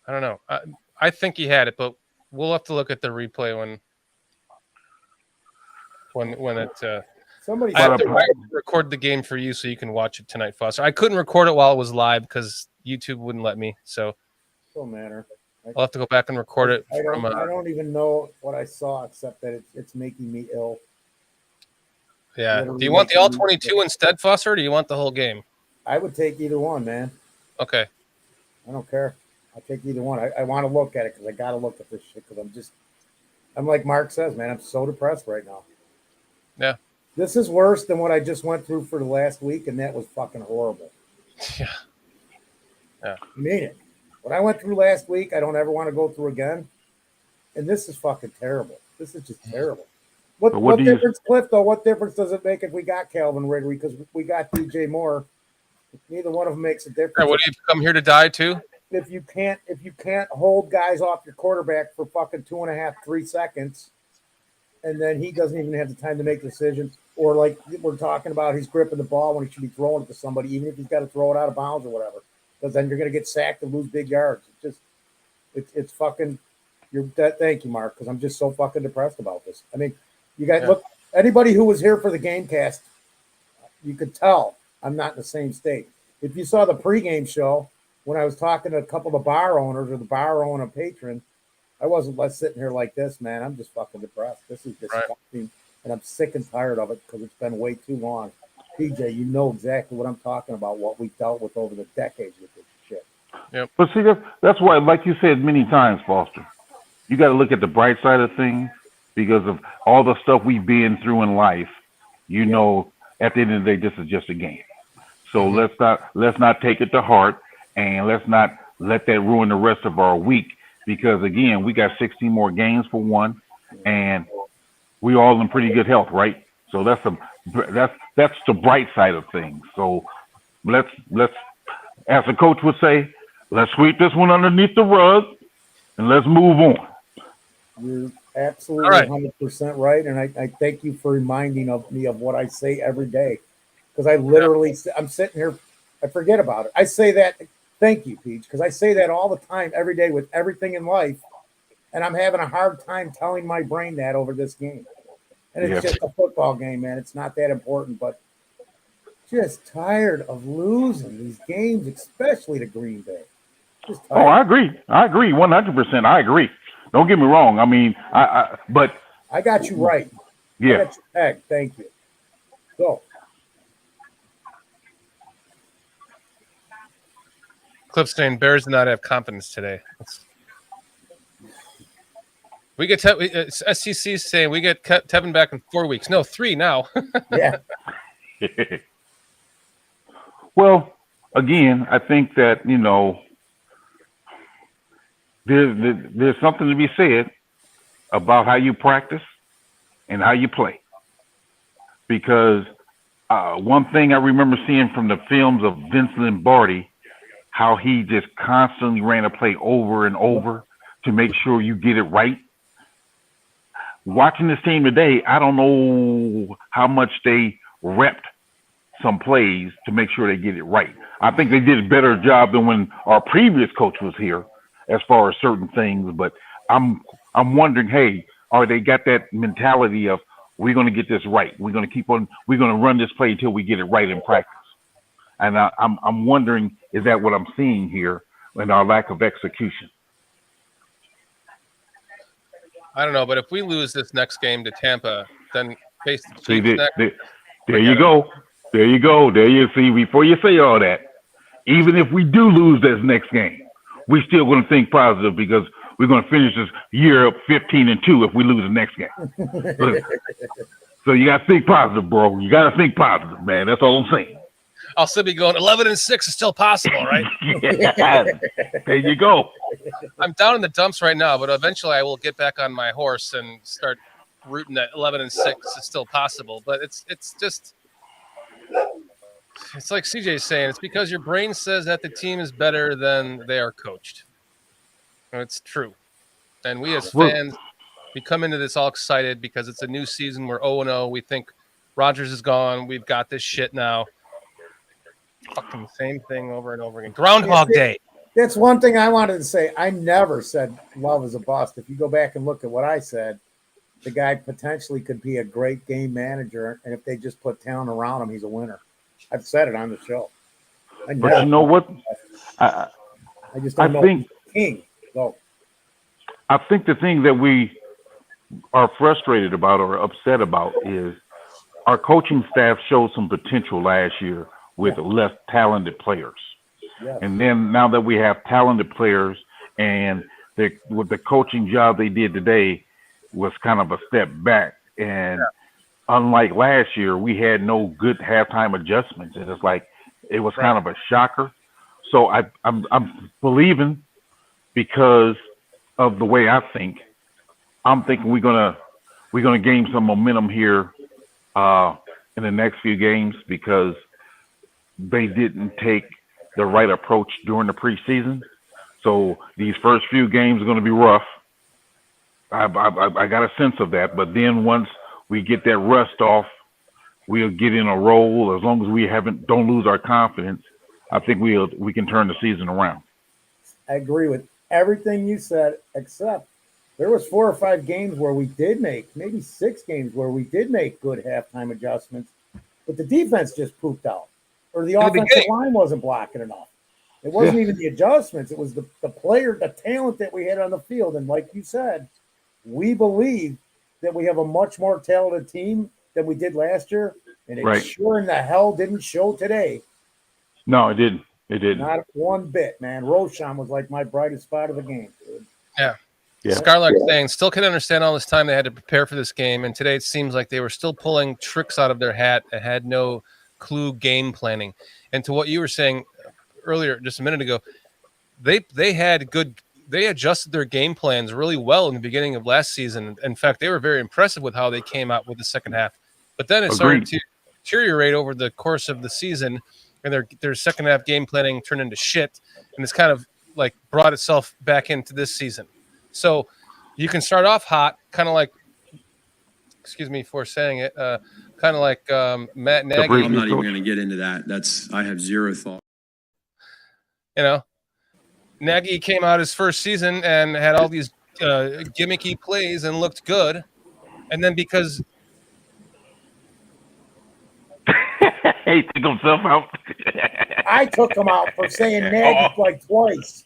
I don't know. I think he had it, but we'll have to look at the replay when it Somebody I have to record the game for you so you can watch it tonight, Foster. I couldn't record it while it was live because YouTube wouldn't let me. So don't matter. I'll have to go back and record it. I don't even know what I saw except that it's making me ill. Yeah. Literally Do you want the all making me 22 instead, Foster, or do you want the whole game? I would take either one, man. Okay. I don't care. I'll take either one. I want to look at it because I got to look at this shit because I'm like Mark says, man, I'm so depressed right now. Yeah. This is worse than what I just went through for the last week, and that was fucking horrible. Yeah. Yeah. I mean it. What I went through last week, I don't ever want to go through again. And this is fucking terrible. This is just terrible. What difference, Cliff, though? What difference does it make if we got Calvin Ridley? Because we got DJ Moore. Neither one of them makes a difference. Right, what do you come here to die too? If you can't hold guys off your quarterback for fucking 2.5, 3 seconds, and then he doesn't even have the time to make decisions, or like we're talking about, he's gripping the ball when he should be throwing it to somebody, even if he's got to throw it out of bounds or whatever, because then you're going to get sacked and lose big yards. It's fucking. Thank you, Mark, because I'm just so fucking depressed about this. I mean, you guys look. Anybody who was here for the game cast, you could tell I'm not in the same state. If you saw the pregame show when I was talking to a couple of bar owners or the bar owner patron, I wasn't sitting here like this, man. I'm just fucking depressed. This is disgusting, and I'm sick and tired of it because it's been way too long. PJ, you know exactly what I'm talking about, what we've dealt with over the decades with this shit. Yep. But see, that's why, like you said many times, Foster, you got to look at the bright side of things because of all the stuff we've been through in life. You know, at the end of the day, this is just a game. So let's not take it to heart, and let's not let that ruin the rest of our week. Because again, we got 16 more games for one, and we all in pretty good health, right? So that's the bright side of things. So let's, as the coach would say, let's sweep this one underneath the rug, and let's move on. You're absolutely 100% right, and I thank you for reminding me of what I say every day, because I literally I'm sitting here, I forget about it. I say that. Thank you, Peach, because I say that all the time, every day with everything in life, and I'm having a hard time telling my brain that over this game. And it's just a football game, man. It's not that important, but just tired of losing these games, especially to Green Bay. Oh, I agree. 100%. I agree. Don't get me wrong. I mean, but I got you right. Yeah. I got you pegged. Thank you. So. Cliff saying Bears do not have confidence today. We get SEC saying we get Tevin back in 4 weeks. No, 3 now. Yeah. Well, again, I think that, you know, there's something to be said about how you practice and how you play. Because one thing I remember seeing from the films of Vince Lombardi, how he just constantly ran a play over and over to make sure you get it right. Watching this team today, I don't know how much they repped some plays to make sure they get it right. I think they did a better job than when our previous coach was here as far as certain things, but I'm wondering, hey, are they got that mentality of we're going to get this right. We're going to run this play until we get it right in practice. And I'm wondering, is that what I'm seeing here in our lack of execution? I don't know, but if we lose this next game to Tampa, then face the See, Chiefs next. there you go. There you go. There you see, before you say all that, even if we do lose this next game, we're still going to think positive because we're going to finish this year up 15-2 if we lose the next game. So you got to think positive, bro. You got to think positive, man. That's all I'm saying. I'll still be going 11-6 is still possible, right? Yeah. There you go. I'm down in the dumps right now, but eventually I will get back on my horse and start rooting that 11-6 is still possible. But it's like CJ's saying, it's because your brain says that the team is better than they are coached. And it's true. And we as fans, we come into this all excited because it's a new season. We're 0-0. We think Rodgers is gone. We've got this shit now. Fucking same thing over and over again. Groundhog Day. That's one thing I wanted to say. I never said love is a bust. If you go back and look at what I said, the guy potentially could be a great game manager, and if they just put talent around him, he's a winner. I've said it on the show. But you know what? I just don't know. think King. So I think the thing that we are frustrated about or upset about is our coaching staff showed some potential last year with less talented players. Yeah. And then now that we have talented players and with the coaching job they did today was kind of a step back. And unlike last year, we had no good halftime adjustments. And it's like, it was kind of a shocker. So I'm believing, because of the way I think, I'm thinking we're gonna gain some momentum here in the next few games, because they didn't take the right approach during the preseason. So these first few games are going to be rough. I got a sense of that. But then once we get that rust off, we'll get in a roll. As long as we don't lose our confidence, I think we can turn the season around. I agree with everything you said, except there was 4 or 5 games where we did make, maybe 6 games where we did make good halftime adjustments, but the defense just pooped out, or the offensive line wasn't blocking enough. It wasn't even the adjustments. It was the player, the talent that we had on the field. And like you said, we believe that we have a much more talented team than we did last year. And it sure in the hell didn't show today. No, it didn't. It didn't. Not one bit, man. Roshan was like my brightest spot of the game, dude. Yeah. Scarlett saying, still can understand all this time they had to prepare for this game. And today it seems like they were still pulling tricks out of their hat and had no clue game planning. And to what you were saying earlier, just a minute ago, they adjusted their game plans really well in the beginning of last season. In fact, they were very impressive with how they came out with the second half. But then it started to deteriorate over the course of the season, and their second half game planning turned into shit, and it's kind of like brought itself back into this season. So you can start off hot, kind of like, excuse me for saying it, kind of like Matt Nagy. I'm not even going to get into that. I have zero thought. You know, Nagy came out his first season and had all these gimmicky plays and looked good. And then because he took himself out. I took him out for saying Nagy like twice.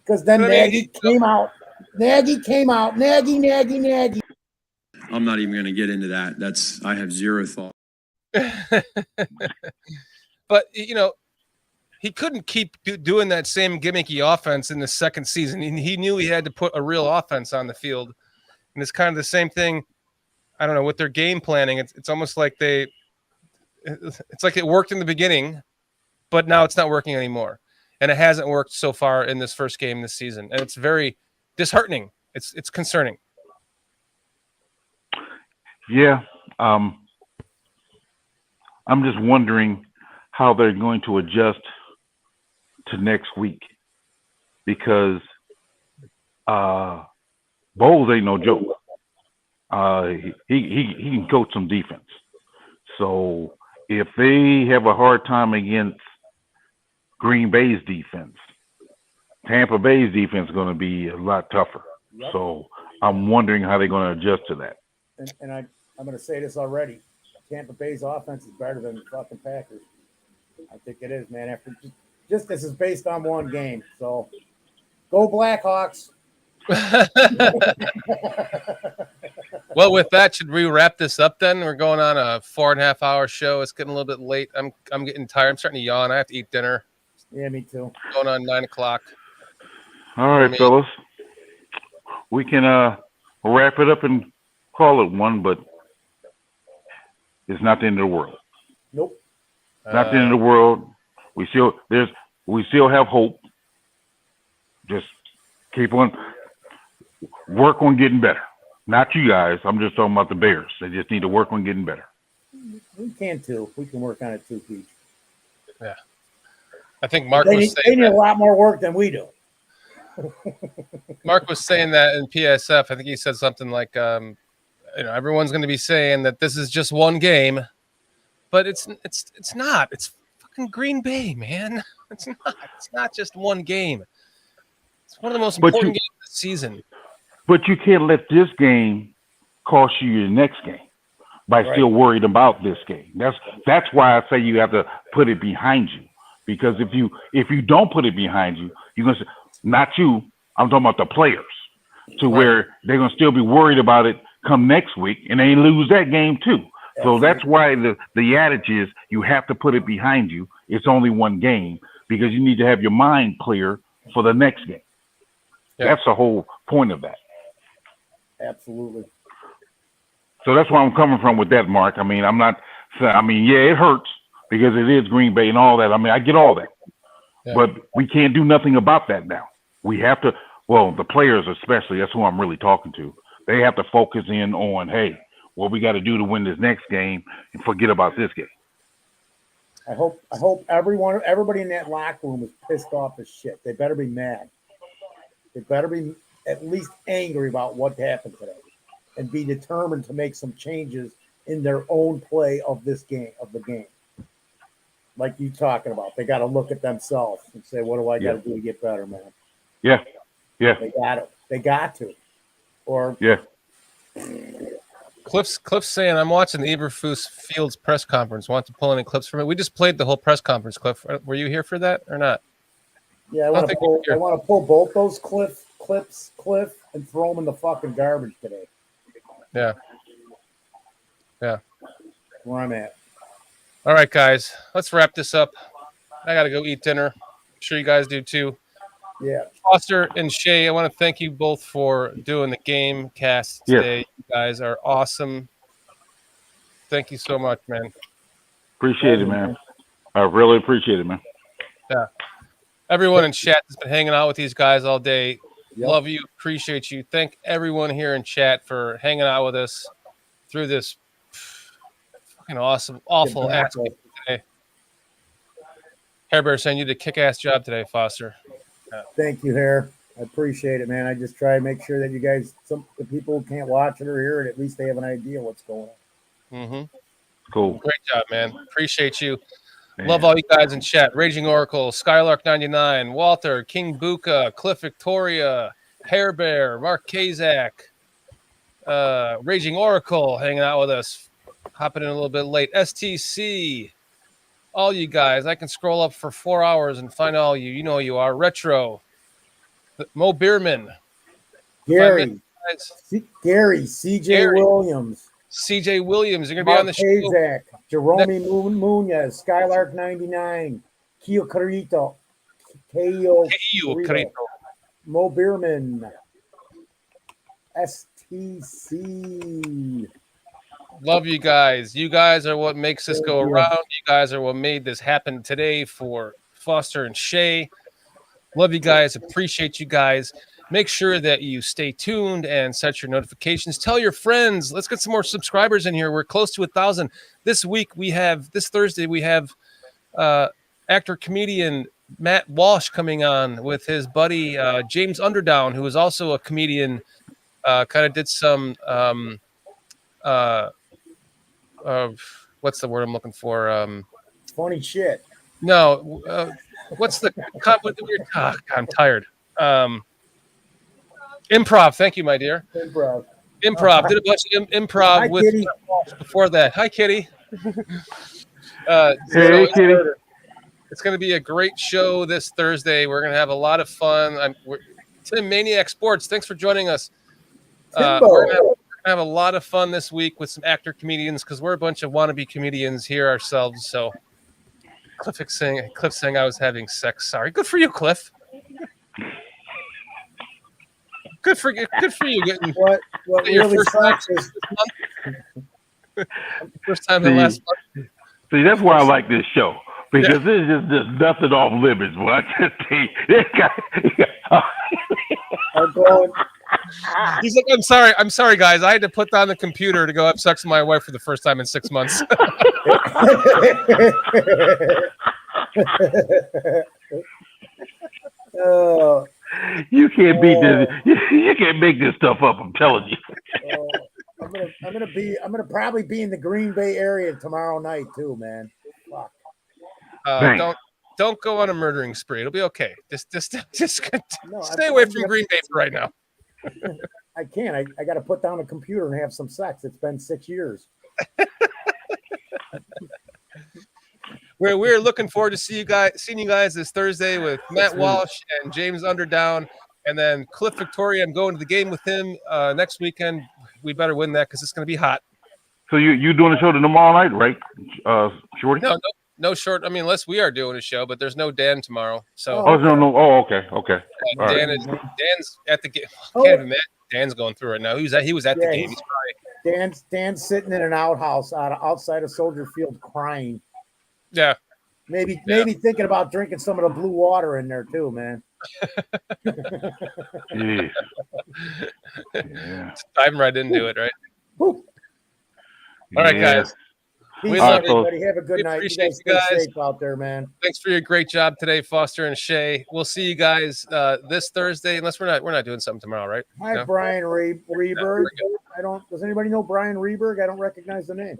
Because then Nagy came out. Nagy. I'm not even going to get into that. I have zero thought. But, you know, he couldn't keep doing that same gimmicky offense in the second season. He knew he had to put a real offense on the field. And it's kind of the same thing, I don't know, with their game planning. It's almost like it's like it worked in the beginning, but now it's not working anymore. And it hasn't worked so far in this first game this season. And it's very disheartening. It's concerning. Yeah. I'm just wondering how they're going to adjust to next week, because Bowles ain't no joke. He can coach some defense. So if they have a hard time against Green Bay's defense, Tampa Bay's defense is going to be a lot tougher. Yep. So I'm wondering how they're going to adjust to that. And I'm going to say this already. Tampa Bay's offense is better than the fucking Packers. I think it is, man. After just this is based on one game. So go Blackhawks. Well, with that, should we wrap this up then? We're going on a 4.5 hour show. It's getting a little bit late. I'm getting tired. I'm starting to yawn. I have to eat dinner. Yeah, me too. Going on 9 o'clock. All right, fellas. We can wrap it up and call it one, but it's not the end of the world. Nope. Not the end of the world. We still have hope. Just keep on work on getting better. Not you guys. I'm just talking about the Bears. They just need to work on getting better. We can too. We can work on it too, Pete. Yeah. I think Mark they was need, saying they need a lot more work than we do. Mark was saying that in PSF. I think he said something like, everyone's going to be saying that this is just one game, but it's not. It's fucking Green Bay, man. It's not. It's not just one game. It's one of the most important games of the season. But you can't let this game cost you your next game by still worried about this game. That's why I say you have to put it behind you. Because if you don't put it behind you, you're gonna say, not you, I'm talking about the players, to where they're gonna still be worried about it come next week, and they lose that game too. So that's why the adage is you have to put it behind you. It's only one game because you need to have your mind clear for the next game. Yeah. That's the whole point of that. Absolutely. So that's where I'm coming from with that, Mark. I mean, yeah, it hurts because it is Green Bay and all that. I mean, I get all that. Yeah. But we can't do nothing about that now. We have to, well, the players especially, that's who I'm really talking to. They have to focus in on, hey, what we got to do to win this next game and forget about this game. I hope everybody in that locker room is pissed off as shit. They better be mad. They better be at least angry about what happened today and be determined to make some changes in their own play of the game. Like you talking about. They got to look at themselves and say, what do I got to do to get better, man? Yeah. Yeah. They got to. Or yeah. Cliff's saying, I'm watching the Eberflus Fields press conference. Want to pull any clips from it? We just played the whole press conference, Cliff. Were you here for that or not? Yeah, I want to pull both those clips, and throw them in the fucking garbage today. Yeah. Yeah. Where I'm at. All right, guys. Let's wrap this up. I got to go eat dinner. I'm sure you guys do too. Yeah. Foster and Shay, I want to thank you both for doing the game cast today. Yes. You guys are awesome. Thank you so much, man. Appreciate it, man. I really appreciate it, man. Yeah. Everyone in chat has been hanging out with these guys all day. Yep. Love you. Appreciate you. Thank everyone here in chat for hanging out with us through this fucking awesome, awful accident today. Hair Bear saying you did a kick-ass job today, Foster. Yeah. Thank you, Hair. I appreciate it, man. I just try to make sure that you guys, the people who can't watch it or hear it, at least they have an idea what's going on. Mm-hmm. Cool. Great job, man. Appreciate you. Man. Love all you guys in chat. Raging Oracle, Skylark99, Walter, King Buka, Cliff Victoria, Hair Bear, Mark Kazak, Raging Oracle hanging out with us. Hopping in a little bit late. STC, all you guys. I can scroll up for 4 hours and find all you. You know who you are. Retro, Mo Bierman, Gary, CJ Williams. CJ Williams, you're going to be on the Kazak, show. Jerome Munoz, Skylark 99, Keo Carito, Mo Bierman, STC. Love you guys. You guys are what makes this go around. You guys are what made this happen today for Foster and Shay. Love you guys. Appreciate you guys. Make sure that you stay tuned and set your notifications. Tell your friends. Let's get some more subscribers in here. We're close to 1,000. This Thursday, we have actor, comedian Matt Walsh coming on with his buddy James Underdown, who is also a comedian, kind of did some, what's the word I'm looking for? Funny shit. No, what's the I'm tired. Improv. Thank you, my dear. Improv. Did a bunch of improv Hi, with Kitty. Before that. Hi, Kitty. Hey, Kitty. It's going to be a great show this Thursday. We're going to have a lot of fun. Tim Maniac Sports, thanks for joining us. We're going to have a lot of fun this week with some actor comedians because we're a bunch of wannabe comedians here ourselves. So Cliff saying I was having sex. Sorry. Good for you, Cliff. Good for you getting what your really sucks is first time in the last month. See, that's why I like this show. Because this is just nothing off limits. Well, I just think this guy. He's like, I'm sorry, guys. I had to put down the computer to go have sex with my wife for the first time in 6 months. You can't beat this. You can't make this stuff up. I'm telling you. I'm gonna probably be in the Green Bay area tomorrow night too, man. Fuck. Don't go on a murdering spree. It'll be okay. Just stay away from Green Bay for right now. I can't. I got to put down a computer and have some sex. It's been 6 years. We're looking forward to seeing you guys this Thursday with Matt Walsh and James Underdown, and then Cliff Victoria. I'm going to the game with him next weekend. We better win that because it's going to be hot. So you doing a show tomorrow night, right, Shorty? No short. I mean, unless we are doing a show, but there's no Dan tomorrow. So no. Oh, okay. Dan's at the game. Can't even imagine Dan's going through it now. He was at the game. He's probably Dan's sitting in an outhouse outside of Soldier Field crying. Yeah. Maybe thinking about drinking some of the blue water in there too, man. Diving right into it, right? Woo. All right, guys. Peace, everybody. Have a good night. You Appreciate guys stay safe out there, man. Thanks for your great job today, Foster and Shay. We'll see you guys this Thursday, unless we're not doing something tomorrow, right? Hi, no? Brian Reberg. Does anybody know Brian Reberg? I don't recognize the name.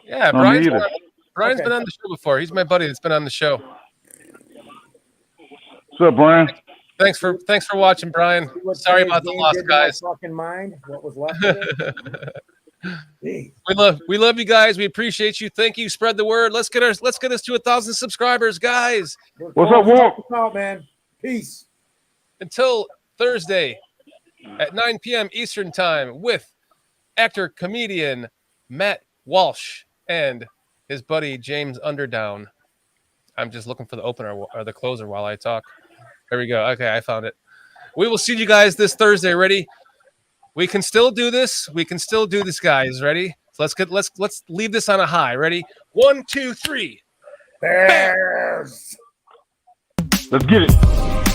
Yeah, Brian's been on the show before. He's my buddy that's been on the show. What's up, Brian? Thanks for watching, Brian. Sorry about the loss, guys. Fucking mind. What was left of it? We love you guys. We appreciate you. Thank you. Spread the word. Let's get us to 1,000 subscribers, guys. What's up, Walt? Out, man. Peace. Until Thursday at 9 p.m. Eastern time with actor comedian Matt Walsh and his buddy James Underdown. I'm just looking for the opener or the closer while I talk. There we go. Okay, I found it. We will see you guys this Thursday. Ready? We can still do this. We can still do this, guys. Ready? So let's leave this on a high. Ready? 1, 2, 3. Bears. Let's get it.